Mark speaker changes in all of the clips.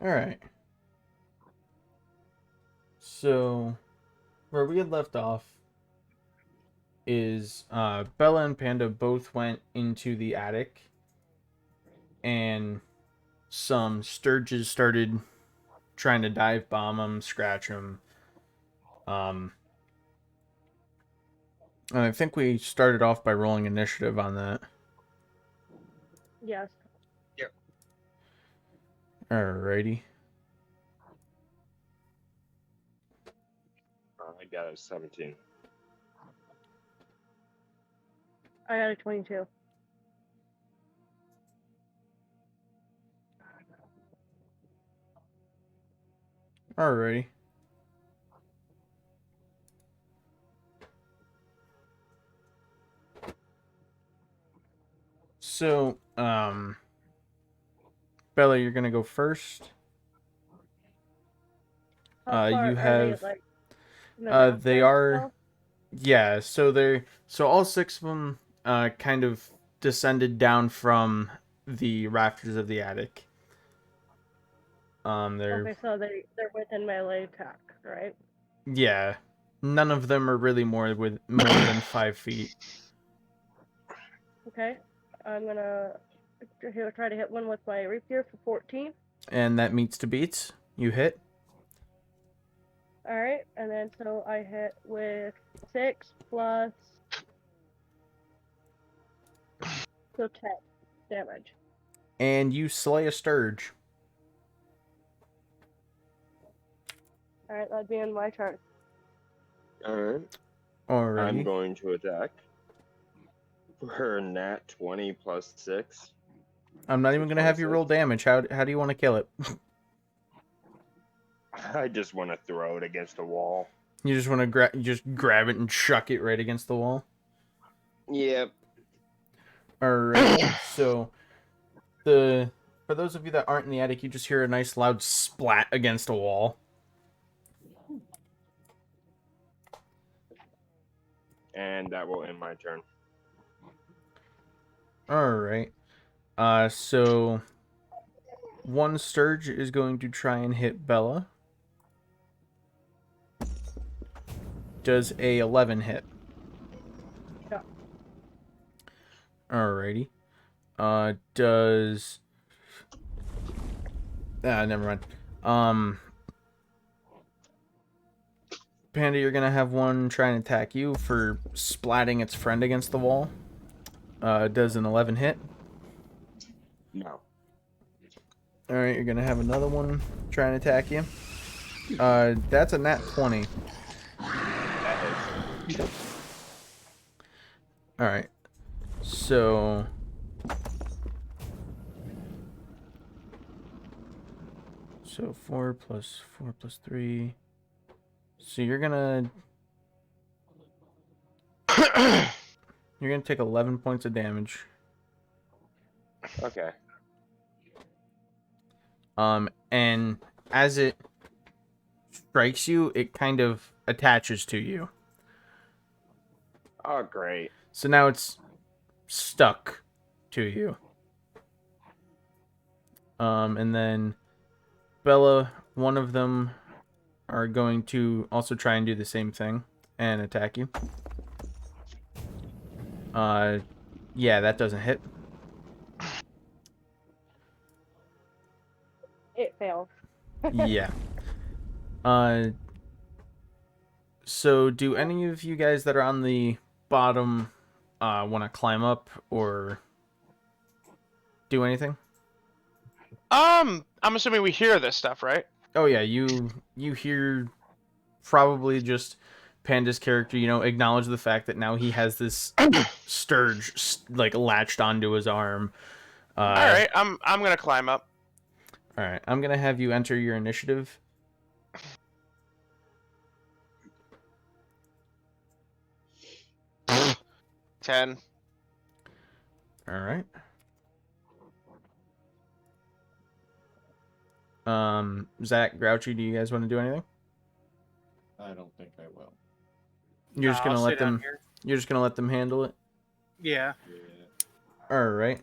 Speaker 1: All right. So, where we had left off is Bella and Panda both went into the attic, and some sturges started trying to dive bomb them, scratch them. Um, and I think we started off by rolling initiative on that.
Speaker 2: Yes.
Speaker 3: Yep.
Speaker 1: Alrighty.
Speaker 3: I got a 17.
Speaker 2: I got a 22.
Speaker 1: Alrighty. So, Bella, you're gonna go first.
Speaker 2: How far
Speaker 1: You
Speaker 2: are they,
Speaker 1: have,
Speaker 2: like, in the rafters
Speaker 1: they are,
Speaker 2: still?
Speaker 1: yeah. So all six of them, kind of descended down from the rafters of the attic. They're,
Speaker 2: Okay, so they're within melee attack, right?
Speaker 1: yeah. None of them are really more than 5 feet.
Speaker 2: Okay. I'm gonna try to hit one with my rapier for 14.
Speaker 1: And that meets to beats. You hit.
Speaker 2: Alright, and then so I hit with 6 plus. So 10 damage.
Speaker 1: And you slay a sturge.
Speaker 2: Alright, that'd be in my turn.
Speaker 3: Alright.
Speaker 1: Alrighty.
Speaker 3: I'm going to attack. For nat 20 plus 6.
Speaker 1: I'm not
Speaker 3: So
Speaker 1: even gonna have you roll
Speaker 3: 26.
Speaker 1: damage. How do you want to kill it?
Speaker 3: I just want to throw it against a wall.
Speaker 1: You just want to grab it and chuck it right against the wall.
Speaker 3: Yep.
Speaker 1: Alright. So for those of you that aren't in the attic, you just hear a nice loud splat against a wall.
Speaker 3: And that will end my turn.
Speaker 1: Alright. So one Sturge is going to try and hit Bella. Does a 11 hit?
Speaker 2: Yeah.
Speaker 1: Alrighty. Does... never mind. Panda, you're gonna have one try and attack you for splatting its friend against the wall. Does an 11 hit?
Speaker 3: No.
Speaker 1: Alright, you're gonna have another one try and attack you. That's a nat 20.
Speaker 3: That is.
Speaker 1: Alright. So... So 4 plus 4 plus 3... So you're gonna... You're gonna take 11 points of damage.
Speaker 3: Okay.
Speaker 1: And as it strikes you, it kind of attaches to you.
Speaker 3: Oh, great.
Speaker 1: So now it's stuck to you. And then Bella, one of them are going to also try and do the same thing and attack you. Yeah, that doesn't hit.
Speaker 2: It fails.
Speaker 1: Yeah. So do any of you guys that are on the bottom want to climb up or do anything?
Speaker 4: I'm assuming we hear this stuff, right?
Speaker 1: Oh yeah, you hear probably just Panda's character, acknowledge the fact that now he has this sturge like latched onto his arm.
Speaker 4: All right, I'm gonna climb up.
Speaker 1: All right, I'm gonna have you enter your initiative.
Speaker 4: 10.
Speaker 1: All right. Zach, Grouchy, do you guys want to do anything?
Speaker 5: I don't think I will.
Speaker 1: You're just
Speaker 6: I'll
Speaker 1: gonna
Speaker 6: stay
Speaker 1: let
Speaker 6: down
Speaker 1: them.
Speaker 6: here.
Speaker 1: You're just gonna let them handle it.
Speaker 6: Yeah.
Speaker 5: Yeah.
Speaker 1: All right.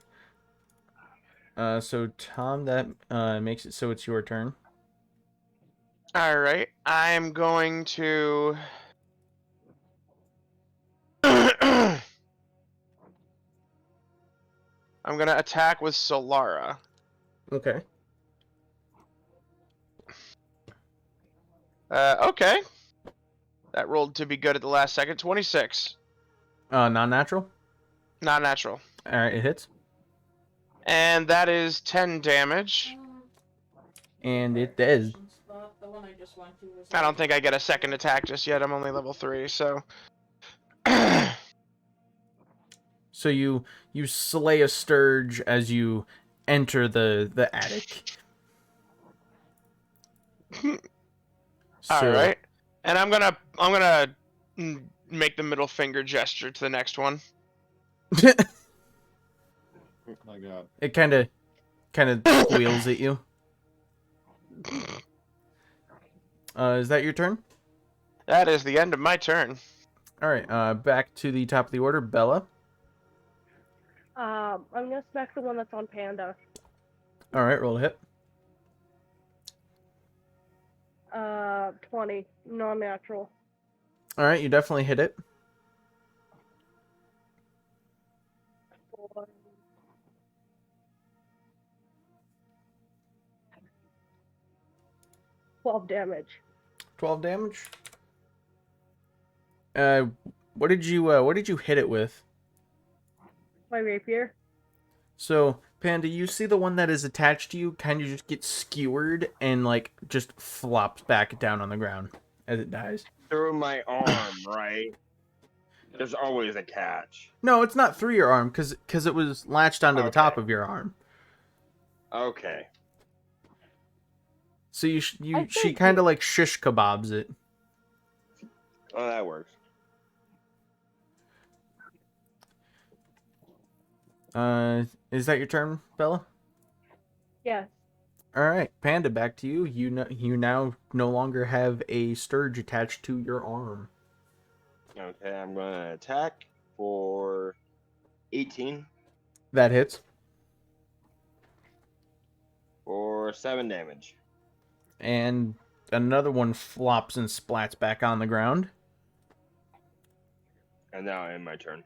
Speaker 1: So Tom, that makes it so it's your turn.
Speaker 4: All right, I'm going to. I'm gonna attack with Solara.
Speaker 1: Okay.
Speaker 4: Okay. That rolled to be good at the last second. 26.
Speaker 1: Non-natural.
Speaker 4: Not natural.
Speaker 1: All right, it hits,
Speaker 4: And that is 10 damage.
Speaker 1: and it does.
Speaker 4: I don't think I get a second attack just yet. I'm only level 3, so.
Speaker 1: So you slay a sturge as you enter the attic.
Speaker 4: All right. And I'm gonna make the middle finger gesture to the next one.
Speaker 5: My God.
Speaker 1: It kind of squeals at you. Is that your turn?
Speaker 4: That is the end of my turn.
Speaker 1: All right. Back to the top of the order, Bella.
Speaker 2: I'm gonna smack the one that's on Panda.
Speaker 1: All right, roll a hit.
Speaker 2: 20, non-natural.
Speaker 1: All right, you definitely hit it.
Speaker 2: For 12 damage.
Speaker 1: 12 damage. What did you hit it with?
Speaker 2: My rapier.
Speaker 1: So, Panda, you see the one that is attached to you kind of just gets skewered and like just flops back down on the ground as it dies.
Speaker 3: Through my arm, right? There's always a catch.
Speaker 1: No, it's not through your arm because it was latched onto the top
Speaker 3: Okay.
Speaker 1: of your arm.
Speaker 3: Okay.
Speaker 1: So
Speaker 2: I
Speaker 1: she
Speaker 2: think
Speaker 1: kind of like shish kebabs it.
Speaker 3: Oh, that works.
Speaker 1: Is that your turn, Bella?
Speaker 2: Yes.
Speaker 1: All right, Panda, back to you. You now no longer have a sturge attached to your arm.
Speaker 3: Okay, I'm gonna attack for 18
Speaker 1: That hits.
Speaker 3: for 7 damage.
Speaker 1: And another one flops and splats back on the ground.
Speaker 3: And now I end my turn.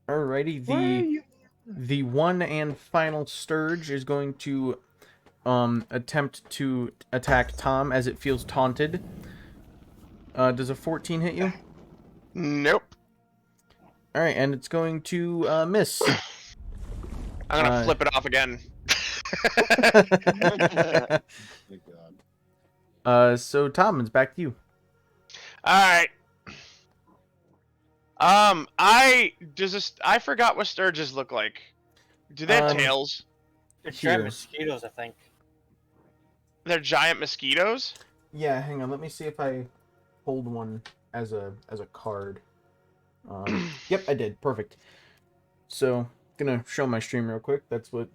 Speaker 1: Alrighty,
Speaker 3: Why are you?
Speaker 1: the one and final sturge is going to attempt to attack Tom as it feels taunted. Does a 14 hit you?
Speaker 4: Nope.
Speaker 1: All right, and it's going to miss.
Speaker 4: I'm gonna flip it off again.
Speaker 5: Thank God.
Speaker 1: So Tom, it's back to you.
Speaker 4: Alright. I forgot what sturges look like. Do they have tails?
Speaker 6: They're
Speaker 1: Here.
Speaker 6: giant mosquitoes, I think.
Speaker 4: They're giant mosquitoes?
Speaker 1: Yeah, hang on. Let me see if I hold one as a card. Yep, I did. Perfect. So, gonna show my stream real quick. That's what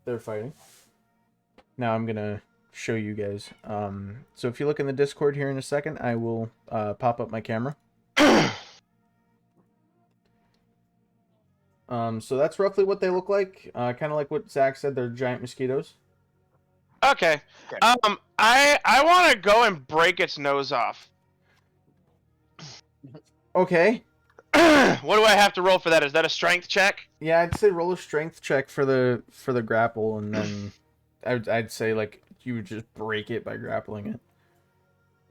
Speaker 1: they're fighting. Now I'm gonna show you guys. So if you look in the Discord here in a second, I will pop up my camera. So that's roughly what they look like. Kind of like what Zach said. They're giant mosquitoes.
Speaker 4: Okay. I want to go and break its nose off.
Speaker 1: Okay.
Speaker 4: What do I have to roll for that? Is that a strength check?
Speaker 1: Yeah, I'd say roll a strength check for the grapple, and then I'd say like you would just break it by grappling it.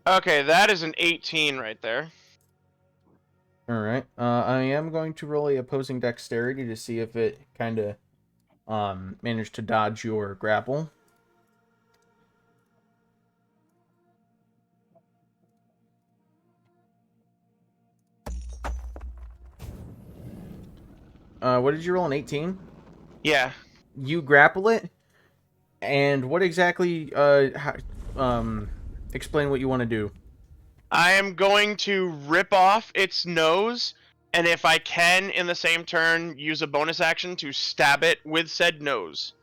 Speaker 4: Okay, that is an 18 right there.
Speaker 1: All right. I am going to roll a opposing dexterity to see if it kind of managed to dodge your grapple. What did you roll? An 18?
Speaker 4: Yeah.
Speaker 1: You grapple it, and what exactly? Explain what you want to do.
Speaker 4: I am going to rip off its nose, and if I can, in the same turn, use a bonus action to stab it with said nose.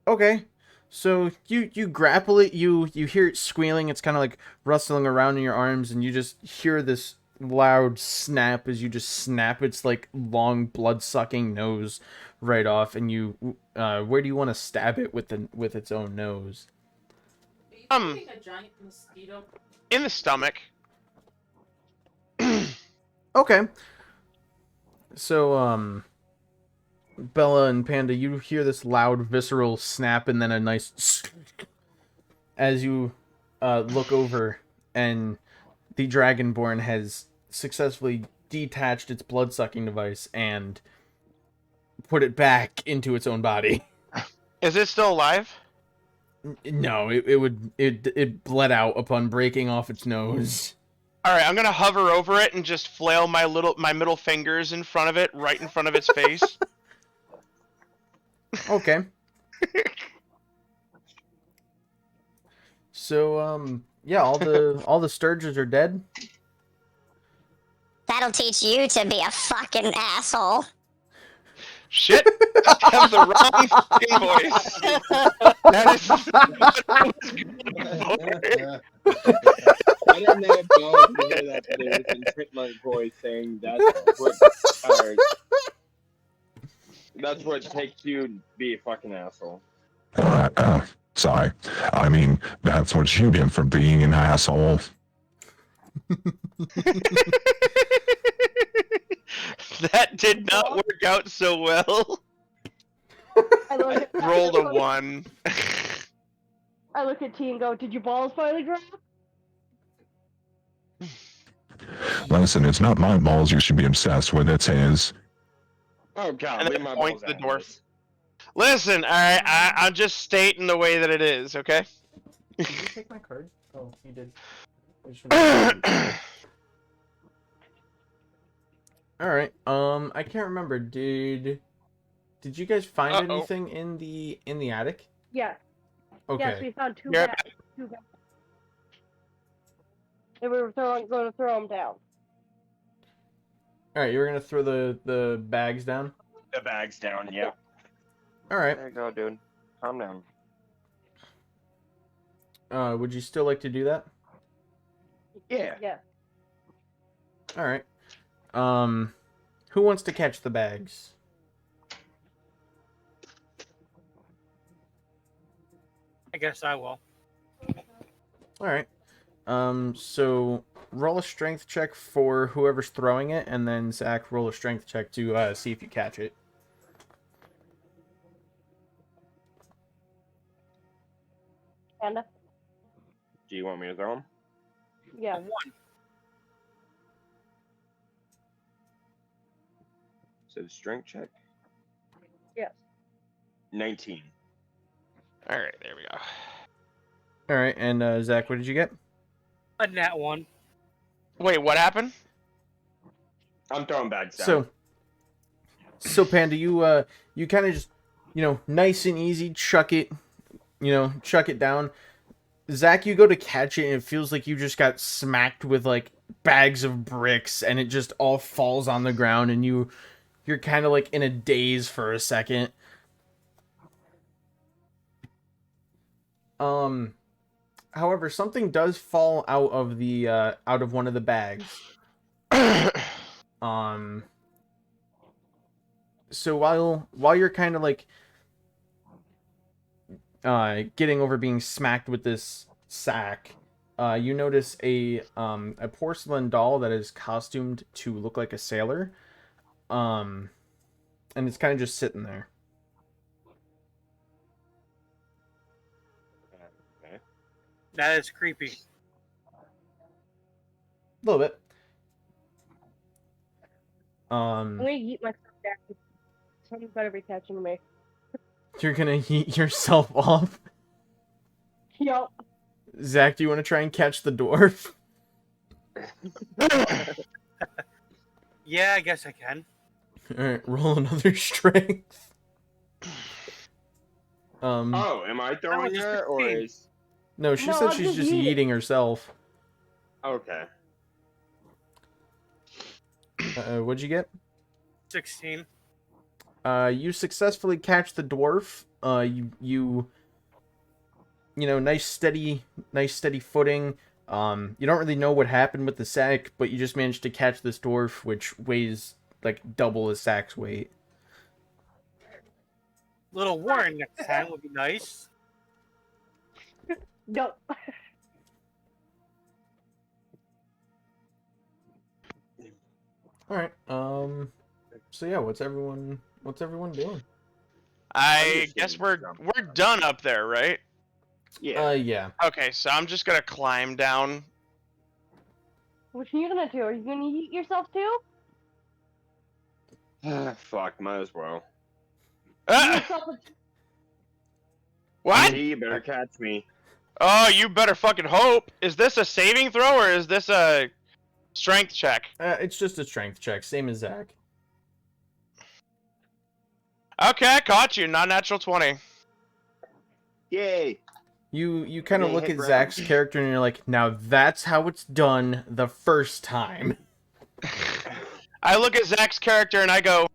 Speaker 1: Okay. So you grapple it, you hear it squealing, it's kind of like rustling around in your arms, and you just hear this loud snap as you just snap its like long blood-sucking nose right off, and you where do you want to stab it with its own nose?
Speaker 4: A giant mosquito. In the stomach.
Speaker 1: Okay. So Bella and Panda, you hear this loud visceral snap and then a nice as you look over, and the Dragonborn has successfully detached its blood-sucking device and put it back into its own body.
Speaker 4: Is it still alive?
Speaker 1: No, it bled out upon breaking off its nose.
Speaker 4: All right, I'm gonna hover over it and just flail my middle fingers in front of it, right in front of its face.
Speaker 1: Okay. So yeah, all the Sturges are dead.
Speaker 6: That'll teach you to be a fucking asshole.
Speaker 4: Shit! I have the wrong fucking voice. That is not what I was going for.
Speaker 3: I don't know if y'all can hear that, but it was in Chipmunk voice saying that's what it takes you to be a fucking asshole.
Speaker 7: Sorry. I mean, that's what you get for being an asshole.
Speaker 4: That did not work out so well. I rolled a 1.
Speaker 2: I look at T and go, "Did your balls finally drop?"
Speaker 7: Listen, it's not my balls you should be obsessed with, it's his.
Speaker 3: Oh god,
Speaker 4: And
Speaker 3: leave
Speaker 4: then
Speaker 3: my
Speaker 4: point
Speaker 3: balls
Speaker 4: the
Speaker 3: out.
Speaker 4: dwarf. Listen, alright, I'm just stating the way that it is, okay?
Speaker 1: Did you take my card? Oh, you did. All right. I can't remember. Did you guys find anything in the attic?
Speaker 2: Yes.
Speaker 1: Okay.
Speaker 2: Yes, we found two
Speaker 4: Yep.
Speaker 2: bags. And we were going to throw them down.
Speaker 1: All right. You were gonna throw the bags down.
Speaker 3: The bag's down, yeah.
Speaker 1: All right.
Speaker 3: There you go, dude. Calm down.
Speaker 1: Would you still like to do that?
Speaker 3: Yeah.
Speaker 2: Yeah.
Speaker 1: All right. Who wants to catch the bags?
Speaker 8: I guess I will.
Speaker 1: All right. So roll a strength check for whoever's throwing it, and then Zach, roll a strength check to see if you catch it.
Speaker 2: Panda?
Speaker 3: Do you want me to throw them?
Speaker 2: Yeah.
Speaker 8: 1.
Speaker 3: So the strength check?
Speaker 2: Yes.
Speaker 3: 19.
Speaker 4: Alright, there we go.
Speaker 1: All right. And Zach, what did you get?
Speaker 8: A nat 1.
Speaker 4: Wait, what happened?
Speaker 3: I'm throwing bags down.
Speaker 1: So Panda, you kind of just, nice and easy, chuck it down. Zach, you go to catch it, and it feels like you just got smacked with like bags of bricks, and it just all falls on the ground, and you're kind of like in a daze for a second. However, something does fall out of one of the bags. So while you're kind of like getting over being smacked with this sack, you notice a porcelain doll that is costumed to look like a sailor, and it's kind of just sitting there.
Speaker 3: Okay.
Speaker 8: That is creepy.
Speaker 1: A little bit.
Speaker 2: I'm going to eat myself down. Someone better be catching me.
Speaker 1: You're gonna heat yourself off.
Speaker 2: Yup.
Speaker 1: Zach, do you want to try and catch the dwarf?
Speaker 8: Yeah, I guess I can.
Speaker 1: Alright, roll another strength.
Speaker 3: Oh, am I throwing
Speaker 8: just
Speaker 3: her, or
Speaker 8: 15.
Speaker 3: is...
Speaker 1: No, she
Speaker 2: No,
Speaker 1: said
Speaker 2: I'm
Speaker 1: she's
Speaker 2: just
Speaker 1: just
Speaker 2: eating.
Speaker 1: eating herself.
Speaker 3: Okay.
Speaker 1: What'd you get?
Speaker 8: 16.
Speaker 1: You successfully catch the dwarf. You nice steady footing. You don't really know what happened with the sack, but you just managed to catch this dwarf, which weighs like double the sack's weight.
Speaker 8: Little warning next time would be nice.
Speaker 2: Nope.
Speaker 1: All right. So yeah, what's everyone doing?
Speaker 4: I
Speaker 3: just
Speaker 4: guess
Speaker 3: gonna
Speaker 4: we're
Speaker 3: jump.
Speaker 4: done up there, right?
Speaker 3: Yeah.
Speaker 1: Yeah.
Speaker 4: Okay, so I'm just gonna climb down.
Speaker 2: What are you gonna do? Are you gonna eat yourself too?
Speaker 3: Fuck, might as well.
Speaker 2: Eat
Speaker 4: Ah!
Speaker 2: yourself a-
Speaker 4: What?
Speaker 3: See, you better catch me.
Speaker 4: Oh, you better fucking hope. Is this a saving throw or is this a strength check?
Speaker 1: It's just a strength check, same as Zach.
Speaker 4: Okay, I caught you. Not natural 20.
Speaker 3: Yay!
Speaker 1: You kind of
Speaker 3: Okay,
Speaker 1: look
Speaker 3: hit
Speaker 1: at
Speaker 3: ground.
Speaker 1: Zach's character and you're like, now that's how it's done the first time.
Speaker 4: I look at Zach's character and I go,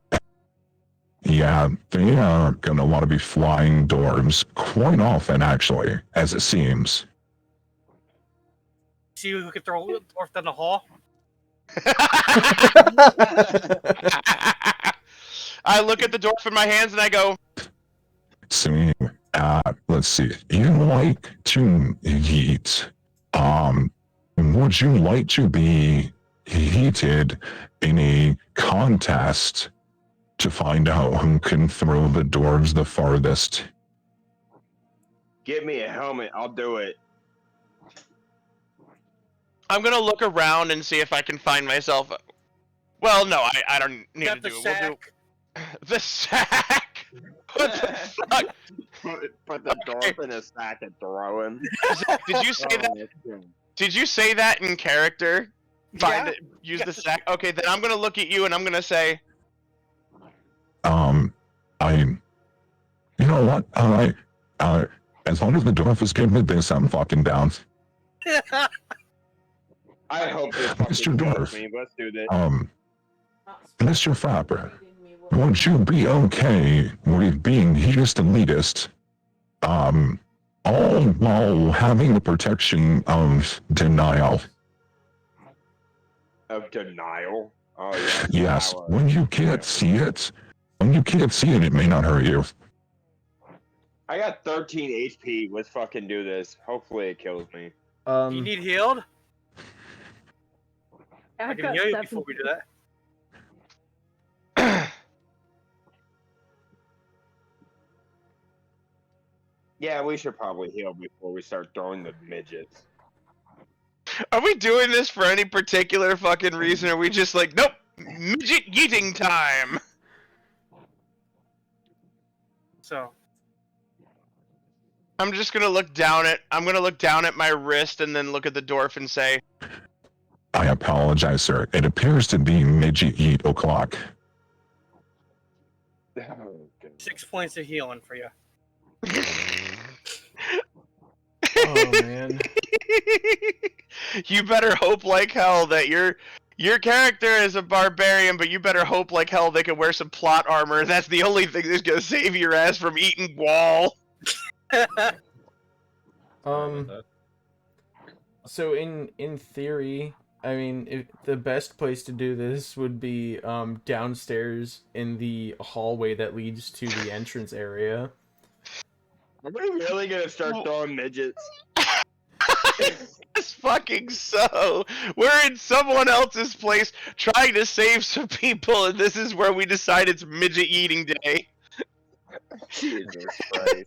Speaker 7: Yeah, they are gonna want to be flying dwarves quite often, actually, as it seems.
Speaker 8: See who can throw a dwarf down the hall.
Speaker 4: I look at the dwarf in my hands and I go,
Speaker 7: See, let's see. You like to eat. Would you like to be heated in a contest to find out who can throw the dwarves the farthest?
Speaker 3: Give me a helmet, I'll do it.
Speaker 4: I'm gonna look around and see if I can find myself. Well, no, I don't need
Speaker 8: Got
Speaker 4: to
Speaker 8: the
Speaker 4: do it.
Speaker 8: sack.
Speaker 4: The sack? What the fuck?
Speaker 3: Put the dwarf in a sack and throw him.
Speaker 4: Zach, did you say that?
Speaker 3: that's good.
Speaker 4: Did you say that in character? Find
Speaker 8: Yeah.
Speaker 4: it, use the sack. Okay, then I'm gonna look at you and I'm gonna say,
Speaker 7: You know what? As long as the dwarf is good with this, I'm fucking down.
Speaker 3: I hope this
Speaker 7: Mr.
Speaker 3: fucking kills
Speaker 7: Dwarf.
Speaker 3: me. Let's do this.
Speaker 7: Mr. Frapper, would you be okay with being just elitist? All while having the protection of denial.
Speaker 3: Of denial? Oh, yeah.
Speaker 7: Yes,
Speaker 3: Power.
Speaker 7: when you can't see it, it may not hurt you.
Speaker 3: I got 13 HP. Let's fucking do this. Hopefully it kills me.
Speaker 8: Do you need healed? I
Speaker 2: I've
Speaker 8: can
Speaker 2: got
Speaker 8: heal you
Speaker 2: 7.
Speaker 8: before we do that.
Speaker 3: Yeah, we should probably heal before we start throwing the midgets.
Speaker 4: are we doing this for any particular fucking reason? Or are we just like, nope, midget eating time?
Speaker 8: So,
Speaker 4: I'm just gonna look down at my wrist and then look at the dwarf and say,
Speaker 7: I apologize, sir. It appears to be midget 8 o'clock.
Speaker 8: 6 points of healing for you.
Speaker 1: Oh man.
Speaker 4: You better hope like hell that your character is a barbarian, but you better hope like hell they can wear some plot armor. That's the only thing that's gonna save your ass from eating wall.
Speaker 1: So in theory, I mean, the best place to do this would be downstairs in the hallway that leads to the entrance area.
Speaker 3: Are we really gonna start throwing midgets?
Speaker 4: It's fucking so. We're in someone else's place trying to save some people, and this is where we decide it's midget eating day.
Speaker 3: Jesus Christ.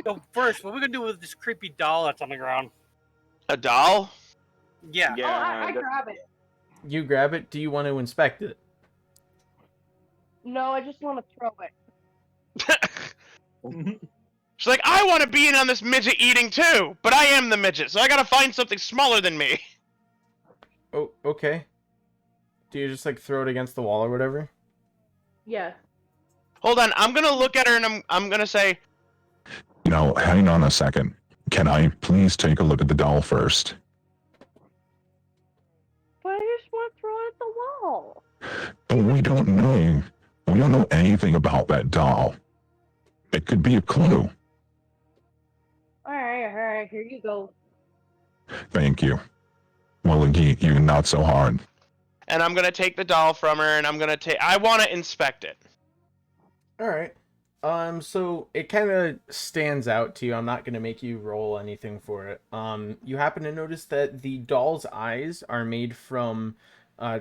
Speaker 8: So first, what are we gonna do with this creepy doll that's on the ground?
Speaker 4: A doll?
Speaker 8: Yeah.
Speaker 2: Oh, I grab it.
Speaker 1: You grab it. Do you want to inspect it?
Speaker 2: No, I just want to throw it.
Speaker 4: She's like, I want to be in on this midget eating too, but I am the midget, so I gotta find something smaller than me.
Speaker 1: Oh, okay. Do you just like throw it against the wall or whatever?
Speaker 2: Yeah.
Speaker 4: Hold on, I'm gonna look at her and I'm gonna say,
Speaker 7: Now, hang on a second. Can I please take a look at the doll first?
Speaker 2: But I just want to throw it at the wall.
Speaker 7: But we don't know anything about that doll. It could be a clue.
Speaker 2: Alright, here you go.
Speaker 7: Thank you. Well, indeed, you not so hard.
Speaker 4: and I'm gonna take the doll from her and I want to inspect it.
Speaker 1: All right. So it kind of stands out to you. I'm not gonna make you roll anything for it. You happen to notice that the doll's eyes are made from,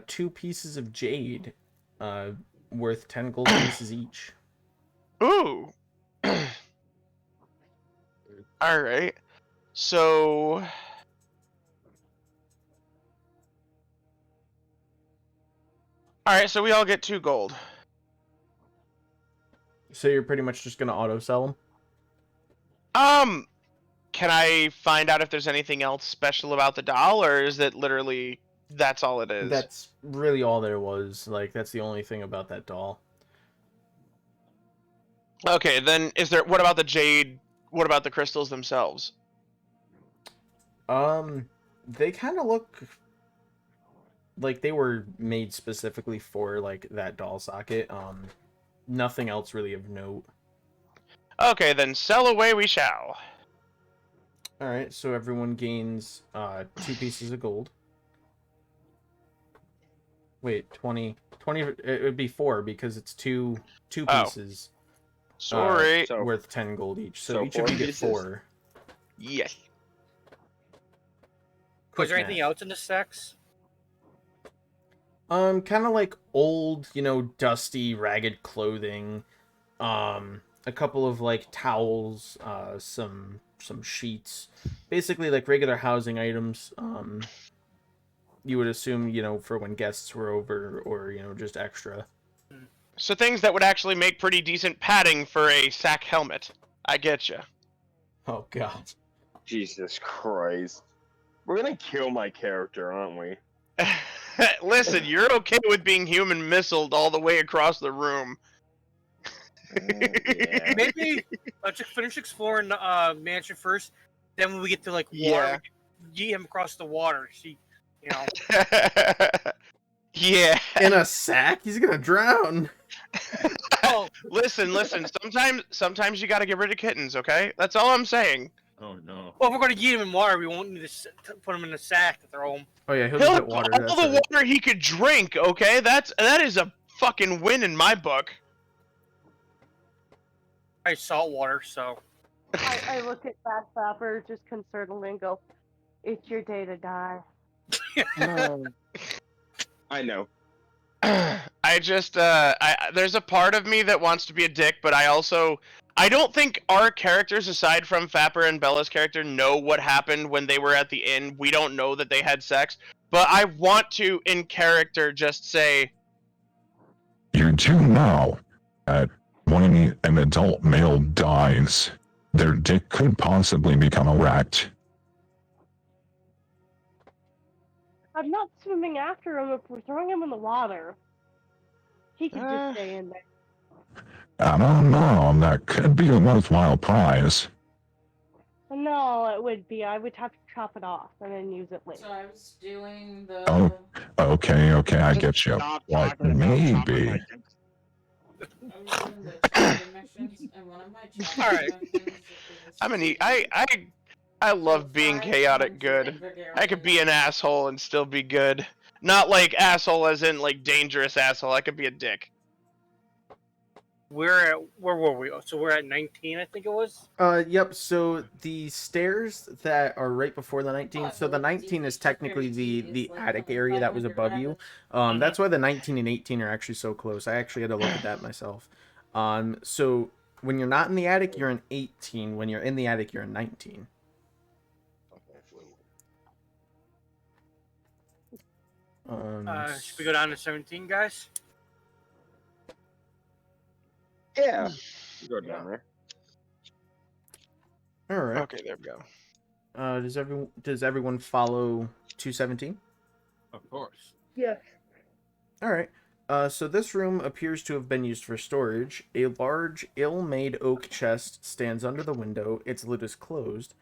Speaker 1: two pieces of jade, uh, worth 10 gold pieces each.
Speaker 4: Ooh. All right. So. All right. So we all get 2 gold.
Speaker 1: So you're pretty much just gonna auto sell them.
Speaker 4: Can I find out if there's anything else special about the doll, or is it literally that's all it is?
Speaker 1: That's really all there was. Like, that's the only thing about that doll.
Speaker 4: Okay, then what about the jade? What about the crystals themselves?
Speaker 1: They kind of look like they were made specifically for like that doll socket. Nothing else really of note.
Speaker 4: Okay, then sell away we shall.
Speaker 1: All right, so everyone gains 2 pieces of gold. Wait, 20. It would be 4 because it's two
Speaker 4: Oh.
Speaker 1: pieces.
Speaker 4: Sorry.
Speaker 3: So
Speaker 1: Worth 10 gold each. So
Speaker 3: so
Speaker 1: each of
Speaker 3: 4
Speaker 1: you get
Speaker 3: pieces.
Speaker 1: 4.
Speaker 4: Yes.
Speaker 8: Was there
Speaker 1: Quick
Speaker 8: anything
Speaker 1: math.
Speaker 8: else in the stacks?
Speaker 1: Kind of like old, dusty, ragged clothing. A couple of like towels, some sheets, basically like regular housing items. You would assume, for when guests were over, or just extra.
Speaker 4: So things that would actually make pretty decent padding for a sack helmet. I get you.
Speaker 1: Oh God.
Speaker 3: Jesus Christ. We're gonna kill my character, aren't we?
Speaker 4: Listen, you're okay with being human missiled all the way across the room.
Speaker 3: Yeah.
Speaker 8: Maybe let's finish exploring the mansion first. Then when we get to like water,
Speaker 4: Yeah.
Speaker 8: we can yeet him across the water. See,
Speaker 4: Yeah.
Speaker 1: In a sack? He's gonna drown.
Speaker 8: Oh,
Speaker 4: Listen. Sometimes you gotta get rid of kittens, okay? That's all I'm saying.
Speaker 5: Oh no.
Speaker 8: well, if we're gonna yeet him in water, we won't need to put him in a sack to throw him.
Speaker 1: Oh yeah, he'll
Speaker 4: He'll
Speaker 1: just
Speaker 4: have
Speaker 1: get water.
Speaker 4: all
Speaker 1: That's
Speaker 4: the
Speaker 1: right.
Speaker 4: water he could drink, okay? That is a fucking win in my book.
Speaker 8: I salt water, so
Speaker 2: I look at Fat Flapper just concernedly and go, "It's your day to die."
Speaker 3: I know.
Speaker 4: I just there's a part of me that wants to be a dick, but I don't think our characters, aside from Fapper and Bella's character, know what happened when they were at the inn. We don't know that they had sex, but I want to, in character, just say,
Speaker 7: You do know that when an adult male dies, their dick could possibly become erect.
Speaker 2: I'm not swimming after him if we're throwing him in the water. He could just stay in there.
Speaker 7: I don't know, that could be a worthwhile prize.
Speaker 2: No, it would be. I would have to chop it off and then use it later.
Speaker 9: So I was doing the.
Speaker 7: Oh, okay, I
Speaker 3: Just
Speaker 7: get you.
Speaker 3: stop
Speaker 7: But
Speaker 3: talking about chopping
Speaker 7: maybe.
Speaker 3: my dick.
Speaker 9: I was doing the chopping missions, and one of my chopping
Speaker 8: Alright.
Speaker 9: missions is
Speaker 4: I'm an
Speaker 9: to
Speaker 4: I love being
Speaker 9: find
Speaker 4: chaotic
Speaker 9: someone to
Speaker 4: good.
Speaker 9: invigorate
Speaker 4: I could be an
Speaker 9: them.
Speaker 4: asshole and still be good. Not like asshole as in like dangerous asshole. I could be a dick.
Speaker 8: where were we? So we're at 19, I think it was.
Speaker 1: Yep. So the stairs that are right before the 19. So the 19 is technically the attic area that was above you. That's why the 19 and 18 are actually so close. I actually had to look at that myself. So when you're not in the attic, you're in 18. When you're in the attic, you're in 19.
Speaker 8: Should we go down to 17, guys?
Speaker 3: Yeah. You go down there.
Speaker 1: All right.
Speaker 4: Okay, there we go.
Speaker 1: Does everyone follow 217?
Speaker 5: Of course.
Speaker 2: Yes.
Speaker 1: All right. So this room appears to have been used for storage. A large, ill-made oak chest stands under the window. Its lid is closed.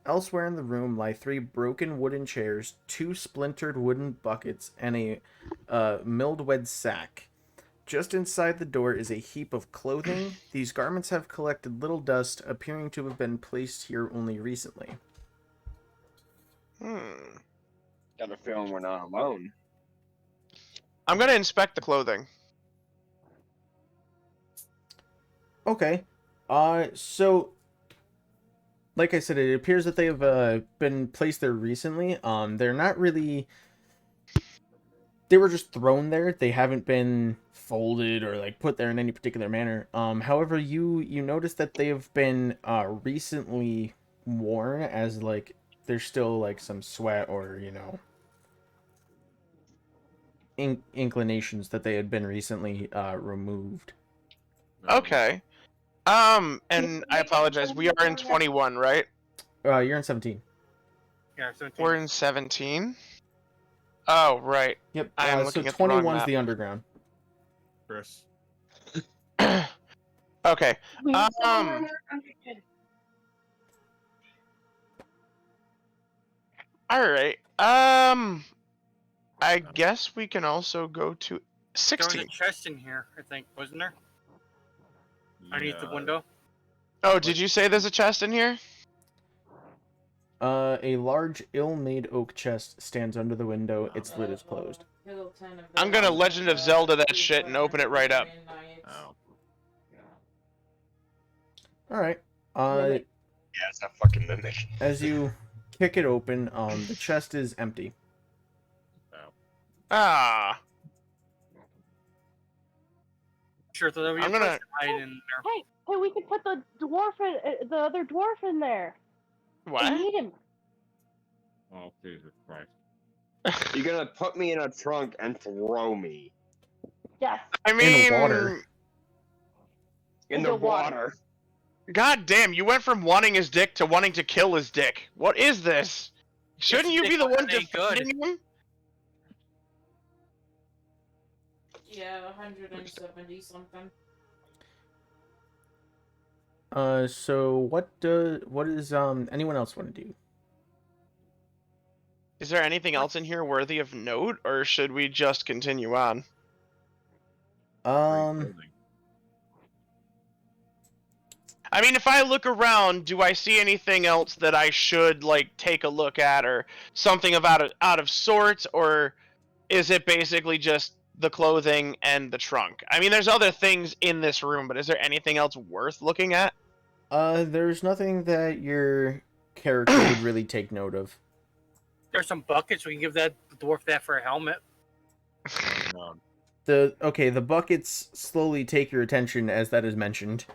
Speaker 1: Elsewhere in the room lie 3 broken wooden chairs, 2 splintered wooden buckets, and a mildewed sack. Just inside the door is a heap of clothing. These garments have collected little dust, appearing to have been placed here only recently.
Speaker 3: Got a feeling we're not alone.
Speaker 4: I'm gonna inspect the clothing.
Speaker 1: Okay. So like I said, it appears that they have been placed there recently. They're not really. They were just thrown there. They haven't been folded or like put there in any particular manner. However, you notice that they have been recently worn, as like there's still like some sweat or inclinations that they had been recently removed.
Speaker 4: Okay. And I apologize. We are in 21, right?
Speaker 1: You're in 17.
Speaker 8: Yeah, 17.
Speaker 4: We're in 17. Oh, right.
Speaker 1: Yep.
Speaker 4: I am
Speaker 1: So
Speaker 4: looking at the wrong
Speaker 1: 21's
Speaker 4: map.
Speaker 1: the underground.
Speaker 5: Chris.
Speaker 4: Okay.
Speaker 2: We
Speaker 4: All right. I guess we can also go to
Speaker 8: There was
Speaker 4: 16.
Speaker 8: a chest in here, I think, wasn't there? Underneath the window.
Speaker 4: Oh, did you say there's a chest in here?
Speaker 1: A large, ill-made oak chest stands under the window. Its lid is closed.
Speaker 4: I'm gonna Legend of Zelda that shit and open it right up.
Speaker 5: Oh.
Speaker 1: All right.
Speaker 3: Yeah, it's a fucking mimic.
Speaker 1: As you kick it open, the chest is empty.
Speaker 4: Ah.
Speaker 8: Sure, so there would be
Speaker 4: I'm
Speaker 8: a
Speaker 4: gonna-
Speaker 8: person hiding in there.
Speaker 2: Hey, we can put the other dwarf in there. We
Speaker 4: What?
Speaker 2: need him.
Speaker 5: Oh, Jesus Christ.
Speaker 3: You're gonna put me in a trunk and throw me
Speaker 2: Yes.
Speaker 4: I mean,
Speaker 1: water.
Speaker 3: in
Speaker 2: Into
Speaker 3: the
Speaker 2: water.
Speaker 3: water.
Speaker 4: God damn, you went from wanting his dick to wanting to kill his dick. What is this? Shouldn't you be the one
Speaker 8: ain't good.
Speaker 4: defending him?
Speaker 9: Yeah, 170 something.
Speaker 1: So what does anyone else want to do?
Speaker 4: Is there anything else in here worthy of note, or should we just continue on? I mean, if I look around, do I see anything else that I should like take a look at, or something out of sorts, or is it basically just the clothing and the trunk? I mean, there's other things in this room, but is there anything else worth looking at?
Speaker 1: There's nothing that your character would really take note of.
Speaker 8: There's some buckets. We can give that dwarf that for a helmet.
Speaker 1: The buckets slowly take your attention as that is mentioned.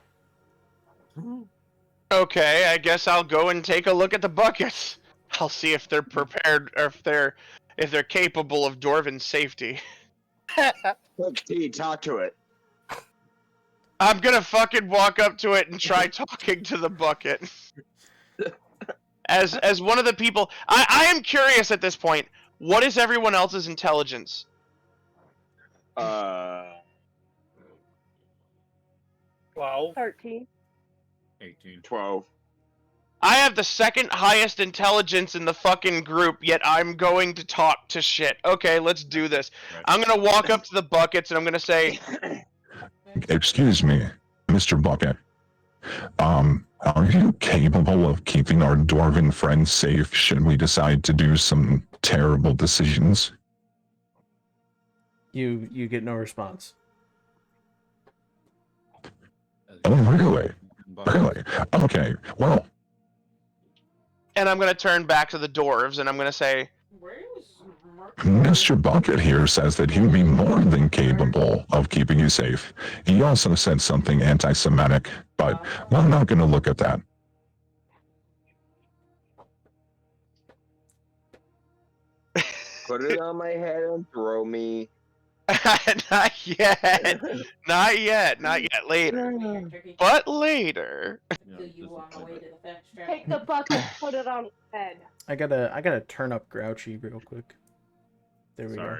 Speaker 4: Okay, I guess I'll go and take a look at the buckets. I'll see if they're prepared, or if they're capable of dwarven safety.
Speaker 3: T, talk to it.
Speaker 4: I'm gonna fucking walk up to it and try talking to the bucket. As one of the people, I am curious at this point. What is everyone else's intelligence?
Speaker 8: 12.
Speaker 2: 13.
Speaker 5: 18.
Speaker 3: 12.
Speaker 4: I have the second highest intelligence in the fucking group, yet I'm going to talk to shit. Okay, let's do this. I'm gonna walk up to the buckets and I'm gonna say,
Speaker 7: Excuse me, Mr. Bucket. Are you capable of keeping our dwarven friends safe should we decide to do some terrible decisions?
Speaker 1: You get no response.
Speaker 7: Oh, really? Really? Okay, well,
Speaker 4: and I'm gonna turn back to the dwarves and I'm gonna say,
Speaker 9: Where is
Speaker 7: Mr. Bucket here says that he'd be more than capable of keeping you safe. He also said something anti-Semitic, but I'm not going to look at that.
Speaker 3: Put it on my head and throw me.
Speaker 4: not yet, not yet, not yet. Later, but later.
Speaker 9: Do you on the way to the fetch trap?
Speaker 2: Take the bucket, put it on his head.
Speaker 1: I gotta turn up Grouchy real quick. There we go.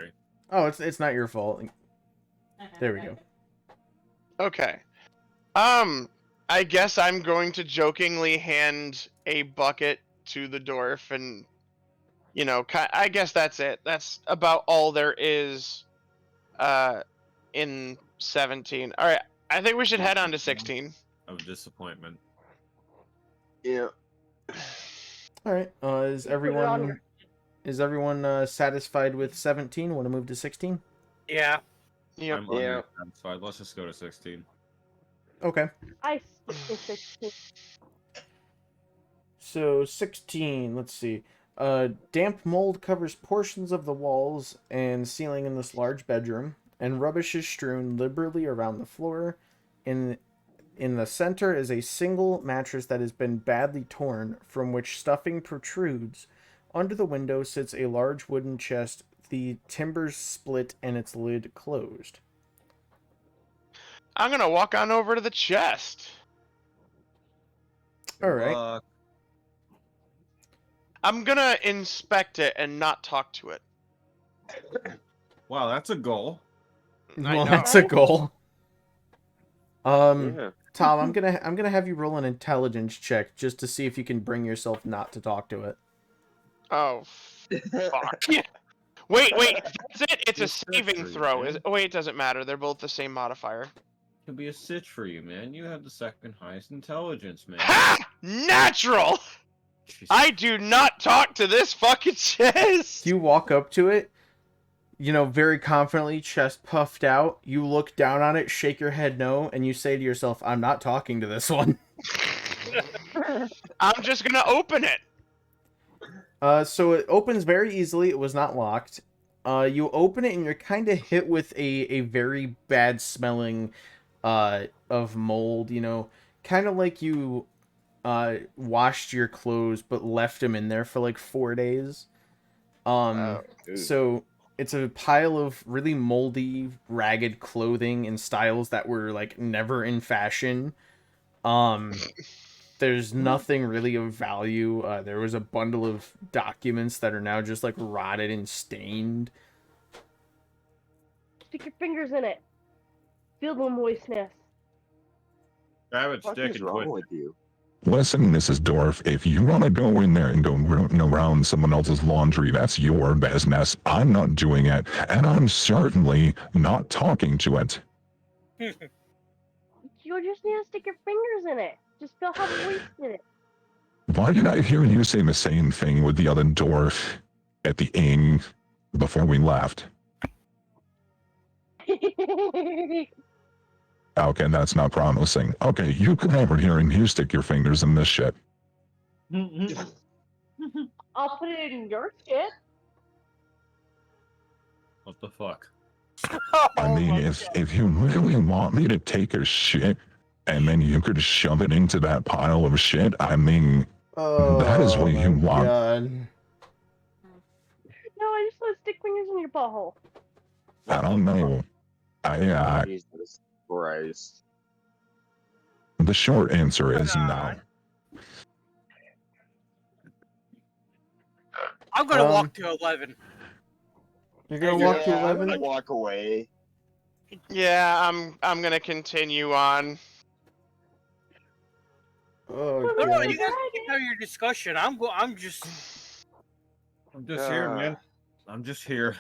Speaker 1: Oh, it's not your fault. There we go.
Speaker 4: Okay. I guess I'm going to jokingly hand a bucket to the dwarf, and I guess that's it. That's about all there is in 17. All right, I think we should head on to 16.
Speaker 5: Of disappointment.
Speaker 3: Yeah.
Speaker 1: All right. Is everyone satisfied with 17? Want to move to 16?
Speaker 8: Yeah.
Speaker 4: Yep.
Speaker 5: I'm satisfied. Let's just go to 16.
Speaker 1: Okay.
Speaker 2: I stick with 16.
Speaker 1: So 16, let's see. Damp mold covers portions of the walls and ceiling in this large bedroom, and rubbish is strewn liberally around the floor. In in the center is a single mattress that has been badly torn, from which stuffing protrudes. Under the window sits a large wooden chest, the timbers split and its lid closed.
Speaker 4: I'm gonna walk on over to the chest.
Speaker 1: All right.
Speaker 4: I'm gonna inspect it and not talk to it.
Speaker 5: Wow, that's a goal.
Speaker 4: I
Speaker 1: Well,
Speaker 4: know.
Speaker 1: that's a goal.
Speaker 3: Yeah.
Speaker 1: Tom, I'm gonna have you roll an intelligence check just to see if you can bring yourself not to talk to it.
Speaker 4: Oh, fuck. Wait, that's it? It's a
Speaker 5: It's good
Speaker 4: saving
Speaker 5: for you,
Speaker 4: throw.
Speaker 5: man.
Speaker 4: Oh, wait, it doesn't matter. They're both the same modifier.
Speaker 5: Could be a sitch for you, man. You have the second highest intelligence, man.
Speaker 4: Ha! Natural!
Speaker 5: Jesus.
Speaker 4: I do not talk to this fucking chest!
Speaker 1: You walk up to it, very confidently, chest puffed out. You look down on it, shake your head no, and you say to yourself, I'm not talking to this one.
Speaker 4: I'm just gonna open it.
Speaker 1: So it opens very easily. It was not locked. You open it and you're kind of hit with a very bad smelling of mold, kind of like you washed your clothes but left them in there for like 4 days. So it's a pile of really moldy, ragged clothing in styles that were like never in fashion. There's nothing really of value. There was a bundle of documents that are now just like rotted and stained.
Speaker 2: Stick your fingers in it. Feel the moistness.
Speaker 5: Grab it,
Speaker 3: What
Speaker 5: stick
Speaker 3: is
Speaker 5: and
Speaker 3: wrong
Speaker 5: twist.
Speaker 3: with you?
Speaker 7: Listen, Mrs. Dorf, if you want to go in there and go rooting around someone else's laundry, that's your business. I'm not doing it, and I'm certainly not talking to it.
Speaker 2: You just need to stick your fingers in it. Just feel how moist it
Speaker 7: Why did I hear you say the same thing with the other dwarf at the inn before we left?
Speaker 2: is.
Speaker 7: Okay, that's not promising. Okay, you come over here and you stick your fingers in this shit.
Speaker 2: I'll put it in your shit.
Speaker 5: What the fuck?
Speaker 7: I mean, if you really want me to take a shit and then you could shove it into that pile of shit, I mean, that is what you want.
Speaker 1: God.
Speaker 2: No, I just want to stick fingers in your butthole.
Speaker 7: I don't know.
Speaker 3: Jesus Christ.
Speaker 7: The short answer is no.
Speaker 8: I'm gonna
Speaker 1: Um,
Speaker 8: walk to 11.
Speaker 1: You're gonna walk to
Speaker 3: Yeah, I'm
Speaker 1: 11?
Speaker 3: gonna walk away.
Speaker 4: Yeah, I'm gonna continue on.
Speaker 1: Oh,
Speaker 8: No,
Speaker 1: God.
Speaker 8: you guys can have your discussion. I'm just.
Speaker 5: I'm just here, man. I'm just here.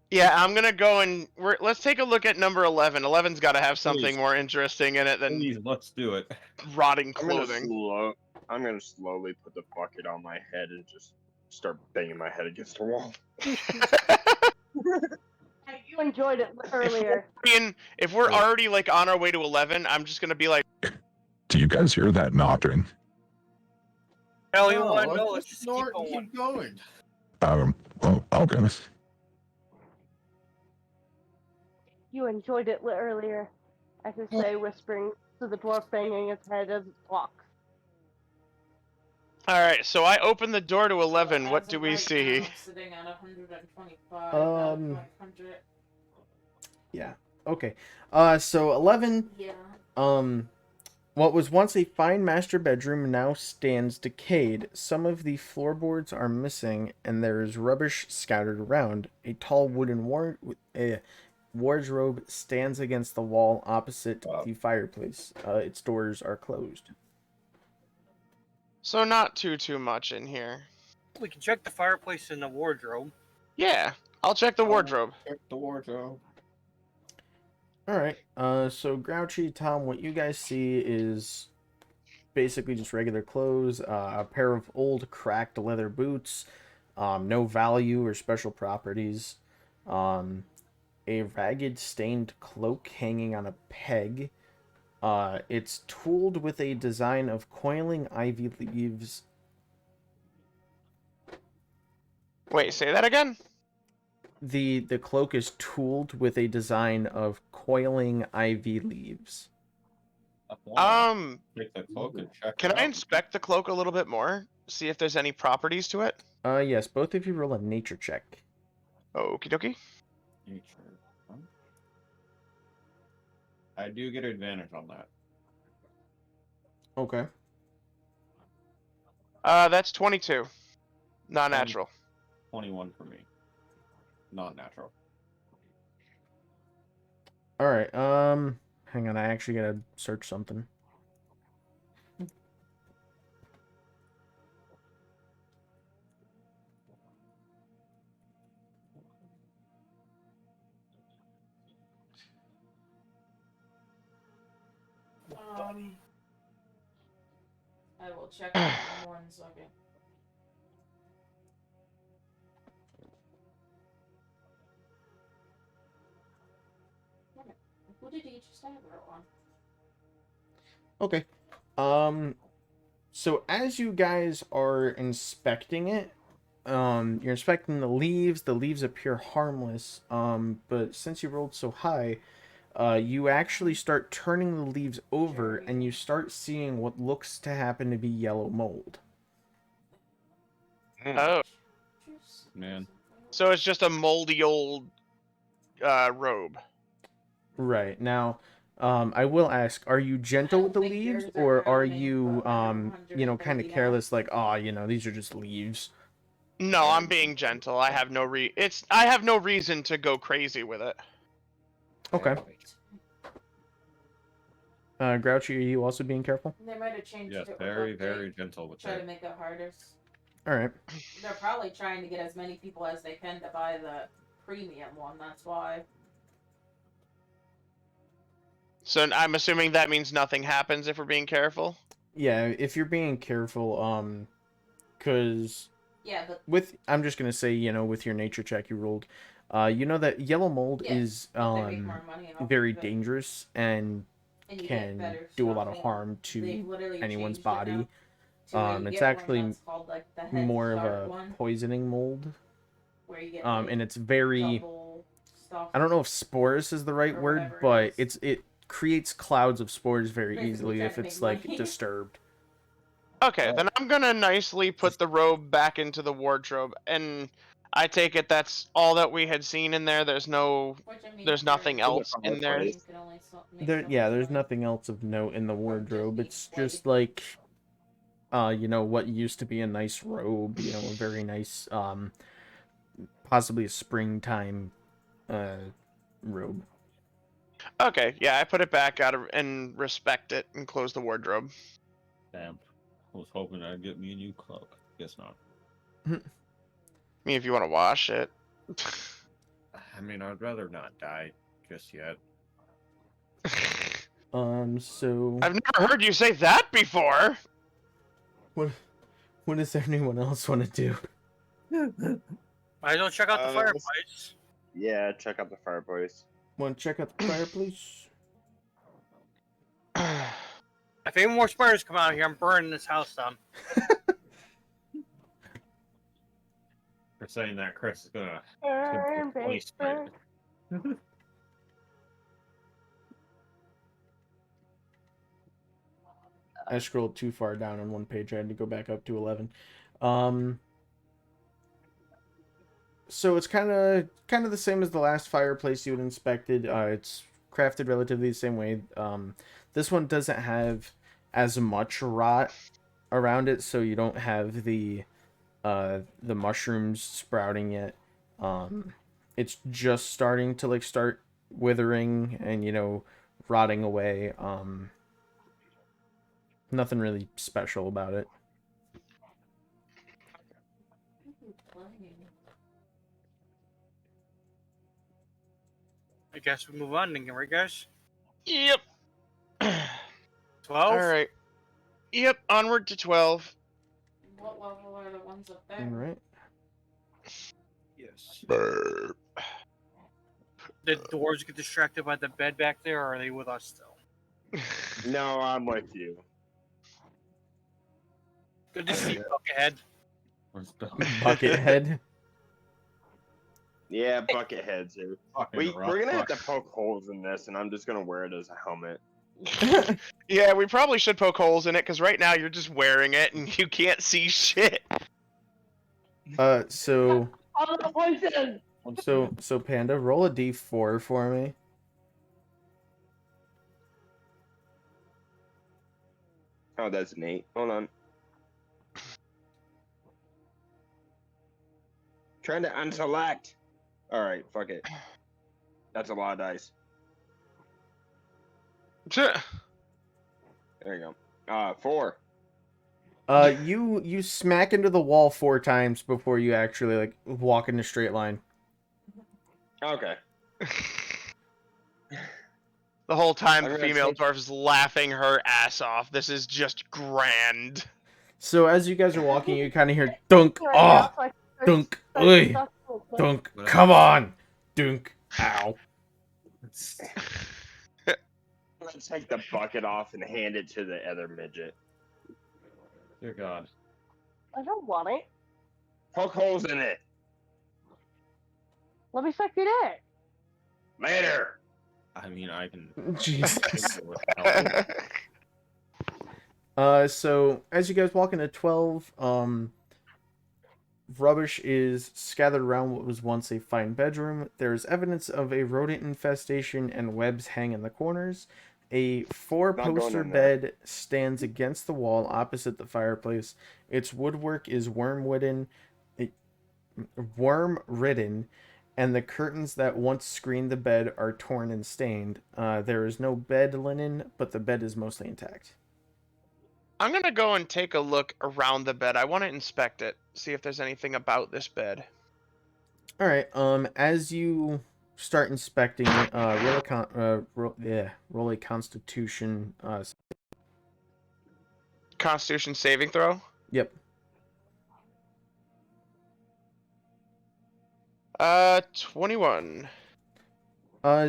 Speaker 4: Yeah, I'm gonna go and let's take a look at number 11. 11's got to have something
Speaker 5: Please.
Speaker 4: more interesting in it than
Speaker 5: Please, let's do it.
Speaker 4: rotting
Speaker 3: I'm gonna
Speaker 4: clothing.
Speaker 3: I'm gonna slowly put the bucket on my head and just start banging my head against the wall.
Speaker 2: You enjoyed it earlier.
Speaker 4: If we're already like on our way to 11, I'm just gonna be like,
Speaker 7: Do you guys hear that knocking?
Speaker 8: Hell, you want to know? Let's just keep going.
Speaker 5: going.
Speaker 7: Oh, okay.
Speaker 2: You enjoyed it earlier. I could say, whispering to the dwarf, banging its head as it walks.
Speaker 4: all right. So I open the door to 11. What
Speaker 9: As
Speaker 4: do
Speaker 9: of
Speaker 4: we
Speaker 9: right
Speaker 4: see?
Speaker 9: now, I'm sitting at 125 out of 500.
Speaker 1: Yeah. Okay. So 11,
Speaker 9: Yeah.
Speaker 1: what was once a fine master bedroom now stands decayed. Some of the floorboards are missing, and there is rubbish scattered around. A tall wooden wardrobe stands against the wall opposite the fireplace. Its doors are closed.
Speaker 4: So not too much in here.
Speaker 8: We can check the fireplace and the wardrobe.
Speaker 4: Yeah, I'll check the wardrobe.
Speaker 5: Check the wardrobe.
Speaker 1: All right. So Grouchy, Tom, what you guys see is basically just regular clothes, a pair of old cracked leather boots, no value or special properties, a ragged stained cloak hanging on a peg, It's tooled with a design of coiling ivy leaves.
Speaker 4: Wait, say that again?
Speaker 1: The cloak is tooled with a design of coiling ivy leaves.
Speaker 5: Take the cloak and check
Speaker 4: Can
Speaker 5: it
Speaker 4: I
Speaker 5: out.
Speaker 4: inspect the cloak a little bit more? See if there's any properties to it?
Speaker 1: Yes, both of you roll a nature check.
Speaker 4: Okie dokie.
Speaker 5: Nature. Huh? I do get advantage on that.
Speaker 1: Okay.
Speaker 4: That's 22. Not natural.
Speaker 5: 21 for me. Not natural.
Speaker 1: All right. Hang on. I actually gotta search something.
Speaker 9: I will check it in 1 second. Who did each stab on?
Speaker 1: Okay. So as you guys are inspecting it, you're inspecting the leaves. The leaves appear harmless. But since you rolled so high, you actually start turning the leaves over, and you start seeing what looks to happen to be yellow mold.
Speaker 4: Oh,
Speaker 5: Man.
Speaker 4: so it's just a moldy old robe.
Speaker 1: Right. Now, I will ask, are you gentle with the leaves, or are you, kind of careless, like, oh, these are just leaves?
Speaker 4: No, I'm being gentle. I have no reason to go crazy with it.
Speaker 1: Okay. Grouchy, are you also being careful?
Speaker 9: They might have changed
Speaker 5: Yes,
Speaker 9: it.
Speaker 5: very, very gentle with
Speaker 9: Try to
Speaker 5: that.
Speaker 9: make it harder.
Speaker 1: All right.
Speaker 9: They're probably trying to get as many people as they can to buy the premium one. That's why.
Speaker 4: So I'm assuming that means nothing happens if we're being careful.
Speaker 1: Yeah, if you're being careful, because
Speaker 9: Yeah, but
Speaker 1: I'm just gonna say, with your nature check you rolled, you know that yellow mold
Speaker 9: Yeah,
Speaker 1: is
Speaker 9: they make more money off
Speaker 1: very
Speaker 9: of it.
Speaker 1: dangerous and
Speaker 9: And you get
Speaker 1: can
Speaker 9: better
Speaker 1: do a
Speaker 9: stuff,
Speaker 1: lot of
Speaker 9: and
Speaker 1: harm
Speaker 9: they've
Speaker 1: to
Speaker 9: literally
Speaker 1: anyone's
Speaker 9: changed it now
Speaker 1: body.
Speaker 9: to where you
Speaker 1: It's
Speaker 9: get one
Speaker 1: actually
Speaker 9: that's called, like, the head
Speaker 1: more of
Speaker 9: start
Speaker 1: a
Speaker 9: one,
Speaker 1: poisoning mold.
Speaker 9: where you get
Speaker 1: And it's very,
Speaker 9: double stuff.
Speaker 1: I don't know if spores is the right
Speaker 9: Or
Speaker 1: word,
Speaker 9: whatever
Speaker 1: but
Speaker 9: it is.
Speaker 1: it creates clouds of spores very
Speaker 9: Basically
Speaker 1: easily
Speaker 9: trying
Speaker 1: if
Speaker 9: to
Speaker 1: it's
Speaker 9: make
Speaker 1: like
Speaker 9: money.
Speaker 1: disturbed.
Speaker 4: Okay, then I'm gonna nicely put the robe back into the wardrobe, and I take it that's all that we had seen in there. There's nothing else in there.
Speaker 1: There's nothing else of note in the wardrobe. It's just like, what used to be a nice robe, a very nice, possibly a springtime, robe.
Speaker 4: Okay, yeah, I put it back out of and respect it and close the wardrobe.
Speaker 5: Damn. I was hoping I'd get me a new cloak. Guess not.
Speaker 4: I mean, if you want to wash it.
Speaker 5: I mean, I'd rather not die just yet.
Speaker 1: So
Speaker 4: I've never heard you say that before.
Speaker 1: what does anyone else want to do?
Speaker 8: I don't check out the
Speaker 3: let's-
Speaker 8: fireplace.
Speaker 3: Yeah, check out the fireplace.
Speaker 1: Want to check out the fireplace?
Speaker 8: If any more spiders come out here, I'm burning this house down.
Speaker 5: For saying that, Chris is gonna
Speaker 2: Burn,
Speaker 5: put 20
Speaker 2: baby,
Speaker 5: spiders.
Speaker 2: burn.
Speaker 1: I scrolled too far down on one page. I had to go back up to 11. So it's kind of the same as the last fireplace you had inspected. It's crafted relatively the same way. This one doesn't have as much rot around it, so you don't have the mushrooms sprouting yet. It's just starting to start withering and rotting away. Nothing really special about it.
Speaker 8: I guess we move on then, right, guys?
Speaker 4: Yep.
Speaker 8: 12?
Speaker 4: Alright. Yep, onward to 12.
Speaker 9: What level are the ones up there?
Speaker 1: All right.
Speaker 8: Yes.
Speaker 4: Burp.
Speaker 8: Did the dwarves get distracted by the bed back there, or are they with us still?
Speaker 3: No, I'm with you.
Speaker 8: Good to see you, Buckethead.
Speaker 5: Where's Bill?
Speaker 1: Buckethead.
Speaker 3: Yeah, bucket heads here.
Speaker 5: Fucking
Speaker 3: We're gonna have to
Speaker 5: rock.
Speaker 3: poke holes in this, and I'm just gonna wear it as a helmet.
Speaker 4: Yeah, we probably should poke holes in it because right now you're just wearing it and you can't see shit.
Speaker 1: So
Speaker 2: All the poison.
Speaker 1: so Panda, roll a d4 for me.
Speaker 3: Oh, that's neat. Hold on. Trying to unselect. All right, fuck it. That's a lot of dice. There you go. 4.
Speaker 1: You smack into the wall 4 times before you actually like walk in a straight line.
Speaker 3: Okay.
Speaker 4: The whole time
Speaker 3: I'm
Speaker 4: the
Speaker 3: gonna
Speaker 4: female
Speaker 3: take-
Speaker 4: dwarf is laughing her ass off. This is just grand.
Speaker 1: So as you guys are walking, you kind of hear dunk,
Speaker 2: Right now,
Speaker 1: oh,
Speaker 2: so I can
Speaker 1: dunk,
Speaker 2: start
Speaker 1: oi,
Speaker 2: stuff real quick.
Speaker 1: dunk, come on, dunk, ow.
Speaker 3: I'm gonna take the bucket off and hand it to the other midget.
Speaker 5: Dear God.
Speaker 2: I don't want it.
Speaker 3: Poke holes in it.
Speaker 2: Let me suck your dick.
Speaker 3: Later.
Speaker 5: I mean, I can.
Speaker 1: Jesus.
Speaker 4: Oh,
Speaker 1: So as you guys walk into 12, rubbish is scattered around what was once a fine bedroom. There is evidence of a rodent infestation and webs hang in the corners. A
Speaker 3: Not
Speaker 1: 4-poster
Speaker 3: going in there.
Speaker 1: bed stands against the wall opposite the fireplace. Its woodwork is worm-ridden, and the curtains that once screened the bed are torn and stained. There is no bed linen, but the bed is mostly intact.
Speaker 4: I'm gonna go and take a look around the bed. I want to inspect it, see if there's anything about this bed.
Speaker 1: All right. As you start inspecting it, roll a Constitution.
Speaker 4: Constitution saving throw.
Speaker 1: Yep.
Speaker 4: 21.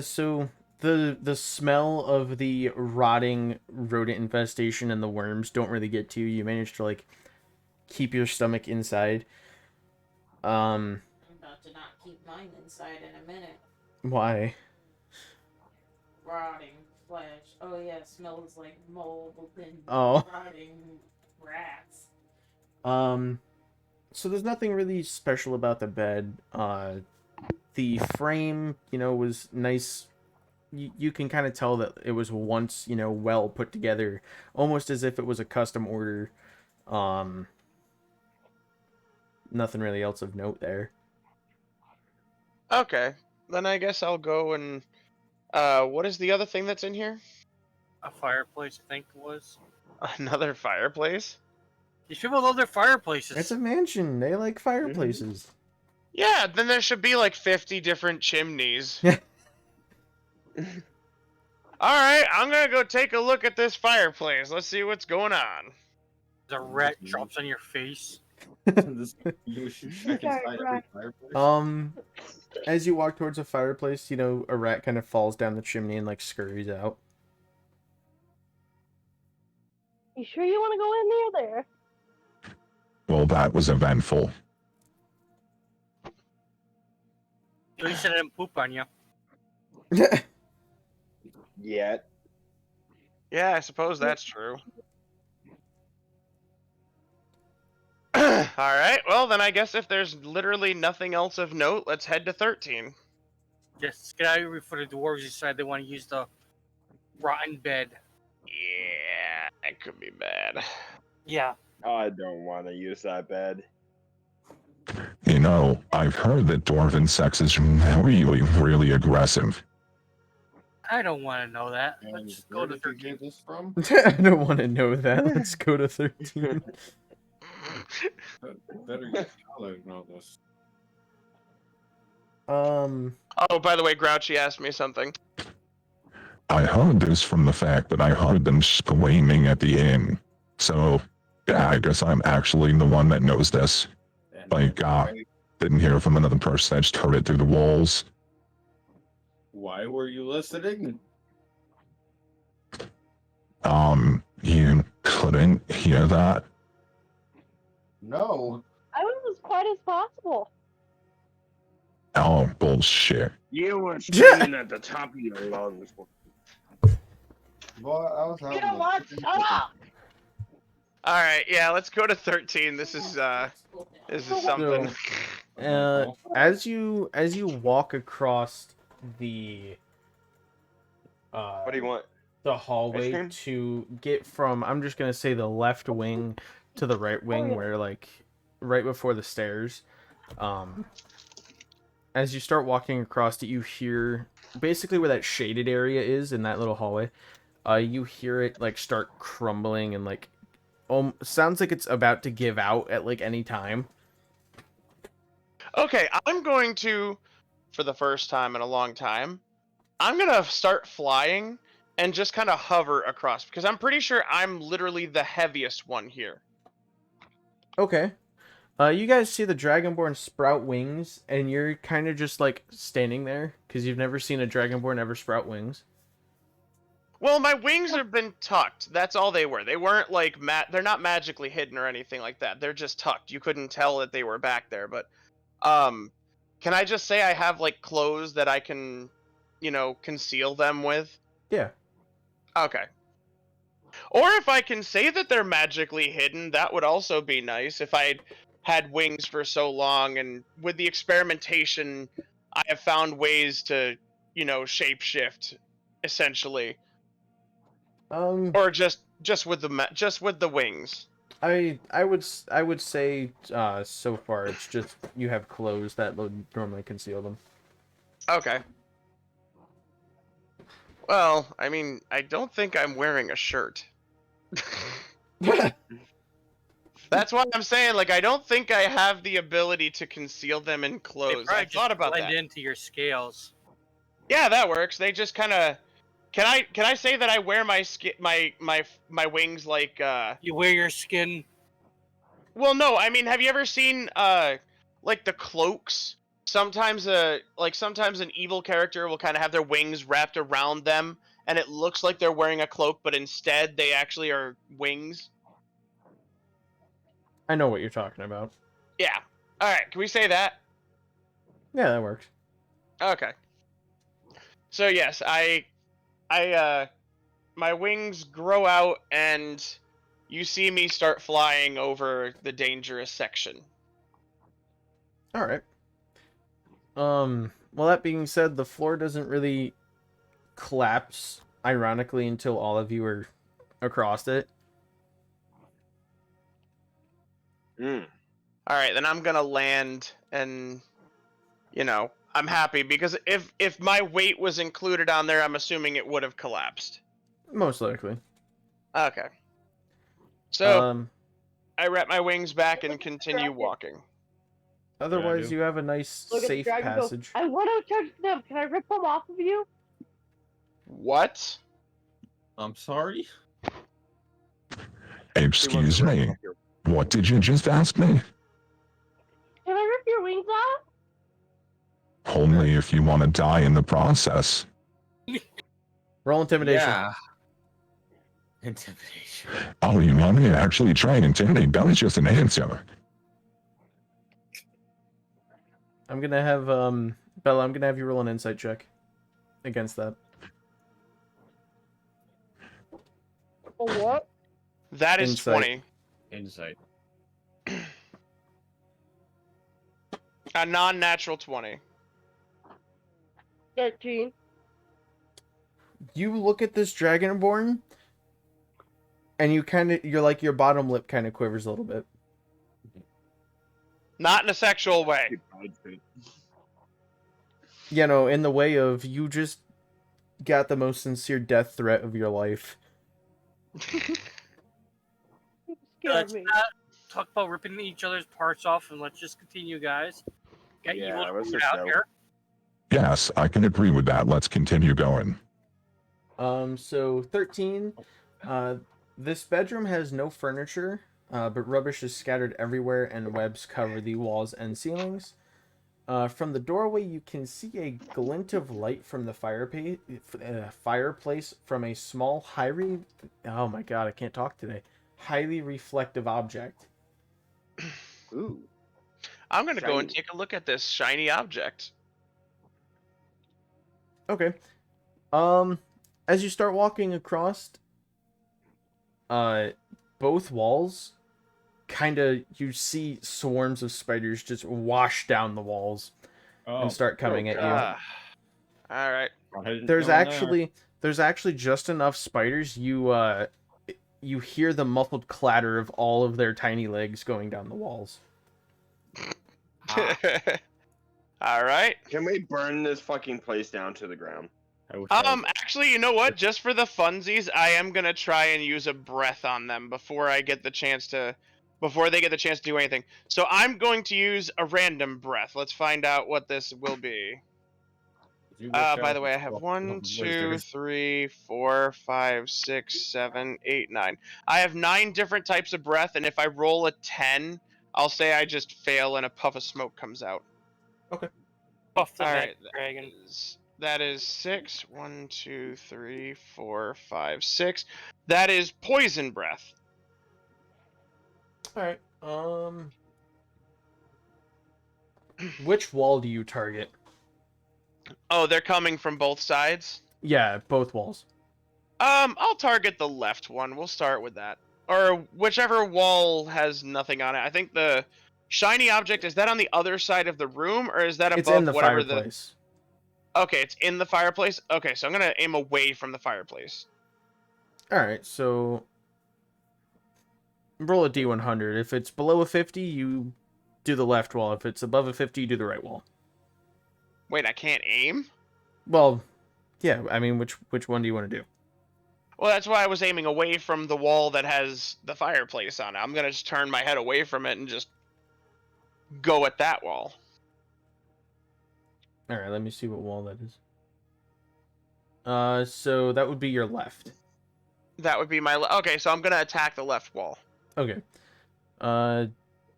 Speaker 1: So the smell of the rotting rodent infestation and the worms don't really get to you. You manage to like keep your stomach inside.
Speaker 9: I'm about to not keep mine inside in a minute.
Speaker 1: Why?
Speaker 9: Rotting flesh. Oh yeah, smells like mold and
Speaker 1: Oh.
Speaker 9: rotting rats.
Speaker 1: So there's nothing really special about the bed. The frame, was nice. You can kind of tell that it was once, well put together, almost as if it was a custom order. Nothing really else of note there.
Speaker 4: Okay, then I guess I'll go and. What is the other thing that's in here?
Speaker 8: A fireplace, I think it was.
Speaker 4: Another fireplace?
Speaker 8: These people love their fireplaces.
Speaker 1: It's a mansion. They like fireplaces.
Speaker 4: Yeah, then there should be like 50 different chimneys. Alright, I'm gonna go take a look at this fireplace. Let's see what's going on.
Speaker 8: The rat drops on your face.
Speaker 5: You should check inside every fireplace.
Speaker 1: As you walk towards a fireplace, a rat kind of falls down the chimney and like scurries out.
Speaker 2: You sure you want to go in near there?
Speaker 7: Well, that was eventful.
Speaker 8: At least I didn't poop on you.
Speaker 3: Yet.
Speaker 4: Yeah, I suppose that's true. Alright, well then I guess if there's literally nothing else of note, let's head to 13.
Speaker 8: Just get out of here before the dwarves decide they want to use the rotten bed.
Speaker 4: Yeah, that could be bad.
Speaker 8: Yeah.
Speaker 3: I don't want to use that bed.
Speaker 7: I've heard that dwarven sex is really, really aggressive.
Speaker 8: I don't want to know that.
Speaker 5: And
Speaker 8: Let's go
Speaker 5: where
Speaker 8: to
Speaker 5: did you
Speaker 8: 13.
Speaker 5: get this from?
Speaker 1: I don't want to know that. Let's go to 13.
Speaker 5: Better get college know this.
Speaker 4: Oh, by the way, Grouchy asked me something.
Speaker 7: I heard this from the fact that I heard them screaming at the inn. So, yeah, I guess I'm actually the one that knows this.
Speaker 5: And
Speaker 7: Like, didn't hear from another person. I just heard it through the walls.
Speaker 5: why were you listening?
Speaker 7: You couldn't hear that?
Speaker 5: No.
Speaker 2: I was as quiet as possible.
Speaker 7: Oh, bullshit.
Speaker 3: You were screaming at the top of your lungs.
Speaker 5: Boy, I was
Speaker 2: You
Speaker 5: having
Speaker 2: know
Speaker 5: a
Speaker 2: what?
Speaker 5: freaking
Speaker 2: Shut up!
Speaker 4: All right, yeah, let's go to 13. This is something.
Speaker 1: As you walk across the
Speaker 3: What do you want?
Speaker 1: the
Speaker 3: Ice
Speaker 1: hallway
Speaker 3: cream?
Speaker 1: to get from, I'm just gonna say, the left wing to the right wing,
Speaker 2: yeah.
Speaker 1: where like right before the stairs, as you start walking across it, you hear basically where that shaded area is in that little hallway. You hear it like start crumbling and like sounds like it's about to give out at like any time.
Speaker 4: Okay, I'm going to, for the first time in a long time, I'm gonna start flying and just kind of hover across because I'm pretty sure I'm literally the heaviest one here.
Speaker 1: Okay. You guys see the Dragonborn sprout wings, and you're kind of just like standing there because you've never seen a Dragonborn ever sprout wings.
Speaker 4: Well, my wings have been tucked. That's all they were. They weren't like they're not magically hidden or anything like that. They're just tucked. You couldn't tell that they were back there, but can I just say I have like clothes that I can, conceal them with?
Speaker 1: Yeah.
Speaker 4: Okay. Or if I can say that they're magically hidden, that would also be nice. If I'd had wings for so long, and with the experimentation, I have found ways to, shapeshift, essentially, or just with the wings.
Speaker 1: I would say so far it's just you have clothes that would normally conceal them.
Speaker 4: Okay. Well, I mean, I don't think I'm wearing a shirt. That's why I'm saying, like, I don't think I have the ability to conceal them in
Speaker 8: They
Speaker 4: clothes.
Speaker 8: probably
Speaker 4: I thought about
Speaker 8: blend
Speaker 4: that.
Speaker 8: into your scales.
Speaker 4: Yeah, that works. They just kind of. Can I say that I wear my my wings like
Speaker 8: You wear your skin.
Speaker 4: Well, no. I mean, have you ever seen like the cloaks? Sometimes an evil character will kind of have their wings wrapped around them, and it looks like they're wearing a cloak, but instead they actually are wings.
Speaker 1: I know what you're talking about.
Speaker 4: Yeah. All right. Can we say that?
Speaker 1: Yeah, that works.
Speaker 4: Okay. So yes, my wings grow out and you see me start flying over the dangerous section.
Speaker 1: All right. Well, that being said, the floor doesn't really collapse, ironically, until all of you are across it.
Speaker 3: Mm.
Speaker 4: All right, then I'm gonna land, and I'm happy because if my weight was included on there, I'm assuming it would have collapsed.
Speaker 1: Most likely.
Speaker 4: Okay. So
Speaker 1: Um,
Speaker 4: I wrap my wings back and continue walking.
Speaker 1: otherwise,
Speaker 5: do?
Speaker 1: you have a nice,
Speaker 2: Look at the
Speaker 1: safe
Speaker 2: dragon go,
Speaker 1: passage.
Speaker 2: I want to touch them. Can I rip them off of you?
Speaker 4: What?
Speaker 5: I'm sorry?
Speaker 7: Excuse me. What did you just ask me?
Speaker 2: Can I rip your wings off?
Speaker 7: Only if you want to die in the process.
Speaker 1: Roll intimidation.
Speaker 5: Yeah. Intimidation.
Speaker 7: Oh, you want me to actually try and intimidate? That was just an answer.
Speaker 1: I'm gonna have Bella. I'm gonna have you roll an insight check against that.
Speaker 2: A what?
Speaker 4: That is
Speaker 1: Insight.
Speaker 4: 20.
Speaker 5: Insight.
Speaker 4: A non-natural 20.
Speaker 2: 13.
Speaker 1: You look at this Dragonborn, and you're like, your bottom lip kind of quivers a little bit.
Speaker 4: Not in a sexual way.
Speaker 1: You know, in the way of you just got the most sincere death threat of your life.
Speaker 2: Scared
Speaker 8: Let's
Speaker 2: me.
Speaker 8: not talk about ripping each other's parts off, and let's just continue, guys. Got
Speaker 3: Yeah,
Speaker 8: evil
Speaker 3: let's
Speaker 8: food
Speaker 3: just
Speaker 8: out
Speaker 3: go.
Speaker 8: here.
Speaker 7: Yes, I can agree with that. Let's continue going.
Speaker 1: So 13. This bedroom has no furniture, but rubbish is scattered everywhere, and webs cover the walls and ceilings. From the doorway, you can see a glint of light from the fireplace from a small, oh my god, I can't talk today. Highly reflective object.
Speaker 3: Ooh.
Speaker 4: I'm gonna go and
Speaker 3: Shiny.
Speaker 4: take a look at this shiny object.
Speaker 1: Okay. As you start walking across, both walls, you see swarms of spiders just wash down the walls and start coming at you.
Speaker 4: All right.
Speaker 1: There's actually just enough spiders. You hear the muffled clatter of all of their tiny legs going down the walls.
Speaker 4: All right.
Speaker 3: Can we burn this fucking place down to the ground?
Speaker 4: Actually, you know what? Just for the funsies, I am gonna try and use a breath on them before they get the chance to do anything. So I'm going to use a random breath. Let's find out what this will be. By the way, I have 1, 2, 3, 4, 5, 6, 7, 8, 9. I have 9 different types of breath, and if I roll a 10, I'll say I just fail and a puff of smoke comes out.
Speaker 8: Buff the
Speaker 4: All
Speaker 8: neck
Speaker 4: right,
Speaker 8: dragon.
Speaker 4: that is 6. 1, 2, 3, 4, 5, 6. That is poison breath.
Speaker 1: All right. Which wall do you target?
Speaker 4: Oh, they're coming from both sides?
Speaker 1: Yeah, both walls.
Speaker 4: I'll target the left one. We'll start with that. Or whichever wall has nothing on it. I think the shiny object, is that on the other side of the room, or is that above
Speaker 1: It's in the
Speaker 4: whatever
Speaker 1: fireplace.
Speaker 4: Okay, it's in the fireplace? Okay, so I'm gonna aim away from the fireplace.
Speaker 1: Alright, so roll a D100. If it's below a 50, you do the left wall. If it's above a 50, you do the right wall.
Speaker 4: Wait, I can't aim?
Speaker 1: Well, yeah, I mean, which one do you want to do?
Speaker 4: Well, that's why I was aiming away from the wall that has the fireplace on it. I'm gonna just turn my head away from it and just go at that wall.
Speaker 1: Alright, let me see what wall that is. So that would be your left.
Speaker 4: That would be my... Okay, so I'm gonna attack the left wall.
Speaker 1: Okay.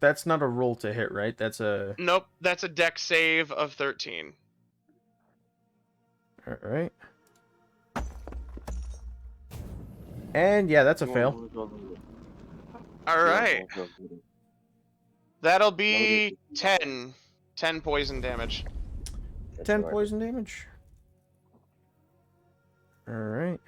Speaker 1: That's not a roll to hit, right? That's a...
Speaker 4: Nope, that's a dex save of 13.
Speaker 1: Alright. And yeah, that's a fail.
Speaker 4: Alright. That'll be 10. 10 poison damage.
Speaker 1: 10 poison damage. Alright.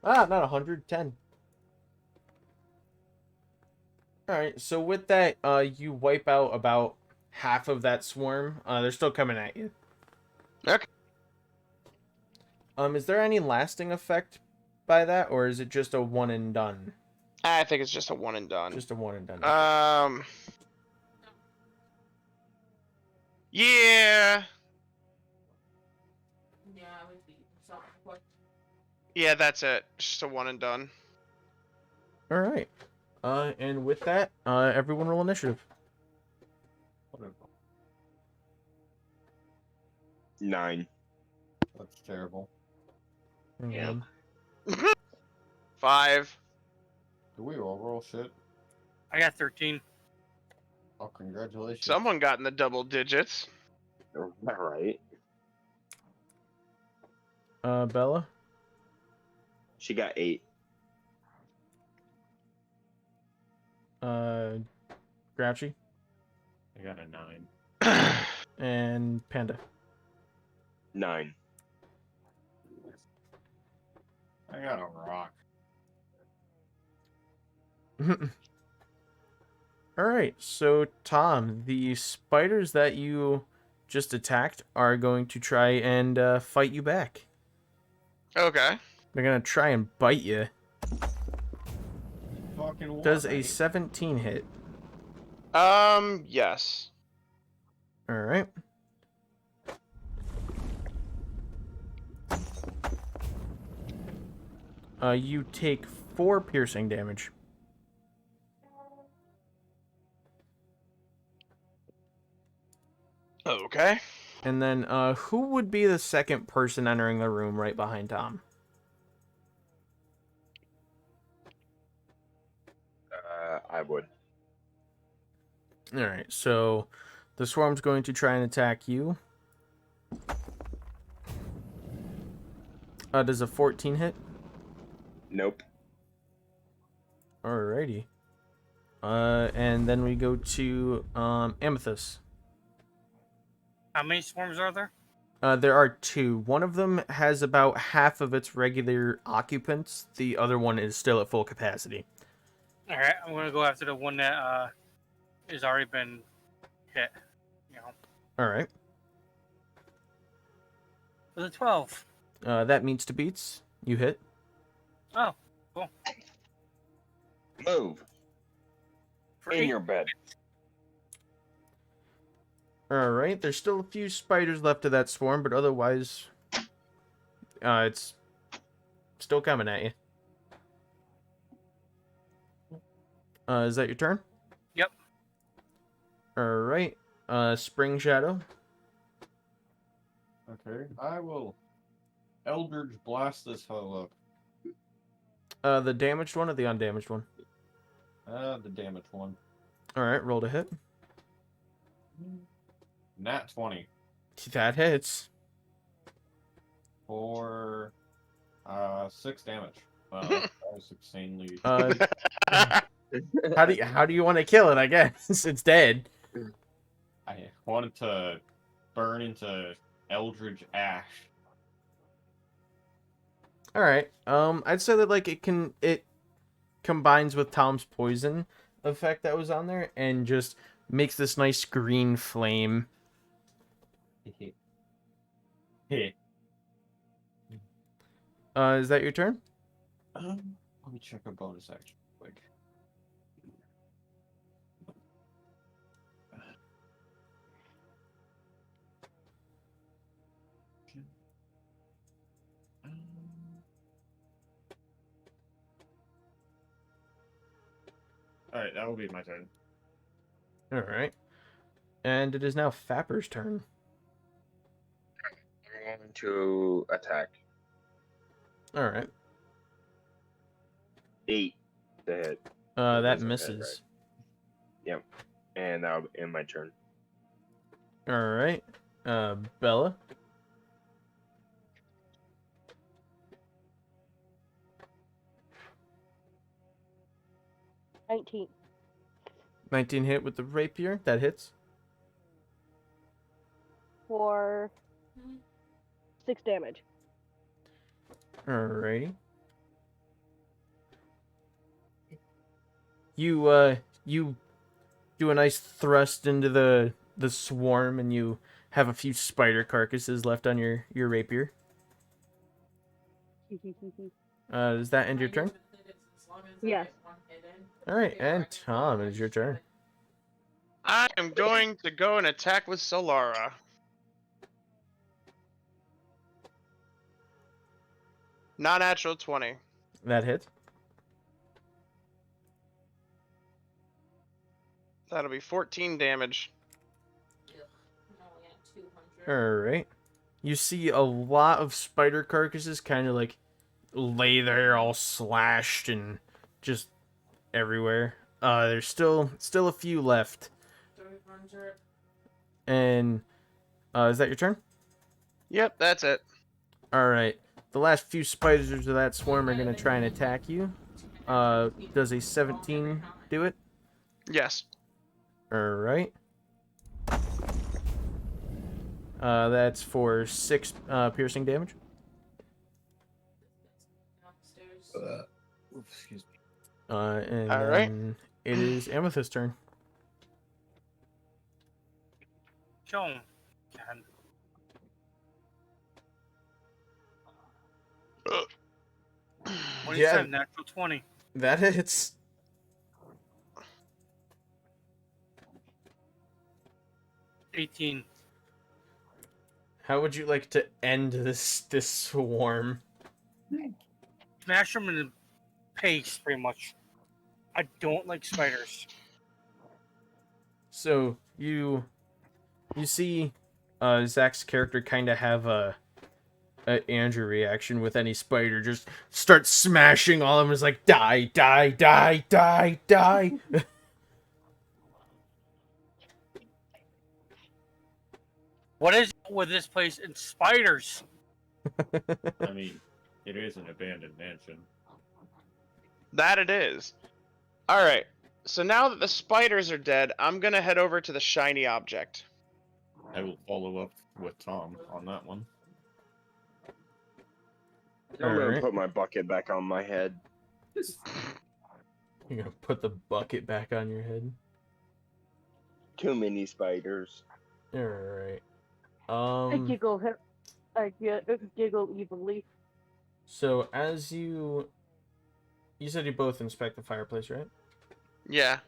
Speaker 1: Not 110. Alright, so with that, you wipe out about half of that swarm. They're still coming at you.
Speaker 4: Okay.
Speaker 1: Is there any lasting effect by that, or is it just a one and done?
Speaker 4: I think it's just a one and done.
Speaker 1: Just a one and done.
Speaker 4: Yeah.
Speaker 9: Yeah, it would be something quick.
Speaker 4: Yeah, that's it. Just a one and done.
Speaker 1: Alright. And with that, everyone roll initiative.
Speaker 3: 9.
Speaker 5: That's terrible.
Speaker 1: Yeah.
Speaker 4: 5.
Speaker 5: Do we all roll shit?
Speaker 8: I got 13.
Speaker 5: Oh, congratulations.
Speaker 4: Someone got in the double digits.
Speaker 3: Alright.
Speaker 1: Bella?
Speaker 3: She got 8.
Speaker 1: Grouchy?
Speaker 5: I got a 9.
Speaker 1: And Panda.
Speaker 3: 9.
Speaker 5: I got a rock.
Speaker 1: Alright, so Tom, the spiders that you just attacked are going to try and fight you back.
Speaker 4: Okay.
Speaker 1: They're going to try and bite you.
Speaker 5: Fucking what,
Speaker 1: Does a
Speaker 5: mate?
Speaker 1: 17 hit?
Speaker 4: Yes.
Speaker 1: Alright. You take 4 piercing damage.
Speaker 4: Okay.
Speaker 1: And then, who would be the second person entering the room right behind Tom?
Speaker 3: I would.
Speaker 1: Alright, so the swarm's going to try and attack you. Does a 14 hit?
Speaker 3: Nope.
Speaker 1: Alrighty. And then we go to Amethyst.
Speaker 8: How many swarms are there?
Speaker 1: There are 2. One of them has about half of its regular occupants. The other one is still at full capacity.
Speaker 8: All right, I'm gonna go after the one that has already been hit. You know,
Speaker 1: Alright.
Speaker 8: with a 12.
Speaker 1: That meets to beats. You hit.
Speaker 8: Oh, cool.
Speaker 3: Move.
Speaker 8: For
Speaker 3: In
Speaker 8: 8.
Speaker 3: your bed.
Speaker 1: Alright, there's still a few spiders left of that swarm, but otherwise, it's still coming at you. Is that your turn?
Speaker 8: Yep.
Speaker 1: Alright, Spring Shadow.
Speaker 5: Okay, I will Eldritch Blast this hoe
Speaker 1: The damaged one or the undamaged one?
Speaker 5: up. The damaged one.
Speaker 1: Alright, roll to hit.
Speaker 5: Nat 20
Speaker 1: That hits.
Speaker 5: for 6 damage. Well, that was insanely.
Speaker 1: How do you want to kill it, I guess? It's dead.
Speaker 5: I wanted to burn into Eldritch Ash.
Speaker 1: Alright. I'd say that like it combines with Tom's poison effect that was on there and just makes this nice green flame. Is that your turn?
Speaker 5: Let me check a bonus action quick. Alright, that will be my turn.
Speaker 1: Alright. And it is now Fapper's turn.
Speaker 3: I'm going to attack.
Speaker 1: Alright.
Speaker 3: 8 to hit.
Speaker 1: That
Speaker 3: doesn't hit,
Speaker 1: misses.
Speaker 3: Yep. And that'll end my turn.
Speaker 1: Alright. Bella.
Speaker 2: $19.
Speaker 1: 19 hit with the rapier. That hits.
Speaker 2: For 6 damage.
Speaker 1: Alrighty. You do a nice thrust into the swarm, and you have a few spider carcasses left on your rapier. Does that end your turn?
Speaker 2: Yes.
Speaker 1: Alright, and Tom, it is your turn.
Speaker 4: I am going to go and attack with Solara. Non-natural 20.
Speaker 1: That hits.
Speaker 4: That'll be 14 damage.
Speaker 1: Alright. You see a lot of spider carcasses kind of like lay there all slashed and just everywhere. There's still a few left. And is that your turn?
Speaker 4: Yep, that's it.
Speaker 1: Alright. The last few spiders of that swarm are going to try and attack you. Does a 17 do it?
Speaker 4: Yes.
Speaker 1: Alright. That's for 6 piercing damage.
Speaker 5: Excuse me.
Speaker 1: And
Speaker 4: All right.
Speaker 1: then it is Amethyst's turn.
Speaker 8: Show him. God.
Speaker 4: Uh,
Speaker 8: 27, natural 20.
Speaker 1: That hits.
Speaker 8: $18.
Speaker 1: How would you like to end this swarm?
Speaker 8: Smash them in the paste, pretty much. I don't like spiders.
Speaker 1: So you see Zach's character kind of have a Andrew reaction with any spider. Just start smashing all of them. It's like, die, die, die, die, die.
Speaker 8: What is it with this place and spiders?
Speaker 5: I mean, it is an abandoned mansion.
Speaker 4: That it is. Alright, so now that the spiders are dead, I'm gonna head over to the shiny object.
Speaker 5: I will follow up with Tom on that one.
Speaker 3: I'm gonna
Speaker 1: Alright.
Speaker 3: put my bucket back on my head.
Speaker 1: You're gonna put the bucket back on your head.
Speaker 3: Too many spiders.
Speaker 1: Alright.
Speaker 2: I giggle. I giggle evilly.
Speaker 1: So as you said you both inspect the fireplace, right?
Speaker 4: Yeah.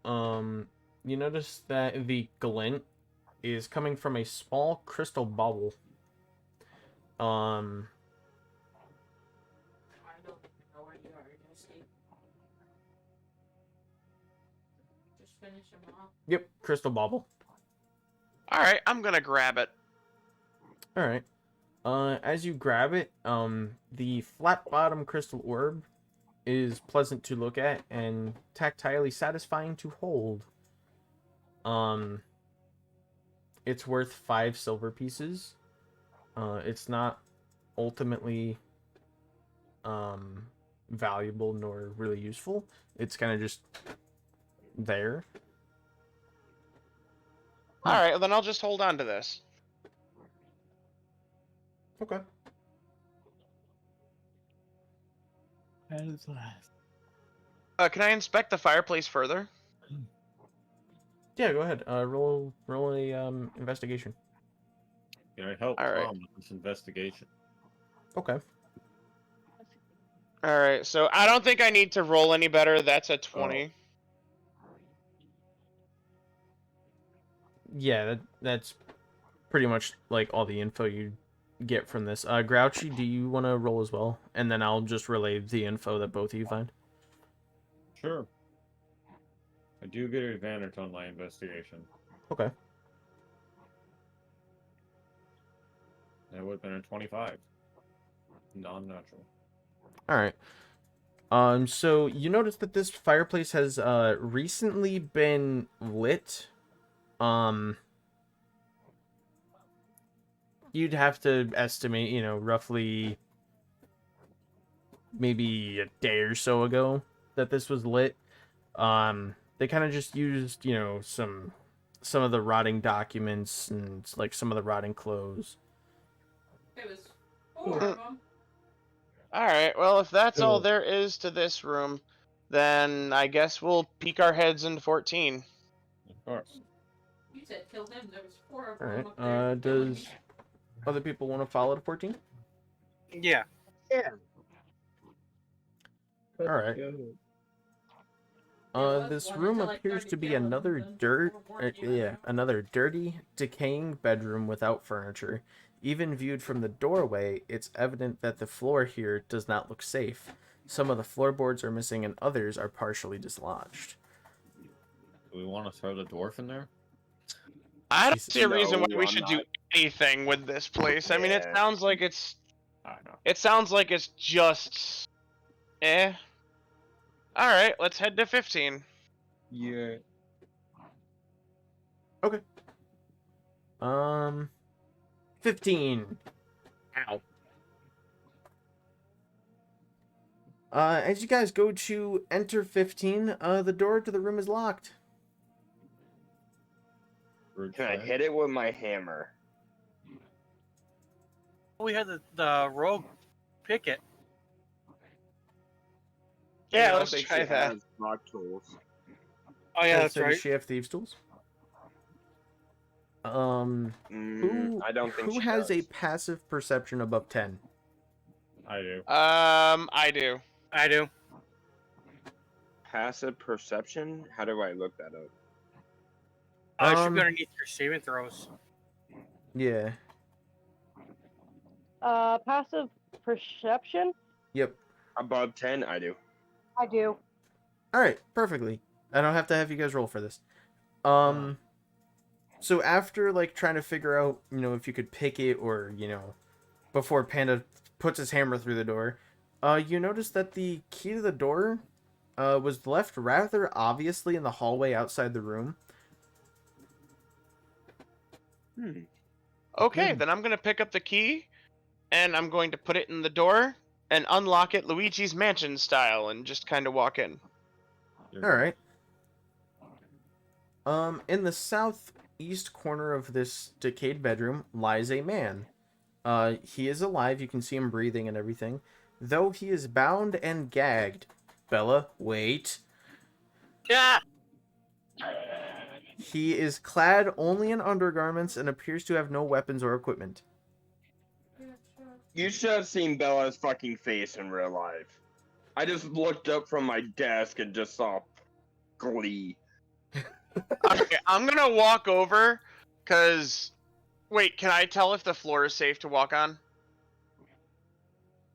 Speaker 1: You notice that the glint is coming from a small crystal bubble.
Speaker 9: I don't know where you are. You're gonna see. Just finish them off.
Speaker 1: Yep, crystal bubble.
Speaker 4: Alright, I'm gonna grab it.
Speaker 1: Alright. As you grab it, the flat bottom crystal orb is pleasant to look at and tactilely satisfying to hold. It's worth 5 silver pieces. It's not ultimately valuable nor really useful. It's kind of just there.
Speaker 4: Alright, well then I'll just hold on to this.
Speaker 1: Okay.
Speaker 4: Can I inspect the fireplace further?
Speaker 1: Yeah, go ahead. Roll a investigation.
Speaker 5: Can I help
Speaker 4: All right.
Speaker 5: Tom with this investigation?
Speaker 1: Okay.
Speaker 4: Alright, so I don't think I need to roll any better. That's a 20.
Speaker 1: Yeah, that's pretty much like all the info you get from this. Grouchy, do you want to roll as well? And then I'll just relay the info that both of you find.
Speaker 5: Sure. I do get an advantage on my investigation.
Speaker 1: Okay.
Speaker 5: That would have been a 25. Non-natural.
Speaker 1: All right. So you notice that this fireplace has recently been lit. You'd have to estimate, roughly maybe a day or so ago that this was lit. They kind of just used, some of the rotting documents and like some of the rotting clothes.
Speaker 9: It was 4 of them.
Speaker 4: Alright, well, if that's all there is to this room, then I guess we'll peek our heads into 14.
Speaker 5: Of course.
Speaker 9: You said kill him. There was 4 of
Speaker 1: All
Speaker 9: them
Speaker 1: right.
Speaker 9: up there. killing
Speaker 1: Does
Speaker 9: me.
Speaker 1: other people want to follow to 14?
Speaker 8: Yeah.
Speaker 1: All right. This room appears to be another another dirty, decaying bedroom without furniture. Even viewed from the doorway, it's evident that the floor here does not look safe. Some of the floorboards are missing and others are partially dislodged.
Speaker 5: Do we want to throw the dwarf in there?
Speaker 4: I don't
Speaker 1: Jesus.
Speaker 4: see a reason why
Speaker 3: No,
Speaker 4: we
Speaker 3: I'm
Speaker 4: should
Speaker 3: not.
Speaker 4: do anything with this place. I mean, it
Speaker 3: Yeah.
Speaker 4: sounds like it's...
Speaker 5: I know.
Speaker 4: It sounds like it's just... Eh. Alright, let's head to 15.
Speaker 5: Yeah.
Speaker 1: Okay. 15. Ow. As you guys go to enter 15, the door to the room is locked.
Speaker 3: Can I hit it with my hammer?
Speaker 8: We had the rogue pick it.
Speaker 3: I
Speaker 4: Yeah,
Speaker 3: don't
Speaker 4: let's
Speaker 3: think
Speaker 4: try
Speaker 3: she
Speaker 4: that.
Speaker 3: has lock tools.
Speaker 8: Oh yeah, that's
Speaker 1: So
Speaker 8: right.
Speaker 1: Does she have thieves' tools? Who
Speaker 3: I don't think
Speaker 1: who
Speaker 3: she
Speaker 1: has a
Speaker 3: does.
Speaker 1: passive perception above 10?
Speaker 5: I do.
Speaker 4: I do.
Speaker 8: I do.
Speaker 3: Passive perception? How do I look that up?
Speaker 8: It should be underneath your saving throws.
Speaker 1: Yeah.
Speaker 2: Passive perception?
Speaker 1: Yep.
Speaker 3: Above 10? I do.
Speaker 2: I do.
Speaker 1: All right, perfectly. I don't have to have you guys roll for this. So after like trying to figure out, if you could pick it or, before Panda puts his hammer through the door, you notice that the key to the door was left rather obviously in the hallway outside the room.
Speaker 4: Okay, then I'm gonna pick up the key, and I'm going to put it in the door and unlock it Luigi's Mansion style, and just kind of walk in.
Speaker 1: All right. In the southeast corner of this decayed bedroom lies a man. He is alive. You can see him breathing and everything, though he is bound and gagged. Bella, wait.
Speaker 8: Yeah.
Speaker 1: He is clad only in undergarments and appears to have no weapons or equipment.
Speaker 3: You should have seen Bella's fucking face in real life. I just looked up from my desk and just saw glee.
Speaker 4: Okay, I'm gonna walk over, cause wait, can I tell if the floor is safe to walk on?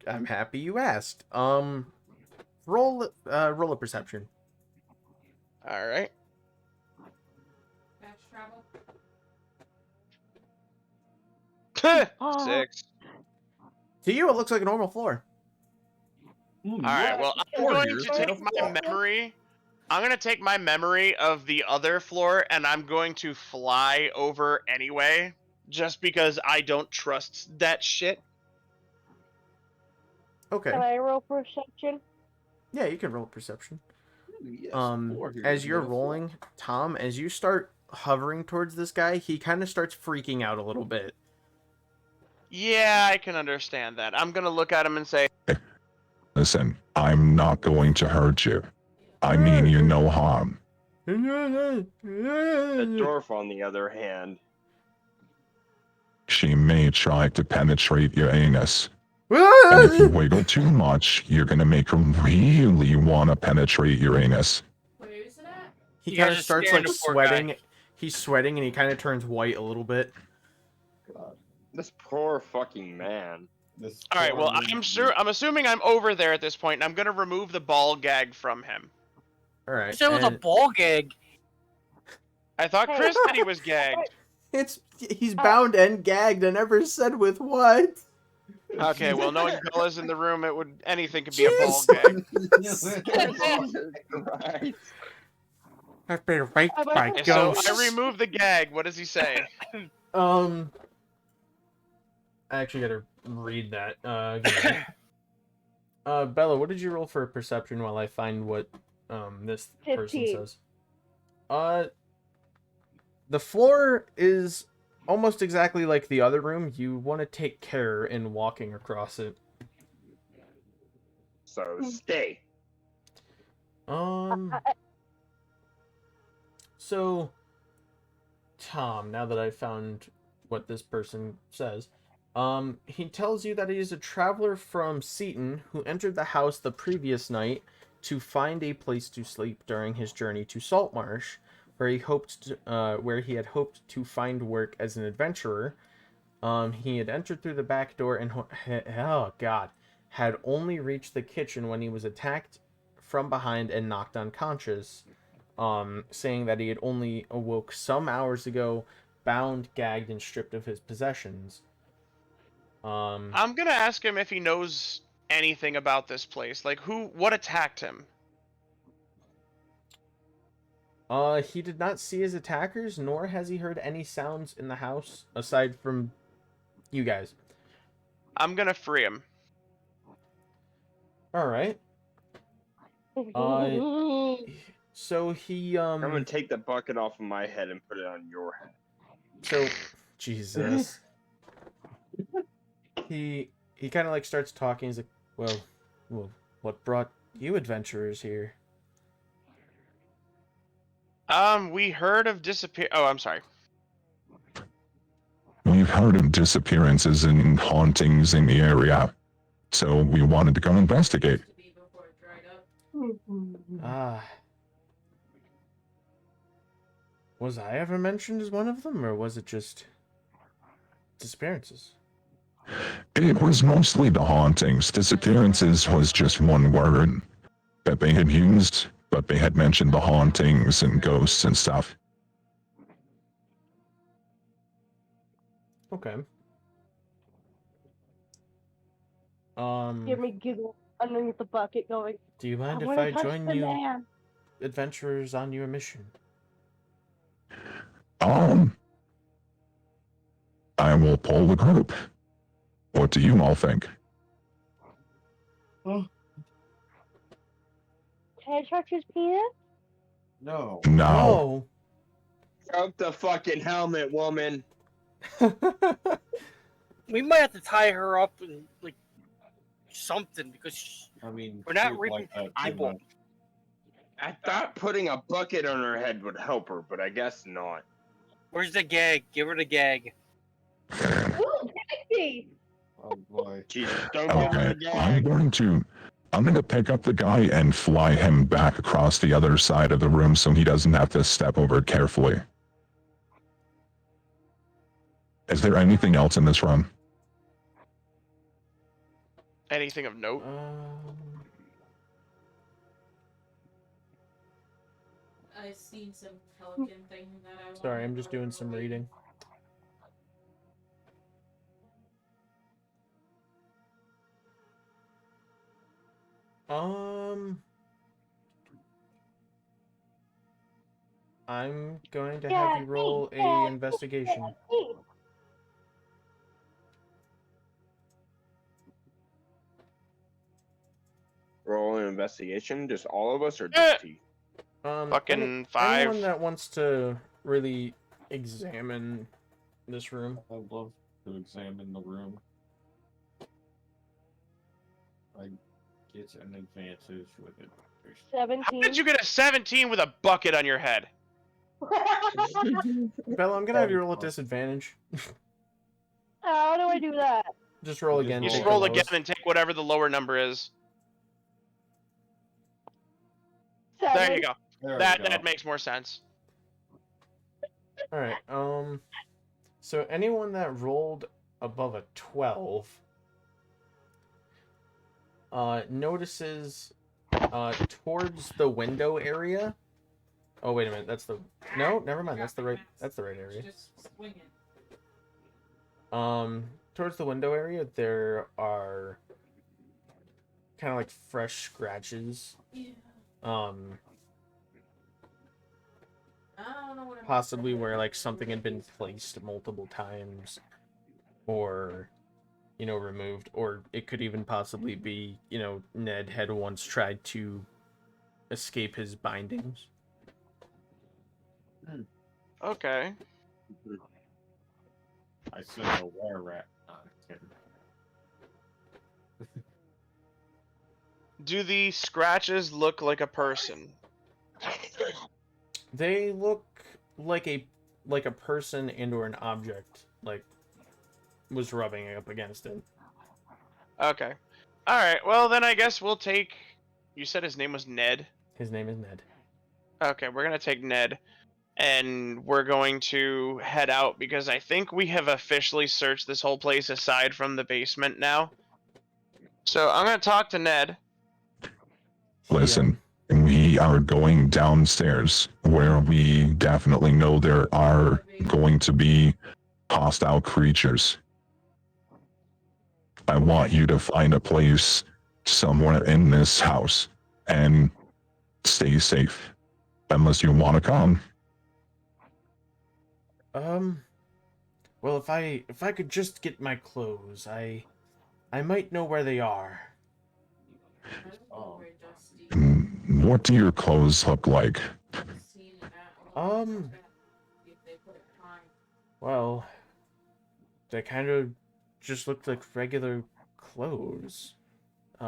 Speaker 1: I'm happy you asked. Roll a perception.
Speaker 4: All right.
Speaker 9: Fast travel.
Speaker 2: Oh.
Speaker 4: 6.
Speaker 1: To you, it looks like a normal floor.
Speaker 4: All right. Well, I'm going to take my memory. I'm gonna take my memory of the other floor, and I'm going to fly over anyway, just because I don't trust that shit.
Speaker 1: Okay.
Speaker 2: Can I roll perception?
Speaker 1: Yeah, you can roll perception.
Speaker 5: Yes,
Speaker 1: As you're rolling, Tom, as you start hovering towards this guy, he kind of starts freaking out a little bit.
Speaker 4: Yeah, I can understand that. I'm gonna look at him and say,
Speaker 7: Listen, I'm not going to hurt you. I mean you no harm.
Speaker 3: The dwarf, on the other hand,
Speaker 7: She may try to penetrate your anus. And if you wiggle too much, you're gonna make her really want to penetrate your anus.
Speaker 9: Where is it at?
Speaker 1: He
Speaker 8: You
Speaker 1: kind
Speaker 8: guys
Speaker 1: of
Speaker 8: are
Speaker 1: starts
Speaker 8: scaring
Speaker 1: like
Speaker 8: the poor guy.
Speaker 1: sweating. He's sweating and he kind of turns white a little bit.
Speaker 3: this poor fucking man.
Speaker 4: "All right, well, I'm assuming I'm over there at this point, and I'm gonna remove the ball gag from him.
Speaker 1: All right.
Speaker 8: You said it was a
Speaker 1: and
Speaker 8: ball gag.
Speaker 4: I thought Chris said he was gagged.
Speaker 1: he's bound and gagged. I never said with what.
Speaker 4: Okay, well, knowing Bella's in the room, anything could be a ball gag.
Speaker 3: Jesus Christ.
Speaker 1: I've been raped by
Speaker 4: Okay, so
Speaker 1: ghosts.
Speaker 4: I remove the gag. What does he say?
Speaker 1: I actually gotta read that. Give me a- Bella, what did you roll for perception while I find what this person
Speaker 2: 15.
Speaker 1: says? The floor is almost exactly like the other room. You want to take care in walking across it.
Speaker 3: So stay.
Speaker 1: So, Tom, now that I found what this person says, he tells you that he is a traveler from Seaton who entered the house the previous night to find a place to sleep during his journey to Saltmarsh, where he had hoped to find work as an adventurer. He had entered through the back door and had only reached the kitchen when he was attacked from behind and knocked unconscious. Saying that he had only awoke some hours ago, bound, gagged, and stripped of his possessions.
Speaker 4: I'm gonna ask him if he knows anything about this place. Like, what attacked him?
Speaker 1: He did not see his attackers, nor has he heard any sounds in the house aside from you guys.
Speaker 4: I'm gonna free him.
Speaker 1: All right. So he
Speaker 3: I'm gonna take the bucket off of my head and put it on your head.
Speaker 1: So, Jesus. he kind of like starts talking. He's like, well, what brought you adventurers here?
Speaker 4: We heard of Oh, I'm sorry.
Speaker 7: We've heard of disappearances and hauntings in the area, so we wanted to go investigate.
Speaker 9: To be before it dried up.
Speaker 1: Ah. Was I ever mentioned as one of them, or was it just disappearances?
Speaker 7: It was mostly the hauntings. Disappearances was just one word that they had used, but they had mentioned the hauntings and ghosts and stuff.
Speaker 1: Okay.
Speaker 2: Hear me giggle underneath the bucket, going,
Speaker 1: Do you
Speaker 2: "I
Speaker 1: mind if
Speaker 2: want
Speaker 1: I
Speaker 2: to touch
Speaker 1: join
Speaker 2: the
Speaker 1: you,
Speaker 2: man."
Speaker 1: adventurers, on your mission?
Speaker 7: I will pull the group. What do you all think?
Speaker 2: Can I touch his penis?
Speaker 5: No.
Speaker 7: Now,
Speaker 3: Drop the fucking helmet, woman.
Speaker 8: We might have to tie her up and like something because
Speaker 5: I mean,
Speaker 8: we're not
Speaker 5: shit
Speaker 8: raping
Speaker 5: like that too
Speaker 8: people.
Speaker 5: much.
Speaker 3: I thought putting a bucket on her head would help her, but I guess not.
Speaker 8: Where's the gag? Give her the gag.
Speaker 2: Ooh, sexy!
Speaker 5: Oh boy.
Speaker 3: Jesus, don't give her
Speaker 7: okay,
Speaker 3: a gag.
Speaker 7: I'm going to pick up the guy and fly him back across the other side of the room so he doesn't have to step over it carefully. Is there anything else in this room?
Speaker 4: Anything of note?
Speaker 9: I've seen some pelican thing that I want.
Speaker 1: Sorry, I'm just doing some reading. I'm going to have you roll a investigation.
Speaker 3: Roll an investigation, just all of us, or just T?
Speaker 4: Fucking 5.
Speaker 1: Anyone that wants to really examine this room.
Speaker 5: I'd love to examine the room. I get an advantage with it.
Speaker 4: How
Speaker 2: 17.
Speaker 4: did you get a 17 with a bucket on your head?
Speaker 1: Bella, I'm gonna have you roll at disadvantage.
Speaker 2: How do I do that?
Speaker 1: Just roll again.
Speaker 4: You
Speaker 1: take
Speaker 4: just
Speaker 1: the
Speaker 4: roll again
Speaker 1: lowest.
Speaker 4: and take whatever the lower number is.
Speaker 2: 7.
Speaker 4: There you go.
Speaker 5: There
Speaker 4: That
Speaker 5: we go.
Speaker 4: that makes more sense.
Speaker 1: All right. So anyone that rolled above a 12, notices, towards the window area. Oh wait a minute. No. Never mind. That's the right area.
Speaker 9: Just swing it.
Speaker 1: Towards the window area, there are kind of like fresh scratches.
Speaker 9: Yeah.
Speaker 1: Um,
Speaker 9: I don't know what I'm
Speaker 1: possibly where like something had been placed multiple times, or removed, or it could even possibly be Ned had once tried to escape his bindings.
Speaker 4: Okay.
Speaker 5: I said a were rat. Not kidding.
Speaker 4: Do the scratches look like a person?
Speaker 1: They look like a person and or an object like was rubbing up against it.
Speaker 4: Okay. Alright, well then I guess we'll take... You said his name was Ned?
Speaker 1: His name is Ned.
Speaker 4: Okay, we're gonna take Ned. And we're going to head out because I think we have officially searched this whole place aside from the basement now. So I'm gonna talk to Ned.
Speaker 7: Listen, we are going downstairs where we definitely know there are going to be hostile creatures. I want you to find a place somewhere in this house and stay safe. Unless you want to come.
Speaker 1: Well, if I could just get my clothes, I might know where they are.
Speaker 7: What do your clothes look like?
Speaker 1: Well, they kind of just look like regular clothes.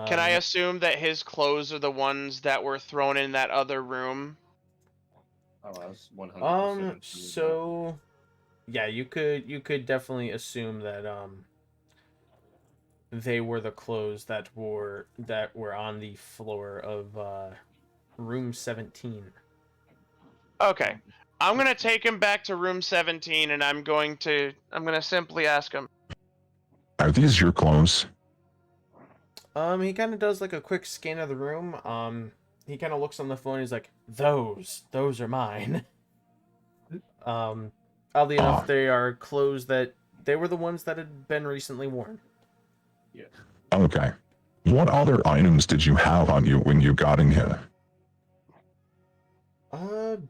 Speaker 4: Can I assume that his clothes are the ones that were thrown in that other room?
Speaker 5: Oh, that's 100%.
Speaker 1: So yeah, you could definitely assume that they were the clothes that were on the floor of room 17.
Speaker 4: Okay. I'm gonna take him back to room 17 and I'm gonna simply ask him.
Speaker 7: Are these your clothes?
Speaker 1: He kind of does like a quick scan of the room. He kind of looks on the phone. He's like, those are mine. Oddly enough, they are clothes that they were the ones that had been recently worn.
Speaker 7: Okay. What other items did you have on you when you got in here?
Speaker 1: And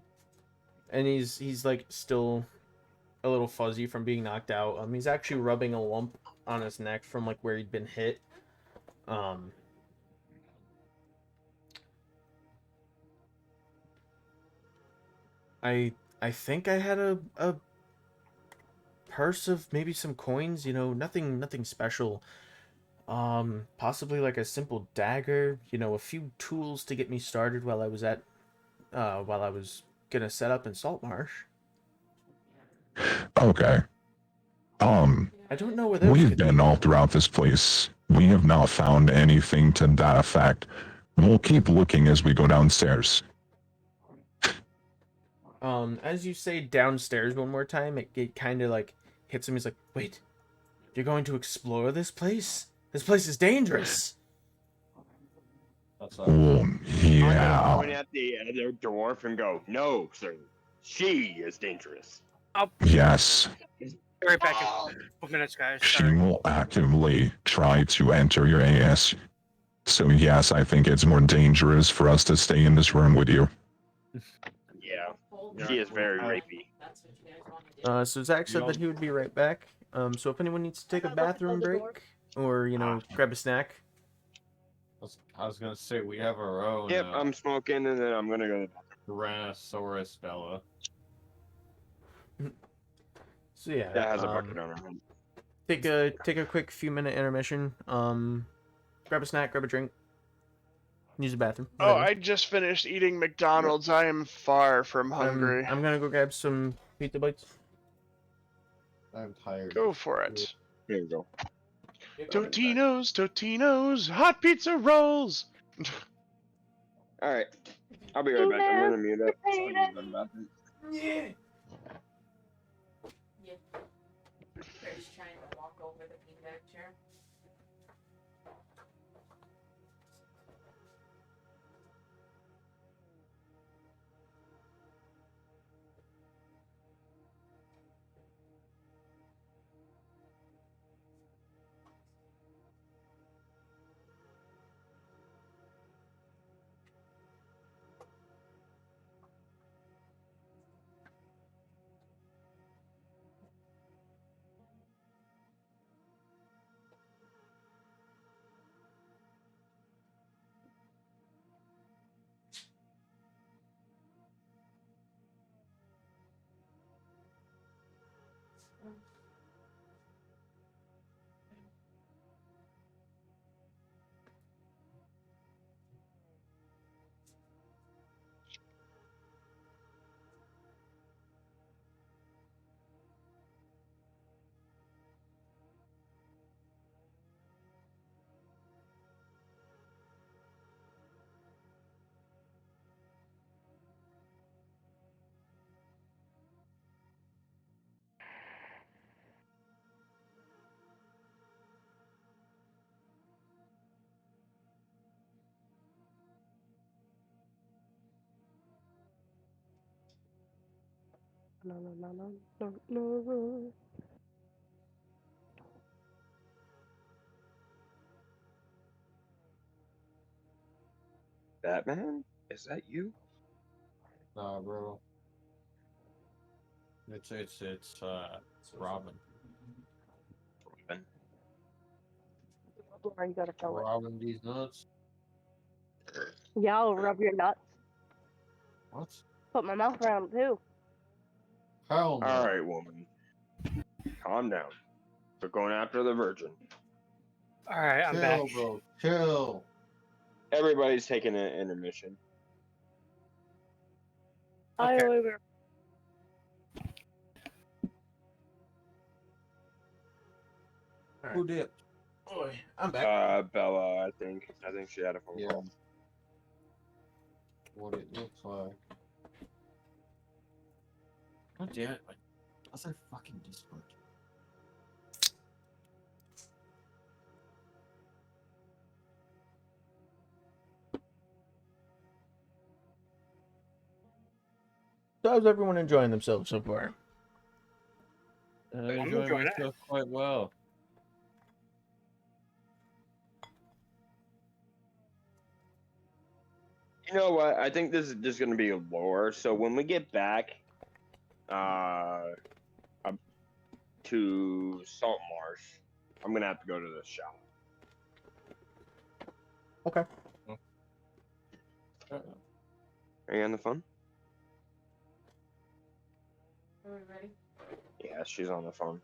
Speaker 1: he's like still a little fuzzy from being knocked out. He's actually rubbing a lump on his neck from like where he'd been hit. I think I had a purse of maybe some coins, you know, nothing special. Possibly like a simple dagger, you know, a few tools to get me started while I was gonna set up in Saltmarsh.
Speaker 7: Okay.
Speaker 1: I don't know where those
Speaker 7: We've
Speaker 1: could
Speaker 7: been
Speaker 1: be.
Speaker 7: all throughout this place. We have not found anything to that effect. We'll keep looking as we go downstairs.
Speaker 1: As you say downstairs one more time, it kind of like hits him. He's like, wait, you're going to explore this place? This place is dangerous.
Speaker 5: That's
Speaker 7: Oh,
Speaker 3: I'm gonna
Speaker 7: yeah.
Speaker 3: point at the other dwarf and go, "No, sir, she is dangerous."
Speaker 8: I'll
Speaker 7: Yes.
Speaker 8: be right back in a couple minutes, guys.
Speaker 7: She
Speaker 8: Sorry.
Speaker 7: will actively try to enter your AS. So yes, I think it's more dangerous for us to stay in this room with you.
Speaker 3: Yeah, she is very rapey.
Speaker 9: That's what you guys want to do.
Speaker 1: So Zach said that he would be right back. So if anyone needs to take a bathroom break or, you know, grab a snack.
Speaker 5: I was gonna say we have our own.
Speaker 3: Yep, I'm smoking, and then I'm gonna go.
Speaker 5: Tyrannosaurus Bella.
Speaker 1: So yeah,
Speaker 3: That has a bucket on her head.
Speaker 1: take a quick few minute intermission. Grab a snack, grab a drink, use the bathroom.
Speaker 4: Oh,
Speaker 1: whatever.
Speaker 4: I just finished eating McDonald's. I am far from hungry.
Speaker 1: I'm gonna go grab some pizza bites.
Speaker 5: I'm tired.
Speaker 4: Go for it.
Speaker 3: Here we go.
Speaker 4: Totino's, hot pizza rolls.
Speaker 3: All right, I'll be right back. I'm gonna mute up.
Speaker 1: Yeah.
Speaker 9: Chris trying to walk over the beanbag chair.
Speaker 2: No.
Speaker 3: Batman, is that you?
Speaker 5: Nah, bro. It's Robin.
Speaker 3: Robin.
Speaker 2: Or you gotta tell it.
Speaker 5: Robin these nuts.
Speaker 2: Yeah, I'll rub your nuts.
Speaker 5: What?
Speaker 2: Put my mouth around too.
Speaker 5: Hell no.
Speaker 3: All right, woman, calm down. We're going after the Virgin.
Speaker 8: All right, I'm
Speaker 5: Chill,
Speaker 8: back.
Speaker 5: bro. Chill.
Speaker 3: Everybody's taking an intermission.
Speaker 8: Okay.
Speaker 5: Who did?
Speaker 1: Boy, I'm back.
Speaker 3: Bella, I think she had a phone
Speaker 5: Yeah.
Speaker 3: call.
Speaker 5: What it looks like. God damn it. How's our fucking Discord?
Speaker 1: So how's everyone enjoying themselves so far?
Speaker 5: I
Speaker 8: I'm
Speaker 5: enjoy
Speaker 8: enjoying it.
Speaker 5: myself quite well.
Speaker 3: You know what? I think this is just gonna be a lore. So when we get back, up to Saltmarsh, I'm gonna have to go to the shop.
Speaker 1: Okay.
Speaker 3: Are you on the phone?
Speaker 9: Are we ready?
Speaker 3: Yeah, she's on the phone.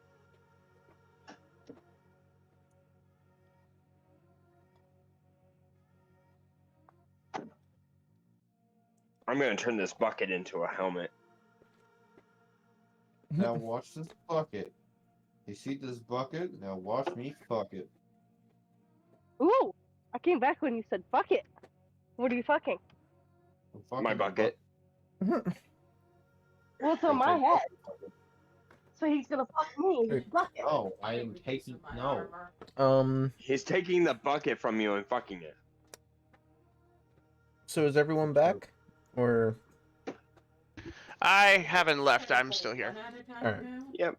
Speaker 3: I'm gonna turn this bucket into a helmet.
Speaker 10: Now watch this bucket. You see this bucket? Now watch me fuck it.
Speaker 2: Ooh, I came back when you said fuck it. What are you fucking?
Speaker 10: I'm fucking
Speaker 3: My
Speaker 10: the
Speaker 3: bucket.
Speaker 2: Well, it's
Speaker 10: Hey,
Speaker 2: on my
Speaker 10: take
Speaker 2: head,
Speaker 10: bucket.
Speaker 2: so he's gonna fuck me in his bucket.
Speaker 10: No, I am
Speaker 9: Reduce
Speaker 10: taking
Speaker 9: my
Speaker 10: no.
Speaker 9: armor.
Speaker 3: He's taking the bucket from you and fucking it.
Speaker 1: So is everyone back? Or
Speaker 4: I haven't left. I'm still here.
Speaker 9: One at a time
Speaker 1: Alright.
Speaker 9: now?
Speaker 3: Yep.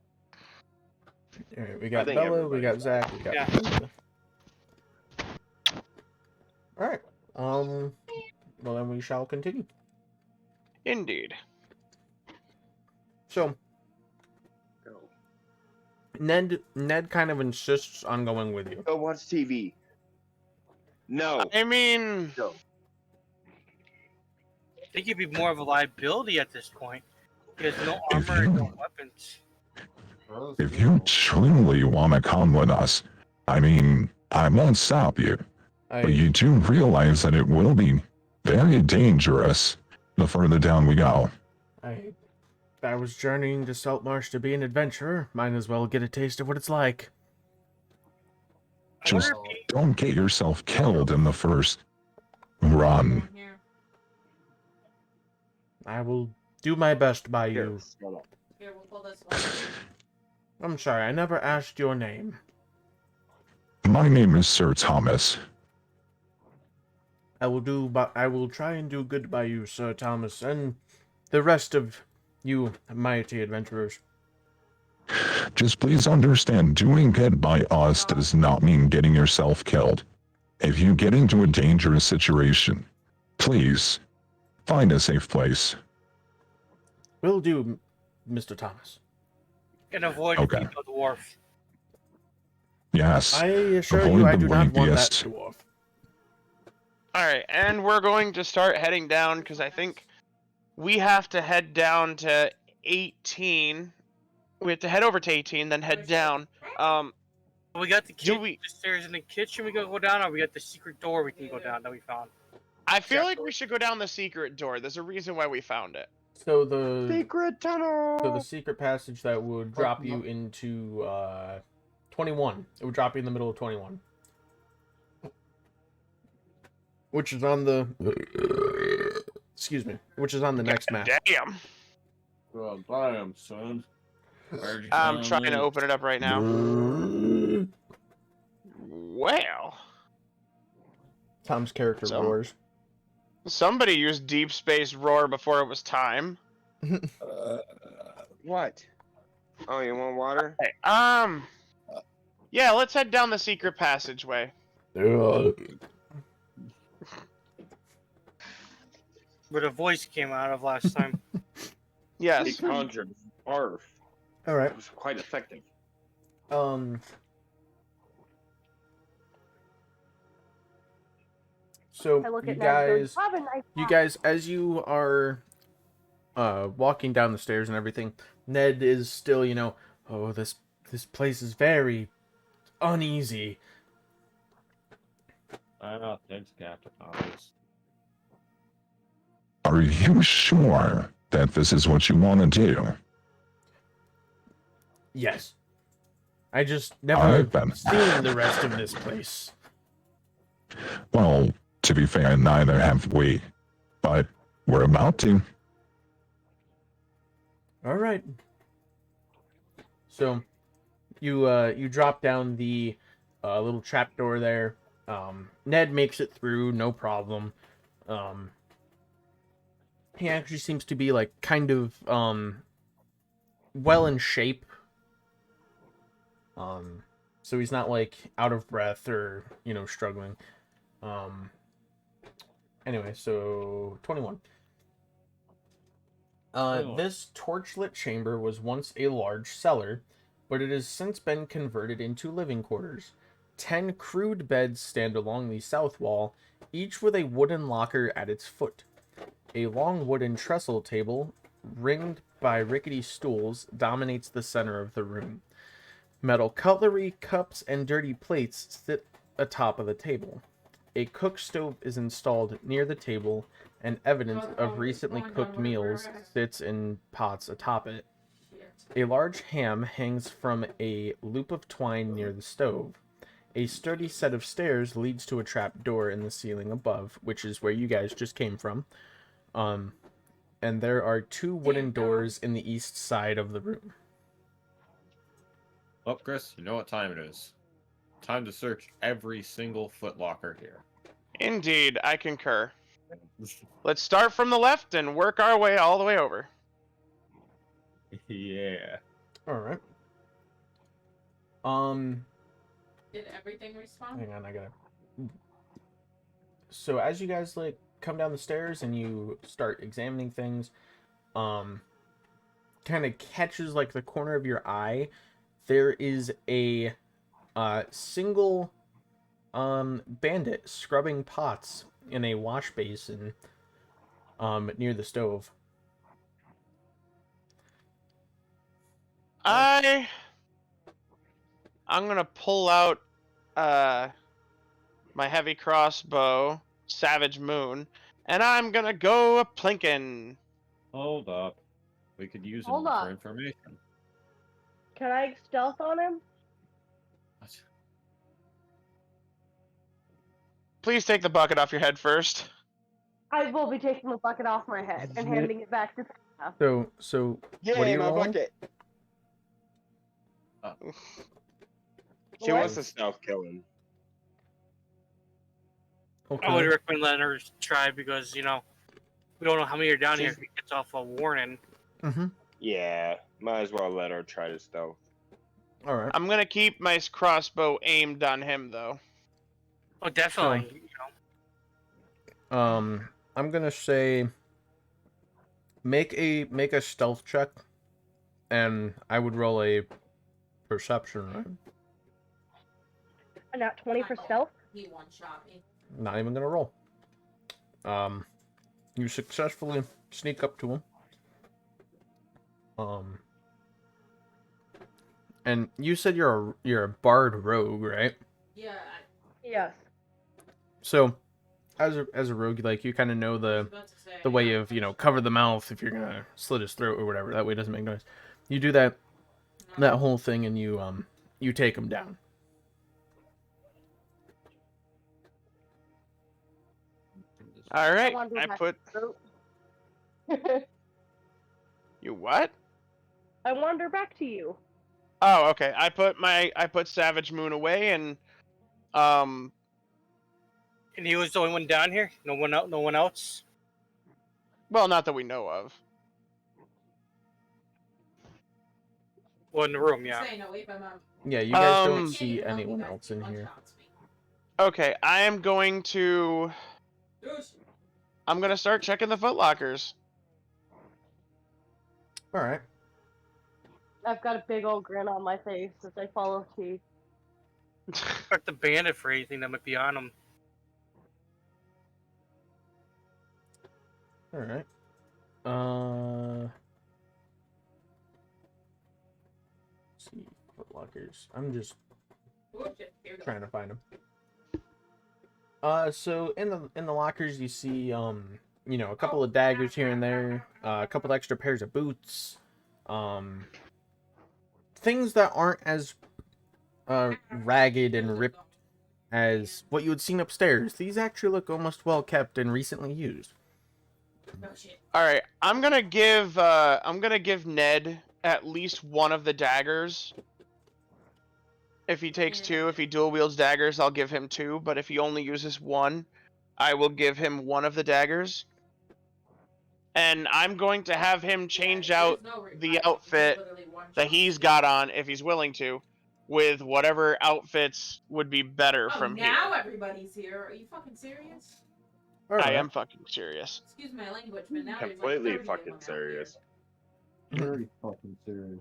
Speaker 1: alright, we
Speaker 3: I
Speaker 1: got
Speaker 3: think
Speaker 1: Bella, we
Speaker 3: everybody's
Speaker 1: got Zach, we got
Speaker 8: Yeah.
Speaker 1: Panda. Alright. Well then we shall continue.
Speaker 4: Indeed.
Speaker 1: So
Speaker 3: Go.
Speaker 1: Ned kind of insists on going with you.
Speaker 3: Go watch TV. No.
Speaker 4: I mean,
Speaker 3: Go.
Speaker 8: I think he'd be more of a liability at this point. He has no
Speaker 7: If
Speaker 8: armor and
Speaker 7: you-
Speaker 8: no weapons.
Speaker 7: If you truly want to come with us, I mean, I won't stop you. But you do realize that it will be very dangerous the further down we go.
Speaker 1: I was journeying to Saltmarsh to be an adventurer. Might as well get a taste of what it's like.
Speaker 8: I wonder
Speaker 7: Just
Speaker 8: if he,
Speaker 7: don't get yourself killed in the first run.
Speaker 9: Down here.
Speaker 1: I will do my best by
Speaker 3: Here,
Speaker 1: you.
Speaker 3: shut up.
Speaker 9: Here, we'll pull this one.
Speaker 1: I'm sorry, I never asked your name.
Speaker 7: My name is Sir Thomas.
Speaker 1: I will try and do good by you, Sir Thomas, and the rest of you mighty adventurers.
Speaker 7: Just please understand, doing good by us does not mean getting yourself killed. If you get into a dangerous situation, please find a safe place.
Speaker 1: Will do, Mr. Thomas.
Speaker 8: can avoid
Speaker 7: Okay.
Speaker 8: the dwarf.
Speaker 7: Yes.
Speaker 1: I assure
Speaker 7: Avoid
Speaker 1: you I
Speaker 7: the
Speaker 1: do not want that
Speaker 7: weediest.
Speaker 1: dwarf.
Speaker 4: alright, and we're going to start heading down because I think we have to head down to 18. We have to head over to 18, then head down.
Speaker 8: We got the
Speaker 4: we-
Speaker 8: the stairs in the kitchen we can go down, or we got the secret door we can go down that we found.
Speaker 4: I feel like we should go down the secret door. There's a reason why we found it.
Speaker 1: So the
Speaker 3: Secret tunnel.
Speaker 1: so the secret passage that would drop you into 21. It would drop you in the middle of 21. Which is on the excuse me, which is on the next map.
Speaker 4: Damn.
Speaker 5: Well, damn, son. Where'd you
Speaker 4: I'm
Speaker 5: find
Speaker 4: trying to
Speaker 5: this?
Speaker 4: open it up right now. Well,
Speaker 1: Tom's character
Speaker 4: So-
Speaker 1: roars.
Speaker 4: somebody used Deep Space Roar before it was time.
Speaker 3: What? Oh, you want water?
Speaker 4: Hey, yeah, let's head down the secret passageway.
Speaker 8: Where the voice came out of last time.
Speaker 3: He
Speaker 4: Yes.
Speaker 3: conjured barf.
Speaker 1: All right.
Speaker 3: It was quite effective.
Speaker 1: So
Speaker 2: I look
Speaker 1: you
Speaker 2: at Ned and
Speaker 1: guys,
Speaker 2: go, "Have a nice
Speaker 1: you
Speaker 2: time."
Speaker 1: guys, as you are walking down the stairs and everything, Ned is still, oh, this place is very uneasy.
Speaker 5: Thanks, Captain Obvious.
Speaker 7: Are you sure that this is what you want to do?
Speaker 1: Yes. I just never
Speaker 7: I've been-
Speaker 1: seen the rest of this place.
Speaker 7: Well, to be fair, neither have we. But we're about to.
Speaker 1: All right. So, you drop down the little trapdoor there. Ned makes it through, no problem. He actually seems to be like kind of well in shape. So he's not like out of breath or struggling. Anyway, so 21.
Speaker 5: 21.
Speaker 1: This torchlit chamber was once a large cellar, but it has since been converted into living quarters. 10 crude beds stand along the south wall, each with a wooden locker at its foot. A long wooden trestle table, ringed by rickety stools, dominates the center of the room. Metal cutlery, cups, and dirty plates sit atop of the table. A cook stove is installed near the table, and evidence of recently cooked meals sits in pots atop it. A large ham hangs from a loop of twine near the stove. A sturdy set of stairs leads to a trap door in the ceiling above, which is where you guys just came from. And there are 2 wooden doors in the east side of the room.
Speaker 5: Well, Chris, you know what time it is. Time to search every single footlocker here.
Speaker 4: Indeed, I concur. Let's start from the left and work our way all the way over.
Speaker 5: Yeah.
Speaker 1: All right.
Speaker 9: Did everything respawn?
Speaker 1: Hang on, I gotta. So as you guys like come down the stairs and you start examining things, kind of catches like the corner of your eye. There is a single bandit scrubbing pots in a wash basin near the stove.
Speaker 4: I'm gonna pull out my heavy crossbow, Savage Moon, and I'm gonna go a plinking.
Speaker 5: Hold up. We could use
Speaker 2: Hold
Speaker 5: him
Speaker 2: up.
Speaker 5: for information.
Speaker 2: Can I stealth on him?
Speaker 5: What?
Speaker 4: Please take the bucket off your head first.
Speaker 2: I will be taking the bucket off my head and handing it back to Sarah.
Speaker 1: So
Speaker 3: Yay,
Speaker 1: what are you
Speaker 3: my
Speaker 1: rolling?
Speaker 3: bucket. She
Speaker 2: What?
Speaker 3: wants to stealth kill him.
Speaker 1: Okay.
Speaker 8: I would recommend letting her try because, we don't know how many are down here if he gets off a warning.
Speaker 1: Mm-hmm.
Speaker 3: Yeah, might as well let her try to stealth.
Speaker 1: All right.
Speaker 4: I'm gonna keep my crossbow aimed on him, though.
Speaker 8: Oh, definitely.
Speaker 1: I'm gonna say make a stealth check, and I would roll a perception, right?
Speaker 2: And not 20 for stealth.
Speaker 9: He one-shot me.
Speaker 1: Not even gonna roll. You successfully sneak up to him. And you said you're a bard rogue, right?
Speaker 9: Yeah.
Speaker 2: Yes.
Speaker 1: So, as a rogue, like you kind of know the way of cover the mouth if you're gonna slit his throat or whatever. That way it doesn't make noise. You do that whole thing, and you take him down.
Speaker 4: All right,
Speaker 2: wander
Speaker 4: I
Speaker 2: back
Speaker 4: put
Speaker 2: to
Speaker 4: you what?
Speaker 2: I wander back to you.
Speaker 4: Oh, okay. I put Savage Moon away, and
Speaker 8: And he was the only one down here? No one else?
Speaker 4: well, not that we know of.
Speaker 8: Well, in the room, yeah.
Speaker 1: Yeah, you guys don't
Speaker 4: Um,
Speaker 1: see anyone else in here.
Speaker 4: Okay, I'm gonna start checking the footlockers.
Speaker 1: All right.
Speaker 2: I've got a big old grin on my face as I follow T.
Speaker 8: Check the bandit for anything that might be on him.
Speaker 1: All right. Let's see, footlockers. I'm just trying to find them. So in the lockers you see a couple of daggers here and there, a couple of extra pairs of boots, things that aren't as ragged and ripped as what you had seen upstairs. These actually look almost well kept and recently used.
Speaker 4: All right, I'm gonna give Ned at least one of the daggers. If he takes 2, if he dual wields daggers, I'll give him 2. But if he only uses 1, I will give him 1 of the daggers. And I'm going to have him change out the outfit that he's got on, if he's willing to, with whatever outfits would be better
Speaker 9: Oh,
Speaker 4: from
Speaker 9: now
Speaker 4: here.
Speaker 9: everybody's here. Are you fucking serious?
Speaker 1: All
Speaker 4: I
Speaker 1: right.
Speaker 4: am fucking serious.
Speaker 9: Excuse my language, but now there's like
Speaker 3: Completely
Speaker 9: 30 of
Speaker 3: fucking
Speaker 9: them out
Speaker 3: serious.
Speaker 10: Very fucking serious.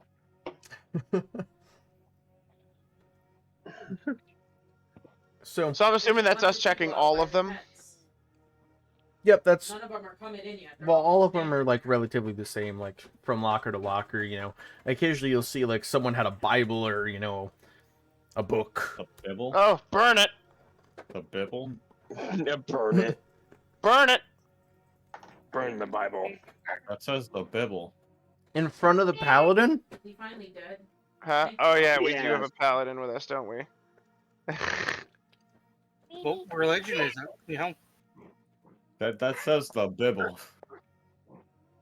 Speaker 1: So,
Speaker 4: So I'm
Speaker 9: here.
Speaker 4: assuming
Speaker 9: There's
Speaker 4: that's
Speaker 9: a
Speaker 4: us
Speaker 9: bunch of
Speaker 4: checking
Speaker 9: people out
Speaker 4: all
Speaker 9: by
Speaker 4: of
Speaker 9: their
Speaker 4: them.
Speaker 9: pets.
Speaker 1: yep, that's
Speaker 9: None of them are coming in yet. They're
Speaker 1: well, all
Speaker 9: all
Speaker 1: of them are
Speaker 9: standing
Speaker 1: like
Speaker 9: there.
Speaker 1: relatively the same, like from locker to locker. You know, occasionally you'll see like someone had a Bible or a book.
Speaker 5: The Bibble?
Speaker 4: Oh, burn it!
Speaker 5: The Bibble?
Speaker 3: Burn it.
Speaker 4: Burn it!
Speaker 3: Burn the Bible.
Speaker 5: That says the Bibble.
Speaker 1: In front of the paladin?
Speaker 9: He finally did.
Speaker 4: Huh?
Speaker 9: Thank
Speaker 4: Oh
Speaker 9: God.
Speaker 4: yeah, we do have
Speaker 3: Yes.
Speaker 4: a paladin with us, don't we?
Speaker 8: What religion is it? You know?
Speaker 5: That says the Bibble.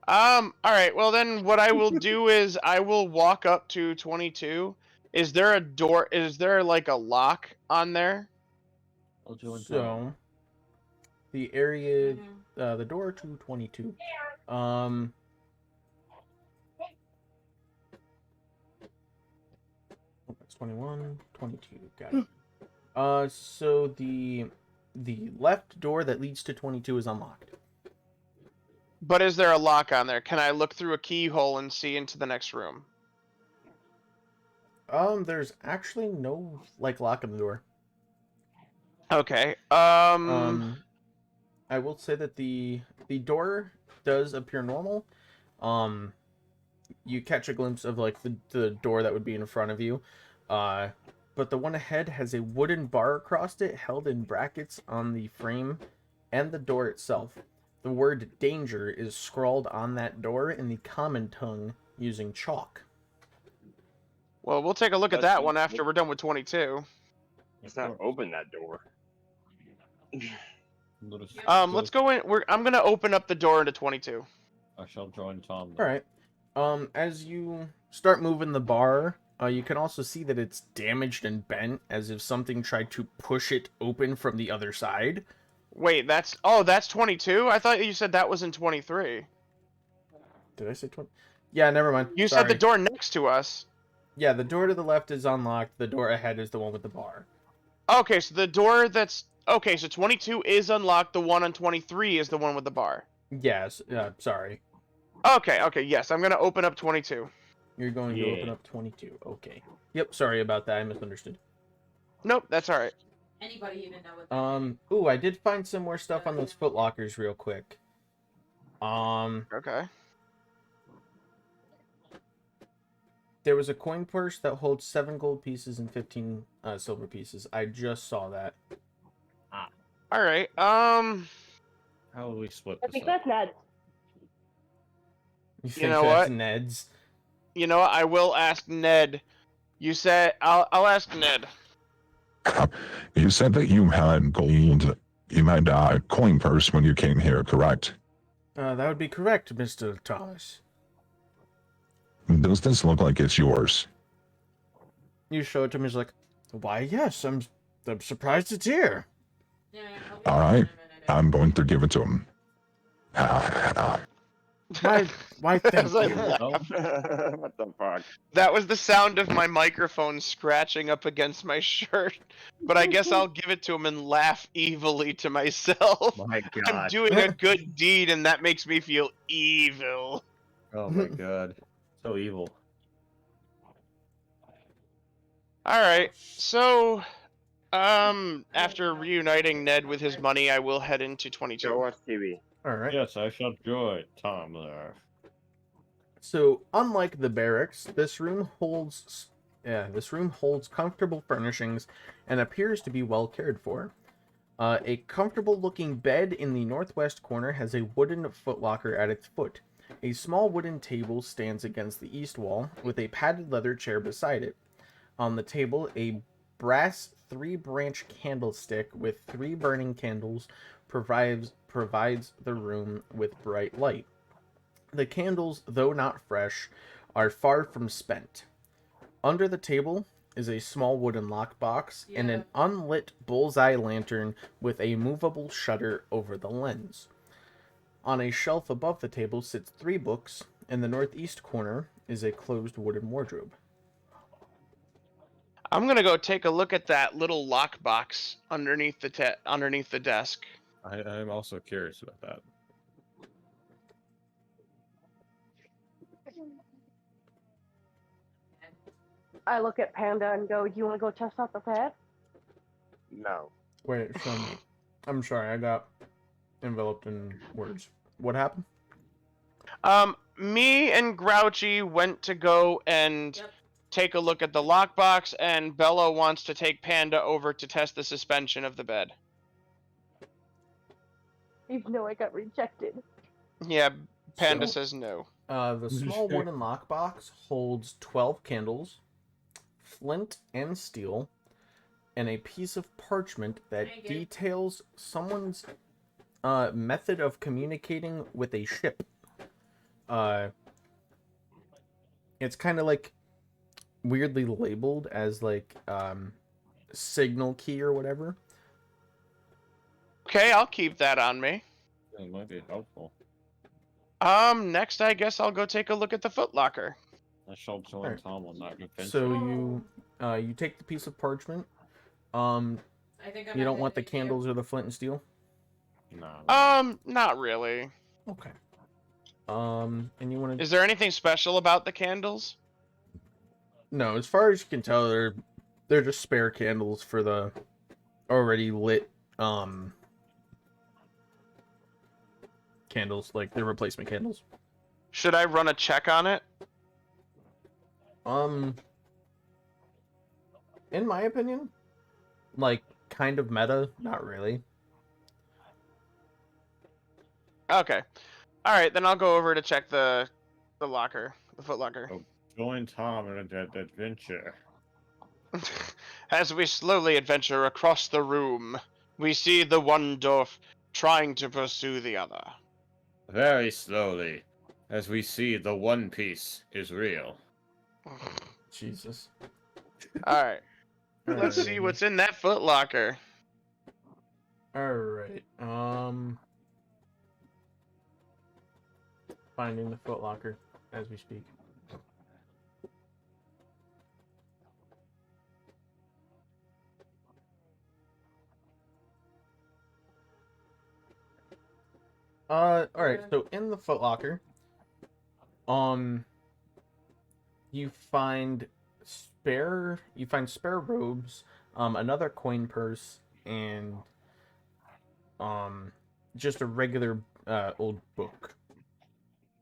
Speaker 4: All right. Well, then what I will do is I will walk up to 22. Is there a door? Is there like a lock on there?
Speaker 5: I'll join Tom.
Speaker 1: So, the area,
Speaker 9: Mhm.
Speaker 1: the door to 22. That's 21, 22. Got it. So the left door that leads to 22 is unlocked.
Speaker 4: But is there a lock on there? Can I look through a keyhole and see into the next room?
Speaker 1: There's actually no like lock on the door.
Speaker 4: Okay.
Speaker 1: I will say that the door does appear normal. You catch a glimpse of like the door that would be in front of you. But the one ahead has a wooden bar across it held in brackets on the frame and the door itself. The word danger is scrawled on that door in the common tongue using chalk.
Speaker 4: Well, we'll take a look at
Speaker 3: That's-
Speaker 4: that one after we're done with 22.
Speaker 3: Let's not open that door.
Speaker 4: Let's go in. I'm gonna open up the door into 22.
Speaker 5: I shall join Tom.
Speaker 1: All right. As you start moving the bar, you can also see that it's damaged and bent, as if something tried to push it open from the other side.
Speaker 4: Wait, that's 22. I thought you said that was in 23.
Speaker 1: Did I say 20? Yeah, never mind.
Speaker 4: You
Speaker 1: Sorry.
Speaker 4: said the door next to us.
Speaker 1: Yeah, the door to the left is unlocked. The door ahead is the one with the bar.
Speaker 4: Okay, so the door that's okay. So 22 is unlocked. The one on 23 is the one with the bar.
Speaker 1: Yes. Sorry.
Speaker 4: Okay. Yes, I'm gonna open up 22.
Speaker 1: You're going to open up 22. Okay. Yep. Sorry about that. I misunderstood.
Speaker 4: Nope, that's all right.
Speaker 9: Anybody even know what that
Speaker 1: Ooh, I did find some more stuff on those foot lockers real quick.
Speaker 4: Okay.
Speaker 1: There was a coin purse that holds 7 gold pieces and 15 silver pieces. I just saw that.
Speaker 4: All right.
Speaker 5: How will we split
Speaker 2: I
Speaker 5: this
Speaker 2: think
Speaker 5: up?
Speaker 2: that's Ned.
Speaker 1: You think
Speaker 4: know
Speaker 1: that's
Speaker 4: what?
Speaker 1: Ned's?
Speaker 4: You know what? I will ask Ned. You said I'll ask Ned.
Speaker 7: You said that you had gold. You had a coin purse when you came here, correct?
Speaker 1: That would be correct, Mr. Thomas.
Speaker 7: Does this look like it's yours?
Speaker 1: You show it to him. He's like, "Why, yes. I'm surprised it's here."
Speaker 9: Yeah,
Speaker 7: All right. I'm going to give it to him.
Speaker 1: Why? Thank
Speaker 4: As I
Speaker 1: you.
Speaker 4: laugh.
Speaker 3: What the fuck?
Speaker 4: That was the sound of my microphone scratching up against my shirt. But I guess I'll give it to him and laugh evilly to myself.
Speaker 3: My
Speaker 4: I'm
Speaker 3: God.
Speaker 4: doing a good deed and that makes me feel evil.
Speaker 5: Oh my god. So evil.
Speaker 4: Alright, so after reuniting Ned with his money, I will head into 22.
Speaker 3: Go watch TV.
Speaker 1: All right.
Speaker 5: Yes, I shall join Tom there.
Speaker 1: So, unlike the barracks, this room holds comfortable furnishings and appears to be well cared for. A comfortable-looking bed in the northwest corner has a wooden footlocker at its foot. A small wooden table stands against the east wall, with a padded leather chair beside it. On the table, a brass 3-branch candlestick with 3 burning candles provides the room with bright light. The candles, though not fresh, are far from spent. Under the table is a small wooden lockbox and an unlit bullseye lantern with a movable shutter over the lens. On a shelf above the table sits 3 books. In the northeast corner is a closed wooden wardrobe.
Speaker 4: I'm gonna go take a look at that little lockbox underneath the desk.
Speaker 5: I'm also curious about that.
Speaker 2: I look at Panda and go, "Do you want to go test out the pet?"
Speaker 3: No.
Speaker 1: Wait, I'm sorry, I got enveloped in words. What happened?
Speaker 4: Me and Grouchy went to go and take a look at the lockbox, and Bella wants to take Panda over to test the suspension of the bed.
Speaker 2: Even though I got rejected.
Speaker 4: Yeah, Panda
Speaker 1: So-
Speaker 4: says no.
Speaker 1: The small wooden lockbox holds 12 candles, flint and steel, and a piece of parchment that details someone's method of communicating with a ship. It's kind of like weirdly labeled as like signal key or whatever.
Speaker 4: Okay, I'll keep that on me.
Speaker 5: It might be helpful.
Speaker 4: Next I guess I'll go take a look at the footlocker.
Speaker 5: I shall join
Speaker 1: Alright.
Speaker 5: Tom on that adventure.
Speaker 1: So you take the piece of parchment.
Speaker 9: I think
Speaker 1: You don't want the candles or the flint and steel?
Speaker 5: No.
Speaker 4: Not really.
Speaker 1: Okay. And you want to...
Speaker 4: Is there anything special about the candles?
Speaker 1: No, as far as you can tell, they're just spare candles for the already lit candles, like they're replacement candles.
Speaker 4: Should I run a check on it?
Speaker 1: In my opinion, like kind of meta, not really.
Speaker 4: Okay. Alright, then I'll go over to check the locker, the footlocker.
Speaker 5: Oh, join Tom on that adventure.
Speaker 4: As we slowly adventure across the room, we see the one dwarf trying to pursue the other.
Speaker 5: Very slowly, as we see the One Piece is real.
Speaker 1: Jesus.
Speaker 4: Alright. Let's see what's in that footlocker.
Speaker 1: Alright. Finding the footlocker as we speak. Alright, so in the footlocker, you find spare robes, another coin purse, and just a regular old book.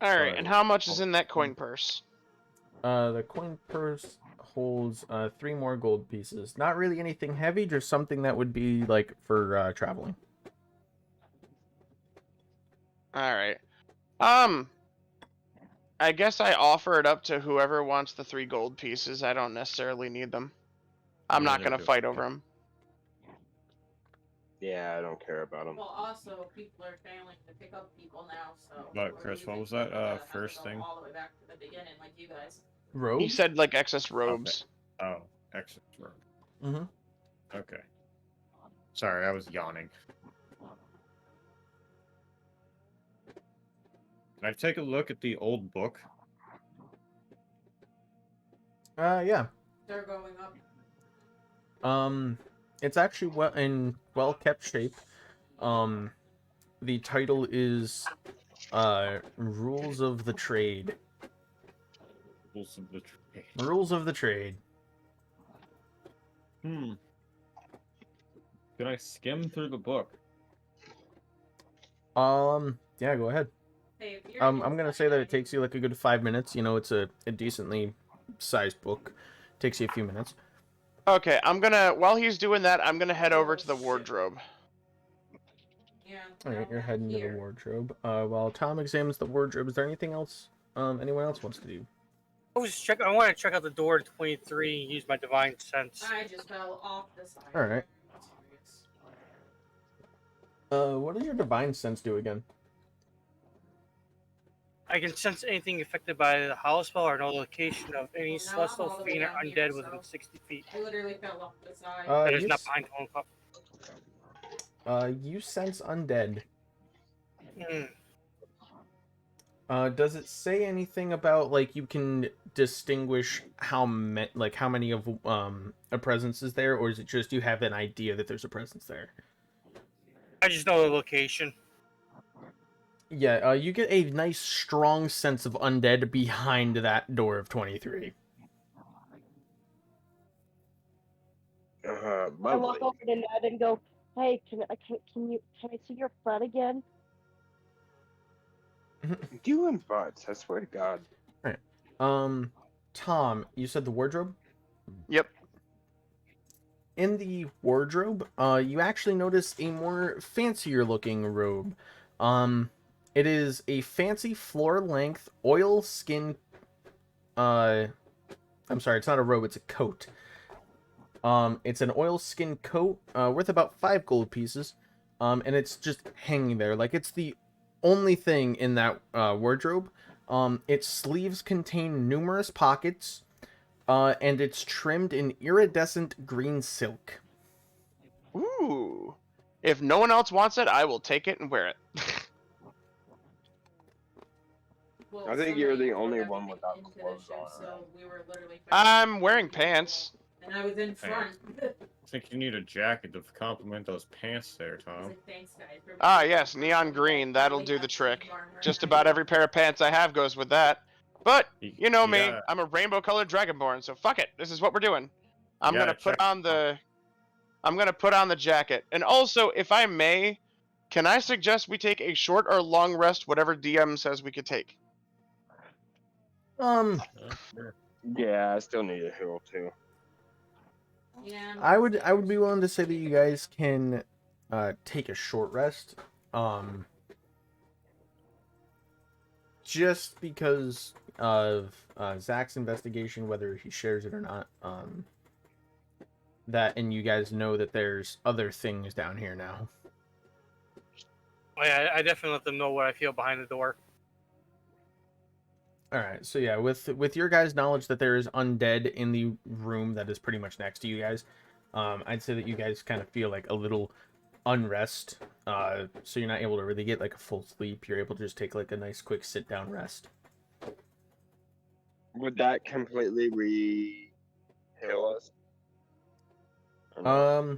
Speaker 4: Alright, and how much is in that coin purse?
Speaker 1: The coin purse holds 3 more gold pieces. Not really anything heavy, just something that would be like for traveling.
Speaker 4: Alright. I guess I offer it up to whoever wants the 3 gold pieces. I don't necessarily need them. I'm not gonna fight over them.
Speaker 3: Yeah, I don't care about them.
Speaker 9: Well, also, people are failing to pick up people now, so...
Speaker 5: But Chris, what was that first thing?
Speaker 9: All the way back to the beginning, like you guys.
Speaker 1: Robes?
Speaker 4: He said like excess robes.
Speaker 5: Okay. Oh, excellent robe.
Speaker 1: Mm-hmm.
Speaker 5: Okay. Sorry, I was yawning. Can I take a look at the old book?
Speaker 1: Yeah.
Speaker 9: They're going up.
Speaker 1: It's actually in well kept shape. The title is Rules of the Trade.
Speaker 5: Rules of the Trade.
Speaker 1: Rules of the Trade.
Speaker 5: Can I skim through the book?
Speaker 1: Yeah, go ahead.
Speaker 9: Hey, if you're
Speaker 1: I'm gonna say that it takes you like a good 5 minutes. You know, it's a decently sized book. Takes you a few minutes.
Speaker 4: Okay, while he's doing that, I'm gonna head over to the wardrobe.
Speaker 9: Yeah.
Speaker 1: Alright, you're heading to the wardrobe. While Tom examines the wardrobe, is there anything else anyone else wants to do?
Speaker 8: I want to check out the door to 23 and use my divine sense.
Speaker 9: I just fell off the side.
Speaker 1: Alright. What does your divine sense do again?
Speaker 8: I can sense anything affected by the house spell or no location of any
Speaker 9: Well, now I'm
Speaker 8: celestial
Speaker 9: all the way
Speaker 8: fiend or
Speaker 9: down here,
Speaker 8: undead within
Speaker 9: so-
Speaker 8: 60 feet.
Speaker 9: I literally fell off the side.
Speaker 8: That is
Speaker 1: You
Speaker 8: not behind home cup.
Speaker 1: You sense undead. Does it say anything about like you can distinguish how many of a presence is there, or is it just you have an idea that there's a presence there?
Speaker 8: I just know the location.
Speaker 1: Yeah, you get a nice strong sense of undead behind that door of 23.
Speaker 2: I walk
Speaker 3: Lovely.
Speaker 2: over to Ned and go, "Hey, can I see your butt again?"
Speaker 3: You and butts, I swear to God.
Speaker 1: Right. Tom, you said the wardrobe?
Speaker 4: Yep.
Speaker 1: In the wardrobe, you actually notice a more fancier looking robe. It is a fancy floor-length oil skin. I'm sorry, it's not a robe; it's a coat. It's an oil skin coat, worth about 5 gold pieces. And it's just hanging there, like it's the only thing in that wardrobe. Its sleeves contain numerous pockets, and it's trimmed in iridescent green silk.
Speaker 4: Ooh. If no one else wants it, I will take it and wear it.
Speaker 9: Well,
Speaker 3: I think you're
Speaker 9: somebody
Speaker 3: the
Speaker 9: put
Speaker 3: only
Speaker 9: everything
Speaker 3: one without
Speaker 9: into the
Speaker 3: clothes
Speaker 9: ship,
Speaker 3: on,
Speaker 9: so
Speaker 3: right?
Speaker 9: we were literally
Speaker 4: I'm wearing pants.
Speaker 9: and I was in front.
Speaker 5: I think you need a jacket to complement those pants there,
Speaker 9: I was
Speaker 5: Tom.
Speaker 9: like, thanks, guys, for
Speaker 4: Ah,
Speaker 9: being
Speaker 4: yes,
Speaker 9: front.
Speaker 4: neon
Speaker 9: I
Speaker 4: green. That'll
Speaker 9: literally
Speaker 4: do the
Speaker 9: have
Speaker 4: trick.
Speaker 9: sleeve armor.
Speaker 4: Just about every pair of pants I have goes with that. But, you know me,
Speaker 5: gotta-
Speaker 4: I'm a rainbow-colored dragonborn, so fuck it. This is what we're doing. I'm
Speaker 5: You
Speaker 4: gonna
Speaker 5: gotta check-
Speaker 4: I'm gonna put on the jacket. And also, if I may, can I suggest we take a short or long rest, whatever DM says we could take?
Speaker 5: Sure.
Speaker 3: Yeah, I still need a heal too.
Speaker 9: Yeah,
Speaker 1: I would be willing to say that you guys can take a short rest. Just because of Zach's investigation, whether he shares it or not. That, and you guys know that there's other things down here now.
Speaker 8: Oh, yeah, I definitely let them know what I feel behind the door.
Speaker 1: All right, so yeah, with your guys' knowledge that there is undead in the room that is pretty much next to you guys, I'd say that you guys kind of feel like a little unrest. So you're not able to really get like a full sleep. You're able to just take like a nice quick sit down rest.
Speaker 3: Would that completely heal us? Or no?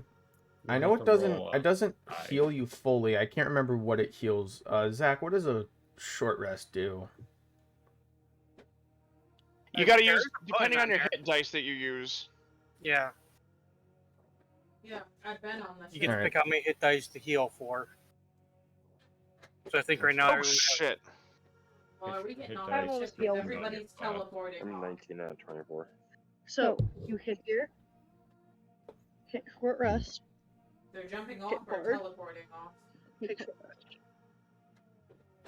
Speaker 1: I
Speaker 5: We'll
Speaker 1: know
Speaker 5: have
Speaker 1: it
Speaker 5: to
Speaker 1: doesn't.
Speaker 5: roll,
Speaker 1: It doesn't
Speaker 5: die.
Speaker 1: heal you fully. I can't remember what it heals. Zach, what does a short rest do?
Speaker 4: You gotta
Speaker 8: There's
Speaker 4: use,
Speaker 8: a
Speaker 4: depending
Speaker 8: button
Speaker 4: on your
Speaker 8: there.
Speaker 4: hit dice that you use.
Speaker 8: Yeah,
Speaker 9: Yeah, I've been on the
Speaker 8: you
Speaker 9: ship.
Speaker 8: get to
Speaker 1: Alright.
Speaker 8: pick how many hit dice to heal for. So I think right now
Speaker 4: Oh,
Speaker 8: everyone
Speaker 4: shit.
Speaker 9: Well, are we getting
Speaker 5: Hit
Speaker 9: on
Speaker 2: dice.
Speaker 9: the ship?
Speaker 2: Heal.
Speaker 9: Because everybody's teleporting
Speaker 3: I'm
Speaker 9: off.
Speaker 3: 19 out of 24.
Speaker 2: So you hit here, hit short rest,
Speaker 9: They're jumping
Speaker 2: Hit
Speaker 9: off or
Speaker 2: forward.
Speaker 9: teleporting off.
Speaker 2: hit short rest.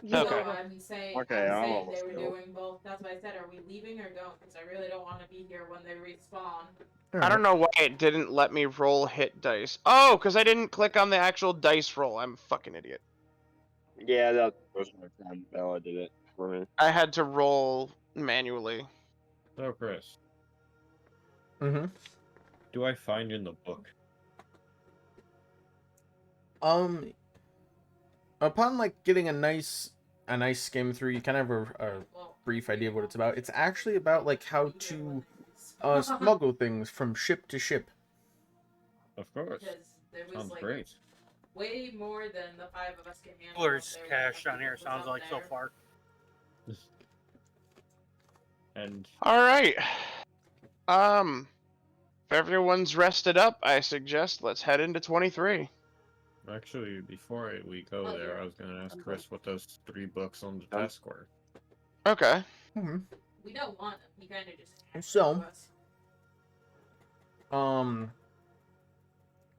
Speaker 4: Okay.
Speaker 9: No, I'm saying,
Speaker 3: Okay,
Speaker 9: I'm
Speaker 3: I'm
Speaker 9: saying
Speaker 3: almost
Speaker 9: they were
Speaker 3: healed.
Speaker 9: doing both. That's why I said, are we leaving or going? Because I really don't want to be here when they respawn.
Speaker 4: I don't know why it didn't let me roll hit dice. Oh, because I didn't click on the actual dice roll. I'm a fucking idiot.
Speaker 3: Yeah, that was my friend Bella did it for me.
Speaker 4: I had to roll manually.
Speaker 5: So, Chris,
Speaker 1: Mm-hmm.
Speaker 5: do I find in the book?
Speaker 1: Upon like getting a nice skim through, you kind of have a
Speaker 9: Well,
Speaker 1: brief idea of what it's about. It's actually about like how
Speaker 9: be here when
Speaker 1: to
Speaker 9: they respawn.
Speaker 1: smuggle things from ship to ship.
Speaker 5: Of course.
Speaker 9: Because there was
Speaker 5: Sounds
Speaker 9: like
Speaker 5: great.
Speaker 9: way more than the 5 of us can handle.
Speaker 8: Cooler's
Speaker 9: up there.
Speaker 8: cash down here, sounds
Speaker 9: Up
Speaker 8: like so
Speaker 9: there.
Speaker 8: far.
Speaker 5: And
Speaker 4: All right. If everyone's rested up, I suggest let's head into 23.
Speaker 5: actually, before we go
Speaker 9: Oh,
Speaker 5: there,
Speaker 9: you're-
Speaker 5: I was gonna ask Chris what those 3 books on the
Speaker 3: Um,
Speaker 5: desk were.
Speaker 4: Okay.
Speaker 1: Mm-hmm.
Speaker 9: We don't want them. He kind of just handed
Speaker 1: So-
Speaker 9: them to us.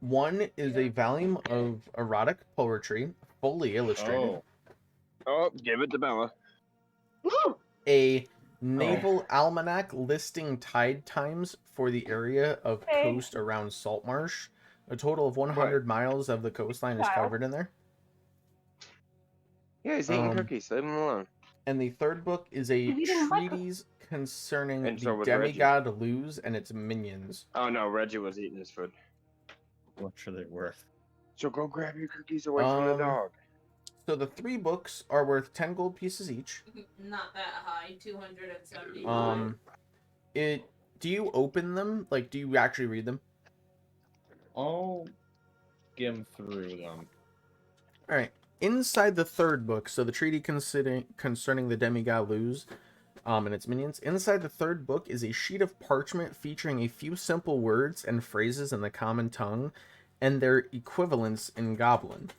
Speaker 1: One is a volume of erotic poetry, fully illustrated.
Speaker 3: Oh, give it to Bella.
Speaker 1: A naval almanac listing tide times for the area of
Speaker 2: Hey.
Speaker 1: coast around Saltmarsh. A total of 100 miles of the coastline is
Speaker 2: Wow.
Speaker 1: covered in there.
Speaker 3: Yeah, he's eating
Speaker 1: Um,
Speaker 3: cookies. Leave him alone.
Speaker 1: And the third book is a
Speaker 2: He's eating breakfast.
Speaker 1: treatise concerning
Speaker 3: And
Speaker 1: the
Speaker 3: so was Reggie.
Speaker 1: demigod Luz and its minions.
Speaker 3: Oh no, Reggie was eating his food.
Speaker 5: What are they worth?
Speaker 3: So go grab your cookies away from the
Speaker 1: Um,
Speaker 3: dog.
Speaker 1: So the 3 books are worth 10 gold pieces each.
Speaker 9: Not that high, 275.
Speaker 1: It. Do you open them? Like, do you actually read them?
Speaker 5: I'll skim through them.
Speaker 1: All right. Inside the 3rd book, so the treaty concerning the demigod Luz, and its minions. Inside the 3rd book is a sheet of parchment featuring a few simple words and phrases in the common tongue, and their equivalents in Goblin.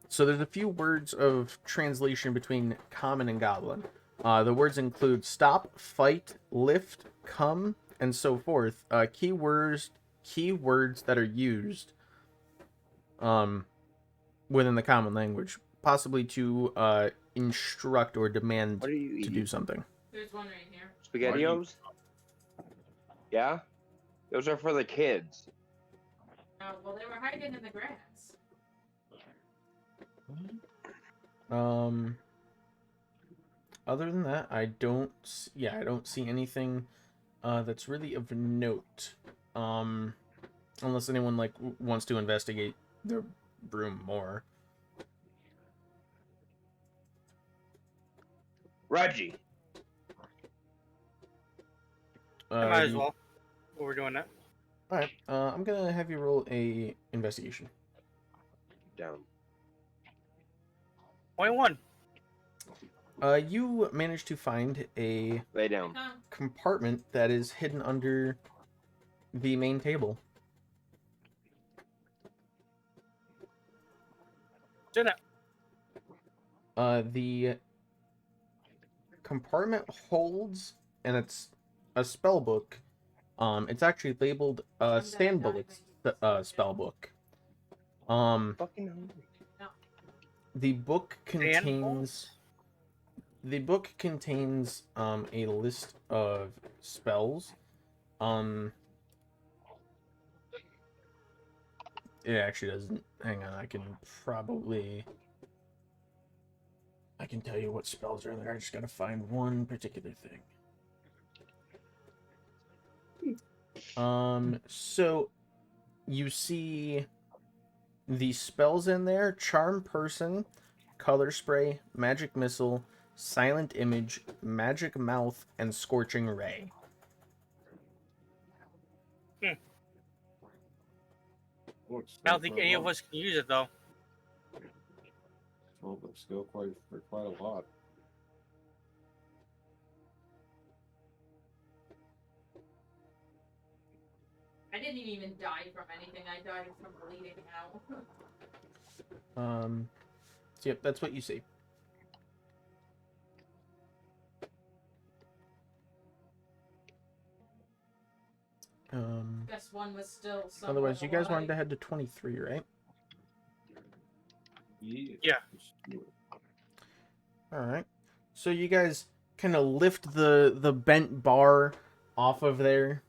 Speaker 1: So there's a few words of translation between common and Goblin. The words include stop, fight, lift, come, and so forth. Key words that are used within the common language, possibly to instruct or demand
Speaker 3: What are you
Speaker 1: to
Speaker 3: eating?
Speaker 1: do something.
Speaker 9: There's one right here.
Speaker 3: SpaghettiOs? Yeah? Those are for the kids.
Speaker 9: Oh, well, they were hiding in the grass.
Speaker 1: Other than that, I don't see anything that's really of note. Unless anyone like wants to investigate the room more.
Speaker 3: Reggie.
Speaker 8: I might as well. While we're doing that.
Speaker 1: All right. I'm gonna have you roll a investigation.
Speaker 3: Down.
Speaker 8: 21.
Speaker 1: You managed to find a
Speaker 3: Lay down.
Speaker 1: compartment that is hidden under the main table.
Speaker 8: Jenna.
Speaker 1: The compartment holds, and it's a spell book. It's actually labeled Sandbullet's spell book.
Speaker 3: Fucking hungry.
Speaker 1: The book contains a list of spells. It actually doesn't. Hang on, I can tell you what spells are there. I just gotta find one particular thing. So you see the spells in there: Charm Person, Color Spray, Magic Missile, Silent Image, Magic Mouth, and Scorching Ray.
Speaker 8: I don't think any of us can use it though.
Speaker 5: Well, but still quite a lot.
Speaker 9: I didn't even die from anything. I died from bleeding out.
Speaker 1: So yep, that's what you see.
Speaker 9: Guess one was still.
Speaker 1: Otherwise, you guys wanted to head to 23, right?
Speaker 8: Yeah.
Speaker 1: All right. So you guys kind of lift the bent bar off of there.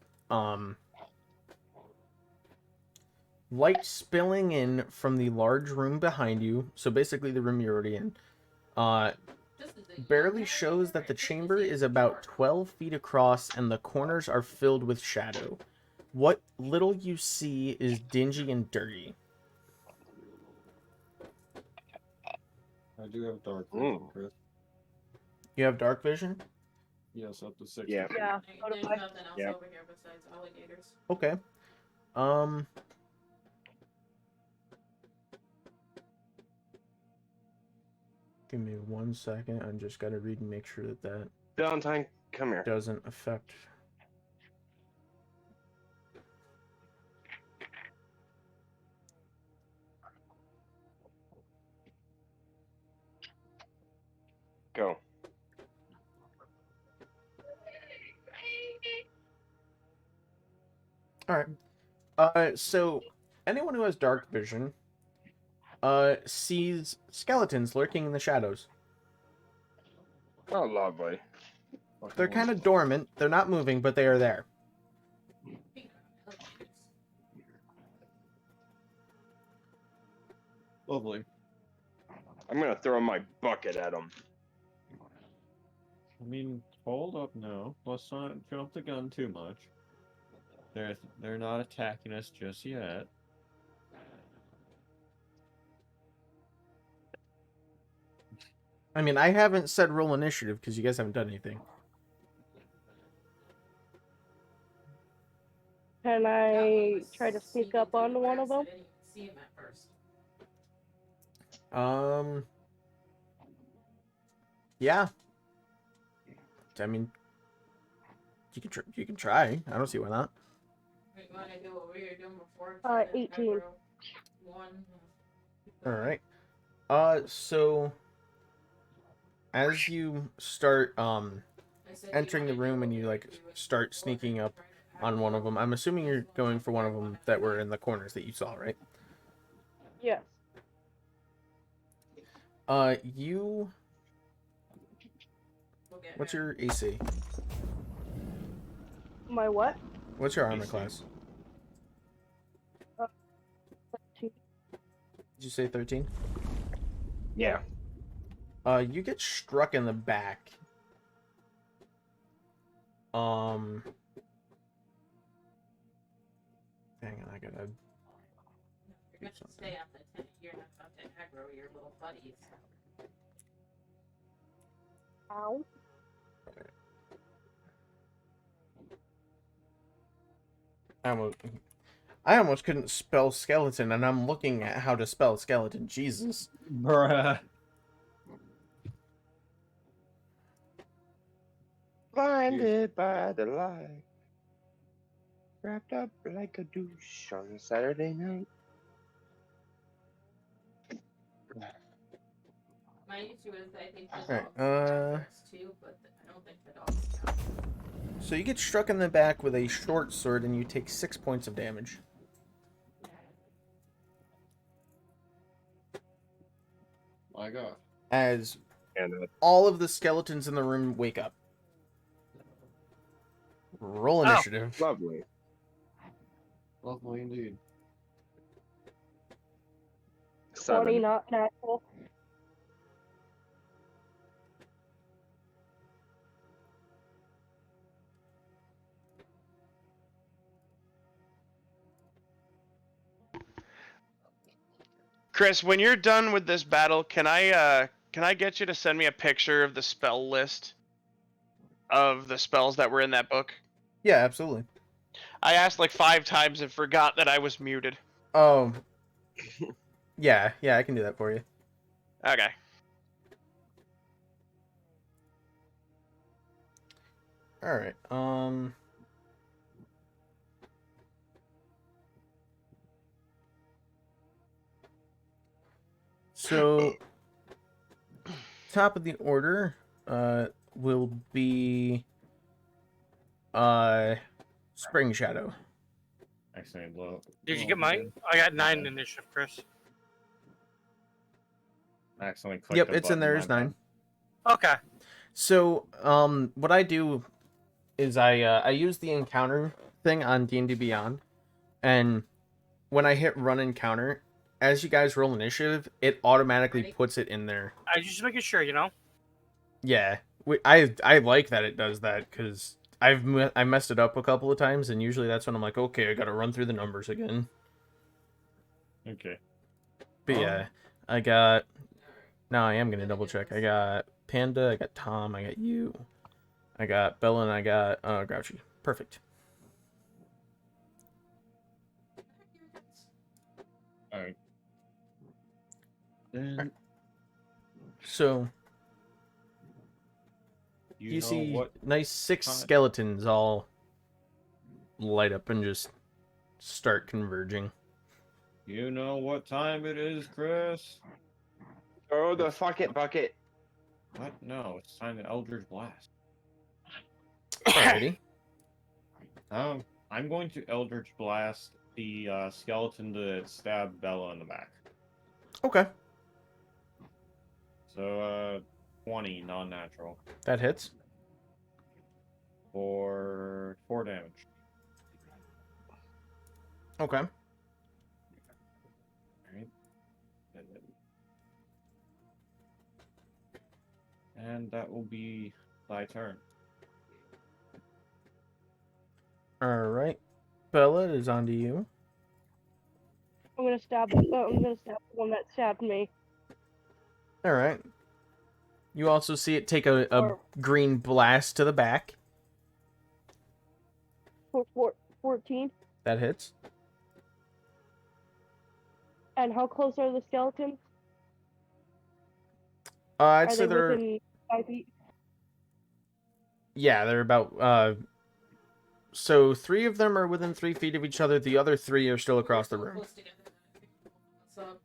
Speaker 1: Light spilling in from the large room behind you. So basically the room you're already in. Barely shows that the chamber is about 12 feet across and the corners are filled with shadow. What little you see is dingy and dirty.
Speaker 5: I do have dark vision, Chris.
Speaker 1: You have dark vision?
Speaker 5: Yes, up to 6.
Speaker 3: Yeah.
Speaker 2: Yeah.
Speaker 9: There's nothing else over here besides alligators.
Speaker 1: Okay. Give me 1 second. I'm just gotta read and make sure that
Speaker 3: Valentine, come here.
Speaker 1: doesn't affect.
Speaker 3: Go.
Speaker 1: All right. So anyone who has dark vision sees skeletons lurking in the shadows.
Speaker 3: Oh, lovely.
Speaker 1: They're kind of dormant. They're not moving, but they are there.
Speaker 5: Lovely.
Speaker 3: I'm gonna throw my bucket at them.
Speaker 5: I mean, hold up now. Let's not jump the gun too much. They're not attacking us just yet.
Speaker 1: I mean, I haven't said roll initiative because you guys haven't done anything.
Speaker 2: Can I try to sneak up on one of them?
Speaker 9: See him at first.
Speaker 1: Yeah. I mean, you can try. I don't see why not.
Speaker 9: Wait, you want to do what we were doing before?
Speaker 2: 18.
Speaker 9: One.
Speaker 1: All right. So as you start entering the room and you like start sneaking up on one of them, I'm assuming you're going for one of them that were in the corners that you saw, right?
Speaker 2: Yes.
Speaker 1: You. What's your AC?
Speaker 2: My what?
Speaker 1: What's your armor
Speaker 5: AC.
Speaker 1: class?
Speaker 2: 13.
Speaker 1: Did you say 13?
Speaker 3: Yeah.
Speaker 1: You get struck in the back. Hang on, I gotta.
Speaker 9: You're going to stay on the tent. You're not about to aggro your little buddies.
Speaker 2: Ow.
Speaker 1: I almost couldn't spell skeleton, and I'm looking at how to spell skeleton. Jesus.
Speaker 5: Bruh.
Speaker 3: Blinded by the light. Wrapped up like a douche on Saturday night.
Speaker 9: My issue is I think the
Speaker 1: Alright,
Speaker 9: dogs too, but I don't think the dogs count.
Speaker 1: So you get struck in the back with a short sword, and you take 6 points of damage.
Speaker 5: My God.
Speaker 1: As
Speaker 3: And
Speaker 1: all of the skeletons in the room wake up. Roll initiative.
Speaker 3: lovely.
Speaker 5: Lovely indeed.
Speaker 2: 20,
Speaker 3: 7.
Speaker 2: not natural.
Speaker 4: Chris, when you're done with this battle, can I get you to send me a picture of the spell list of the spells that were in that book?
Speaker 1: Yeah, absolutely.
Speaker 4: I asked like 5 times and forgot that I was muted.
Speaker 1: Oh. Yeah, I can do that for you.
Speaker 4: Okay.
Speaker 1: Alright, So, top of the order, will be, Spring Shadow.
Speaker 5: Excellent blow.
Speaker 8: Did you get mine? I got 9 initiative, Chris.
Speaker 5: I accidentally clicked
Speaker 1: Yep,
Speaker 5: a
Speaker 1: it's in
Speaker 5: button,
Speaker 1: there
Speaker 5: my
Speaker 1: as
Speaker 5: bad.
Speaker 1: 9.
Speaker 8: Okay.
Speaker 1: So, what I do is I use the encounter thing on D&D Beyond, and when I hit run encounter, as you guys roll initiative, it automatically puts it in there.
Speaker 8: I just making sure, you know.
Speaker 1: Yeah, I like that it does that because I messed it up a couple of times, and usually that's when I'm like, okay, I gotta run through the numbers again.
Speaker 5: Okay.
Speaker 1: But yeah, I got. Now I am gonna double check. I got Panda, I got Tom, I got you, I got Bella, and I got Grouchy. Perfect.
Speaker 5: Alright. Then
Speaker 1: So you
Speaker 5: know
Speaker 1: see
Speaker 5: what
Speaker 1: nice 6
Speaker 5: time-
Speaker 1: skeletons all light up and just start converging.
Speaker 5: You know what time it is, Chris?
Speaker 3: Oh, the fuck it bucket.
Speaker 5: What? No, it's time to Eldritch Blast.
Speaker 1: Alrighty.
Speaker 5: I'm going to Eldritch Blast the skeleton that stabbed Bella in the back.
Speaker 1: Okay,
Speaker 5: So, 20 non-natural
Speaker 1: that hits.
Speaker 5: for 4 damage.
Speaker 1: Okay.
Speaker 5: Alright. And that will be thy turn.
Speaker 1: Alright. Bella, it is on to you.
Speaker 2: I'm gonna stab the one that stabbed me.
Speaker 1: Alright. You also see it take a
Speaker 2: Or
Speaker 1: green blast to the back.
Speaker 2: 14.
Speaker 1: That hits.
Speaker 2: And how close are the skeletons?
Speaker 1: I'd
Speaker 2: Are
Speaker 1: say
Speaker 2: they
Speaker 1: they're
Speaker 2: within 5 feet?
Speaker 1: yeah, they're about so 3 of them are within 3 feet of each other. The other 3 are still across the room.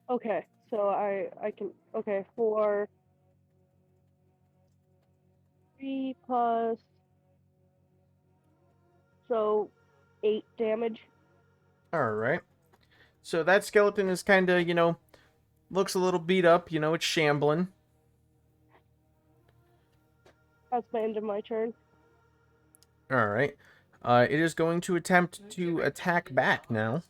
Speaker 2: Okay, so I can okay for 3 plus so 8 damage.
Speaker 1: All right. So that skeleton is kind of, looks a little beat up. It's shambling.
Speaker 2: That's the end of my turn.
Speaker 1: All right. It is going to attempt to attack back now.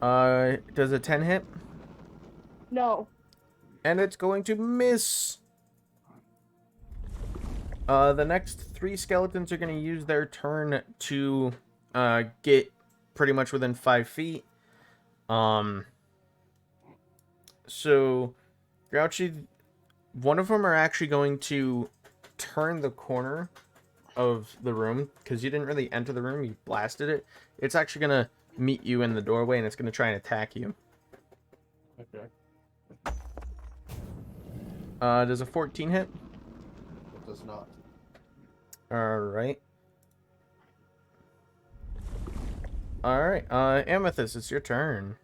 Speaker 1: Does a 10 hit?
Speaker 2: No.
Speaker 1: And it's going to miss. The next 3 skeletons are going to use their turn to get pretty much within 5 feet. So, Grouchy, one of them are actually going to turn the corner of the room, because you didn't really enter the room, you blasted it. It's actually going to meet you in the doorway, and it's going to try and attack you.
Speaker 10: Okay.
Speaker 1: Does a 14 hit?
Speaker 10: It does not.
Speaker 1: Alright. Alright, Amethyst, it's your turn.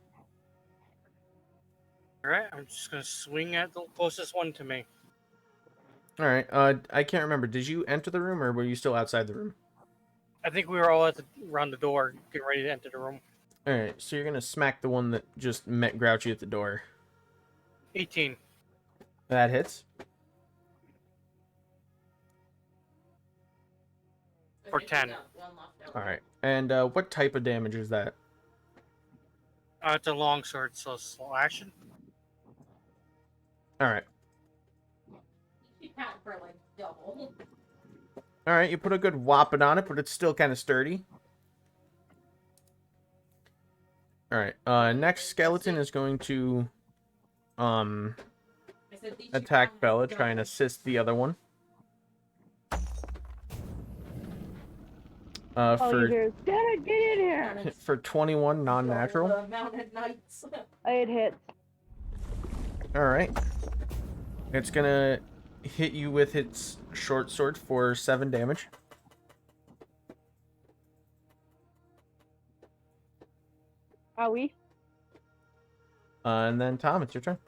Speaker 8: Alright, I'm just gonna swing at the closest one to me.
Speaker 1: Alright, I can't remember. Did you enter the room, or were you still outside the room?
Speaker 8: I think we were all around the door, getting ready to enter the room.
Speaker 1: Alright, so you're gonna smack the one that just met Grouchy at the door.
Speaker 8: 18.
Speaker 1: That hits.
Speaker 8: For 10.
Speaker 1: Alright, and what type of damage is that?
Speaker 8: It's a longsword, so slashing.
Speaker 1: Alright.
Speaker 9: You count for like double.
Speaker 1: Alright, you put a good whopping on it, but it's still kind of sturdy. Alright, next skeleton is going to attack Bella, try and assist the other one.
Speaker 2: All you
Speaker 1: For
Speaker 2: hear is, "Damn it, get in here!"
Speaker 1: for 21 non-natural.
Speaker 9: Mounted knights.
Speaker 2: It hits.
Speaker 1: Alright. It's gonna hit you with its short sword for 7 damage.
Speaker 2: Owie.
Speaker 1: And then Tom, it's your turn.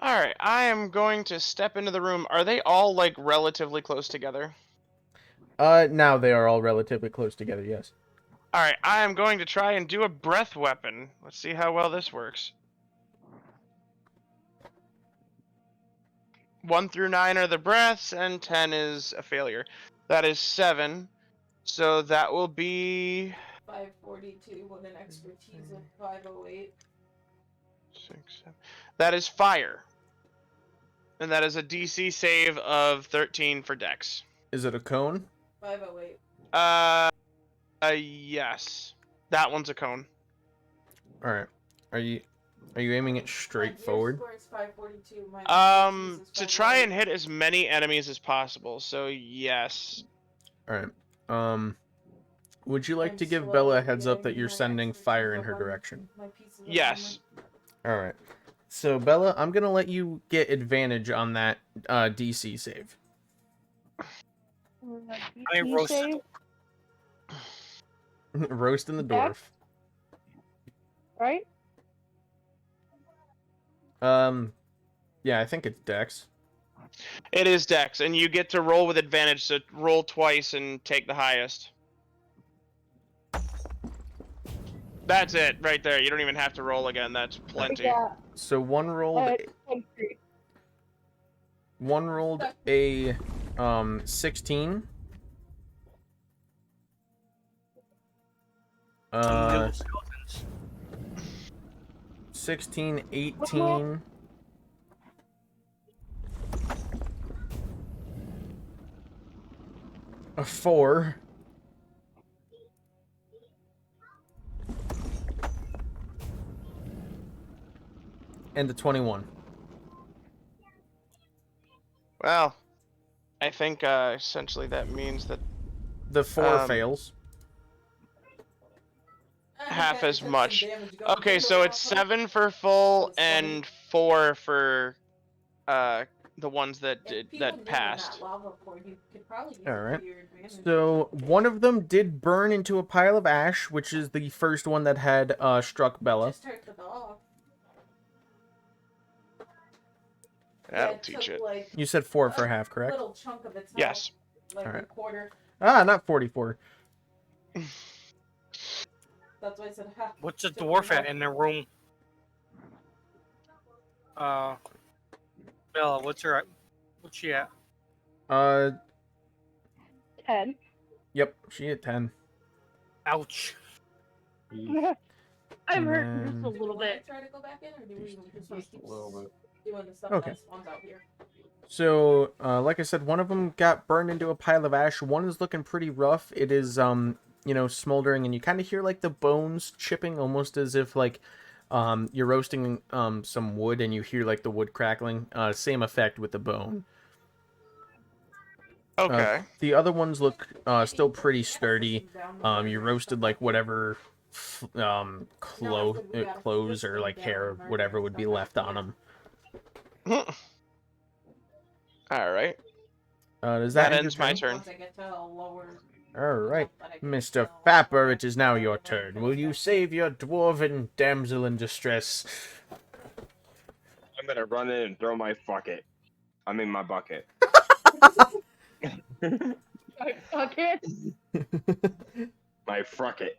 Speaker 4: Alright, I am going to step into the room. Are they all, like, relatively close together?
Speaker 1: Now they are all relatively close together, yes.
Speaker 4: Alright, I am going to try and do a breath weapon. Let's see how well this works. 1 through 9 are the breaths, and 10 is a failure. That is 7. So that will be
Speaker 9: 542 with an expertise of 508.
Speaker 4: 6, 7. That is fire. And that is a DC save of 13 for Dex.
Speaker 1: Is it a cone?
Speaker 9: 508.
Speaker 4: Yes. That one's a cone.
Speaker 1: Alright. Are you aiming it straight forward?
Speaker 9: Your score is 542. My expertise is
Speaker 4: To try and
Speaker 9: 508.
Speaker 4: hit as many enemies as possible. So yes.
Speaker 1: Alright. Would you like
Speaker 9: I'm
Speaker 1: to give
Speaker 9: slowly
Speaker 1: Bella a heads up that
Speaker 9: getting
Speaker 1: you're
Speaker 9: my
Speaker 1: sending
Speaker 9: expertise
Speaker 1: fire in
Speaker 9: up
Speaker 1: her
Speaker 9: on
Speaker 1: direction?
Speaker 9: my pieces of
Speaker 4: Yes.
Speaker 1: Alright. So, Bella, I'm gonna let you get advantage on that DC save.
Speaker 8: I roasted.
Speaker 1: Roasting the
Speaker 2: Yeah.
Speaker 1: dwarf.
Speaker 2: Right?
Speaker 1: Yeah, I think it's Dex.
Speaker 4: It is Dex, and you get to roll with advantage, so roll twice and take the highest. That's it, right there. You don't even have to roll again. That's plenty.
Speaker 2: Yeah.
Speaker 1: So one rolled
Speaker 2: 23.
Speaker 1: a 16.
Speaker 8: Little skeletons.
Speaker 1: 16, 18. A 4. And a 21.
Speaker 4: Well, I think essentially that means that
Speaker 1: The 4
Speaker 4: Um,
Speaker 1: fails.
Speaker 4: half
Speaker 9: Okay,
Speaker 4: as
Speaker 9: took some
Speaker 4: much.
Speaker 9: damage going
Speaker 4: Okay,
Speaker 9: into
Speaker 4: so
Speaker 9: it
Speaker 4: it's
Speaker 9: also.
Speaker 4: 7 for full
Speaker 9: That's funny.
Speaker 4: and 4 for the ones that
Speaker 9: If people knew in
Speaker 4: passed.
Speaker 9: that lava pour, you could probably use
Speaker 1: All
Speaker 9: it
Speaker 1: right.
Speaker 9: to your advantage.
Speaker 1: So one of them did burn into a pile of ash, which is the first one that had struck Bella.
Speaker 9: Just hurt the dog.
Speaker 4: That'll
Speaker 9: It
Speaker 4: teach
Speaker 9: took,
Speaker 4: it.
Speaker 9: like,
Speaker 1: You said 4 for
Speaker 9: a
Speaker 1: half, correct?
Speaker 9: little chunk of its health,
Speaker 4: Yes.
Speaker 9: like
Speaker 1: Alright.
Speaker 9: a quarter.
Speaker 1: Ah, not 44.
Speaker 9: That's why I said half.
Speaker 8: What's the
Speaker 9: took the
Speaker 8: dwarf at
Speaker 9: health.
Speaker 8: in the room? Bella, what's she at?
Speaker 2: 10.
Speaker 1: Yep, she hit 10.
Speaker 8: Ouch.
Speaker 2: I'm
Speaker 1: And
Speaker 2: hurting just a
Speaker 1: then-
Speaker 2: little
Speaker 9: Wanna
Speaker 2: bit.
Speaker 9: try to go back in, or do we just want to keep
Speaker 10: a little bit.
Speaker 9: doing the stuff
Speaker 1: Okay.
Speaker 9: that spawns out here?
Speaker 1: So, like I said, one of them got burned into a pile of ash. One is looking pretty rough. It is, smoldering, and you kind of hear, like, the bones chipping, almost as if, like, you're roasting, some wood, and you hear, like, the wood crackling. Same effect with the bone.
Speaker 4: Okay.
Speaker 1: The other ones look, still pretty sturdy. You roasted, like, whatever, clothes or, like, hair, whatever would be left on them.
Speaker 4: Alright.
Speaker 1: Does
Speaker 4: That
Speaker 1: end your
Speaker 4: ends my
Speaker 1: turn?
Speaker 4: turn.
Speaker 9: Once I get to a lower
Speaker 1: Alright.
Speaker 9: that I can
Speaker 1: Mr.
Speaker 9: tell,
Speaker 1: Fapper, it is now your turn. Will you save your dwarven damsel in distress?
Speaker 3: I'm gonna run in and throw my bucket. I mean my bucket.
Speaker 2: Okay.
Speaker 3: My frucket.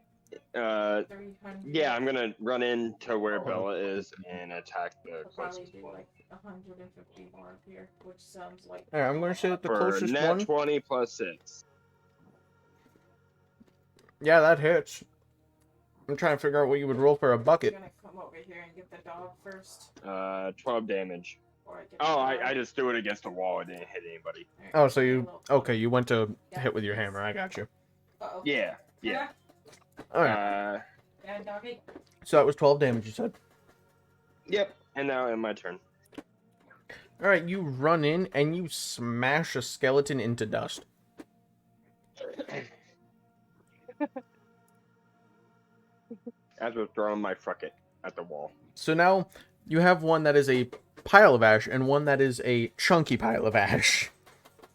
Speaker 9: 300.
Speaker 3: Yeah, I'm gonna run in to where
Speaker 1: Oh.
Speaker 3: Bella is and attack the
Speaker 9: I'll probably
Speaker 3: closest
Speaker 9: do
Speaker 3: one.
Speaker 9: like 150 more up here, which sounds like.
Speaker 1: Alright, I'm going to say that the
Speaker 3: For
Speaker 1: closest
Speaker 3: net
Speaker 1: one.
Speaker 3: 20 plus 6.
Speaker 1: Yeah, that hits. I'm trying to figure out what you would roll for a
Speaker 9: I'm
Speaker 1: bucket.
Speaker 9: gonna come over here and get the dog first.
Speaker 3: 12 damage.
Speaker 9: Before I get
Speaker 3: Oh,
Speaker 9: the dog.
Speaker 3: I just threw it against the wall. It didn't hit anybody.
Speaker 9: Alright,
Speaker 1: Oh, so
Speaker 9: give me a
Speaker 1: you...
Speaker 9: little-
Speaker 1: Okay, you went to hit with your hammer. I got you.
Speaker 9: Uh-oh.
Speaker 3: Yeah, yeah.
Speaker 1: Alright,
Speaker 9: Yeah, doggy.
Speaker 1: so that was 12 damage, you said.
Speaker 3: Yep. And now in my turn.
Speaker 1: Alright, you run in and you smash a skeleton into dust.
Speaker 3: As we're throwing my frucket at the wall.
Speaker 1: So now you have one that is a pile of ash and one that is a chunky pile of ash.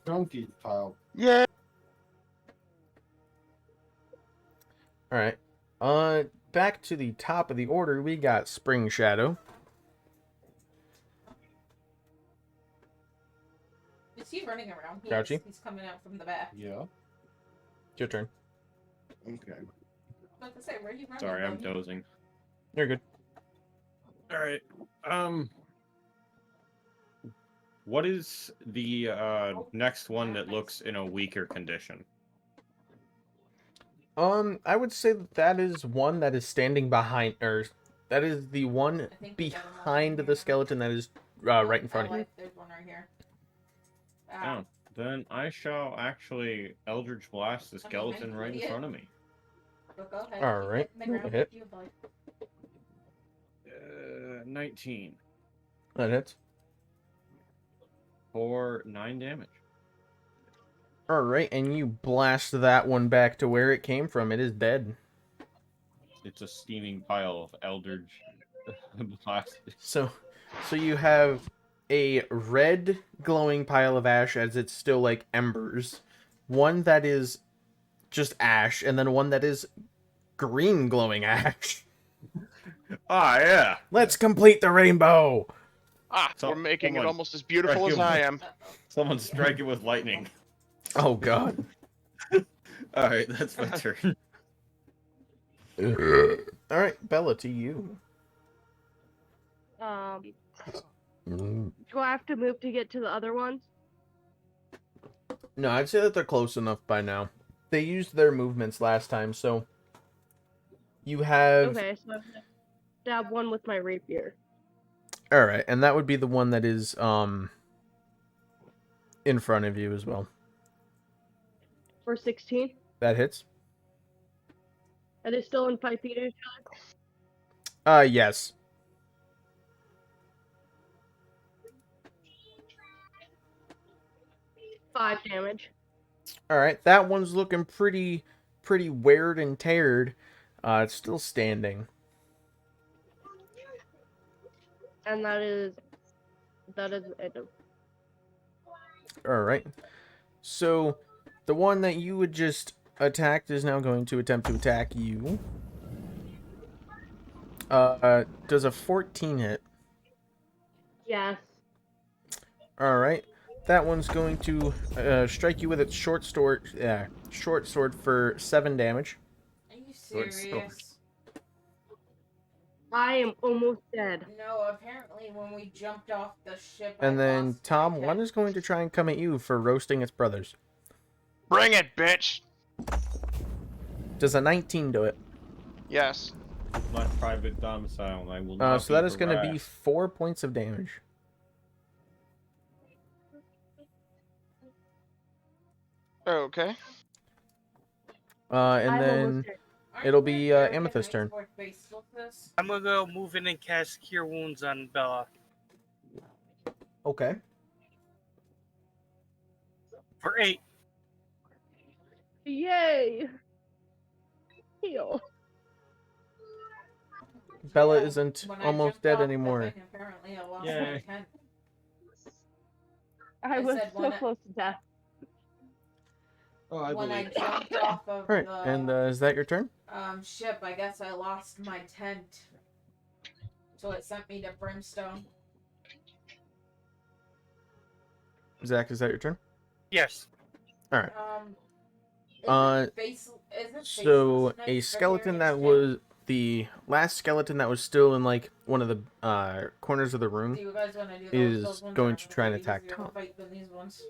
Speaker 10: Chunky pile.
Speaker 4: Yeah.
Speaker 1: Alright. Back to the top of the order, we got Spring Shadow.
Speaker 9: Is he running around? He
Speaker 1: Grouchy?
Speaker 9: is. He's coming out from the back.
Speaker 10: Yeah.
Speaker 1: Your turn.
Speaker 10: Okay.
Speaker 9: I was about to say, where are you running?
Speaker 5: Sorry, I'm
Speaker 9: buddy?
Speaker 5: dozing.
Speaker 1: You're good.
Speaker 5: All right. What is the next one that looks in a weaker condition?
Speaker 1: I would say that is one that is standing behind, or that is the one
Speaker 9: I think we got another
Speaker 1: behind
Speaker 9: one
Speaker 1: the
Speaker 9: here.
Speaker 1: skeleton that is
Speaker 9: Oh,
Speaker 1: right in front of you.
Speaker 9: There's one right here. Ah,
Speaker 5: Oh, then I shall actually Eldritch Blast the
Speaker 9: I mean,
Speaker 5: skeleton
Speaker 9: I'm
Speaker 5: right in
Speaker 9: idiot.
Speaker 5: front of me.
Speaker 9: but go ahead.
Speaker 1: All
Speaker 9: keep
Speaker 1: right,
Speaker 9: hitting the ground
Speaker 1: hit.
Speaker 9: if you'd like.
Speaker 5: 19
Speaker 1: That hits.
Speaker 5: for 9 damage.
Speaker 1: Alright, and you blast that one back to where it came from. It is dead.
Speaker 5: It's a steaming pile of Eldritch Blast.
Speaker 1: So you have a red glowing pile of ash as it's still like embers. One that is just ash, and then one that is green glowing ash.
Speaker 5: Ah, yeah.
Speaker 1: Let's complete the rainbow!
Speaker 4: We're making it
Speaker 5: someone
Speaker 4: almost as beautiful as
Speaker 5: strike
Speaker 4: I
Speaker 5: him.
Speaker 4: am.
Speaker 5: Someone strike it with lightning.
Speaker 1: Oh god.
Speaker 5: All right, that's my turn.
Speaker 1: Alright, Bella, to you.
Speaker 2: Do I have to move to get to the other ones?
Speaker 1: No, I'd say that they're close enough by now. They used their movements last time, so you have...
Speaker 2: Okay, so I'm gonna stab one with my rapier.
Speaker 1: Alright, and that would be the one that is, in front of you as well.
Speaker 2: For 16.
Speaker 1: That hits?
Speaker 2: Are they still in 5 feet of each other?
Speaker 1: Yes.
Speaker 2: 5 damage.
Speaker 1: All right, that one's looking pretty weird and teared. It's still standing.
Speaker 2: And that is it.
Speaker 1: All right. So the one that you would just attacked is now going to attempt to attack you. Does a 14 hit?
Speaker 2: Yes.
Speaker 1: All right. That one's going to strike you with its short sword for 7 damage.
Speaker 9: Are you
Speaker 5: Good sword.
Speaker 9: serious?
Speaker 2: I am almost dead.
Speaker 9: No, apparently when we jumped off the ship,
Speaker 1: And
Speaker 9: I
Speaker 1: then
Speaker 9: lost
Speaker 1: Tom,
Speaker 9: my
Speaker 1: one is going to try and come at you for roasting its brothers.
Speaker 4: Bring it, bitch.
Speaker 1: Does a 19 do it?
Speaker 4: Yes.
Speaker 5: My private domicile, and I will not
Speaker 1: So that
Speaker 5: be
Speaker 1: is going to be
Speaker 5: harassed.
Speaker 1: 4 points of damage.
Speaker 4: Okay.
Speaker 1: And
Speaker 2: I'm
Speaker 1: then
Speaker 2: almost dead.
Speaker 1: it'll be Amethyst's turn.
Speaker 8: I'm gonna go move in and cast Cure Wounds on Bella
Speaker 1: Okay.
Speaker 8: for 8.
Speaker 2: Yay! Heal.
Speaker 1: Bella
Speaker 9: Yeah,
Speaker 1: isn't
Speaker 9: when I
Speaker 1: almost
Speaker 9: jumped
Speaker 1: dead
Speaker 9: off the
Speaker 1: anymore.
Speaker 9: thing, apparently I lost
Speaker 5: Yay.
Speaker 9: my tent.
Speaker 2: I
Speaker 9: I
Speaker 2: was
Speaker 9: said
Speaker 2: so
Speaker 9: when I-
Speaker 2: close to death.
Speaker 10: Oh, I
Speaker 9: When I
Speaker 10: believe.
Speaker 9: jumped off of
Speaker 1: All right,
Speaker 9: the
Speaker 1: and is that your turn?
Speaker 9: ship, I guess I lost my tent. So it sent me to Brimstone.
Speaker 1: Zach, is that your turn?
Speaker 8: Yes.
Speaker 1: All right.
Speaker 9: Isn't
Speaker 1: So
Speaker 9: Faceless
Speaker 1: a
Speaker 9: Knight's
Speaker 1: skeleton that
Speaker 9: barbarian
Speaker 1: was the last skeleton that was still in like one of the corners of the room
Speaker 9: Do you guys want to do
Speaker 1: is
Speaker 9: those ones
Speaker 1: going
Speaker 9: are
Speaker 1: to try and
Speaker 9: way
Speaker 1: attack
Speaker 9: easier to
Speaker 1: Tom.
Speaker 9: fight than these ones?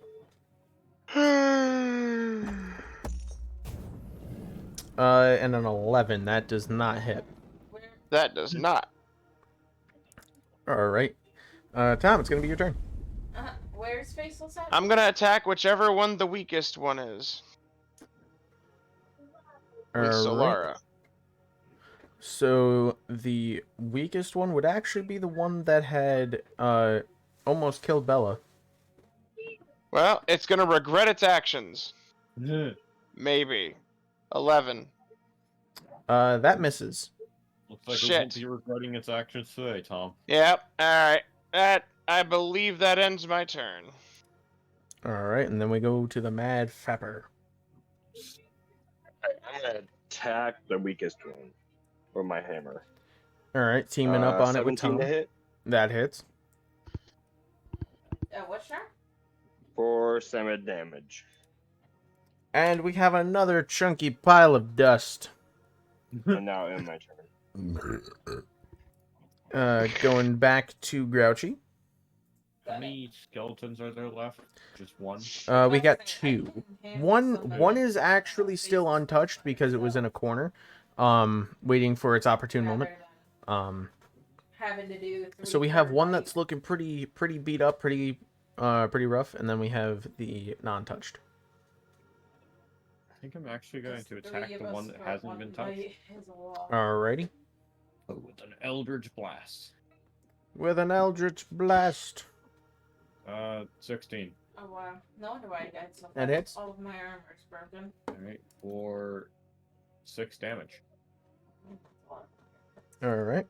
Speaker 1: And an 11 that does not hit.
Speaker 4: That does not.
Speaker 1: All right. Tom, it's gonna be your turn.
Speaker 9: Where's Faceless at?
Speaker 4: I'm gonna attack whichever one the weakest one is. With
Speaker 1: All right.
Speaker 4: Solara.
Speaker 1: So the weakest one would actually be the one that had almost killed Bella.
Speaker 4: Well, it's gonna regret its actions. Maybe. 11.
Speaker 1: That misses.
Speaker 5: Looks like it
Speaker 4: Shit.
Speaker 5: won't be regretting its actions today, Tom.
Speaker 4: Yep. Alright. I believe that ends my turn.
Speaker 1: All right, and then we go to the Mad Fapper.
Speaker 3: I'm gonna attack the weakest one with my hammer.
Speaker 1: All right, teaming up on it with
Speaker 3: 17
Speaker 1: Tom.
Speaker 3: to hit
Speaker 1: That hits.
Speaker 9: What's your?
Speaker 3: for 7 damage.
Speaker 1: And we have another chunky pile of dust.
Speaker 3: And now in my turn.
Speaker 1: Going back to Grouchy.
Speaker 5: How many skeletons are there left? Just one?
Speaker 1: We got 2. One is actually still untouched because it was in a corner, waiting for its opportune moment.
Speaker 9: Having to do
Speaker 1: So we have one that's looking pretty beat up, pretty rough, and then we have the non-touched.
Speaker 5: I think I'm actually going to attack the one that hasn't been touched.
Speaker 1: Alrighty.
Speaker 5: Oh, with an Eldritch Blast.
Speaker 1: With an Eldritch Blast.
Speaker 5: 16.
Speaker 9: Oh wow! No wonder why I died so fast.
Speaker 1: That hits.
Speaker 9: All of my armor's broken.
Speaker 5: Alright, for 6 damage.
Speaker 1: Alright.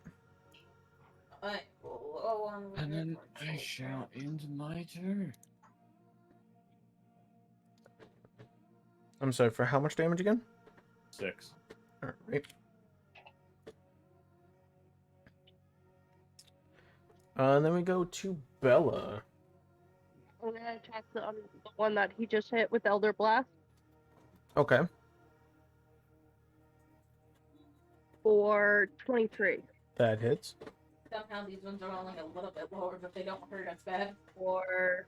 Speaker 5: And then I shall end my turn.
Speaker 1: I'm sorry, for how much damage again?
Speaker 5: 6.
Speaker 1: Alright. And then we go to Bella.
Speaker 2: I'm gonna attack the one that he just hit with Elder Blast
Speaker 1: Okay.
Speaker 2: for 23.
Speaker 1: That hits.
Speaker 9: Somehow these ones are only a little bit lower, but they don't hurt as bad.
Speaker 2: For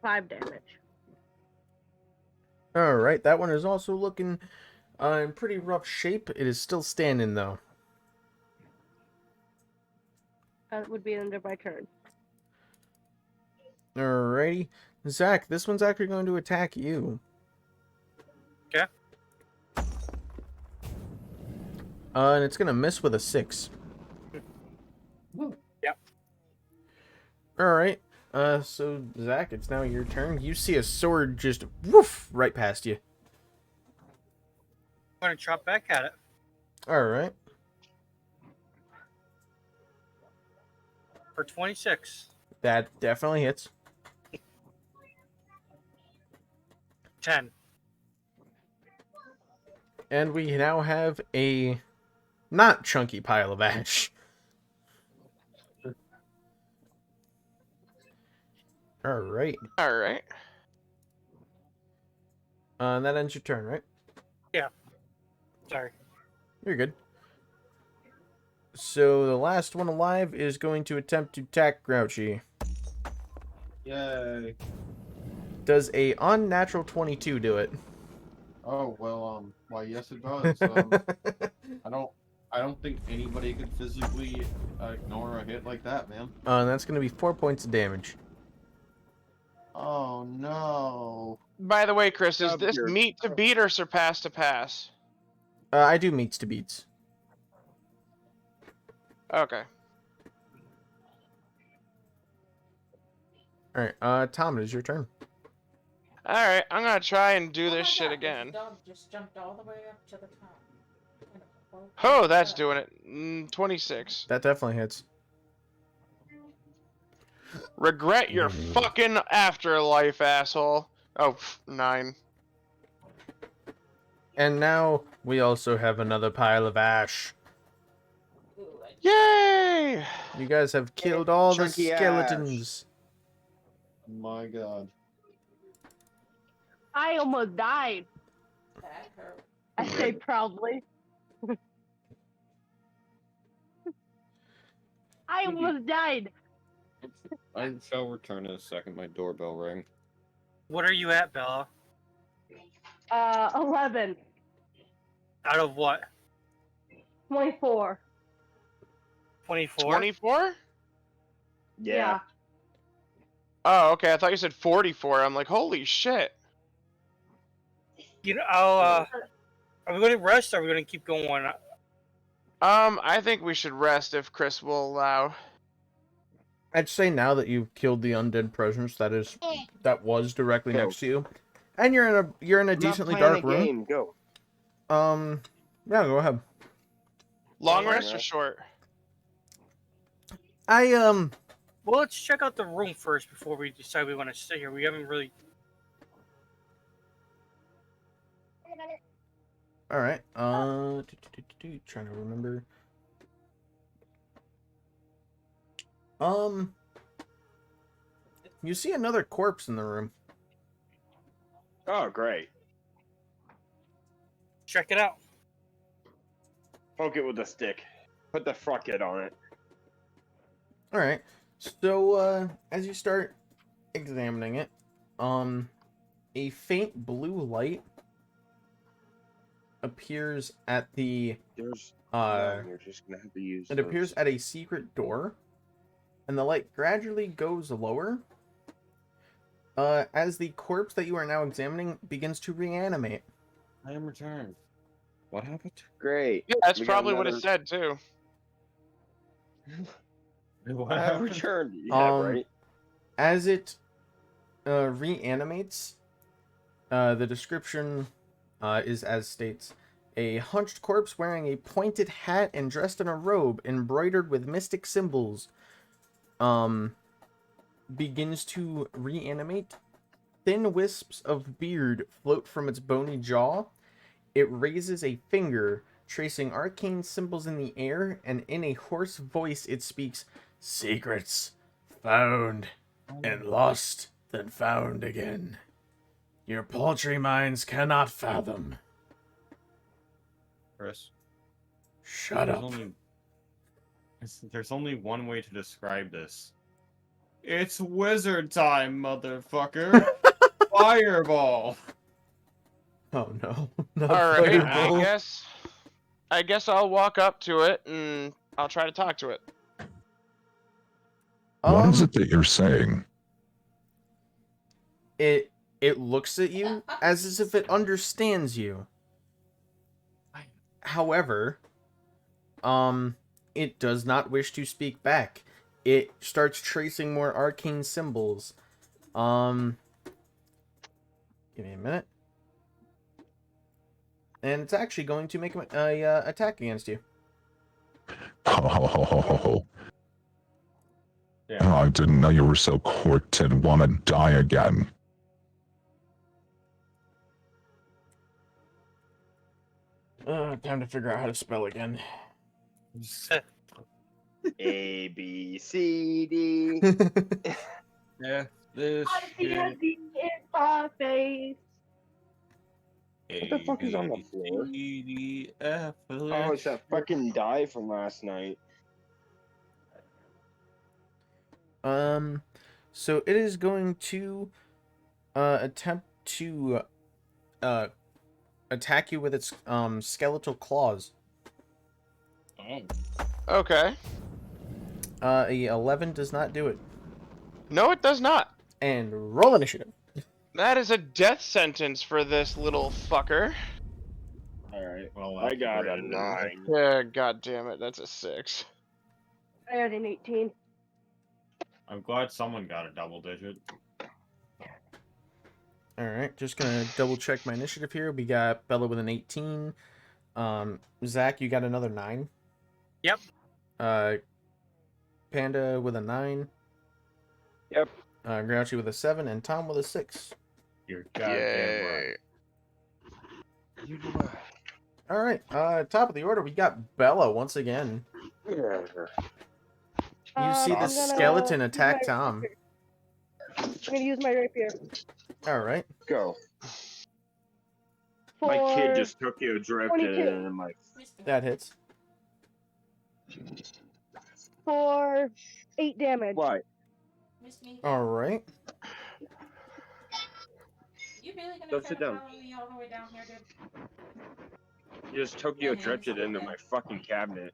Speaker 2: 5 damage.
Speaker 1: Alright, that one is also looking in pretty rough shape. It is still standing, though.
Speaker 2: That would be the end of my turn.
Speaker 1: Alrighty. Zach, this one's actually going to attack you.
Speaker 8: Okay.
Speaker 1: And it's going to miss with a 6.
Speaker 8: Yep.
Speaker 1: All right. So Zach, it's now your turn. You see a sword just woof right past you.
Speaker 8: I'm gonna chop back at it.
Speaker 1: All right.
Speaker 8: For 26.
Speaker 1: That definitely hits.
Speaker 8: 10.
Speaker 1: And we now have a not chunky pile of ash. All right.
Speaker 4: All right.
Speaker 1: That ends your turn, right?
Speaker 8: Sorry.
Speaker 1: You're good. So the last one alive is going to attempt to attack Grouchy.
Speaker 10: Yay.
Speaker 1: Does a unnatural 22 do it?
Speaker 10: Oh well, why yes it does. I don't think anybody could physically ignore a hit like that, man.
Speaker 1: That's going to be 4 points of damage.
Speaker 10: Oh no.
Speaker 4: By the way, Chris, is
Speaker 3: Stop
Speaker 4: this
Speaker 3: your-
Speaker 4: meet to beat or surpass to pass?
Speaker 1: I do meets to beats.
Speaker 4: Okay.
Speaker 1: All right, Tom, it is your turn.
Speaker 4: All right, I'm gonna try and do
Speaker 9: Oh
Speaker 4: this
Speaker 9: my
Speaker 4: shit
Speaker 9: God,
Speaker 4: again.
Speaker 9: The dog just jumped all the way up to the top.
Speaker 4: Oh, that's doing it. 26.
Speaker 1: That definitely hits.
Speaker 4: Regret your fucking afterlife, asshole. Oh, 9.
Speaker 1: And now we also have another pile of ash.
Speaker 4: Yay!
Speaker 1: You guys have killed all the
Speaker 3: Chunky ash.
Speaker 1: skeletons.
Speaker 10: My god.
Speaker 2: I almost died.
Speaker 9: That hurt.
Speaker 2: I say proudly. I almost died.
Speaker 5: I shall return in a second. My doorbell rang.
Speaker 8: What are you at, Bella?
Speaker 2: 11.
Speaker 8: Out of what?
Speaker 2: 24.
Speaker 8: 24?
Speaker 4: 24?
Speaker 3: Yeah.
Speaker 4: Oh, okay. I thought you said 44. I'm like, holy shit.
Speaker 8: You know, are we going to rest or are we going to keep going?
Speaker 4: I think we should rest if Chris will allow.
Speaker 1: I'd say now that you've killed the undead presence that was directly
Speaker 3: Go.
Speaker 1: next to you, and you're in a
Speaker 3: I'm not
Speaker 1: decently
Speaker 3: playing
Speaker 1: dark
Speaker 3: a
Speaker 1: room.
Speaker 3: game. Go.
Speaker 1: Yeah, go ahead.
Speaker 4: Long
Speaker 3: Long
Speaker 4: rest or
Speaker 3: rest.
Speaker 4: short?
Speaker 1: I
Speaker 8: Well, let's check out the room first before we decide we want to stay here. We haven't really...
Speaker 1: all right. Trying to remember. You see another corpse in the room.
Speaker 3: Oh, great.
Speaker 8: Check it out.
Speaker 3: Poke it with a stick. Put the fuck it on it.
Speaker 1: All right. So as you start examining it, a faint blue light appears at the
Speaker 3: There's. You're just gonna have to use.
Speaker 1: it appears at a secret door, and the light gradually goes lower as the corpse that you are now examining begins to reanimate.
Speaker 5: I am returned. What happened?
Speaker 3: Great.
Speaker 4: Yeah, that's
Speaker 3: We got
Speaker 4: probably what it
Speaker 3: another-
Speaker 4: said, too.
Speaker 5: What
Speaker 3: I
Speaker 5: happened?
Speaker 3: returned. Yeah, right.
Speaker 1: As it reanimates, the description is as states: a hunched corpse wearing a pointed hat and dressed in a robe embroidered with mystic symbols begins to reanimate. Thin wisps of beard float from its bony jaw. It raises a finger, tracing arcane symbols in the air, and in a hoarse voice it speaks, "Secrets found and lost, then found again. Your paltry minds cannot fathom."
Speaker 5: Chris,
Speaker 1: Shut
Speaker 5: there's
Speaker 1: up.
Speaker 5: there's only one way to describe this. It's wizard time, motherfucker! Fireball!
Speaker 1: Oh no. Not
Speaker 4: Alright,
Speaker 1: fireball.
Speaker 4: I guess I'll walk up to it and I'll try to talk to it.
Speaker 7: What is it that you're saying?
Speaker 1: It looks at you as if it understands you. However, it does not wish to speak back. it starts tracing more arcane symbols. Give me a minute. And it's actually going to make a attack against you.
Speaker 7: Oh,
Speaker 5: Yeah.
Speaker 7: I didn't know you were so quick to want to die again.
Speaker 1: Time to figure out how to spell again.
Speaker 3: A B C D.
Speaker 5: Yeah. This
Speaker 2: I see
Speaker 5: shit.
Speaker 2: it in my face.
Speaker 3: What the fuck is on the floor?
Speaker 5: ABCDF.
Speaker 3: Oh, it's that fucking die from last night.
Speaker 1: So it is going to attempt to attack you with its skeletal claws.
Speaker 5: Oh.
Speaker 4: Okay.
Speaker 1: A 11 does not do it.
Speaker 4: No, it does not.
Speaker 1: And roll initiative.
Speaker 4: That is a death sentence for this little fucker.
Speaker 3: Alright.
Speaker 5: Well,
Speaker 3: I
Speaker 5: that's
Speaker 3: got a
Speaker 5: great.
Speaker 3: 9.
Speaker 4: Yeah, god damn it, that's a 6.
Speaker 2: I had an 18.
Speaker 5: I'm glad someone got a double digit.
Speaker 1: Alright, just gonna double check my initiative here. We got Bella with an 18. Zach, you got another 9.
Speaker 8: Yep.
Speaker 1: Panda with a 9.
Speaker 3: Yep.
Speaker 1: Grouchy with a 7, and Tom with a 6.
Speaker 5: You're goddamn
Speaker 4: Yay.
Speaker 5: right.
Speaker 1: Alright, top of the order, we got Bella once again. You see the
Speaker 2: I'm gonna
Speaker 1: skeleton
Speaker 2: use
Speaker 1: attack
Speaker 2: my
Speaker 1: Tom.
Speaker 2: rapier. I'm gonna use my rapier.
Speaker 1: Alright.
Speaker 3: Go.
Speaker 2: For
Speaker 3: My kid just took you adrift
Speaker 2: 22.
Speaker 3: and my
Speaker 1: That hits.
Speaker 2: for 8 damage.
Speaker 3: Why?
Speaker 1: Alright.
Speaker 9: You really gonna
Speaker 3: Go
Speaker 9: try
Speaker 3: sit
Speaker 9: to
Speaker 3: down.
Speaker 9: follow me all the way down here, dude?
Speaker 3: You just took you adrifted into my fucking cabinet.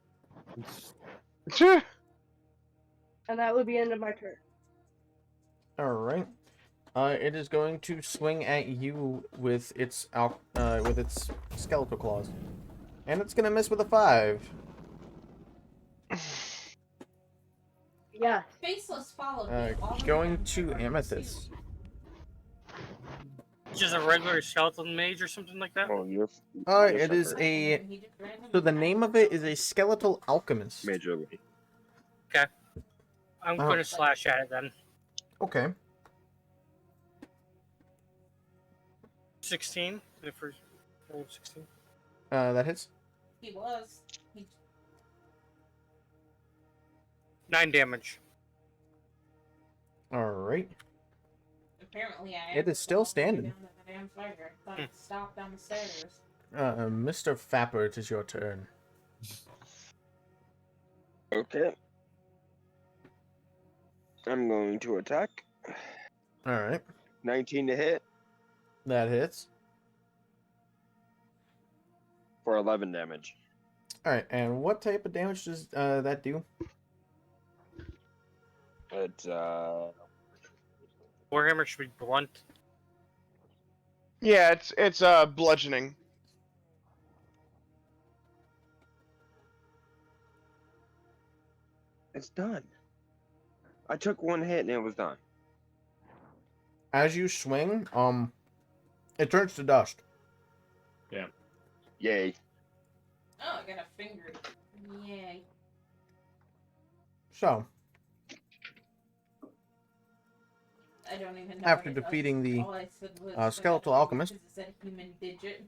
Speaker 2: And that would be end of my turn.
Speaker 1: Alright. It is going to swing at you with its skeletal claws. And it's gonna miss with a 5.
Speaker 2: Yeah.
Speaker 9: Faceless followed me all the way
Speaker 1: Going
Speaker 9: down
Speaker 1: to
Speaker 9: here.
Speaker 1: Amethyst.
Speaker 8: Just a regular skeleton mage or something like that?
Speaker 3: Oh, you're.
Speaker 1: It is a.
Speaker 9: He just randomly
Speaker 1: So the name of it is a skeletal alchemist.
Speaker 3: Major league.
Speaker 8: I'm
Speaker 1: Oh.
Speaker 8: gonna slash at it then.
Speaker 1: Okay.
Speaker 8: 16. The first roll of 16.
Speaker 1: That hits.
Speaker 9: He was. He
Speaker 8: 9 damage.
Speaker 1: Alright.
Speaker 9: apparently I.
Speaker 1: It is still standing.
Speaker 9: Down the damn fire. I thought it stopped down the stairs.
Speaker 1: Mr. Fapper, it is your turn.
Speaker 3: Okay. I'm going to attack.
Speaker 1: Alright.
Speaker 3: 19 to hit
Speaker 1: That hits.
Speaker 3: for 11 damage.
Speaker 1: Alright, and what type of damage does that do?
Speaker 3: It's
Speaker 8: Warhammer should be blunt.
Speaker 4: Yeah, it's bludgeoning.
Speaker 3: it's done. I took one hit and it was done.
Speaker 1: As you swing, it turns to dust.
Speaker 3: Yay.
Speaker 9: Oh, I got a finger. Yay.
Speaker 1: So,
Speaker 9: I don't even know.
Speaker 1: After
Speaker 9: what it
Speaker 1: defeating
Speaker 9: does.
Speaker 1: the,
Speaker 9: All I said was
Speaker 1: skeletal
Speaker 9: finger
Speaker 1: alchemist.
Speaker 9: because it said human digit.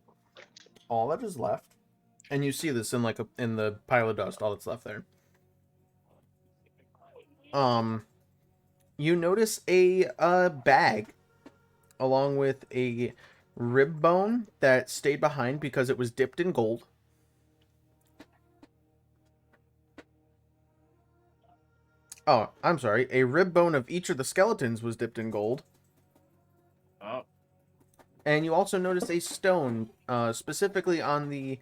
Speaker 1: all that is left, and you see this in in the pile of dust, all that's left there. You notice a bag along with a rib bone that stayed behind because it was dipped in gold. Oh, I'm sorry. A rib bone of each of the skeletons was dipped in gold.
Speaker 5: Oh.
Speaker 1: And you also notice a stone, specifically on the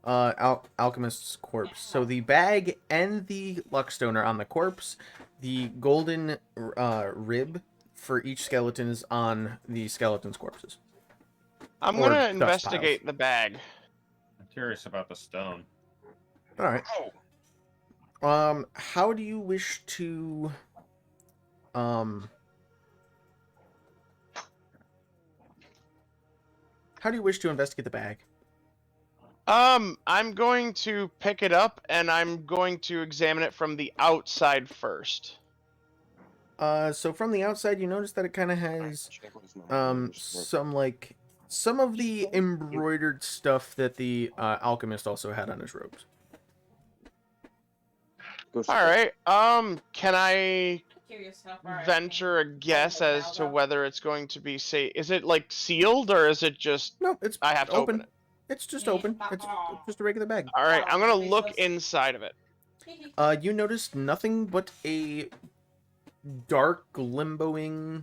Speaker 1: alchemist's corpse. So the bag and the luckstone are on the corpse. The golden rib for each skeleton is on the skeleton's corpses.
Speaker 4: I'm
Speaker 1: Or
Speaker 4: gonna
Speaker 1: dust
Speaker 4: investigate
Speaker 1: piles.
Speaker 4: the bag.
Speaker 5: I'm curious about the stone.
Speaker 1: All right. How do you wish to investigate the bag?
Speaker 4: I'm going to pick it up and I'm going to examine it from the outside first.
Speaker 1: So from the outside, you notice that it kind of has some of the embroidered stuff that the alchemist also had on his robes.
Speaker 4: All right. Can I
Speaker 9: Curious how far
Speaker 4: venture a guess as to whether it's going to be is it like sealed or is it just
Speaker 1: No, it's
Speaker 4: I have to open it?
Speaker 1: It's just open. It's just a regular bag.
Speaker 4: All right, I'm gonna look inside of it.
Speaker 1: You notice nothing but a dark limboing,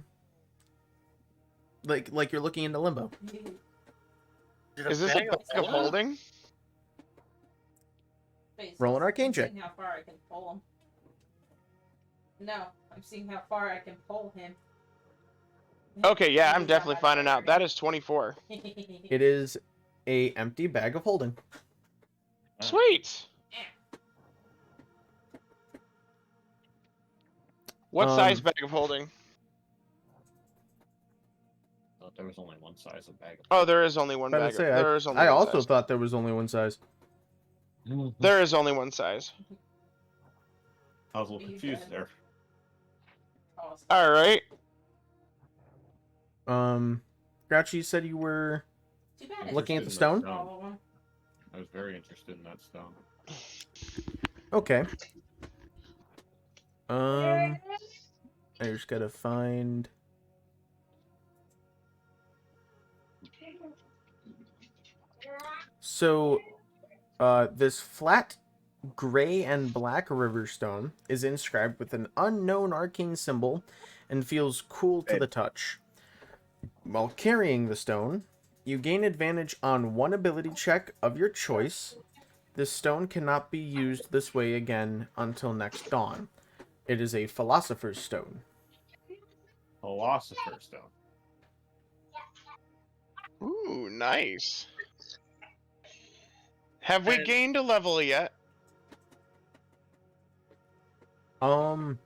Speaker 1: like you're looking into limbo.
Speaker 4: Is this a bag of holding?
Speaker 1: Roll an arcane check.
Speaker 9: I'm seeing how far I can pull him. No, I'm seeing how far I can pull him.
Speaker 4: Okay, yeah, I'm definitely finding out. That is 24.
Speaker 1: It is a empty bag of holding.
Speaker 4: Sweet. What size bag of holding?
Speaker 10: Thought there was only one size of bag.
Speaker 4: Oh, there is only one bag.
Speaker 1: I also thought there was only one size.
Speaker 4: There is only one size.
Speaker 10: I was a little confused there.
Speaker 4: All right.
Speaker 1: Grouchy, you said you were looking at the stone?
Speaker 10: I was very interested in that stone.
Speaker 1: Okay. I just gotta find. So, this flat gray and black river stone is inscribed with an unknown arcane symbol and feels cool to the touch. While carrying the stone, you gain advantage on one ability check of your choice. This stone cannot be used this way again until next dawn. It is a philosopher's stone.
Speaker 10: Philosopher's stone.
Speaker 4: Ooh, nice. Have we gained a level yet?
Speaker 1: I'm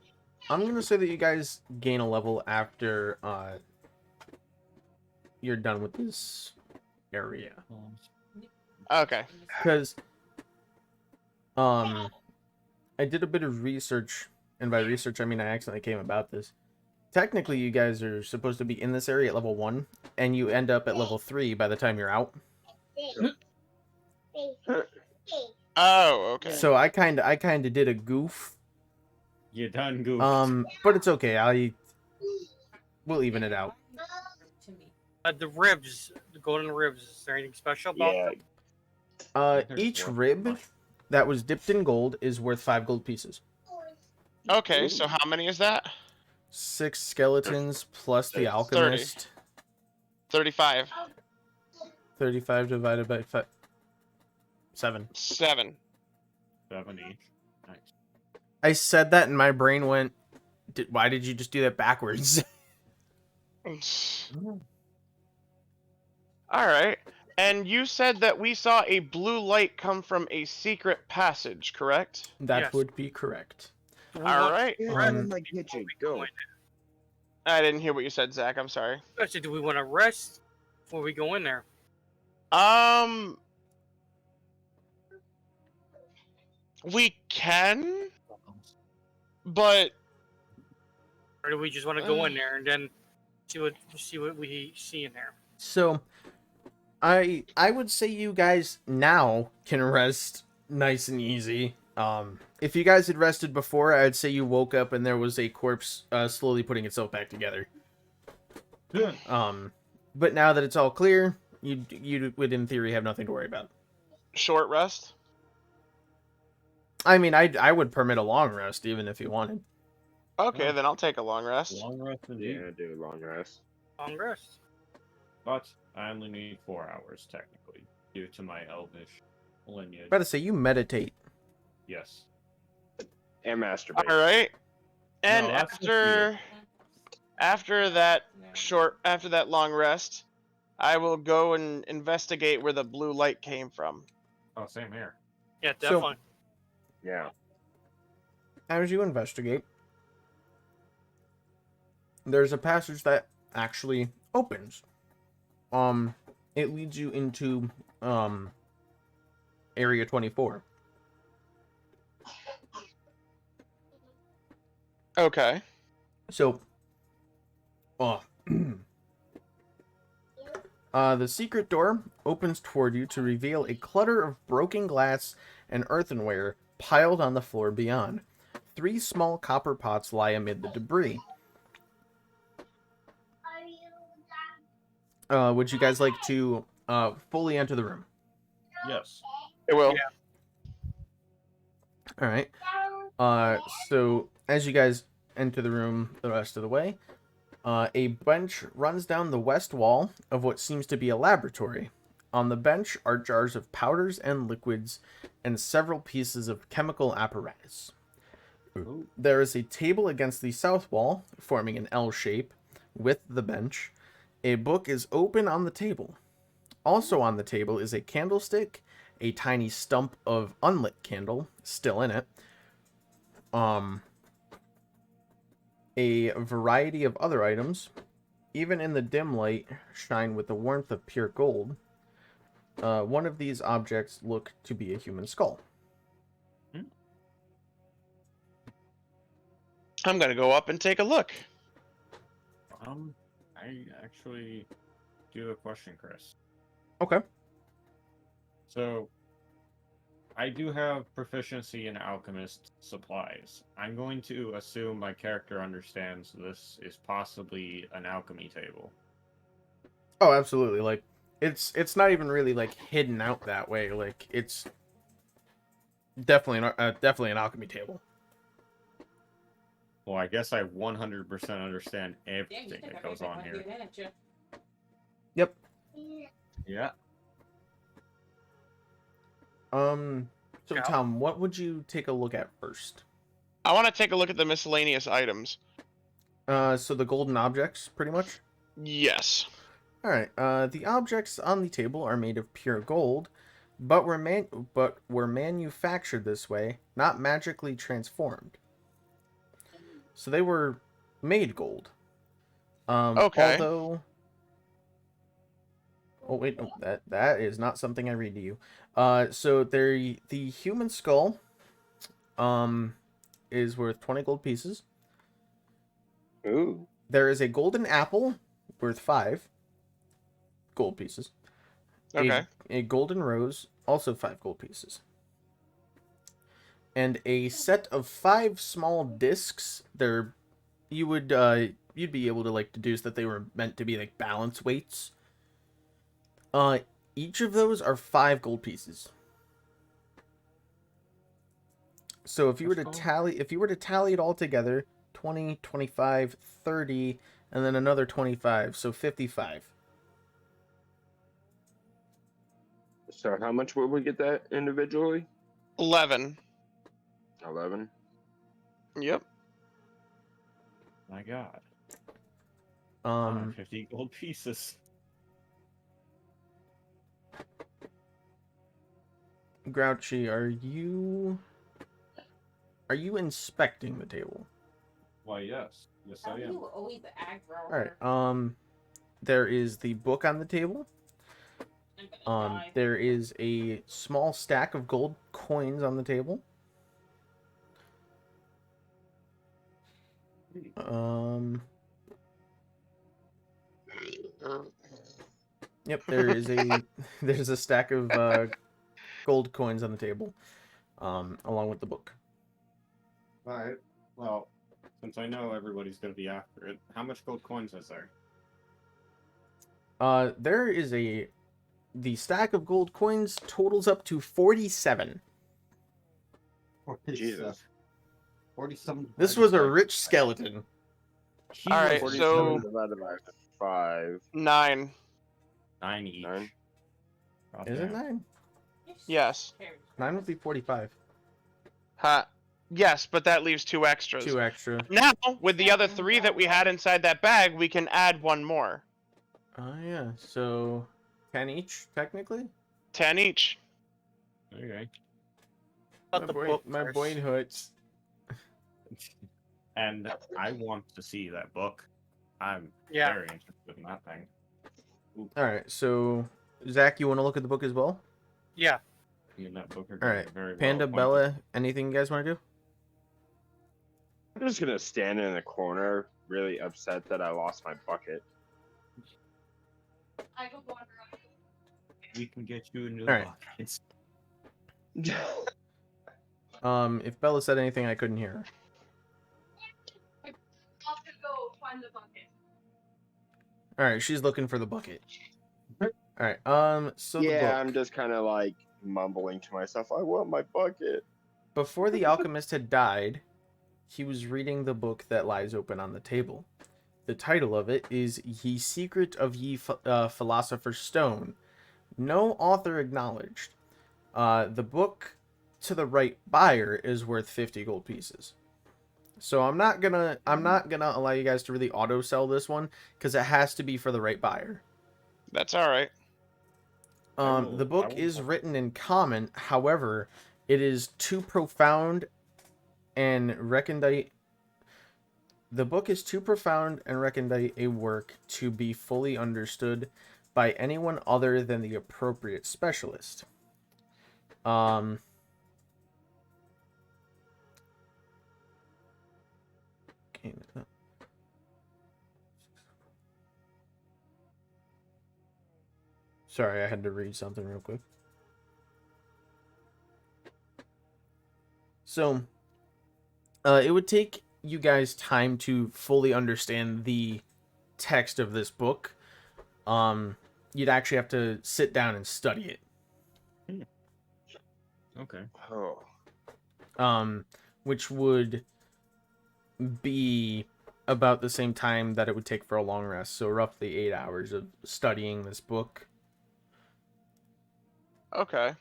Speaker 1: gonna say that you guys gain a level after you're done with this area.
Speaker 4: Okay.
Speaker 1: Because I did a bit of research, and by research I mean I accidentally came about this. Technically, you guys are supposed to be in this area at level 1, and you end up at level 3 by the time you're out.
Speaker 4: Oh, okay.
Speaker 1: So I kind of did a goof.
Speaker 5: You done goofed.
Speaker 1: But it's okay. We'll even it out.
Speaker 8: The ribs, the golden ribs. Is there anything special about them?
Speaker 1: Each rib that was dipped in gold is worth 5 gold pieces.
Speaker 4: Okay, so how many is that?
Speaker 1: 6 skeletons plus the alchemist.
Speaker 4: 35.
Speaker 1: 35 divided by 5. 7.
Speaker 4: 7.
Speaker 10: 7 each. Nice.
Speaker 1: I said that and my brain went, why did you just do that backwards?
Speaker 4: Alright. And you said that we saw a blue light come from a secret passage, correct?
Speaker 1: That would be correct.
Speaker 4: Alright.
Speaker 3: my kitchen. Go.
Speaker 4: I didn't hear what you said, Zach. I'm sorry.
Speaker 8: I said, do we want to rest before we go in there?
Speaker 4: We can, but
Speaker 8: Or do we just want to go in there and then see what we see in there?
Speaker 1: So, I would say you guys now can rest nice and easy. If you guys had rested before, I'd say you woke up and there was a corpse slowly putting itself back together.
Speaker 10: Good.
Speaker 1: But now that it's all clear, you would in theory have nothing to worry about.
Speaker 4: Short rest?
Speaker 1: I mean, I would permit a long rest even if you wanted.
Speaker 4: Okay, then I'll take a long rest.
Speaker 10: Long rest indeed.
Speaker 3: Yeah, do a long rest.
Speaker 8: Long rest.
Speaker 10: But I only need 4 hours technically, due to my elvish lineage.
Speaker 1: About to say you meditate.
Speaker 10: Yes.
Speaker 3: And masturbate.
Speaker 4: Alright. And
Speaker 10: No, that's just
Speaker 4: after that long rest, I will go and investigate where the blue light came from.
Speaker 10: Oh, same here.
Speaker 8: Yeah, definitely.
Speaker 3: Yeah.
Speaker 1: as you investigate, there's a passage that actually opens. It leads you into Area 24.
Speaker 4: Okay.
Speaker 1: So, the secret door opens toward you to reveal a clutter of broken glass and earthenware piled on the floor beyond. 3 small copper pots lie amid the debris. Would you guys like to fully enter the room?
Speaker 5: Yes.
Speaker 4: It will.
Speaker 1: All right. So as you guys enter the room the rest of the way, a bench runs down the west wall of what seems to be a laboratory. On the bench are jars of powders and liquids and several pieces of chemical apparatus.
Speaker 5: Ooh.
Speaker 1: There is a table against the south wall, forming an L shape with the bench. A book is open on the table. Also on the table is a candlestick, a tiny stump of unlit candle still in it, a variety of other items, even in the dim light, shine with the warmth of pure gold. One of these objects look to be a human skull.
Speaker 4: I'm gonna go up and take a look.
Speaker 5: I actually do have a question, Chris.
Speaker 1: Okay.
Speaker 5: So, I do have proficiency in alchemist supplies. I'm going to assume my character understands this is possibly an alchemy table.
Speaker 1: Oh, absolutely. Like, it's not even really like hidden out that way. Like, it's definitely an alchemy table.
Speaker 5: Well, I guess I 100% understand
Speaker 9: Damn, you
Speaker 5: everything
Speaker 9: took
Speaker 5: that goes
Speaker 9: everything
Speaker 5: on
Speaker 9: with
Speaker 5: here.
Speaker 9: you, didn't you?
Speaker 1: Yep.
Speaker 5: Yeah.
Speaker 1: So
Speaker 8: Yeah.
Speaker 1: Tom, what would you take a look at first?
Speaker 4: I want to take a look at the miscellaneous items.
Speaker 1: So the golden objects, pretty much?
Speaker 4: Yes.
Speaker 1: Alright, the objects on the table are made of pure gold, but were manufactured this way, not magically transformed. So they were made gold.
Speaker 4: Okay.
Speaker 1: Although... Oh, wait, no, that is not something I read to you. So the human skull, is worth 20 gold pieces.
Speaker 3: Ooh.
Speaker 1: There is a golden apple worth 5 gold pieces.
Speaker 4: Okay.
Speaker 1: A golden rose, also 5 gold pieces. And a set of 5 small discs. You'd be able to like deduce that they were meant to be like balance weights. Each of those are 5 gold pieces. So if you were to tally it all together, 20, 25, 30, and then another 25, so 55.
Speaker 3: So how much would we get that individually?
Speaker 4: 11.
Speaker 3: 11.
Speaker 4: Yep.
Speaker 5: My God. 50 gold pieces.
Speaker 1: Grouchy, are you inspecting the table?
Speaker 5: Why, yes. Yes,
Speaker 9: How
Speaker 5: I
Speaker 9: do
Speaker 5: am.
Speaker 9: you always aggro
Speaker 1: All
Speaker 9: her?
Speaker 1: right. There is the book on the table.
Speaker 9: I'm gonna die.
Speaker 1: There is a small stack of gold coins on the table. Yep, there's a stack of gold coins on the table, along with the book.
Speaker 5: Alright. Well, since I know everybody's gonna be after it, how much gold coins is there?
Speaker 1: There is the stack of gold coins totals up to 47.
Speaker 3: Jesus.
Speaker 10: 47.
Speaker 1: This was a rich skeleton.
Speaker 4: All right,
Speaker 3: 47
Speaker 4: so
Speaker 3: divided by 5.
Speaker 4: 9.
Speaker 5: 9 each.
Speaker 3: 9?
Speaker 5: God
Speaker 1: Is it
Speaker 5: damn.
Speaker 1: 9?
Speaker 4: Yes.
Speaker 1: 9 would be 45.
Speaker 4: Huh. Yes, but that leaves 2 extras.
Speaker 1: 2 extra.
Speaker 4: Now, with the other 3 that we had inside that bag, we can add 1 more.
Speaker 1: Oh yeah, so 10 each technically.
Speaker 4: 10 each.
Speaker 5: Okay.
Speaker 8: About the book
Speaker 1: My
Speaker 8: first.
Speaker 1: boy hurts.
Speaker 5: And I want to see that book. I'm
Speaker 8: Yeah.
Speaker 5: very interested in that thing.
Speaker 1: All right, so Zach, you want to look at the book as well?
Speaker 8: Yeah.
Speaker 5: Me and that book are
Speaker 1: All
Speaker 5: getting
Speaker 1: right,
Speaker 5: very well
Speaker 1: Panda,
Speaker 5: acquainted.
Speaker 1: Bella, anything you guys want to do?
Speaker 3: I'm just gonna stand in the corner, really upset that I lost my bucket.
Speaker 5: We can get you a new
Speaker 1: All right.
Speaker 5: bucket.
Speaker 1: If Bella said anything, I couldn't hear her. All right, she's looking for the bucket. All right. So the
Speaker 3: yeah,
Speaker 1: book.
Speaker 3: I'm just kind of like mumbling to myself, I want my bucket.
Speaker 1: Before the alchemist had died, he was reading the book that lies open on the table. The title of it is Ye Secret of Ye Philosopher's Stone. No author acknowledged. The book to the right buyer is worth 50 gold pieces. So I'm not gonna allow you guys to really auto sell this one because it has to be for the right buyer.
Speaker 4: That's all right.
Speaker 1: The book is written in common, however, it is too profound and recondite. The book is too profound and recondite a work to be fully understood by anyone other than the appropriate specialist. Sorry, I had to read something real quick. So, it would take you guys time to fully understand the text of this book. You'd actually have to sit down and study it.
Speaker 5: Okay.
Speaker 3: Oh.
Speaker 1: Which would be about the same time that it would take for a long rest. So roughly 8 hours of studying this book.
Speaker 4: Okay.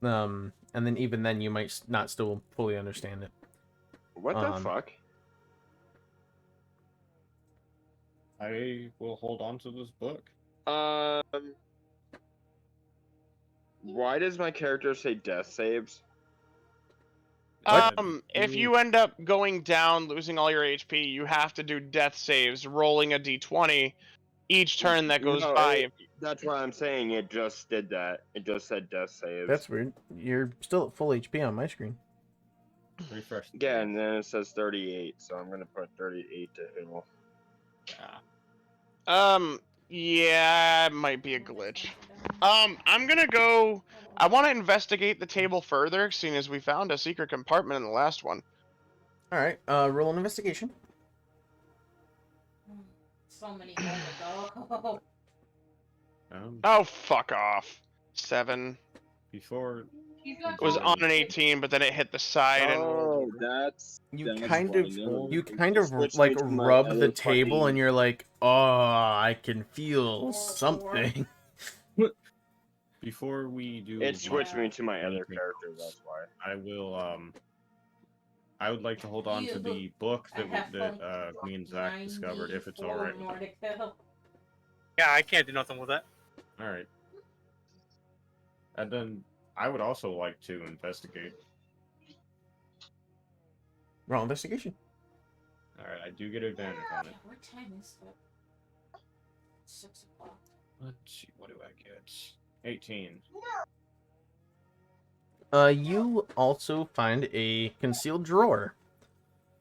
Speaker 1: And then even then you might not still fully understand it.
Speaker 3: What the fuck?
Speaker 5: I will hold on to this book.
Speaker 3: Why does my character say death saves?
Speaker 4: If you end up going down, losing all your HP, you have to do death saves, rolling a d20 each turn that goes by.
Speaker 3: That's why I'm saying it just did that. It just said death saves.
Speaker 1: That's weird. You're still at full HP on my screen.
Speaker 5: Refresh.
Speaker 3: Yeah, and then it says 38, so I'm gonna put 38 to heal.
Speaker 4: Yeah, it might be a glitch. I'm gonna go. I want to investigate the table further, seeing as we found a secret compartment in the last one.
Speaker 1: All right, roll an investigation.
Speaker 9: So many gold.
Speaker 4: Oh, fuck off. 7.
Speaker 5: Before
Speaker 4: it was on an 18, but then it hit the side and rolled over.
Speaker 3: That's
Speaker 1: you kind of like rub the table and you're like, oh, I can feel something.
Speaker 5: Before we do,
Speaker 3: it switched me to my other character. That's why
Speaker 5: I will. I would like to hold on to the book that me and Zach discovered, if it's all right.
Speaker 8: Yeah, I can't do nothing with that.
Speaker 5: All right. And then I would also like to investigate.
Speaker 1: Roll investigation.
Speaker 5: All right, I do get advantage on it.
Speaker 9: What time is it? 6 o'clock.
Speaker 5: Let's see, what do I get? 18.
Speaker 1: You also find a concealed drawer.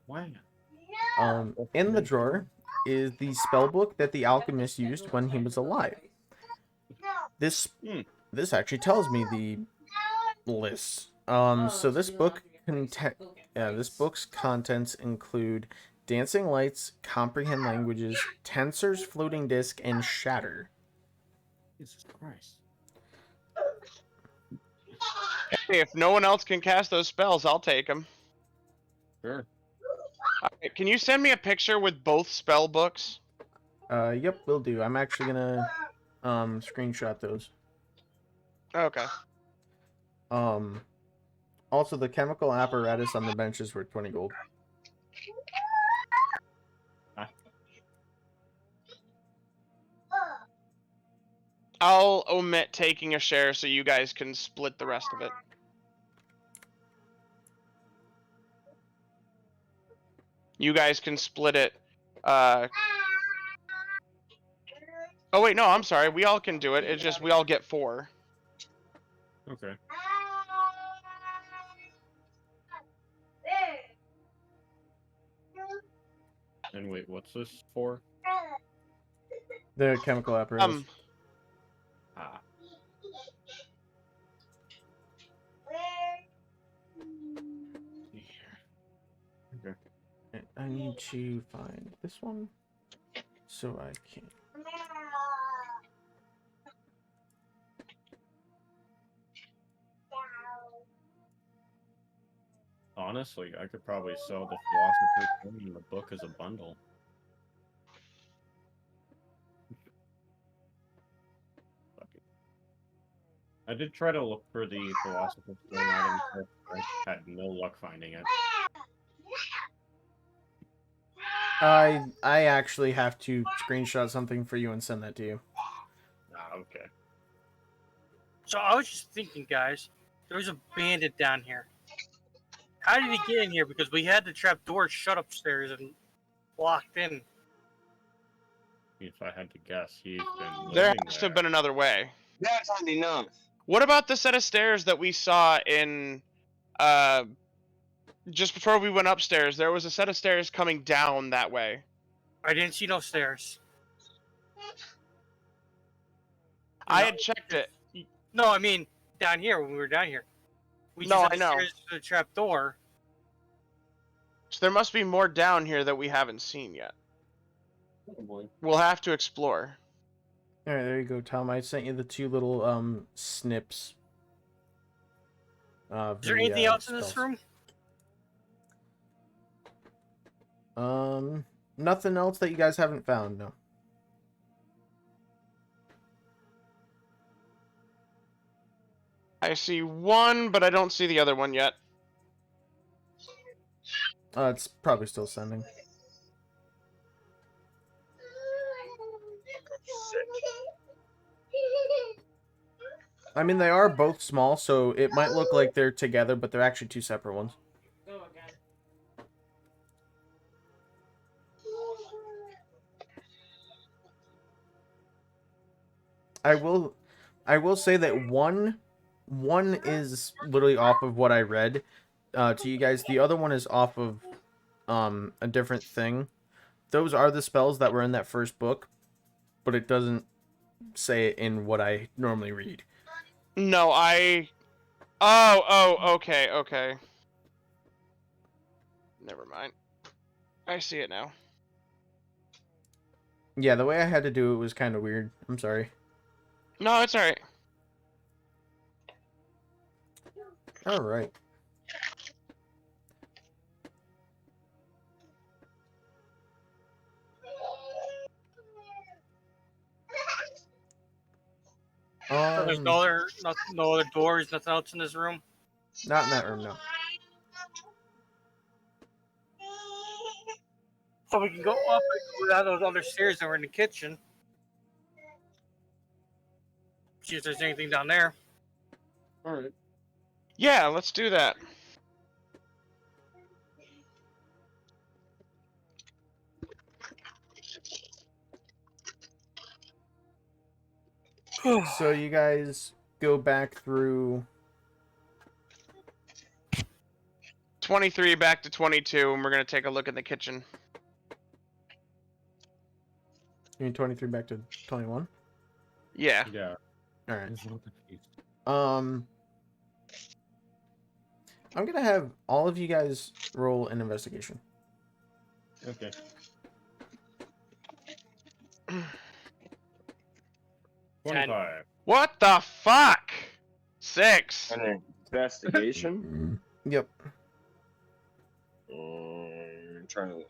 Speaker 5: Wow.
Speaker 1: In the drawer is the spell book that the alchemist used when he was alive. This actually tells me the lists. So this book's contents include dancing lights, comprehend languages, tensors, floating disc, and shatter.
Speaker 5: Jesus Christ.
Speaker 4: Hey, if no one else can cast those spells, I'll take them.
Speaker 5: Sure.
Speaker 4: Right, can you send me a picture with both spell books?
Speaker 1: Yep, will do. I'm actually gonna screenshot those.
Speaker 4: Okay.
Speaker 1: Also the chemical apparatus on the benches were 20 gold.
Speaker 4: I'll omit taking a share so you guys can split the rest of it. You guys can split it. Oh wait, no, I'm sorry. We all can do it. It's just we all get 4.
Speaker 5: Okay. And wait, what's this for?
Speaker 1: The chemical apparatus.
Speaker 5: Ah. Okay.
Speaker 1: I need to find this one so I can.
Speaker 5: Honestly, I could probably sell the Philosopher's Stone and the book as a bundle. Fuck it. I did try to look for the Philosopher's Stone item, but I had no luck finding it.
Speaker 1: I actually have to screenshot something for you and send that to you.
Speaker 5: Ah, okay.
Speaker 8: So I was just thinking, guys, there was a bandit down here. How did he get in here? Because we had the trap door shut upstairs and locked in.
Speaker 5: If I had to guess, he's been
Speaker 4: There
Speaker 5: living
Speaker 4: has to
Speaker 5: there.
Speaker 4: have been another way.
Speaker 3: That's not enough.
Speaker 4: What about the set of stairs that we saw in just before we went upstairs? There was a set of stairs coming down that way.
Speaker 8: I didn't see no stairs.
Speaker 4: I had checked it.
Speaker 8: No, I mean down here when we were down here. We
Speaker 4: No,
Speaker 8: just had
Speaker 4: I
Speaker 8: the
Speaker 4: know.
Speaker 8: stairs to the trap door.
Speaker 4: So there must be more down here that we haven't seen yet.
Speaker 5: Probably.
Speaker 4: We'll have to explore.
Speaker 1: All right, there you go, Tom. I sent you the 2 little snips. Of
Speaker 8: Is there
Speaker 1: the,
Speaker 8: anything else in this
Speaker 1: spells.
Speaker 8: room?
Speaker 1: Nothing else that you guys haven't found, no.
Speaker 4: I see one, but I don't see the other one yet.
Speaker 1: It's probably still sending. I mean, they are both small, so it might look like they're together, but they're actually 2 separate ones.
Speaker 9: Go again.
Speaker 1: I will say that one is literally off of what I read to you guys. The other one is off of a different thing. Those are the spells that were in that first book, but it doesn't say it in what I normally read.
Speaker 4: No, Oh, okay. Never mind. I see it now.
Speaker 1: Yeah, the way I had to do it was kind of weird. I'm sorry.
Speaker 4: No, it's alright.
Speaker 1: All right.
Speaker 8: So there's no other doors, nothing else in this room.
Speaker 1: Not in that room, no.
Speaker 8: So we can go up and go down those other stairs that were in the kitchen. See if there's anything down there.
Speaker 5: Alright.
Speaker 4: Yeah, let's do that.
Speaker 1: So you guys go back through
Speaker 4: 23 back to 22, and we're gonna take a look in the kitchen.
Speaker 1: You mean 23 back to 21?
Speaker 4: Yeah.
Speaker 5: Yeah.
Speaker 1: All right.
Speaker 5: He's a little confused.
Speaker 1: I'm gonna have all of you guys roll an investigation.
Speaker 5: Okay.
Speaker 8: Ten.
Speaker 5: 25.
Speaker 4: What the fuck? 6.
Speaker 3: An investigation?
Speaker 1: Yep.
Speaker 3: Trying to.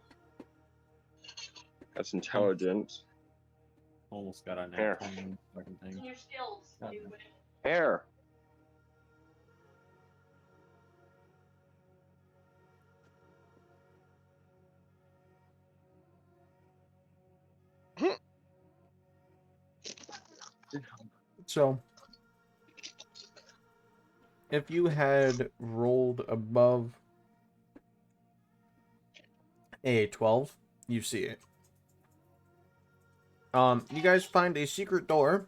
Speaker 3: That's intelligent.
Speaker 5: Almost got a
Speaker 3: Here.
Speaker 5: nat 20 fucking thing.
Speaker 9: Your skills, stupid.
Speaker 3: Hair.
Speaker 1: So, if you had rolled above a 12. You see it. You guys find a secret door.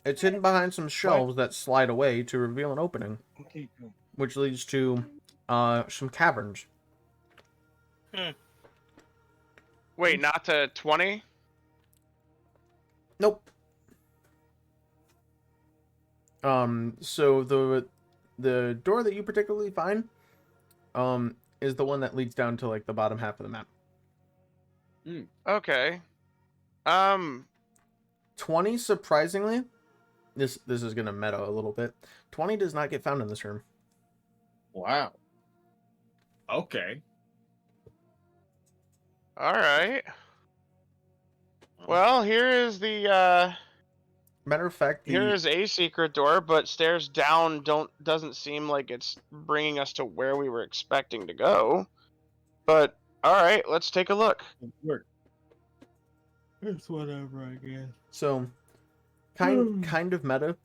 Speaker 1: It's hidden behind some shelves that slide away to reveal an opening,
Speaker 3: Okay, cool.
Speaker 1: which leads to some caverns.
Speaker 4: Wait, not to 20?
Speaker 1: Nope. So the door that you particularly find, is the one that leads down to like the bottom half of the map.
Speaker 4: Okay.
Speaker 1: 20, surprisingly, this is gonna meta a little bit. 20 does not get found in this room.
Speaker 5: Wow. Okay.
Speaker 4: All right. Well, here is the
Speaker 1: Matter of fact,
Speaker 4: here is a secret door, but stairs down doesn't seem like it's bringing us to where we were expecting to go. But all right, let's take a look.
Speaker 5: It's whatever, I guess.
Speaker 1: so kind of meta.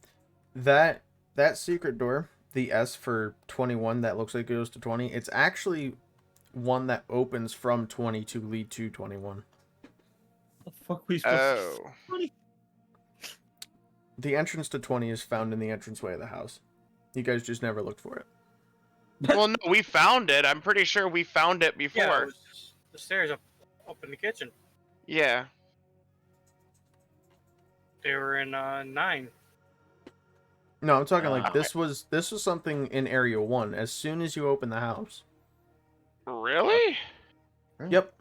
Speaker 1: That secret door, the S for 21, that looks like it goes to 20. It's actually one that opens from 20 to lead to 21.
Speaker 5: The fuck we supposed
Speaker 4: Oh.
Speaker 5: to...
Speaker 1: The entrance to 20 is found in the entranceway of the house. You guys just never looked for it.
Speaker 4: Well, no, we found it. I'm pretty sure we found it before.
Speaker 8: Yeah, it was the stairs up in the kitchen.
Speaker 4: Yeah.
Speaker 8: They were in 9.
Speaker 1: No, I'm talking like this was something in area 1 as soon as you open the house.
Speaker 4: Really?
Speaker 1: Yep.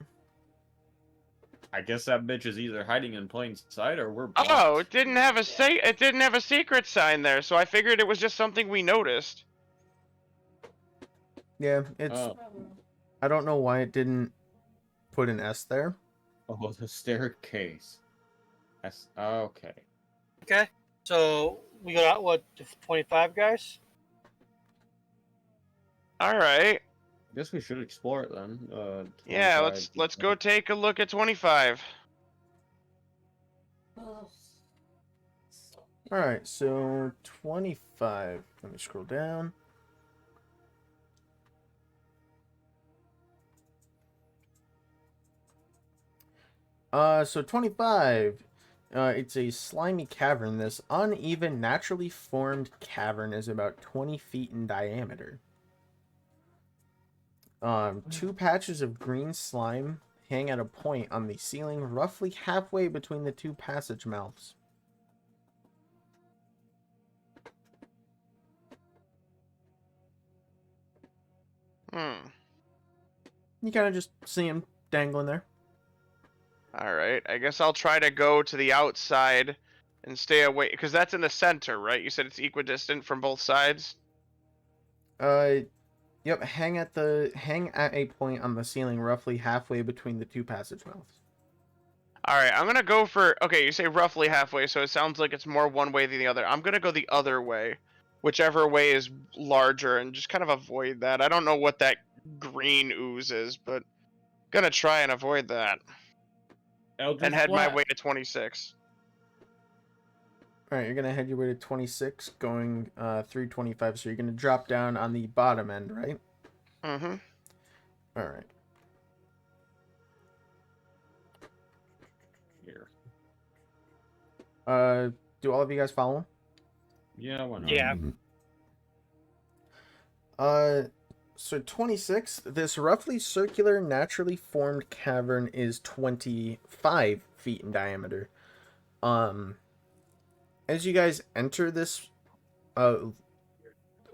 Speaker 5: I guess that bitch is either hiding in plain sight or we're blocked.
Speaker 4: Oh, it didn't have a secret sign there, so I figured it was just something we noticed.
Speaker 1: Yeah, it's
Speaker 5: Oh.
Speaker 1: I don't know why it didn't put an S there.
Speaker 5: Oh, the staircase. That's okay.
Speaker 8: Okay, so we got what 25 guys.
Speaker 4: All right.
Speaker 5: Guess we should explore it then.
Speaker 4: Yeah,
Speaker 5: 25,
Speaker 4: let's go take a look at 25.
Speaker 1: All right, so 25. Let me scroll down. So 25. It's a slimy cavern. This uneven, naturally formed cavern is about 20 feet in diameter. Two patches of green slime hang at a point on the ceiling, roughly halfway between the two passage mouths. You kind of just see him dangling there.
Speaker 4: All right. I guess I'll try to go to the outside and stay away, because that's in the center, right? You said it's equidistant from both sides.
Speaker 1: Yep. Hang at a point on the ceiling, roughly halfway between the two passage mouths.
Speaker 4: All right. I'm gonna go for. Okay, you say roughly halfway, so it sounds like it's more one way than the other. I'm gonna go the other way, whichever way is larger, and just kind of avoid that. I don't know what that green ooze is, but gonna try and avoid that. And head my way to 26.
Speaker 1: All right, you're gonna head your way to 26, going through 25. So you're gonna drop down on the bottom end, right?
Speaker 4: Mm-hmm.
Speaker 1: All right.
Speaker 5: Here.
Speaker 1: Do all of you guys follow?
Speaker 5: Yeah, why not?
Speaker 8: Yeah.
Speaker 1: So 26. This roughly circular, naturally formed cavern is 25 feet in diameter. As you guys enter this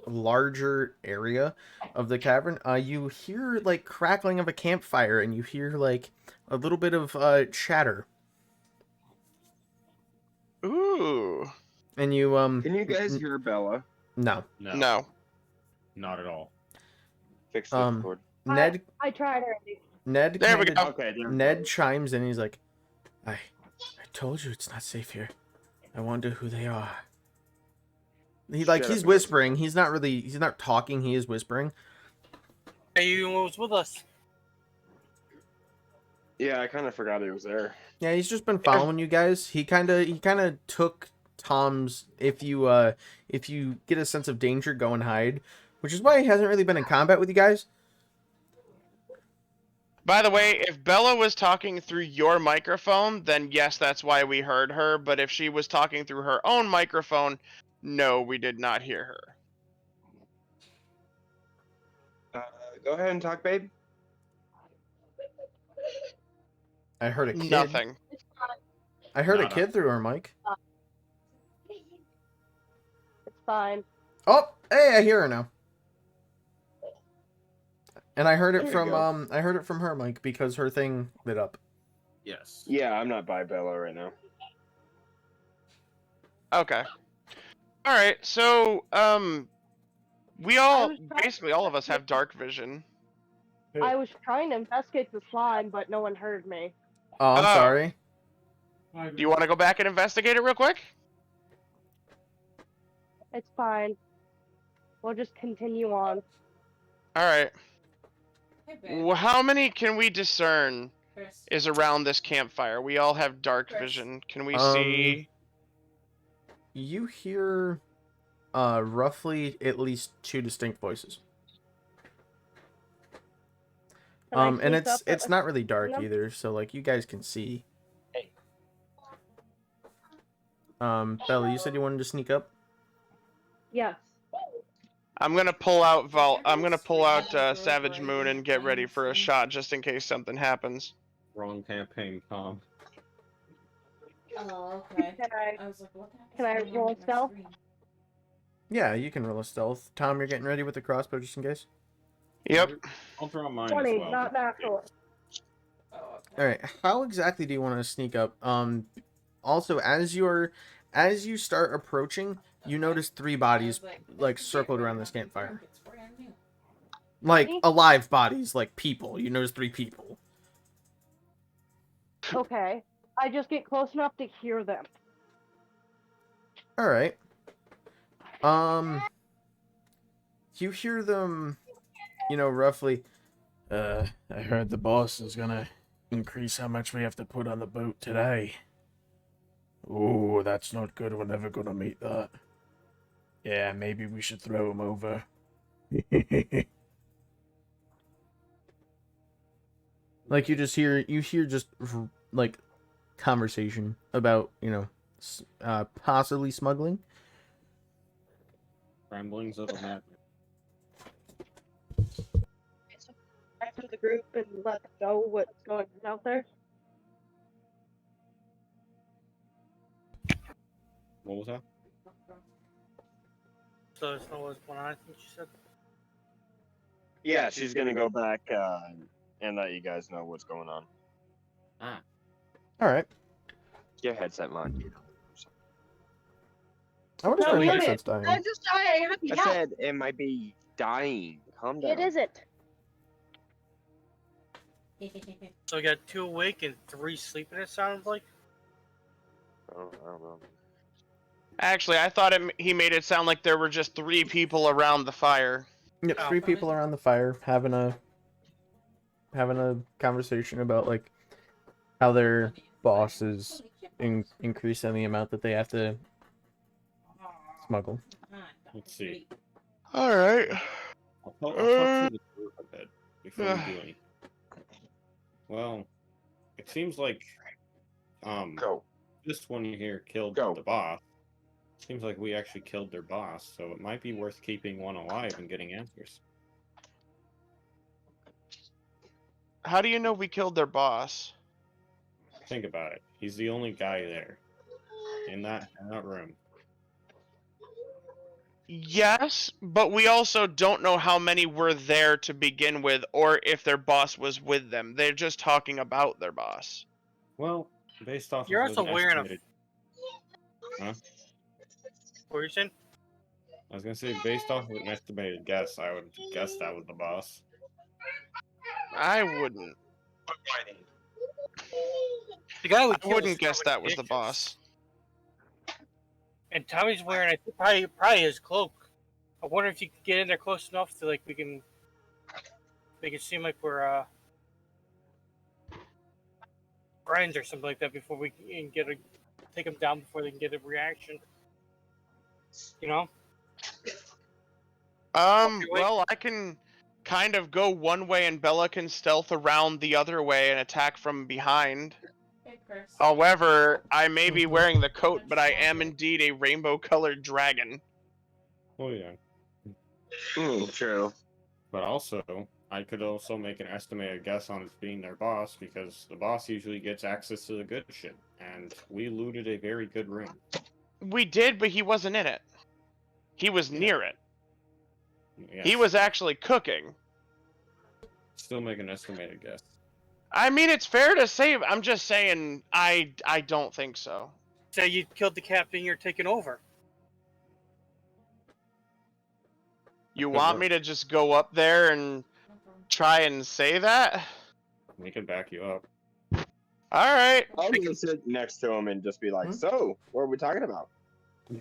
Speaker 1: larger area of the cavern, you hear like crackling of a campfire, and you hear like a little bit of chatter.
Speaker 4: Ooh.
Speaker 1: And you
Speaker 3: Can you guys hear Bella?
Speaker 1: no.
Speaker 4: No.
Speaker 5: Not at all.
Speaker 3: Fix the cord.
Speaker 1: Ned
Speaker 2: I tried already.
Speaker 1: Ned
Speaker 4: There we
Speaker 1: kinda-
Speaker 4: go.
Speaker 3: Okay, there we
Speaker 1: Ned
Speaker 3: go.
Speaker 1: chimes in. He's like, I told you it's not safe here. I wonder who they are. He's
Speaker 3: Shut up.
Speaker 1: whispering. He's not talking. He is whispering.
Speaker 8: Hey, you was with us.
Speaker 3: Yeah, I kind of forgot he was there.
Speaker 1: Yeah, he's just been following you guys. He kind of took Tom's if you get a sense of danger, go and hide, which is why he hasn't really been in combat with you guys.
Speaker 4: By the way, if Bella was talking through your microphone, then yes, that's why we heard her. But if she was talking through her own microphone, no, we did not hear her.
Speaker 3: Go ahead and talk, babe.
Speaker 1: I heard a kid.
Speaker 4: Nothing.
Speaker 1: I heard a
Speaker 5: Nada.
Speaker 1: kid through her mic.
Speaker 2: It's fine.
Speaker 1: Oh, hey, I hear her now. And I heard it
Speaker 3: There you
Speaker 1: from
Speaker 3: go.
Speaker 1: I heard it from her mic because her thing lit up.
Speaker 5: Yes.
Speaker 3: Yeah, I'm not by Bella right now.
Speaker 4: Okay. All right. So, we all basically all of us have dark vision.
Speaker 2: I was trying to investigate the slime, but no one heard me.
Speaker 1: Oh, I'm
Speaker 4: Oh.
Speaker 1: sorry.
Speaker 4: Do you want to go back and investigate it real quick?
Speaker 2: It's fine. We'll just continue on.
Speaker 4: All right.
Speaker 9: Hey, babe.
Speaker 4: Well, how many can we discern
Speaker 9: Chris.
Speaker 4: is around this campfire? We all have dark
Speaker 9: Chris.
Speaker 4: vision. Can we see?
Speaker 1: You hear roughly at least 2 distinct voices.
Speaker 2: Can I
Speaker 1: And
Speaker 2: sneak
Speaker 1: it's
Speaker 2: up
Speaker 1: it's
Speaker 2: at-
Speaker 1: not really dark
Speaker 2: them?
Speaker 1: either, so like you guys can see. Bella, you said you wanted to sneak up?
Speaker 2: Yes.
Speaker 4: I'm gonna pull out Savage Moon and get ready for a shot just in case something happens.
Speaker 5: Wrong campaign, Tom.
Speaker 9: Oh, okay.
Speaker 2: Can I?
Speaker 9: I was like, what the heck is
Speaker 2: Can I
Speaker 9: going on
Speaker 2: roll
Speaker 9: with my
Speaker 2: stealth?
Speaker 9: screen?
Speaker 1: Yeah, you can roll a stealth. Tom, you're getting ready with the crossbow just in case?
Speaker 4: Yep.
Speaker 5: I'll throw mine
Speaker 2: 20,
Speaker 5: as well.
Speaker 2: not natural.
Speaker 9: Oh, okay.
Speaker 1: Alright, how exactly do you want to sneak up? Also, as you start approaching, you notice 3 bodies like circled around this campfire.
Speaker 9: It's brand new.
Speaker 1: Like
Speaker 2: Really?
Speaker 1: alive bodies, like people. You notice 3 people.
Speaker 2: Okay. I just get close enough to hear them.
Speaker 1: Alright. You hear them, roughly. I heard the boss is gonna increase how much we have to put on the boat today. Oh, that's not good. We're never gonna meet that. Yeah, maybe we should throw him over. Like you hear just like conversation about, possibly smuggling.
Speaker 5: Ramblings of a madman.
Speaker 2: After the group and let them know what's going on out there.
Speaker 5: What was that?
Speaker 8: So there's no what's going on, I think she said.
Speaker 3: Yeah, she's gonna go back and let you guys know what's going on.
Speaker 1: Alright.
Speaker 3: Your headset on.
Speaker 1: I wonder if
Speaker 2: No,
Speaker 1: our
Speaker 2: we heard
Speaker 1: headset's
Speaker 2: it.
Speaker 1: dying.
Speaker 2: I just I
Speaker 3: I said it might be dying. Calm down.
Speaker 2: It isn't.
Speaker 8: So we got 2 awake and 3 sleeping, it sounds like.
Speaker 3: Oh, I don't know.
Speaker 4: Actually, I thought he made it sound like there were just 3 people around the fire.
Speaker 1: Yep,
Speaker 8: Oh.
Speaker 1: 3 people around the fire having a conversation about like how their boss is increasing the amount that they have to smuggle.
Speaker 5: Let's see.
Speaker 4: All right.
Speaker 5: I'll talk to the group a bit before we do anything. Well, it seems like
Speaker 3: Go.
Speaker 5: this one here killed
Speaker 3: Go.
Speaker 5: the boss. Seems like we actually killed their boss, so it might be worth keeping one alive and getting answers.
Speaker 4: How do you know we killed their boss?
Speaker 5: Think about it. He's the only guy there in that room.
Speaker 4: Yes, but we also don't know how many were there to begin with, or if their boss was with them. They're just talking about their boss.
Speaker 5: Well, based off
Speaker 8: You're
Speaker 5: of
Speaker 8: also
Speaker 5: an
Speaker 8: wearing a.
Speaker 5: estimated... Huh?
Speaker 8: What were you saying?
Speaker 5: I was gonna say, based off of an estimated guess, I would guess that was the boss.
Speaker 4: I wouldn't.
Speaker 8: The guy we
Speaker 4: I
Speaker 8: killed
Speaker 4: wouldn't
Speaker 8: was
Speaker 4: guess
Speaker 8: throwing
Speaker 4: that was the
Speaker 8: ditches.
Speaker 4: boss.
Speaker 8: And Tommy's wearing, I think, probably his cloak. I wonder if you could get in there close enough to like we can make it seem like we're friends or something like that before we can take them down before they can get a reaction. You know?
Speaker 4: Well, I can kind of go one way and Bella can stealth around the other way and attack from behind.
Speaker 9: Hey, Chris.
Speaker 4: However, I may be
Speaker 1: Mhm.
Speaker 4: wearing the coat, but I am indeed a rainbow-colored dragon.
Speaker 5: Oh yeah.
Speaker 3: True.
Speaker 5: But also, I could also make an estimated guess on being their boss, because the boss usually gets access to the good shit, and we looted a very good room.
Speaker 4: We did, but he wasn't in it. He was near it.
Speaker 5: Yes.
Speaker 4: He was actually cooking.
Speaker 5: Still make an estimated guess.
Speaker 4: I mean, it's fair to say. I'm just saying, I don't think so.
Speaker 8: So you killed the captain, you're taking over.
Speaker 4: You
Speaker 5: Good
Speaker 4: want
Speaker 5: work.
Speaker 4: me to just go up there and try and say that?
Speaker 5: We can back you up.
Speaker 4: All right,
Speaker 3: I'll just sit next to him and just be like, "So, what are we talking about?"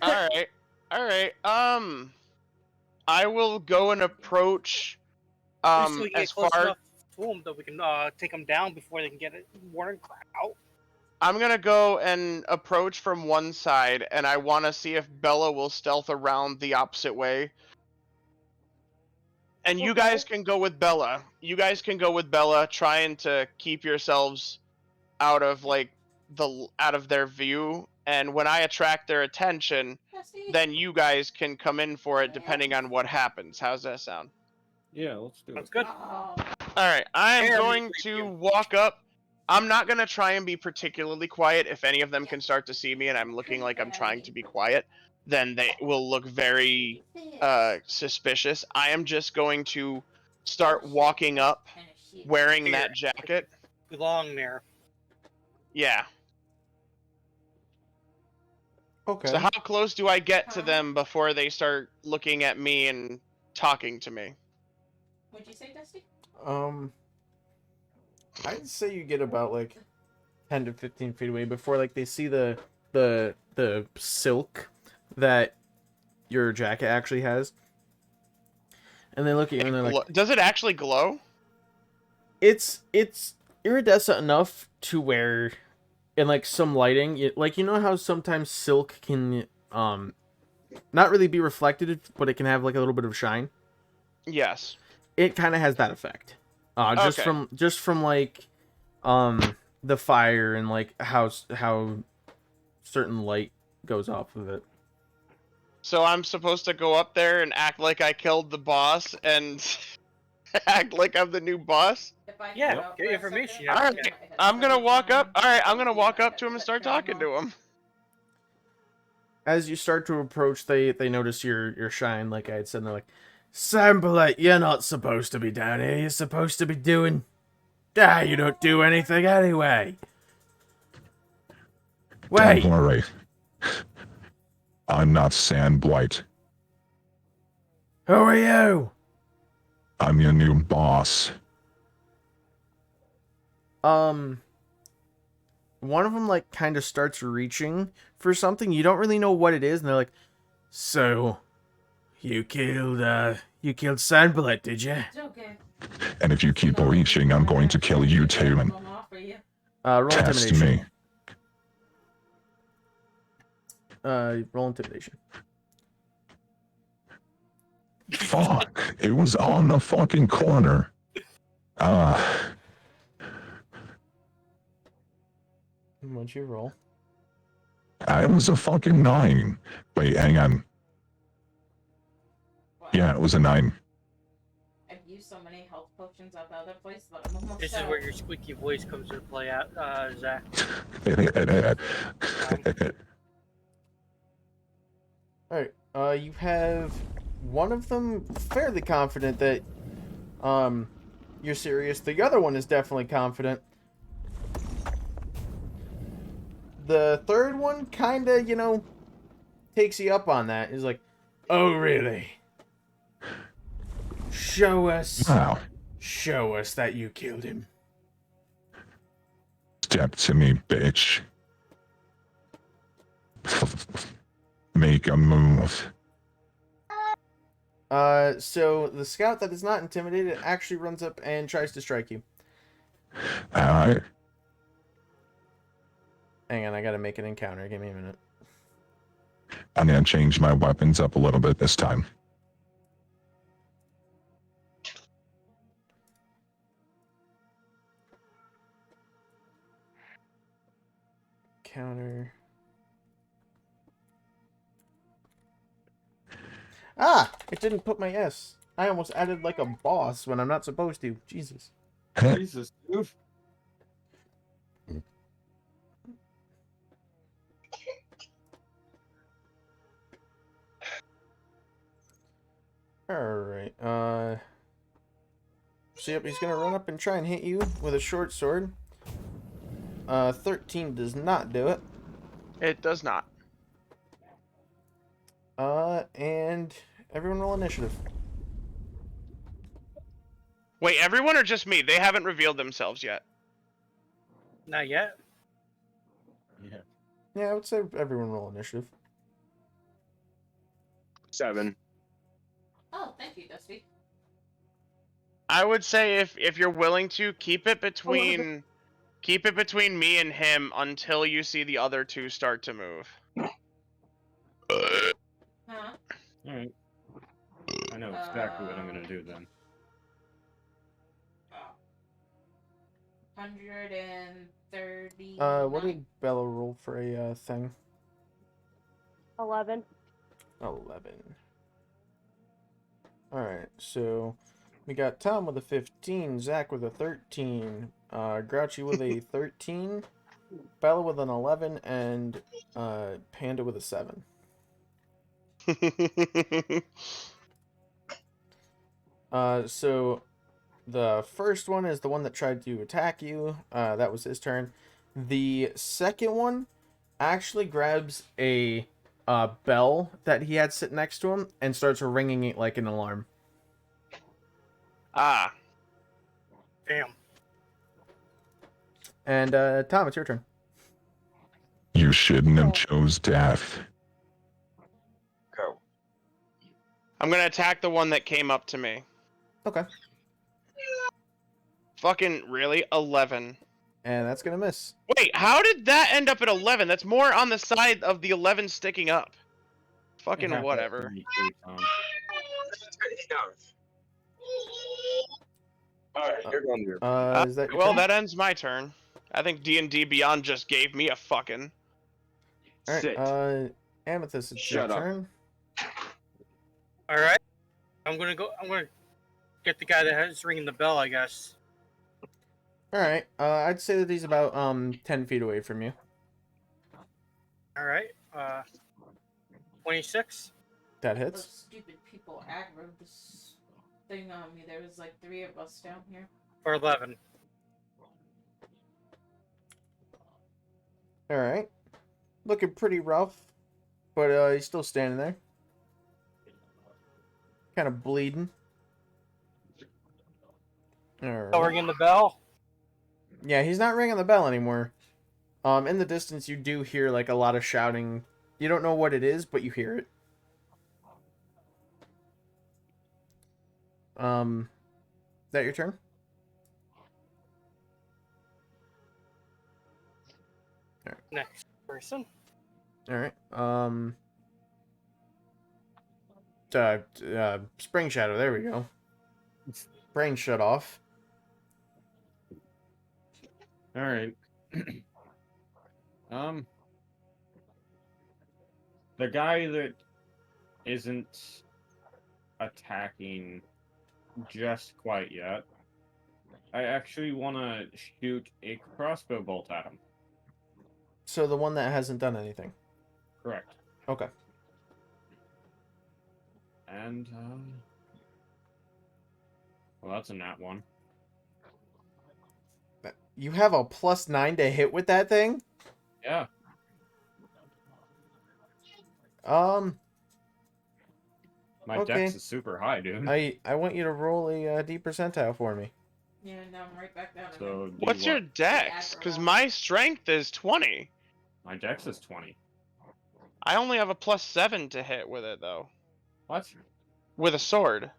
Speaker 4: all right, all right. I will go and approach.
Speaker 8: Just so we get
Speaker 4: As
Speaker 8: close
Speaker 4: far
Speaker 8: enough to them that we can take them down before they can get it warning cloud out.
Speaker 4: I'm gonna go and approach from one side, and I want to see if Bella will stealth around the opposite way. And you guys can go with Bella. You guys can go with Bella, trying to keep yourselves out of out of their view. And when I attract their attention, then you guys can come in for it, depending on what happens. How's that sound?
Speaker 5: Yeah, let's do
Speaker 8: That's
Speaker 5: it.
Speaker 8: good.
Speaker 4: All right, I am
Speaker 8: Fair
Speaker 4: going
Speaker 8: with
Speaker 4: to
Speaker 8: you.
Speaker 4: walk up. I'm not going to try and be particularly quiet. If any of them can start to see me and I'm looking like I'm trying to be quiet, then they will look very suspicious. I am just going to start walking up wearing that jacket.
Speaker 8: Belong there.
Speaker 4: Yeah.
Speaker 1: Okay.
Speaker 4: So how close do I get to them before they start looking at me and talking to me?
Speaker 9: What'd you say, Dusty?
Speaker 1: I'd say you get about like 10 to 15 feet away before like they see the silk that your jacket actually has, and they look at you and they're like,
Speaker 4: Does it actually glow?
Speaker 1: it's iridescent enough to where, in like some lighting, like you know how sometimes silk can not really be reflected, but it can have like a little bit of shine.
Speaker 4: Yes.
Speaker 1: It kind of has that effect. Just
Speaker 4: Okay.
Speaker 1: from like the fire and like how certain light goes off of it.
Speaker 4: So I'm supposed to go up there and act like I killed the boss and act like I'm the new boss?
Speaker 8: Yeah, get information.
Speaker 4: All right, I'm gonna walk up. All right, I'm gonna walk up to him and start talking to him.
Speaker 1: As you start to approach, they notice your shine, like I had said, and they're like, Sambalite, you're not supposed to be down here. You're supposed to be doing... you don't do anything anyway. Wait.
Speaker 7: Don't worry. I'm not Sandblight.
Speaker 1: Who are you?
Speaker 7: I'm your new boss.
Speaker 1: One of them like kind of starts reaching for something. You don't really know what it is, and they're like, "So, you killed Sandbalite, did you?"
Speaker 9: It's okay.
Speaker 7: And if you keep reaching, I'm going to kill you too and
Speaker 1: Roll
Speaker 7: test
Speaker 1: intimidation.
Speaker 7: me.
Speaker 1: Roll intimidation.
Speaker 7: Fuck. It was on the fucking corner.
Speaker 1: What'd you roll?
Speaker 7: It was a fucking 9. Wait, hang on. Yeah, it was a 9.
Speaker 9: I've used so many health potions at the other place that I'm almost
Speaker 8: This is
Speaker 9: out.
Speaker 8: where your squeaky voice comes into play at, Zach.
Speaker 1: Alright, you have one of them fairly confident that, you're serious. The other one is definitely confident. The third one kinda, takes you up on that. He's like, oh, really? Show us that you killed him.
Speaker 7: Step to me, bitch. Make a move.
Speaker 1: So the scout that is not intimidated actually runs up and tries to strike you.
Speaker 7: Alright.
Speaker 1: Hang on, I gotta make an encounter. Give me a minute.
Speaker 7: I'm gonna change my weapons up a little bit this time.
Speaker 1: Ah! It didn't put my S. I almost added like a boss when I'm not supposed to. Jesus.
Speaker 10: Jesus, dude.
Speaker 1: Alright, so yep, he's gonna run up and try and hit you with a short sword. 13 does not do it.
Speaker 4: It does not.
Speaker 1: And everyone roll initiative.
Speaker 4: Wait, everyone or just me? They haven't revealed themselves yet.
Speaker 8: Not yet.
Speaker 10: Yeah.
Speaker 1: Yeah, I would say everyone roll initiative.
Speaker 3: 7.
Speaker 9: Oh, thank you, Dusty.
Speaker 4: I would say if you're willing to keep it between me and him until you see the other two start to move.
Speaker 9: Huh?
Speaker 10: Alright. I know exactly what I'm gonna do then.
Speaker 9: 130.
Speaker 1: What did Bella roll for a thing?
Speaker 2: 11.
Speaker 1: 11. Alright, so we got Tom with a 15, Zach with a 13, Grouchy with a 13, Bella with an 11, and Panda with a 7. So the first one is the one that tried to attack you. That was his turn. The second one actually grabs a bell that he had sitting next to him and starts ringing it like an alarm.
Speaker 4: Ah.
Speaker 8: Damn.
Speaker 1: And Tom, it's your turn.
Speaker 7: You shouldn't have chose death.
Speaker 3: Go.
Speaker 4: I'm gonna attack the one that came up to me.
Speaker 1: Okay.
Speaker 4: Fucking really? 11.
Speaker 1: And that's gonna miss.
Speaker 4: Wait, how did that end up at 11? That's more on the side of the 11 sticking up. Fucking
Speaker 10: It happened
Speaker 4: whatever.
Speaker 10: to me too, Tom.
Speaker 3: Alright, you're going to
Speaker 1: Is that your
Speaker 4: Well,
Speaker 1: turn?
Speaker 4: that ends my turn. I think D&D Beyond just gave me a fucking.
Speaker 3: sit.
Speaker 1: Alright, Amethyst, it's
Speaker 3: Shut
Speaker 1: your
Speaker 3: up.
Speaker 1: turn.
Speaker 8: All right. I'm gonna get the guy that is ringing the bell, I guess.
Speaker 1: Alright, I'd say that he's about 10 feet away from you.
Speaker 8: All right. 26.
Speaker 1: That
Speaker 9: Those
Speaker 1: hits.
Speaker 9: stupid people aggroed this thing on me. There was like 3 of us down here.
Speaker 8: For 11.
Speaker 1: Alright. Looking pretty rough, but he's still standing there. Kind of bleeding. Alright.
Speaker 8: Still ringing the bell.
Speaker 1: Yeah, he's not ringing the bell anymore. In the distance, you do hear like a lot of shouting. You don't know what it is, but you hear it. Is that your turn?
Speaker 8: Next person.
Speaker 1: All right. Spring Shadow. There we go. Brain shut off.
Speaker 10: All right. The guy that isn't attacking just quite yet, I actually want to shoot a crossbow bolt at him.
Speaker 1: So the one that hasn't done anything.
Speaker 10: Correct.
Speaker 1: Okay.
Speaker 10: And well, that's a nat one.
Speaker 1: You have a +9 to hit with that thing?
Speaker 10: Yeah. My
Speaker 1: Okay.
Speaker 10: dex is super high, dude.
Speaker 1: I want you to roll a D percentile for me.
Speaker 9: Yeah, now I'm right back down.
Speaker 10: So do
Speaker 4: What's
Speaker 10: you
Speaker 4: your
Speaker 10: want-
Speaker 4: dex? Because my strength is 20.
Speaker 10: My dex is 20.
Speaker 4: I only have a +7 to hit with it, though.
Speaker 10: What?
Speaker 4: With a sword.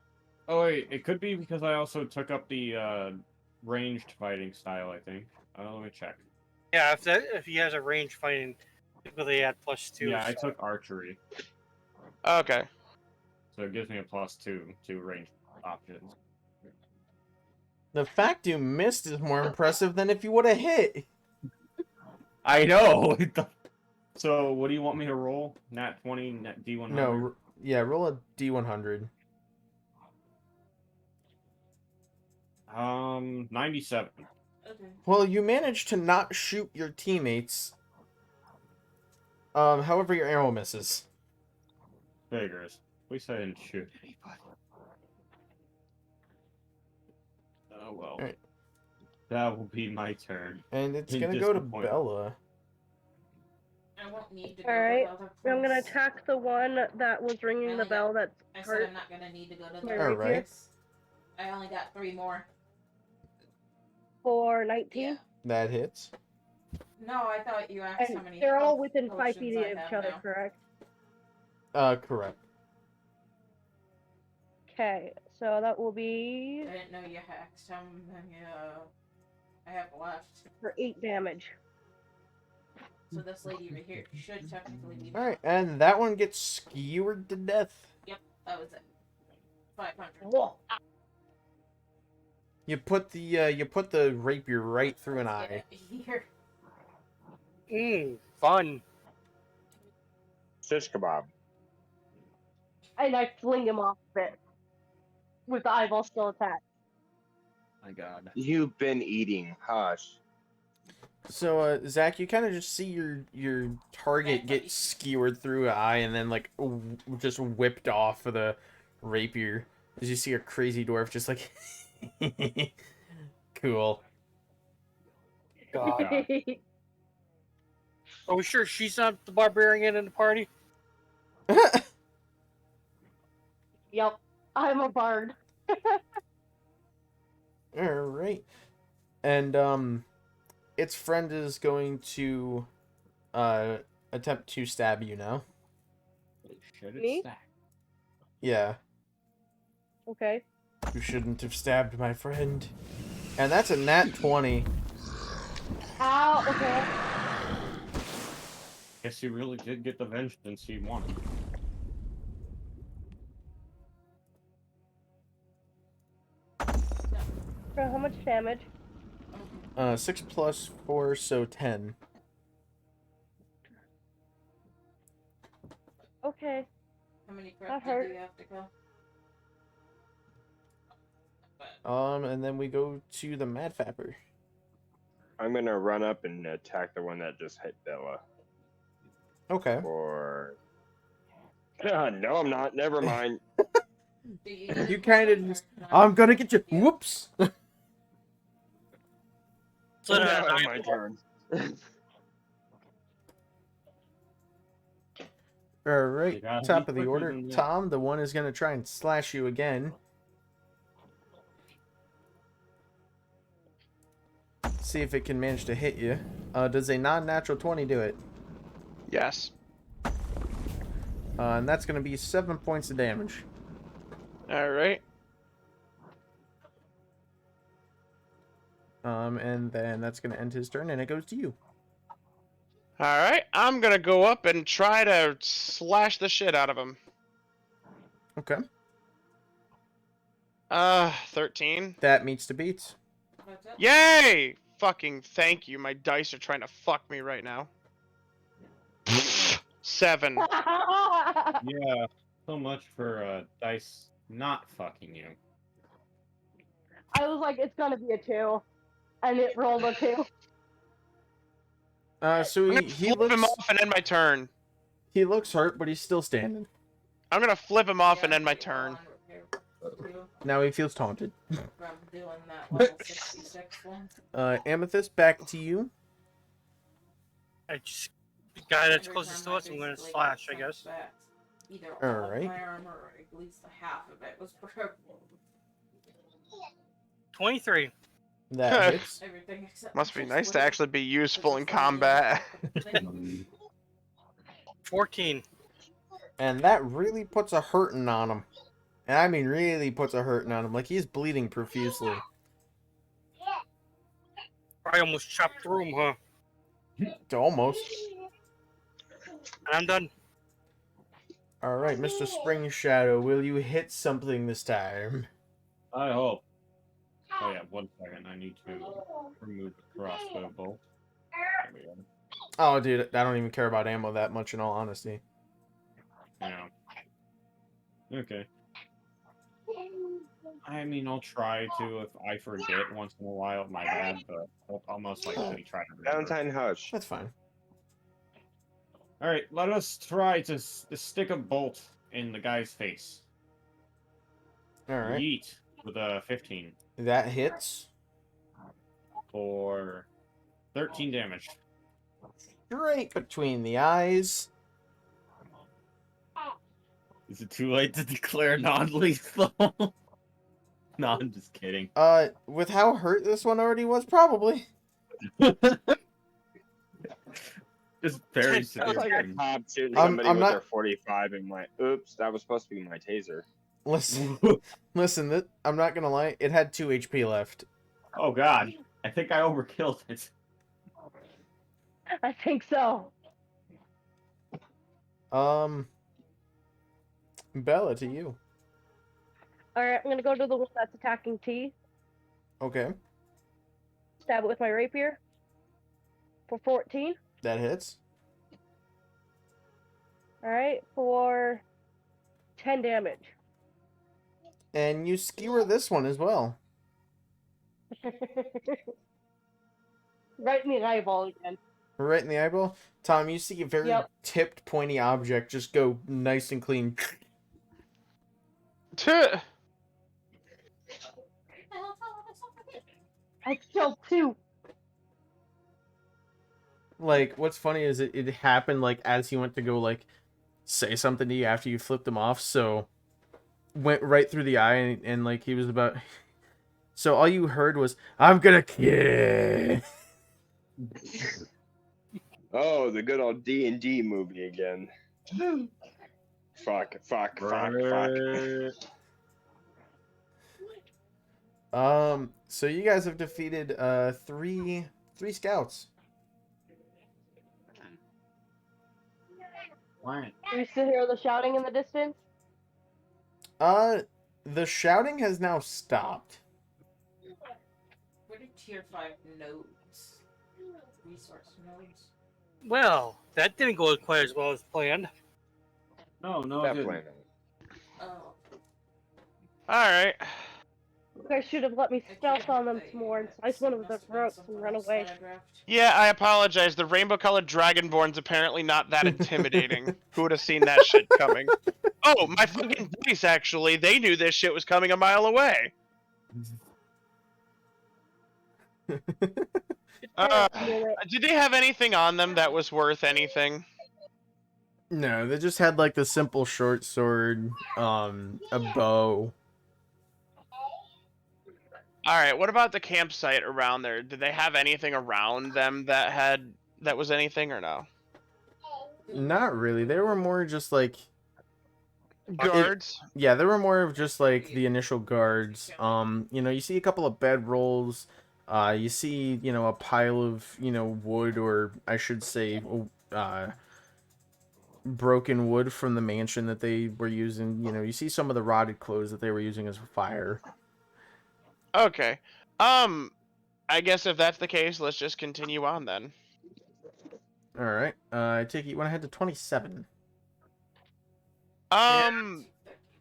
Speaker 10: Oh wait, it could be because I also took up the ranged fighting style. I think. Let me check.
Speaker 8: Yeah, if he has a range fighting, typically add +2.
Speaker 10: Yeah, I took archery,
Speaker 4: Okay.
Speaker 10: so it gives me a +2 to ranged options.
Speaker 1: The fact you missed is more impressive than if you would have hit.
Speaker 10: I know. So what do you want me to roll? Nat 20, nat D100.
Speaker 1: No, Yeah, roll a D100.
Speaker 10: 97.
Speaker 9: Okay.
Speaker 1: Well, you managed to not shoot your teammates. However, your arrow misses.
Speaker 10: Figures. At least I didn't shoot anybody. Oh well.
Speaker 1: Alright.
Speaker 10: That will be my turn.
Speaker 1: And it's
Speaker 10: In
Speaker 1: gonna go to
Speaker 10: disappointment.
Speaker 1: Bella.
Speaker 9: I won't need to go
Speaker 2: Alright,
Speaker 9: to the other
Speaker 2: I'm gonna
Speaker 9: place.
Speaker 2: attack the one that was ringing the
Speaker 9: only
Speaker 2: bell that's
Speaker 9: I said
Speaker 2: hurt.
Speaker 9: I'm not gonna need to go to
Speaker 2: My
Speaker 9: the
Speaker 1: All
Speaker 9: other
Speaker 1: right.
Speaker 9: place. I only got 3 more.
Speaker 2: For 19.
Speaker 9: Yeah.
Speaker 1: That hits.
Speaker 9: No, I thought you asked
Speaker 2: And
Speaker 9: how many
Speaker 2: they're all
Speaker 9: health
Speaker 2: within 5
Speaker 9: potions
Speaker 2: feet
Speaker 9: I
Speaker 2: of each
Speaker 9: have
Speaker 2: other,
Speaker 9: now.
Speaker 2: correct?
Speaker 1: Correct.
Speaker 2: Okay, so that will be
Speaker 9: I didn't know you asked how many I have left.
Speaker 2: for 8 damage.
Speaker 9: So this lady right here should technically be.
Speaker 1: All right, and that one gets skewered to death.
Speaker 9: Yep, that was it. 500.
Speaker 2: Whoa.
Speaker 1: You put the rapier right through an eye.
Speaker 9: Here.
Speaker 8: Fun.
Speaker 3: Shish kebab.
Speaker 2: And I fling him off of it. With the eyeball still attached.
Speaker 10: My God.
Speaker 3: You've been eating. Hush.
Speaker 1: So, Zach, you kind of just see your target get skewered through an eye and then like just whipped off of the rapier. As you see a crazy dwarf just like, cool.
Speaker 8: God. Are we sure she's not the barbarian in the party?
Speaker 2: Yep, I'm a bard.
Speaker 1: All right, and its friend is going to attempt to stab you now.
Speaker 10: Should
Speaker 2: Me?
Speaker 10: it stack?
Speaker 1: Yeah,
Speaker 2: Okay.
Speaker 1: you shouldn't have stabbed my friend. And that's a nat 20.
Speaker 2: Ow, okay.
Speaker 10: Guess he really did get the vengeance he wanted.
Speaker 2: So how much damage?
Speaker 1: 6 plus 4, so 10.
Speaker 2: Okay.
Speaker 9: How many
Speaker 2: That
Speaker 9: corrected
Speaker 2: hurt.
Speaker 9: do you have to go?
Speaker 1: And then we go to the Mad Fapper.
Speaker 3: I'm gonna run up and attack the one that just hit Bella.
Speaker 1: Okay.
Speaker 3: Or no, I'm not. Never mind.
Speaker 9: Do you need
Speaker 1: You
Speaker 9: a
Speaker 1: kind of
Speaker 9: potion
Speaker 1: just,
Speaker 9: or not?
Speaker 1: I'm gonna get you. Whoops.
Speaker 8: So
Speaker 3: Now it's my turn.
Speaker 1: All right,
Speaker 10: You gotta
Speaker 1: top
Speaker 10: be
Speaker 1: of the
Speaker 10: quicker
Speaker 1: order.
Speaker 10: than that.
Speaker 1: Tom, the one is gonna try and slash you again. See if it can manage to hit you. Does a non-natural 20 do it?
Speaker 4: Yes.
Speaker 1: And that's gonna be 7 points of damage.
Speaker 4: All right.
Speaker 1: And then that's gonna end his turn, and it goes to you.
Speaker 4: All right. I'm gonna go up and try to slash the shit out of him.
Speaker 1: Okay.
Speaker 4: 13.
Speaker 1: That meets the beats.
Speaker 9: That's it?
Speaker 4: Yay! Fucking thank you. My dice are trying to fuck me right now. 7.
Speaker 10: Yeah, so much for dice not fucking you.
Speaker 2: I was like, it's gonna be a 2. And it rolled a 2.
Speaker 1: So
Speaker 4: I'm
Speaker 1: he,
Speaker 4: gonna
Speaker 1: he
Speaker 4: flip
Speaker 1: looks
Speaker 4: him off and end my turn.
Speaker 1: he looks hurt, but he's still standing.
Speaker 4: I'm gonna flip him off and
Speaker 9: Yeah,
Speaker 4: end my
Speaker 9: you go
Speaker 4: turn.
Speaker 9: on repair too,
Speaker 1: Now he feels taunted.
Speaker 9: from doing that level 66 one.
Speaker 1: Amethyst, back to you.
Speaker 8: I just the guy that's
Speaker 9: Every
Speaker 8: closest
Speaker 9: time
Speaker 8: to us, I'm gonna
Speaker 9: basically
Speaker 8: slash, I
Speaker 9: got
Speaker 8: guess.
Speaker 9: sent back, either
Speaker 1: All
Speaker 9: all
Speaker 1: right.
Speaker 9: of my armor or at least half of it was broken.
Speaker 8: 23.
Speaker 1: That hits.
Speaker 9: Everything except
Speaker 4: Must be
Speaker 9: just
Speaker 4: nice to
Speaker 9: wood.
Speaker 4: actually be useful in
Speaker 9: This is like,
Speaker 4: combat.
Speaker 9: thing.
Speaker 8: 14.
Speaker 1: And that really puts a hurting on him. And I mean really puts a hurting on him. Like he's bleeding profusely.
Speaker 8: I almost chopped through him, huh?
Speaker 1: Almost.
Speaker 8: I'm done.
Speaker 1: Alright, Mr. Spring Shadow, will you hit something this time?
Speaker 10: I hope. Oh yeah, 1 second. I need to remove the crossbow bolt. There we go.
Speaker 1: Oh, dude, I don't even care about ammo that much in all honesty.
Speaker 10: Yeah. Okay. I mean, I'll try to if I forget once in a while. My bad, but I'll most likely try to remember.
Speaker 3: Valentine Hush.
Speaker 1: That's fine.
Speaker 10: All right, let us try to stick a bolt in the guy's face.
Speaker 1: All right.
Speaker 10: Yeet with a 15
Speaker 1: That hits.
Speaker 10: for 13 damage.
Speaker 1: Right between the eyes.
Speaker 10: Is it too late to declare non-lethal? No, I'm just kidding.
Speaker 1: With how hurt this one already was, probably.
Speaker 10: Just very
Speaker 3: Sounds
Speaker 10: severe.
Speaker 3: like a
Speaker 10: wound.
Speaker 3: cop shooting
Speaker 1: I'm
Speaker 3: somebody with
Speaker 1: not-
Speaker 3: their 45 and went, oops, that was supposed to be my taser.
Speaker 1: Listen, I'm not gonna lie. It had 2 HP left.
Speaker 10: Oh god, I think I overkilled it.
Speaker 2: I think so.
Speaker 1: Bella, to you.
Speaker 2: Alright, I'm gonna go to the one that's attacking T.
Speaker 1: Okay,
Speaker 2: Stab it with my rapier. For 14.
Speaker 1: that hits.
Speaker 2: Alright, for 10 damage.
Speaker 1: And you skewer this one as well.
Speaker 2: Right in the eyeball again.
Speaker 1: Right in the eyeball. Tom, you see a very
Speaker 2: Yep.
Speaker 1: tipped, pointy object just go nice and clean.
Speaker 4: Tuh.
Speaker 2: I killed 2.
Speaker 1: Like, what's funny is it happened, like, as he went to go, like, say something to you after you flipped him off, so... Went right through the eye, and like, he was about... So all you heard was, I'm gonna kill...
Speaker 3: Oh, the good old D&D movie again. Fuck.
Speaker 1: So you guys have defeated, three scouts.
Speaker 2: Do you still hear the shouting in the distance?
Speaker 1: The shouting has now stopped.
Speaker 9: What are tier 5 nodes? Resource nodes.
Speaker 8: Well, that didn't go quite as well as planned.
Speaker 10: No, it didn't.
Speaker 3: Definitely.
Speaker 9: Oh.
Speaker 4: Alright.
Speaker 2: You guys should have let me stealth on them some more and slice one of their throats and run away.
Speaker 4: Yeah, I apologize. The rainbow-colored dragonborn's apparently not that intimidating. Who would have seen that shit coming? Oh, my fucking dice, actually. They knew this shit was coming a mile away. Did they have anything on them that was worth anything?
Speaker 1: No, they just had like the simple short sword, a bow.
Speaker 4: Alright, what about the campsite around there? Did they have anything around them that was anything or no?
Speaker 1: Not really. They were more just like
Speaker 4: Guards?
Speaker 1: yeah, they were more of just like the initial guards. You know, you see a couple of bedrolls. You see, you know, a pile of, you know, wood, or I should say, broken wood from the mansion that they were using. You know, you see some of the rotted clothes that they were using as fire.
Speaker 4: Okay. I guess if that's the case, let's just continue on then.
Speaker 1: All right. I take it you went ahead to 27.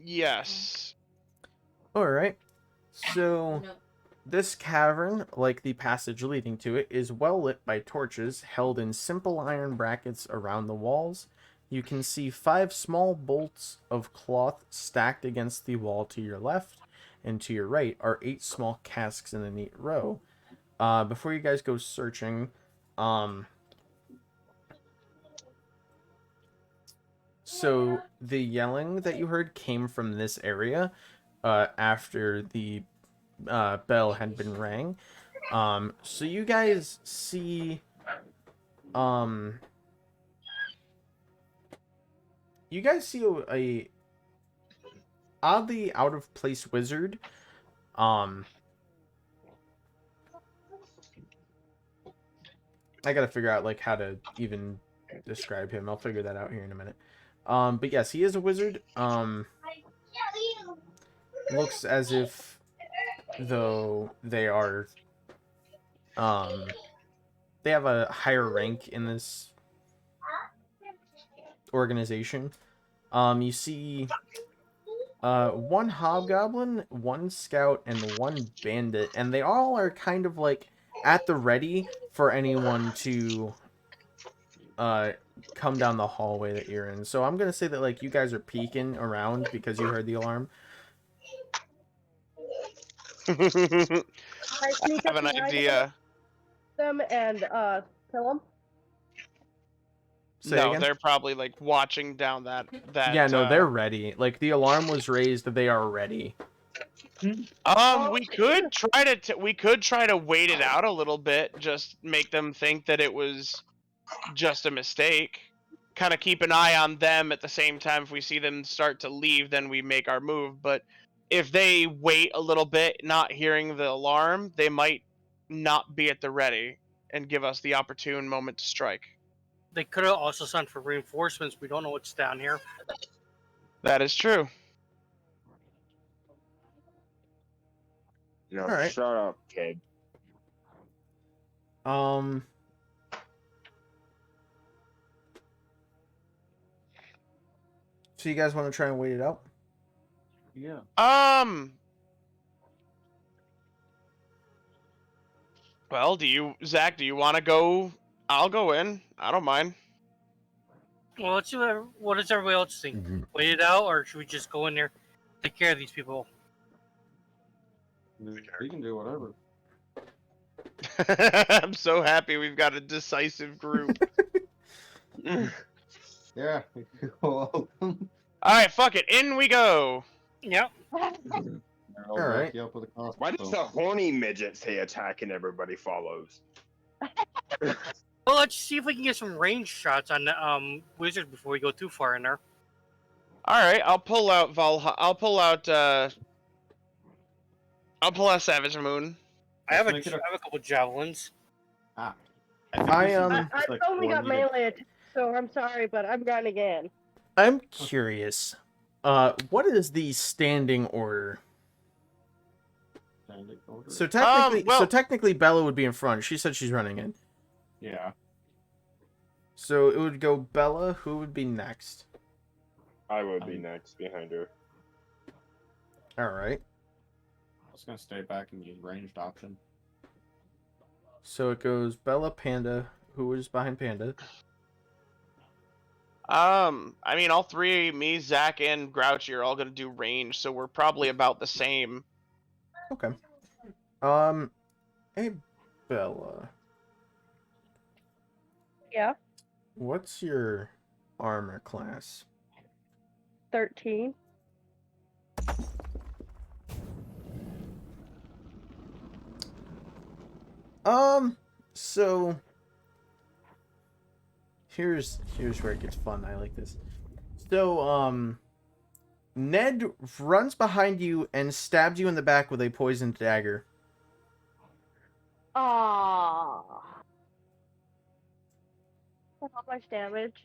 Speaker 4: Yes.
Speaker 1: All right. So
Speaker 9: No.
Speaker 1: this cavern, like the passage leading to it, is well lit by torches held in simple iron brackets around the walls. You can see 5 small bolts of cloth stacked against the wall to your left, and to your right are 8 small casks in a neat row. Before you guys go searching, so the yelling that you heard came from this area, after the bell had been rang. So you guys see, a oddly out of place wizard. I gotta figure out like how to even describe him. I'll figure that out here in a minute. But yes, he is a wizard. Looks as if though they are, they have a higher rank in this organization. You see one hobgoblin, one scout, and one bandit, and they all are kind of like at the ready for anyone to come down the hallway that you're in. So I'm gonna say that like you guys are peeking around because you heard the alarm.
Speaker 4: I
Speaker 2: I sneak
Speaker 4: have
Speaker 2: up
Speaker 4: an
Speaker 2: behind
Speaker 4: idea.
Speaker 2: them and kill them.
Speaker 1: Say
Speaker 4: No,
Speaker 1: again.
Speaker 4: they're probably like watching down that
Speaker 1: Yeah, no, they're ready. Like the alarm was raised, they are ready.
Speaker 4: We could try to wait it out a little bit, just make them think that it was just a mistake. Kind of keep an eye on them at the same time. If we see them start to leave, then we make our move. But if they wait a little bit, not hearing the alarm, they might not be at the ready and give us the opportune moment to strike.
Speaker 8: They could have also sent for reinforcements. We don't know what's down here.
Speaker 4: That is true.
Speaker 3: No,
Speaker 1: Alright.
Speaker 3: shut up, kid.
Speaker 1: So you guys want to try and wait it out?
Speaker 5: Yeah.
Speaker 4: Well, Zach, do you want to go? I'll go in. I don't mind.
Speaker 8: Well, let's see what does everybody else think.
Speaker 1: Mhm.
Speaker 8: Wait it out, or should we just go in there, take care of these people?
Speaker 5: We can do whatever.
Speaker 4: I'm so happy we've got a decisive group.
Speaker 5: Yeah. Well,
Speaker 4: All right, fuck it. In we go.
Speaker 8: Yep.
Speaker 5: I'll
Speaker 1: All right.
Speaker 5: back you up with a crossbow.
Speaker 3: Why does the horny midget say attack and everybody follows?
Speaker 8: Well, let's see if we can get some range shots on the wizard before we go too far in there.
Speaker 4: All right, I'll pull out I'll pull out Savage Moon.
Speaker 8: I have
Speaker 5: Let's
Speaker 8: a
Speaker 5: make it
Speaker 8: I have a couple javelins.
Speaker 5: I
Speaker 2: I've only got melee attack, so I'm sorry, but I'm going again.
Speaker 1: I'm curious. What is the standing order? So technically, Bella would be in front. She said she's running in.
Speaker 5: Yeah.
Speaker 1: So it would go Bella. Who would be next?
Speaker 3: I would be next behind her.
Speaker 1: All right.
Speaker 5: I was gonna stay back and use ranged option.
Speaker 1: So it goes Bella, Panda. Who is behind Panda?
Speaker 4: I mean, all three, me, Zach, and Grouchy are all gonna do range, so we're probably about the same.
Speaker 1: Okay. Hey, Bella.
Speaker 2: Yeah.
Speaker 1: What's your armor class?
Speaker 2: 13.
Speaker 1: So here's where it gets fun. I like this. So, Ned runs behind you and stabs you in the back with a poisoned dagger.
Speaker 2: Ah. That's not much damage.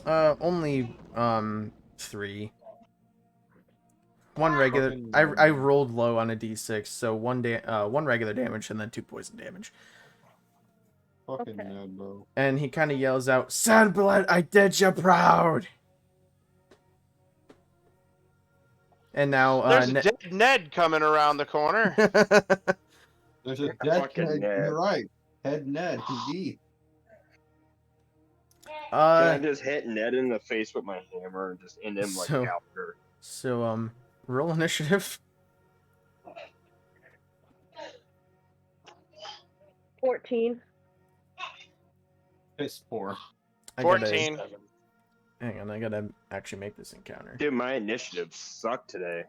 Speaker 1: Only 3. One regular. I rolled low on a d6, so one regular damage and then 2 poison damage.
Speaker 5: Fucking Ned, bro.
Speaker 1: And he kind of yells out, "Sandblood, I did you proud." And now
Speaker 4: there's a dead Ned coming around the corner.
Speaker 5: There's a dead
Speaker 3: Fucking
Speaker 5: Ned.
Speaker 3: Ned.
Speaker 5: You're right. Head Ned, indeed.
Speaker 3: Can I just hit Ned in the face with my hammer and just end him like after?
Speaker 1: So roll initiative.
Speaker 2: 14.
Speaker 5: Piss poor.
Speaker 4: 14.
Speaker 1: Hang on, I gotta actually make this encounter.
Speaker 3: Dude, my initiative sucked today.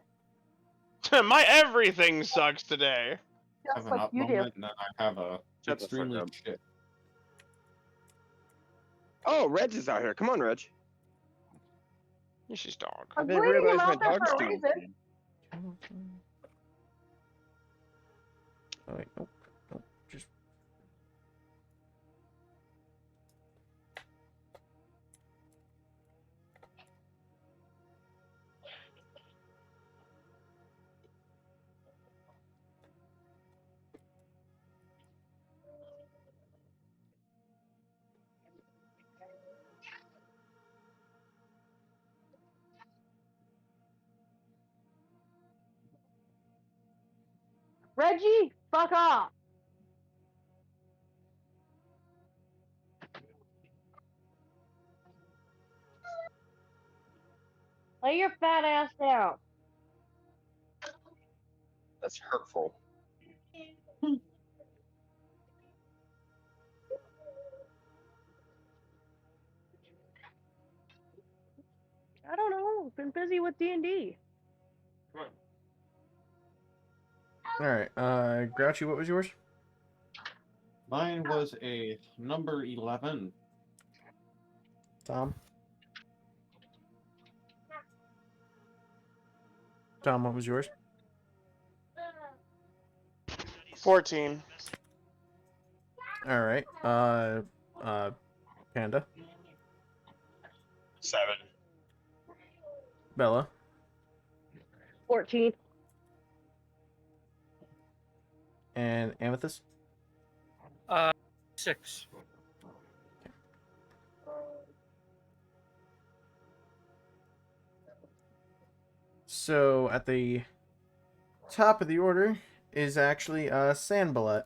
Speaker 4: My everything sucks today.
Speaker 5: I have an up moment, and then I have a
Speaker 3: Shut the fuck
Speaker 5: extremely
Speaker 3: up.
Speaker 5: shit.
Speaker 3: Oh, Reg is out here. Come on, Reg.
Speaker 4: She's dog.
Speaker 2: I'm
Speaker 3: didn't
Speaker 2: bleeding him
Speaker 3: realize my
Speaker 2: out there
Speaker 3: dog's
Speaker 2: for a
Speaker 3: doing
Speaker 2: reason.
Speaker 1: Oh wait, nope, just.
Speaker 2: Reggie, fuck off. Lay your fat ass down.
Speaker 3: That's hurtful.
Speaker 2: I don't know. Been busy with D&D.
Speaker 1: All right. Grouchy, what was yours?
Speaker 5: Mine was a number 11.
Speaker 1: Tom. Tom, what was yours?
Speaker 4: 14.
Speaker 1: All right. Panda.
Speaker 3: 7.
Speaker 1: Bella.
Speaker 2: 14.
Speaker 1: And Amethyst.
Speaker 8: 6.
Speaker 1: So at the top of the order is actually Sandballet.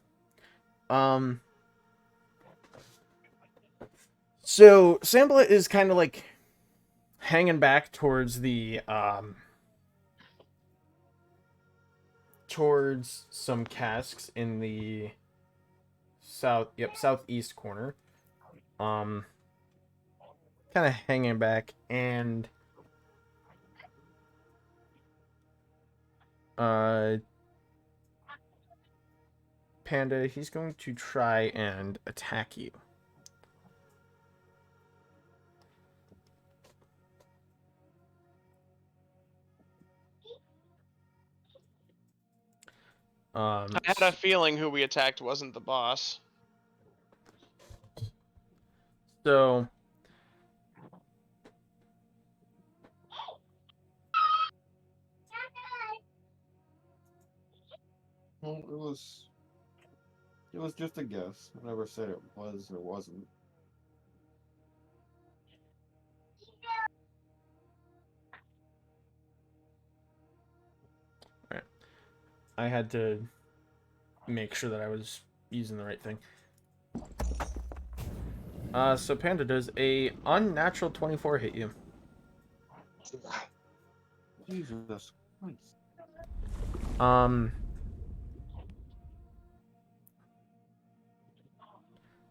Speaker 1: So Sandballet is kind of like hanging back towards the towards some casks in the southeast corner. Kind of hanging back, and Panda, he's going to try and attack you.
Speaker 4: I had a feeling who we attacked wasn't the boss.
Speaker 1: So
Speaker 5: Well, it was just a guess. I never said it was or wasn't.
Speaker 1: I had to make sure that I was using the right thing. So Panda, does a unnatural 24 hit you?
Speaker 5: Jesus Christ.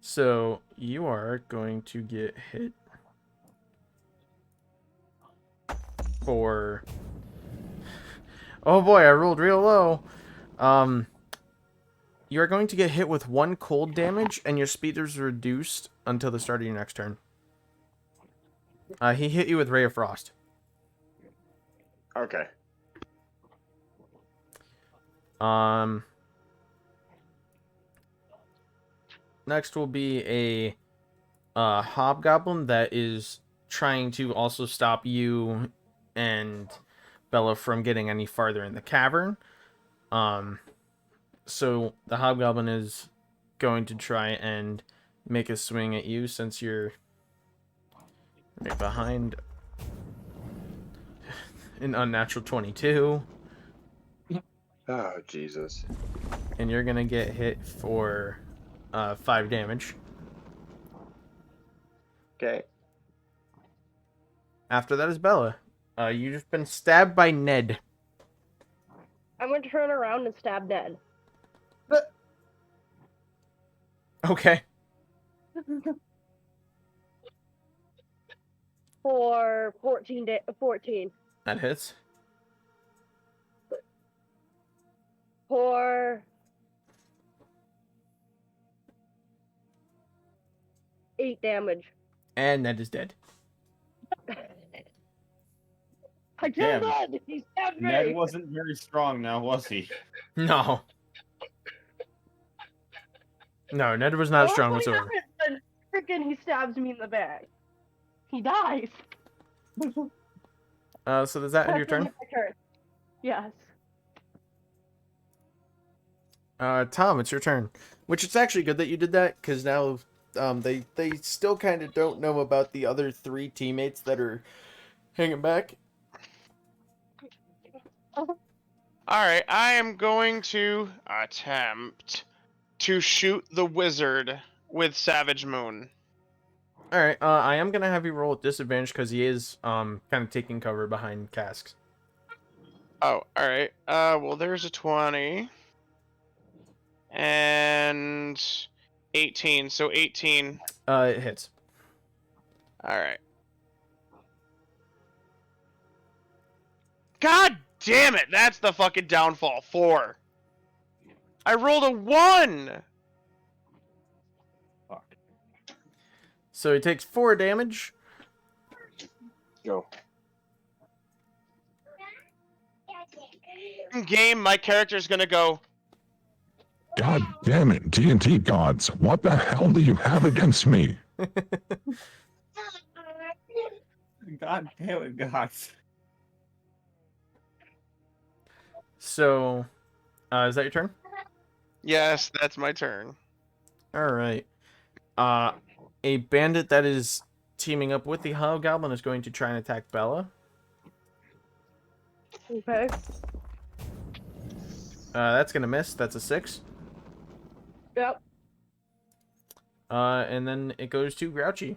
Speaker 1: So you are going to get hit for... Oh boy, I rolled real low. You are going to get hit with 1 cold damage, and your speed is reduced until the start of your next turn. He hit you with Ray of Frost.
Speaker 3: Okay.
Speaker 1: Next will be a hobgoblin that is trying to also stop you and Bella from getting any farther in the cavern. So the hobgoblin is going to try and make a swing at you since you're right behind an unnatural 22.
Speaker 3: Oh, Jesus.
Speaker 1: And you're going to get hit for 5 damage.
Speaker 3: Okay.
Speaker 1: After that is Bella. You've just been stabbed by Ned.
Speaker 2: I'm gonna turn around and stab Ned.
Speaker 1: Okay.
Speaker 2: For 14.
Speaker 1: That hits.
Speaker 2: For 8 damage.
Speaker 1: And Ned is dead.
Speaker 2: I killed
Speaker 5: Damn.
Speaker 2: Ned! He stabbed me!
Speaker 5: Ned wasn't very strong now, was he?
Speaker 1: No. No, Ned was not strong whatsoever.
Speaker 2: Freaking he stabs me in the back. He dies.
Speaker 1: So does that end your turn?
Speaker 2: My turn. Yes.
Speaker 1: Tom, it's your turn. Which it's actually good that you did that, because now they still kind of don't know about the other 3 teammates that are hanging back.
Speaker 4: Alright, I am going to attempt to shoot the wizard with Savage Moon.
Speaker 1: All right. I am gonna have you roll at disadvantage because he is kind of taking cover behind casks.
Speaker 4: Oh, alright. Well, there's a 20. And 18. So 18.
Speaker 1: It hits.
Speaker 4: Alright. God damn it! That's the fucking downfall. 4. I rolled a 1!
Speaker 5: Fuck.
Speaker 1: So he takes 4 damage.
Speaker 3: Go.
Speaker 4: In game, my character's gonna go,
Speaker 7: God damn it, D&D gods. What the hell do you have against me?
Speaker 5: God damn it, gods.
Speaker 1: So, is that your turn?
Speaker 4: yes, that's my turn.
Speaker 1: All right. A bandit that is teaming up with the hobgoblin is going to try and attack Bella.
Speaker 2: Okay.
Speaker 1: That's gonna miss. That's a 6.
Speaker 2: Yep.
Speaker 1: And then it goes to Grouchy.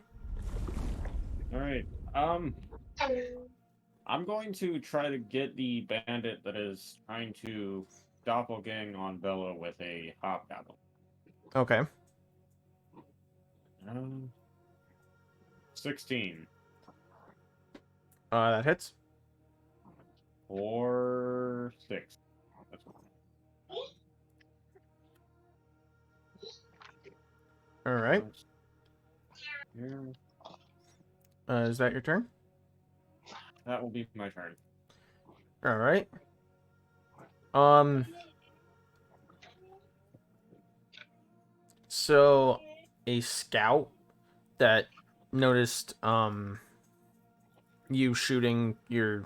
Speaker 5: Alright. I'm going to try to get the bandit that is trying to doppelgang on Bella with a hobgoblin.
Speaker 1: Okay.
Speaker 5: 16.
Speaker 1: That hits.
Speaker 5: 4, 6. That's one.
Speaker 1: All right.
Speaker 5: Here.
Speaker 1: Is that your turn?
Speaker 5: That will be my turn.
Speaker 1: All right. So a scout that noticed you shooting your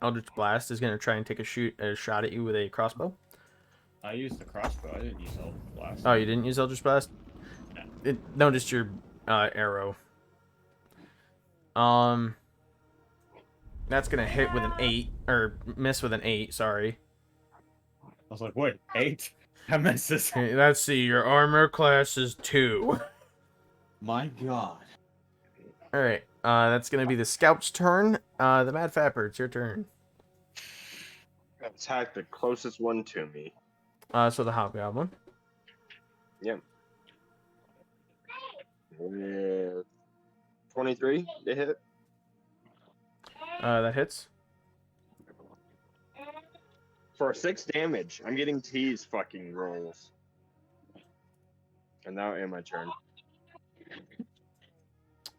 Speaker 1: Eldritch Blast is gonna try and take a shot at you with a crossbow.
Speaker 5: I used the crossbow. I didn't use Eldritch Blast.
Speaker 1: Oh, you didn't use Eldritch Blast?
Speaker 5: No.
Speaker 1: It noticed your arrow. That's gonna hit with an 8 or miss with an 8. Sorry.
Speaker 5: I was like, wait, 8? I missed this.
Speaker 1: Okay, let's see. Your armor class is 2.
Speaker 5: My god.
Speaker 1: All right. That's gonna be the scout's turn. The Mad Fapper, it's your turn.
Speaker 3: Attack the closest one to me.
Speaker 1: So the hobgoblin.
Speaker 3: Yep. With 23 to hit.
Speaker 1: That hits.
Speaker 3: For 6 damage. I'm getting teased fucking rolls. And now end my turn.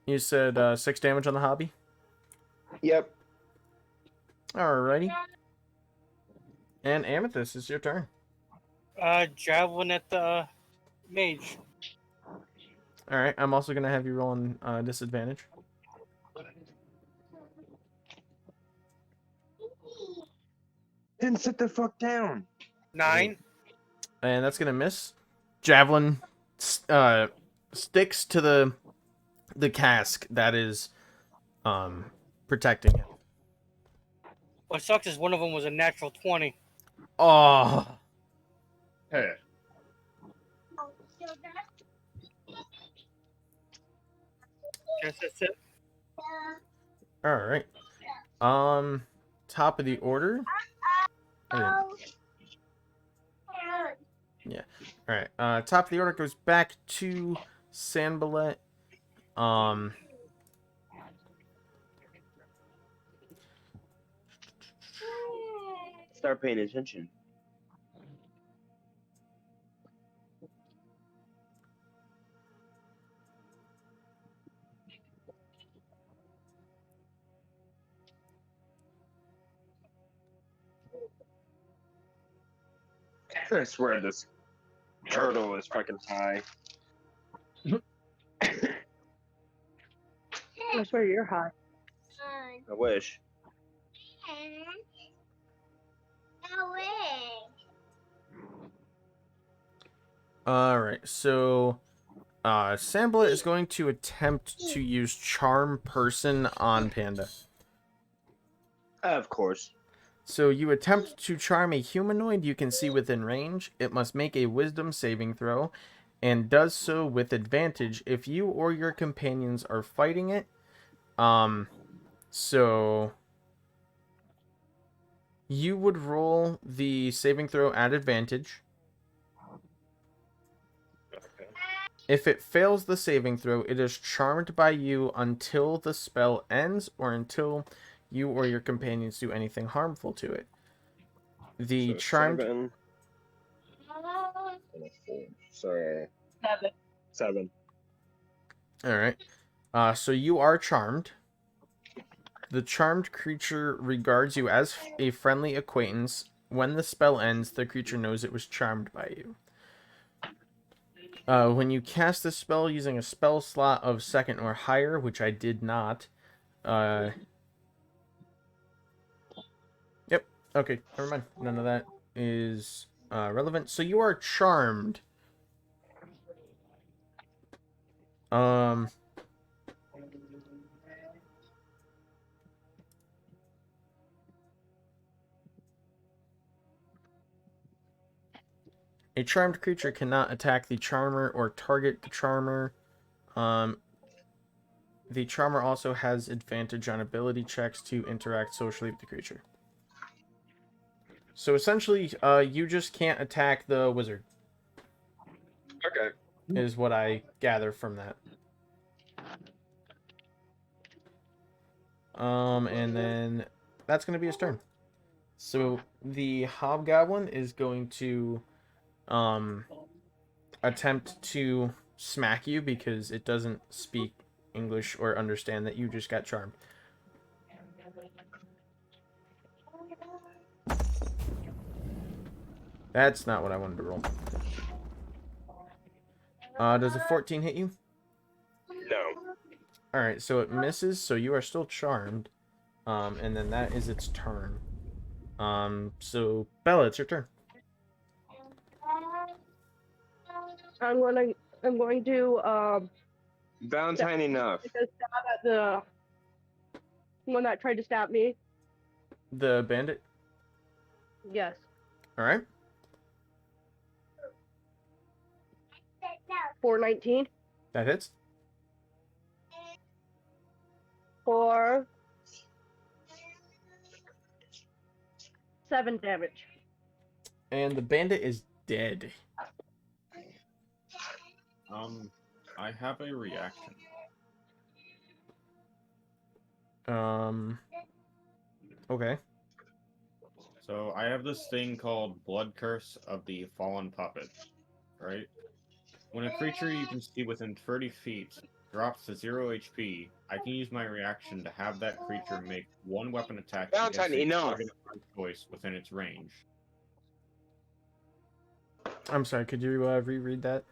Speaker 1: You said 6 damage on the hobby.
Speaker 3: Yep.
Speaker 1: Alrighty. And Amethyst, it's your turn.
Speaker 8: Javelin at the mage.
Speaker 1: All right. I'm also gonna have you roll on disadvantage.
Speaker 3: Then sit the fuck down.
Speaker 8: 9.
Speaker 1: And that's gonna miss. Javelin sticks to the cask that is protecting him.
Speaker 8: What sucks is one of them was a natural 20.
Speaker 1: Oh.
Speaker 5: Hey.
Speaker 8: Guess that's it.
Speaker 1: All right. Top of the order. Yeah. All right. Top of the order goes back to Sanballet.
Speaker 3: Start paying attention. I swear this turtle is fucking high.
Speaker 2: I swear you're high.
Speaker 3: I wish.
Speaker 1: All right. So, Sanballet is going to attempt to use Charm Person on Panda.
Speaker 3: Of course.
Speaker 1: So you attempt to charm a humanoid you can see within range. It must make a wisdom saving throw and does so with advantage if you or your companions are fighting it. So you would roll the saving throw at advantage. If it fails the saving throw, it is charmed by you until the spell ends or until you or your companions do anything harmful to it. The
Speaker 3: So
Speaker 1: charmed
Speaker 3: 7 and a 4. So
Speaker 2: 7.
Speaker 3: 7.
Speaker 1: All right. So you are charmed. The charmed creature regards you as a friendly acquaintance. When the spell ends, the creature knows it was charmed by you. When you cast the spell using a spell slot of second or higher, which I did not. Yep. Okay. Never mind. None of that is relevant. So you are charmed. Um. A charmed creature cannot attack the charmer or target the charmer. The charmer also has advantage on ability checks to interact socially with the creature. So essentially, you just can't attack the wizard.
Speaker 3: Okay.
Speaker 1: Is what I gather from that. And then that's going to be his turn. So the hobgoblin is going to attempt to smack you because it doesn't speak English or understand that you just got charmed. That's not what I wanted to roll. Does a 14 hit you?
Speaker 3: No.
Speaker 1: Alright, so it misses, so you are still charmed. And then that is its turn. So Bella, it's your turn.
Speaker 2: I'm going to
Speaker 3: Valentine enough.
Speaker 2: take a stab at the one that tried to stab me.
Speaker 1: The bandit.
Speaker 2: Yes.
Speaker 1: Alright.
Speaker 2: 419
Speaker 1: That hits.
Speaker 2: for 7 damage.
Speaker 1: And the bandit is dead.
Speaker 10: I have a reaction.
Speaker 1: Okay.
Speaker 10: So I have this thing called Blood Curse of the Fallen Puppet, right? When a creature you can see within 30 feet drops to 0 HP, I can use my reaction to have that creature make one weapon attack
Speaker 3: Valentine,
Speaker 10: against a
Speaker 3: enough.
Speaker 10: target of my choice within its range.
Speaker 1: I'm sorry, could you reread that?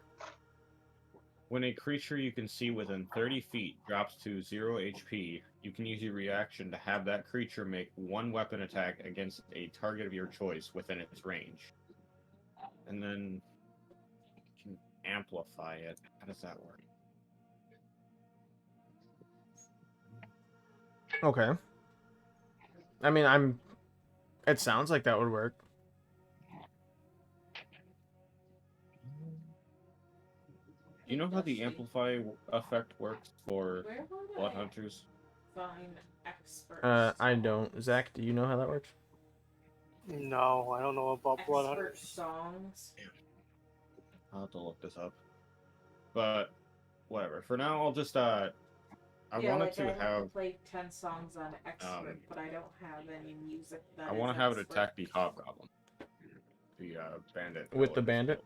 Speaker 10: When a creature you can see within 30 feet drops to 0 HP, you can use your reaction to have that creature make one weapon attack against a target of your choice within its range. And then you can amplify it. How does that work?
Speaker 1: Okay. I mean, it sounds like that would work.
Speaker 10: Do you know how the amplify effect works for blood hunters?
Speaker 1: I don't. Zach, do you know how that works?
Speaker 8: No, I don't know about blood hunter.
Speaker 9: songs.
Speaker 10: I'll have to look this up. But whatever. For now, I'll just I wanted to have
Speaker 9: play 10 songs on expert, but I don't have any music.
Speaker 10: I want to have it attack the hobgoblin, the bandit.
Speaker 1: With the bandit?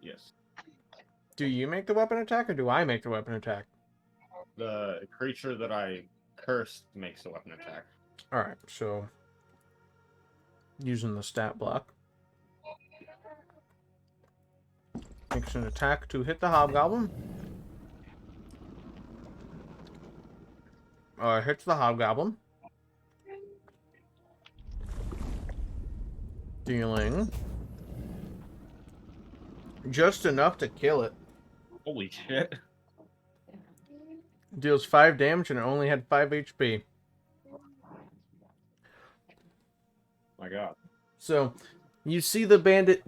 Speaker 10: Yes.
Speaker 1: Do you make the weapon attack or do I make the weapon attack?
Speaker 10: The creature that I cursed makes a weapon attack.
Speaker 1: Alright, so using the stat block. Makes an attack to hit the hobgoblin. Hits the hobgoblin. Dealing just enough to kill it.
Speaker 10: Holy shit.
Speaker 1: Deals 5 damage and it only had 5 HP.
Speaker 5: My God.
Speaker 1: So, you see the bandit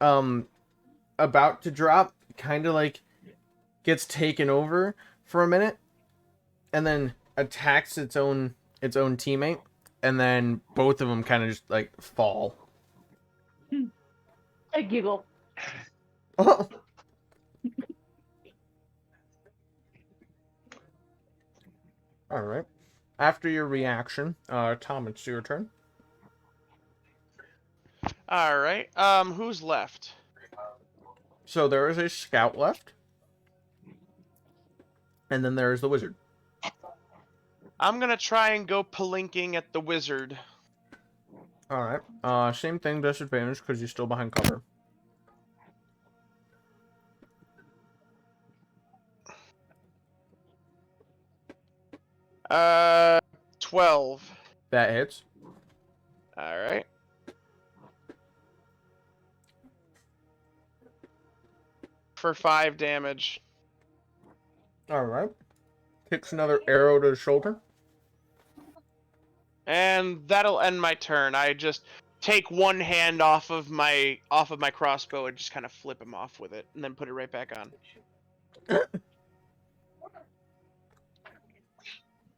Speaker 1: about to drop, kind of like gets taken over for a minute, and then attacks its own teammate, and then both of them kind of just like fall.
Speaker 2: I giggle.
Speaker 1: All right. After your reaction, Tom, it's your turn.
Speaker 4: All right. Who's left?
Speaker 1: So there is a scout left, and then there is the wizard.
Speaker 4: I'm gonna try and go palinking at the wizard.
Speaker 1: All right. Same thing, disadvantage because you're still behind cover.
Speaker 4: 12.
Speaker 1: That hits.
Speaker 4: All right. For 5 damage.
Speaker 1: All right. Kicks another arrow to the shoulder.
Speaker 4: And that'll end my turn. I just take one hand off of my crossbow and just kind of flip him off with it, and then put it right back on.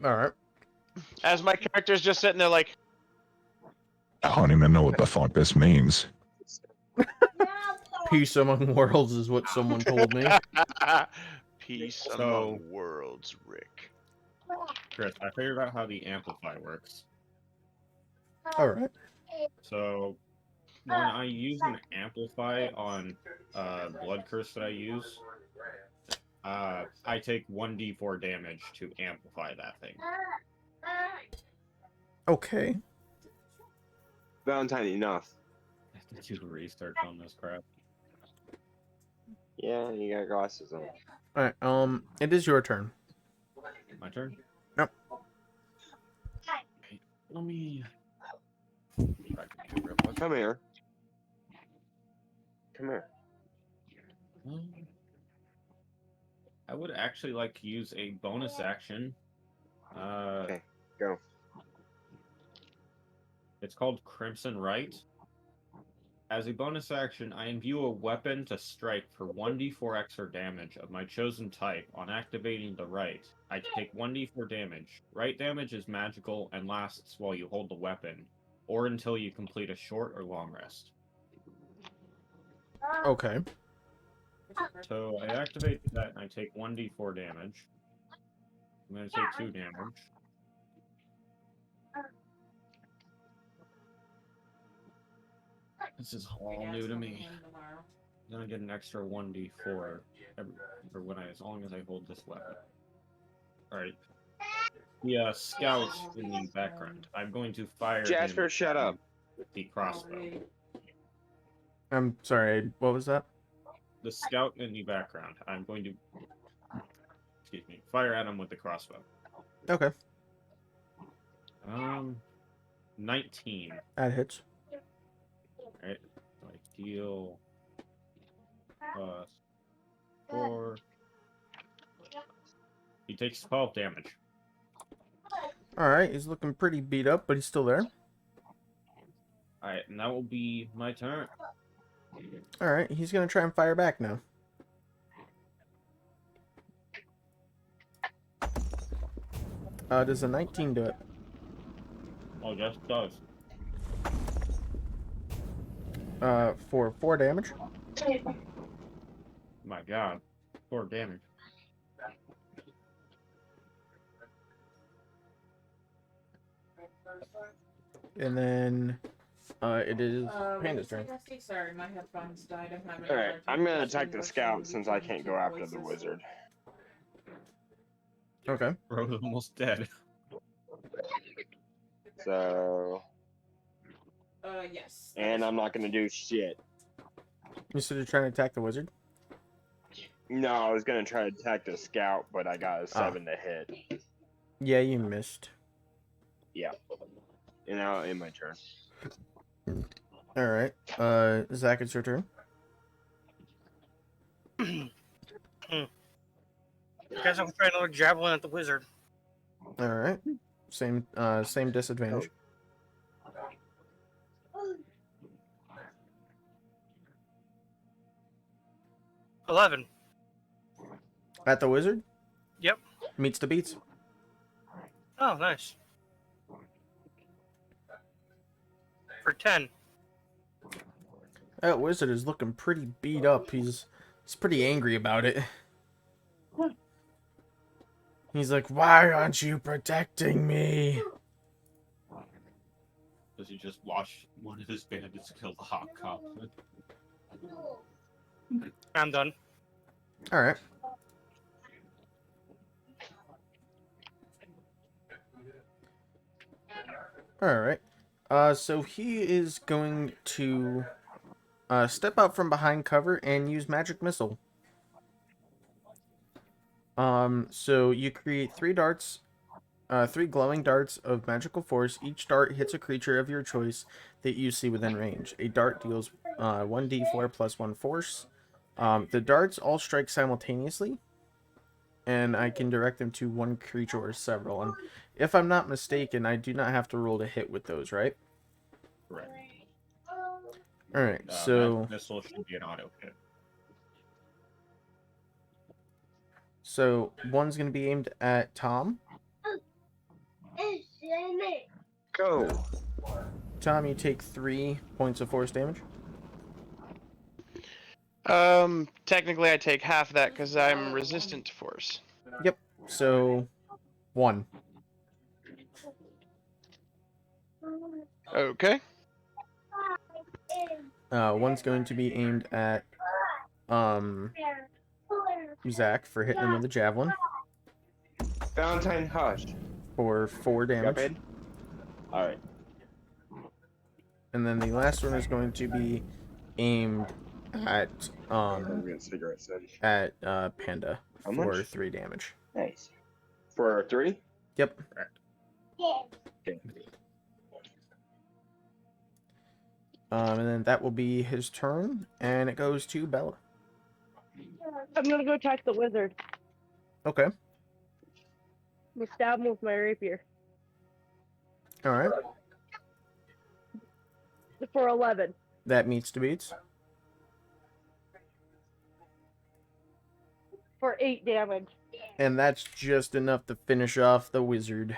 Speaker 1: All right.
Speaker 4: As my character's just sitting there like,
Speaker 7: I don't even know what the fuck this means.
Speaker 1: Peace among worlds is what someone told me.
Speaker 4: peace
Speaker 5: So-
Speaker 4: among worlds, Rick.
Speaker 5: Chris, I figured out how the amplify works.
Speaker 1: All right.
Speaker 5: So when I use an amplify on blood curse that I use, I take 1d4 damage to amplify that thing.
Speaker 1: Okay.
Speaker 3: Valentine, enough.
Speaker 5: I have to do research on this crap.
Speaker 3: Yeah, you got glasses on.
Speaker 1: All right. It is your turn.
Speaker 5: My turn?
Speaker 1: Yep.
Speaker 5: Okay, let me... Back to real quick.
Speaker 3: Come here. Come here.
Speaker 5: I would actually like to use a bonus action.
Speaker 3: Okay, go.
Speaker 5: It's called Crimson Right. As a bonus action, I imbue a weapon to strike for 1d4 extra damage of my chosen type. On activating the right, I take 1d4 damage. Right damage is magical and lasts while you hold the weapon, or until you complete a short or long rest.
Speaker 1: Okay.
Speaker 5: So I activate that and I take 1d4 damage. I'm going to take 2 damage. This is all new to me. I'm gonna get an extra 1d4 for when as long as I hold this weapon. Alright. The scout in the background. I'm going to fire
Speaker 3: Jasper,
Speaker 5: him
Speaker 3: shut up.
Speaker 5: with the crossbow.
Speaker 1: I'm sorry. What was that?
Speaker 5: The scout in the background. I'm going to fire at him with the crossbow.
Speaker 1: Okay.
Speaker 5: 19.
Speaker 1: That hits.
Speaker 5: Alright. So I deal plus 4. He takes 12 damage.
Speaker 1: All right. He's looking pretty beat up, but he's still there.
Speaker 5: Alright, and that will be my turn.
Speaker 1: All right. He's gonna try and fire back now. Does a 19 do it?
Speaker 5: Oh, just does.
Speaker 1: For 4 damage.
Speaker 5: My god. 4 damage.
Speaker 1: And then, it is Panda's turn.
Speaker 9: Sorry, my headphones died. I'm having
Speaker 3: Alright, I'm gonna attack the scout since I can't go after the wizard.
Speaker 1: Okay.
Speaker 5: Bro, almost dead.
Speaker 3: So...
Speaker 9: Yes.
Speaker 3: And I'm not gonna do shit.
Speaker 1: You said you're trying to attack the wizard?
Speaker 3: No, I was gonna try to attack the scout, but I got a 7 to hit.
Speaker 1: Yeah, you missed.
Speaker 3: Yeah. And now in my turn.
Speaker 1: All right. Zach, it's your turn.
Speaker 8: Guess I'm trying another javelin at the wizard.
Speaker 1: All right. Same disadvantage.
Speaker 8: 11.
Speaker 1: At the wizard?
Speaker 8: Yep.
Speaker 1: Meets the beats.
Speaker 8: Oh, nice. For 10.
Speaker 1: That wizard is looking pretty beat up. He's pretty angry about it. He's like, why aren't you protecting me?
Speaker 5: Does he just watch one of his bandits kill the hot cop?
Speaker 8: I'm done.
Speaker 1: Alright. Alright. So he is going to step out from behind cover and use magic missile. So you create 3 darts, 3 glowing darts of magical force. Each dart hits a creature of your choice that you see within range. A dart deals 1d4 plus 1 force. The darts all strike simultaneously, and I can direct them to one creature or several. And if I'm not mistaken, I do not have to roll to hit with those, right?
Speaker 5: Correct.
Speaker 1: Alright, so...
Speaker 5: Magic missile should be an auto hit.
Speaker 1: So, one's going to be aimed at Tom.
Speaker 3: Go.
Speaker 1: Tom, you take 3 points of force damage.
Speaker 4: Technically I take half that because I'm resistant to force.
Speaker 1: Yep, so 1.
Speaker 4: Okay.
Speaker 1: One's going to be aimed at Zach for hitting him with a javelin
Speaker 3: Valentine Hush.
Speaker 1: for 4 damage.
Speaker 3: Alright.
Speaker 1: And then the last one is going to be aimed at
Speaker 3: I'm getting cigarettes in.
Speaker 1: at Panda
Speaker 3: How
Speaker 1: for
Speaker 3: much?
Speaker 1: 3 damage.
Speaker 3: Nice. For 3?
Speaker 1: Yep.
Speaker 3: Okay.
Speaker 1: And then that will be his turn, and it goes to Bella.
Speaker 2: I'm gonna go attack the wizard.
Speaker 1: Okay.
Speaker 2: I'm gonna stab him with my rapier.
Speaker 1: Alright.
Speaker 2: For 11.
Speaker 1: That meets the beats.
Speaker 2: For 8 damage.
Speaker 1: And that's just enough to finish off the wizard.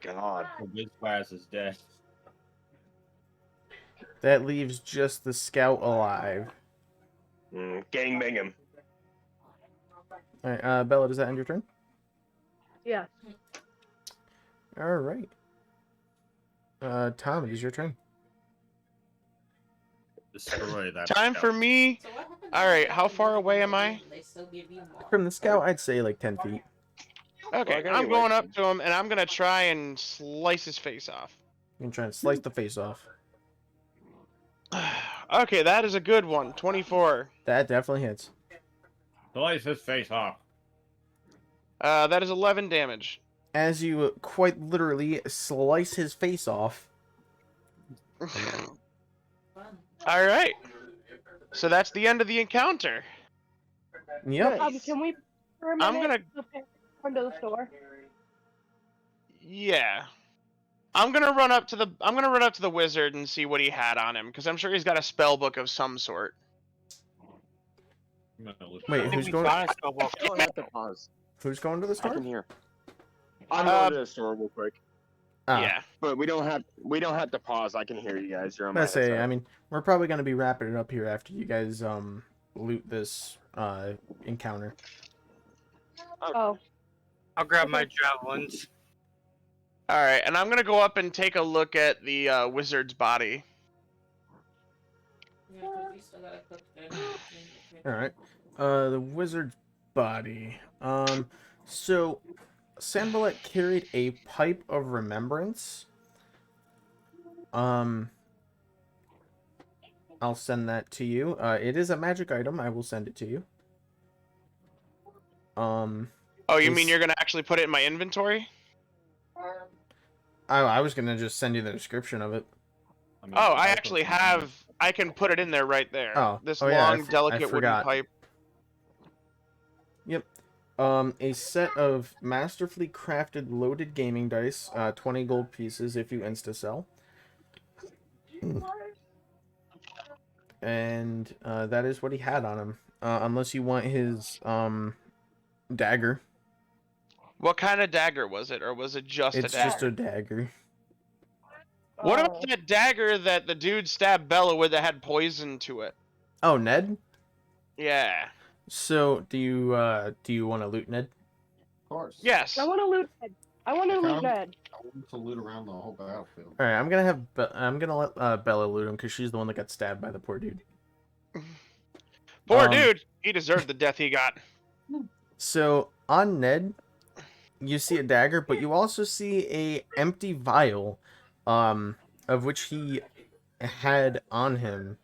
Speaker 3: God.
Speaker 5: The Wizbaz is dead.
Speaker 1: That leaves just the scout alive.
Speaker 3: Gangbang him.
Speaker 1: Alright, Bella, does that end your turn?
Speaker 2: Yeah.
Speaker 1: Alright. Tom, it is your turn.
Speaker 5: Destroy that.
Speaker 4: Time for me. Alright, how far away am I?
Speaker 1: From the scout, I'd say like 10 feet.
Speaker 4: Okay,
Speaker 3: Well,
Speaker 4: I'm going up to him and I'm gonna try and slice his face off.
Speaker 1: You can try and slice the face off.
Speaker 4: Okay, that is a good one. 24.
Speaker 1: That definitely hits.
Speaker 5: Slice his face off.
Speaker 4: That is 11 damage.
Speaker 1: As you quite literally slice his face off.
Speaker 4: Alright. So that's the end of the encounter.
Speaker 1: Yep.
Speaker 2: Can we for a
Speaker 4: I'm
Speaker 2: minute run to the store?
Speaker 4: Yeah. I'm gonna run up to the wizard and see what he had on him, because I'm sure he's got a spell book of some sort.
Speaker 1: Wait, who's going?
Speaker 3: You don't have to pause.
Speaker 1: Who's going to the
Speaker 3: I
Speaker 1: store?
Speaker 3: can hear. I'm going to the store real quick.
Speaker 4: Yeah.
Speaker 3: But we don't have to pause. I can hear you guys. You're on my
Speaker 1: I say,
Speaker 3: headset.
Speaker 1: I mean, we're probably gonna be wrapping it up here after you guys loot this encounter.
Speaker 2: Oh.
Speaker 8: I'll grab my javelins.
Speaker 4: Alright, and I'm gonna go up and take a look at the wizard's body.
Speaker 1: Alright. The wizard's body. So Sanballat carried a pipe of remembrance. I'll send that to you. It is a magic item. I will send it to you.
Speaker 4: Oh, you mean you're gonna actually put it in my inventory?
Speaker 1: I was gonna just send you the description of it.
Speaker 4: Oh, I actually have. I can put it in there right there.
Speaker 1: Oh,
Speaker 4: This
Speaker 1: yeah,
Speaker 4: long, delicate wooden
Speaker 1: forgot.
Speaker 4: pipe.
Speaker 1: Yep. A set of masterfully crafted loaded gaming dice, 20 gold pieces if you insta-sell. And that is what he had on him. unless you want his dagger.
Speaker 4: What kind of dagger was it, or was it just a
Speaker 1: It's
Speaker 4: dagger?
Speaker 1: just a dagger.
Speaker 4: What
Speaker 2: Oh.
Speaker 4: about that dagger that the dude stabbed Bella with that had poison to it?
Speaker 1: Oh, Ned.
Speaker 4: Yeah.
Speaker 1: So do you want to loot Ned?
Speaker 10: Of course.
Speaker 4: Yes.
Speaker 2: I want to loot Ned. I want to loot
Speaker 10: Come.
Speaker 2: Ned.
Speaker 10: I want to loot around the whole battlefield.
Speaker 1: All right, I'm gonna let Bella loot him because she's the one that got stabbed by the poor dude.
Speaker 4: Poor dude. He deserved the death he got.
Speaker 1: So on Ned, you see a dagger, but you also see a empty vial, of which he had on him.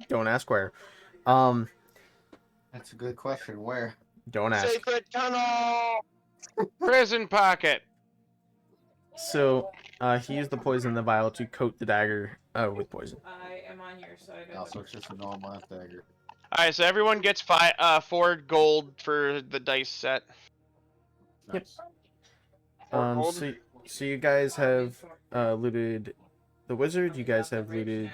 Speaker 1: Don't ask where.
Speaker 10: That's a good question. Where?
Speaker 1: Don't ask.
Speaker 3: Secret tunnel.
Speaker 4: Prison pocket.
Speaker 1: So he used the poison in the vial to coat the dagger with poison.
Speaker 9: I am on your side.
Speaker 10: Also, it's just a normal ass dagger.
Speaker 4: All right, so everyone gets 4 gold for the dice set.
Speaker 10: Nice.
Speaker 1: So you guys have looted the wizard. You guys have looted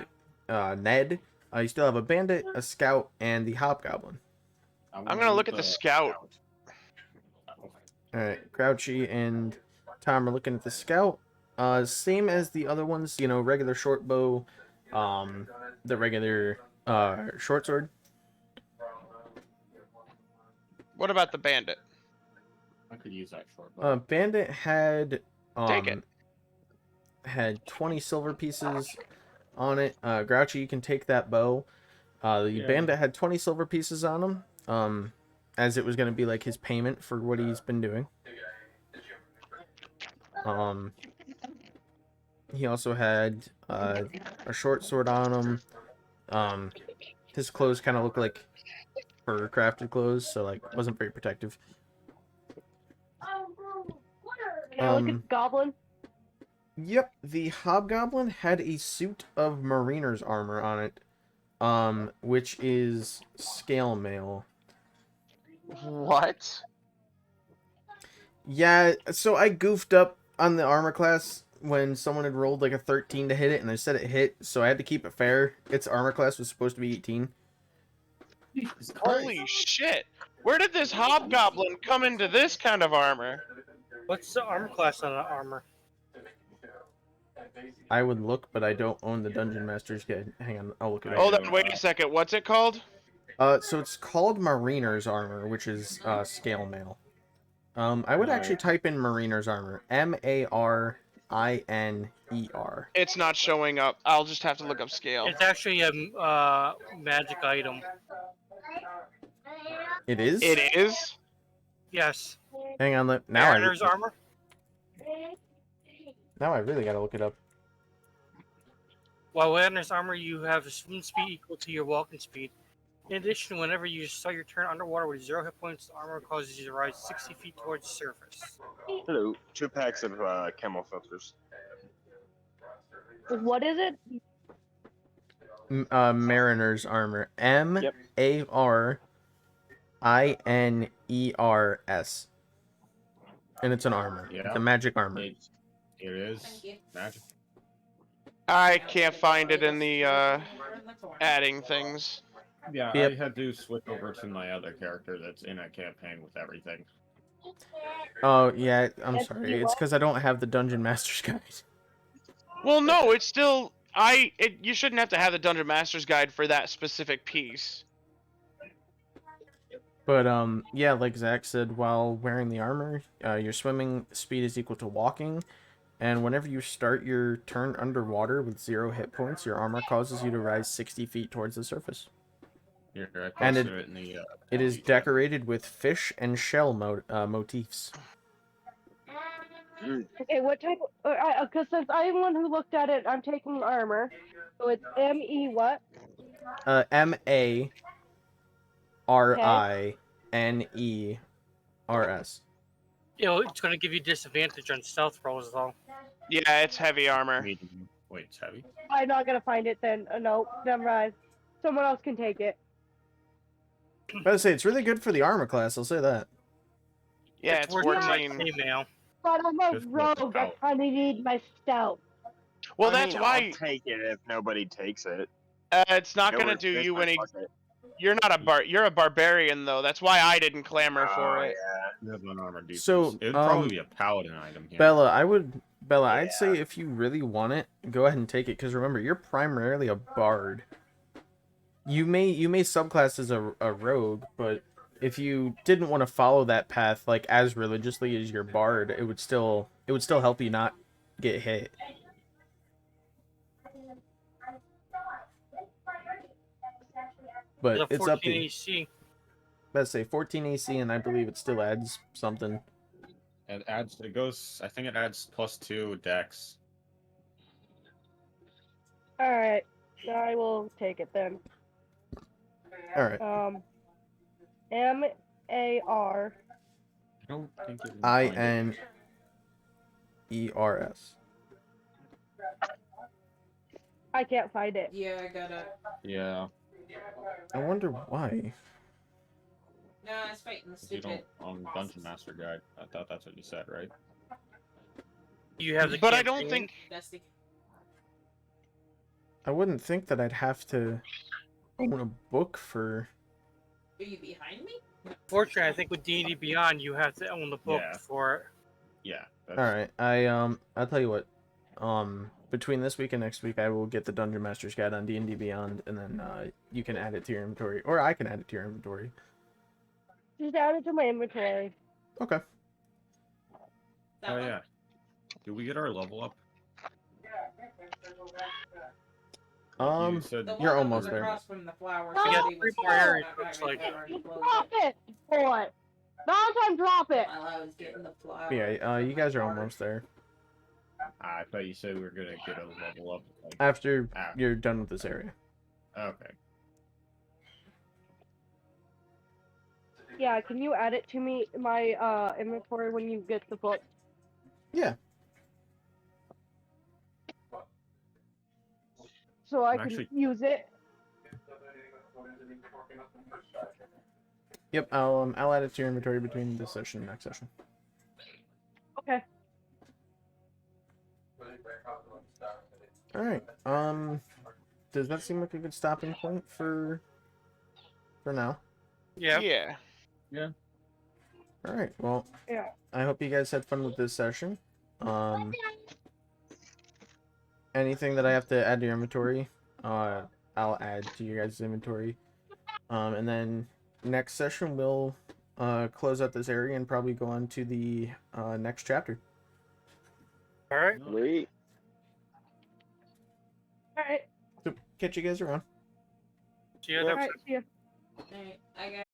Speaker 1: Ned. You still have a bandit, a scout, and the hobgoblin.
Speaker 4: I'm gonna look at the scout.
Speaker 1: All right, Grouchy and Tom are looking at the scout. Same as the other ones, you know, regular short bow, the regular short sword.
Speaker 4: What about the bandit?
Speaker 10: I could use that short bow.
Speaker 1: Bandit had
Speaker 4: Take it.
Speaker 1: had 20 silver pieces on it. Grouchy, you can take that bow. The bandit had 20 silver pieces on him. As it was going to be like his payment for what he's been doing. He also had a short sword on him. His clothes kind of look like fur crafted clothes, so like wasn't very protective.
Speaker 2: Can I look at the goblin?
Speaker 1: Yep, the hobgoblin had a suit of mariner's armor on it, which is scale mail.
Speaker 4: What?
Speaker 1: Yeah, so I goofed up on the armor class when someone had rolled like a 13 to hit it, and I said it hit, so I had to keep it fair. Its armor class was supposed to be 18.
Speaker 4: Holy shit! Where did this hobgoblin come into this kind of armor?
Speaker 8: What's the armor class on the armor?
Speaker 1: I would look, but I don't own the Dungeon Master's Guide. Hang on, I'll look it up.
Speaker 4: Hold on, wait a second. What's it called?
Speaker 1: So it's called Mariner's Armor, which is scale mail. I would actually type in Mariner's Armor. Mariner.
Speaker 4: It's not showing up. I'll just have to look up scale.
Speaker 8: It's actually a magic item.
Speaker 1: It is?
Speaker 4: It is?
Speaker 8: Yes.
Speaker 1: Hang on, now
Speaker 8: Mariner's armor?
Speaker 1: Now I really gotta look it up.
Speaker 8: While wearing this armor, you have a swim speed equal to your walking speed. In addition, whenever you start your turn underwater with 0 hit points, the armor causes you to rise 60 feet towards the surface.
Speaker 3: Hello. 2 packs of camel filters.
Speaker 2: What is it?
Speaker 1: Mariner's Armor. Mariners. And it's an armor.
Speaker 10: Yeah.
Speaker 1: It's a magic armor.
Speaker 10: It is magic.
Speaker 4: I can't find it in the adding things.
Speaker 10: Yeah,
Speaker 1: Yep.
Speaker 10: I had to switch over to my other character that's in a campaign with everything.
Speaker 1: Oh, yeah, I'm sorry. It's because I don't have the Dungeon Master's Guide.
Speaker 4: Well, no, it's still... you shouldn't have to have the Dungeon Master's Guide for that specific piece.
Speaker 1: But, yeah, like Zach said, while wearing the armor, your swimming speed is equal to walking, and whenever you start your turn underwater with 0 hit points, your armor causes you to rise 60 feet towards the surface.
Speaker 10: Here, I
Speaker 1: And
Speaker 10: posted it in the,
Speaker 1: it is decorated with fish and shell motifs.
Speaker 2: Okay, what type? Because since I'm one who looked at it, I'm taking armor. So it's M-E what?
Speaker 1: Mariners.
Speaker 8: It's going to give you disadvantage on stealth rolls, though.
Speaker 4: Yeah, it's heavy armor.
Speaker 10: Wait, it's heavy?
Speaker 2: I'm not gonna find it then. No, never mind. Someone else can take it.
Speaker 1: But I say it's really good for the armor class. I'll say that.
Speaker 4: Yeah, it's
Speaker 8: worth
Speaker 4: 14.
Speaker 8: Female.
Speaker 2: But I'm a
Speaker 10: Just work it
Speaker 2: rogue. I
Speaker 10: out.
Speaker 2: kind of need my stout.
Speaker 4: Well,
Speaker 3: I
Speaker 4: that's
Speaker 3: mean,
Speaker 4: why
Speaker 3: I'll take it if nobody takes it.
Speaker 4: it's not
Speaker 3: It
Speaker 4: going to
Speaker 3: works
Speaker 4: do
Speaker 3: this
Speaker 4: you
Speaker 3: time,
Speaker 4: any...
Speaker 3: fuck it.
Speaker 4: You're not you're a barbarian though. That's why I didn't clamor for it.
Speaker 10: You have unarmored defense.
Speaker 1: So,
Speaker 10: It'd probably be a paladin item here.
Speaker 1: Bella, I'd say if you really want it, go ahead and take it. Because remember, you're primarily a bard. You may subclass as a rogue, but if you didn't want to follow that path like as religiously as your bard, it would still help you not get hit. But
Speaker 8: The
Speaker 1: it's up to
Speaker 8: 14
Speaker 1: you.
Speaker 8: AC.
Speaker 1: Let's say 14 AC, and I believe it still adds something.
Speaker 10: It adds. It goes. I think it adds +2 dex.
Speaker 2: All right, I will take it then.
Speaker 1: All right.
Speaker 2: MAR.
Speaker 10: I don't think you can find it.
Speaker 1: INERS.
Speaker 2: I can't find it.
Speaker 9: Yeah, I got it.
Speaker 10: Yeah.
Speaker 1: I wonder why.
Speaker 9: No, I was fighting the
Speaker 10: You
Speaker 9: stupid.
Speaker 10: don't on Dungeon Master Guide. I thought that's what you said, right?
Speaker 8: You have the.
Speaker 4: But I don't
Speaker 8: campaign.
Speaker 4: think.
Speaker 9: Dusty.
Speaker 1: I wouldn't think that I'd have to own a book for.
Speaker 9: Are you behind me?
Speaker 8: Fortunately, I think with D&D Beyond, you have to own the book
Speaker 10: Yeah.
Speaker 8: for it.
Speaker 10: Yeah.
Speaker 1: All right, I'll tell you what. Between this week and next week, I will get the Dungeon Master's Guide on D&D Beyond, and then you can add it to your inventory, or I can add it to your inventory.
Speaker 2: Just add it to my inventory.
Speaker 1: Okay.
Speaker 9: That
Speaker 10: Oh
Speaker 9: one?
Speaker 10: yeah. Did we get our level up?
Speaker 1: Um,
Speaker 10: You said
Speaker 9: The one
Speaker 1: You're
Speaker 9: that
Speaker 1: almost
Speaker 9: was
Speaker 1: there.
Speaker 9: across from the flowers.
Speaker 2: We got
Speaker 9: Somebody was
Speaker 8: 3 more
Speaker 9: carrying
Speaker 8: areas,
Speaker 9: that
Speaker 8: looks
Speaker 9: guy right
Speaker 8: like.
Speaker 9: there, already closed
Speaker 2: Drop it, boy. Valentine, drop it.
Speaker 9: While I was getting the flowers.
Speaker 1: yeah, you guys are almost there.
Speaker 10: I thought you said we were gonna get a level up. Like,
Speaker 1: After
Speaker 10: Ah.
Speaker 1: you're done with this area.
Speaker 10: okay.
Speaker 2: Yeah, can you add it to me my inventory when you get the book?
Speaker 1: Yeah.
Speaker 2: So I
Speaker 10: I'm
Speaker 2: can
Speaker 10: actually-
Speaker 2: use it.
Speaker 1: Yep. I'll add it to your inventory between this session and next session.
Speaker 2: Okay.
Speaker 1: All right. Does that seem like a good stopping point for now?
Speaker 8: Yeah.
Speaker 4: Yeah.
Speaker 1: All right. Well,
Speaker 2: Yeah.
Speaker 1: I hope you guys had fun with this session. Anything that I have to add to your inventory, I'll add to your guys' inventory. And then next session we'll close out this area and probably go on to the next chapter.
Speaker 8: All right.
Speaker 3: Sweet.
Speaker 2: All right.
Speaker 1: So catch you guys around.
Speaker 8: See you
Speaker 2: All
Speaker 8: next
Speaker 2: right. See ya.
Speaker 9: Alright, I got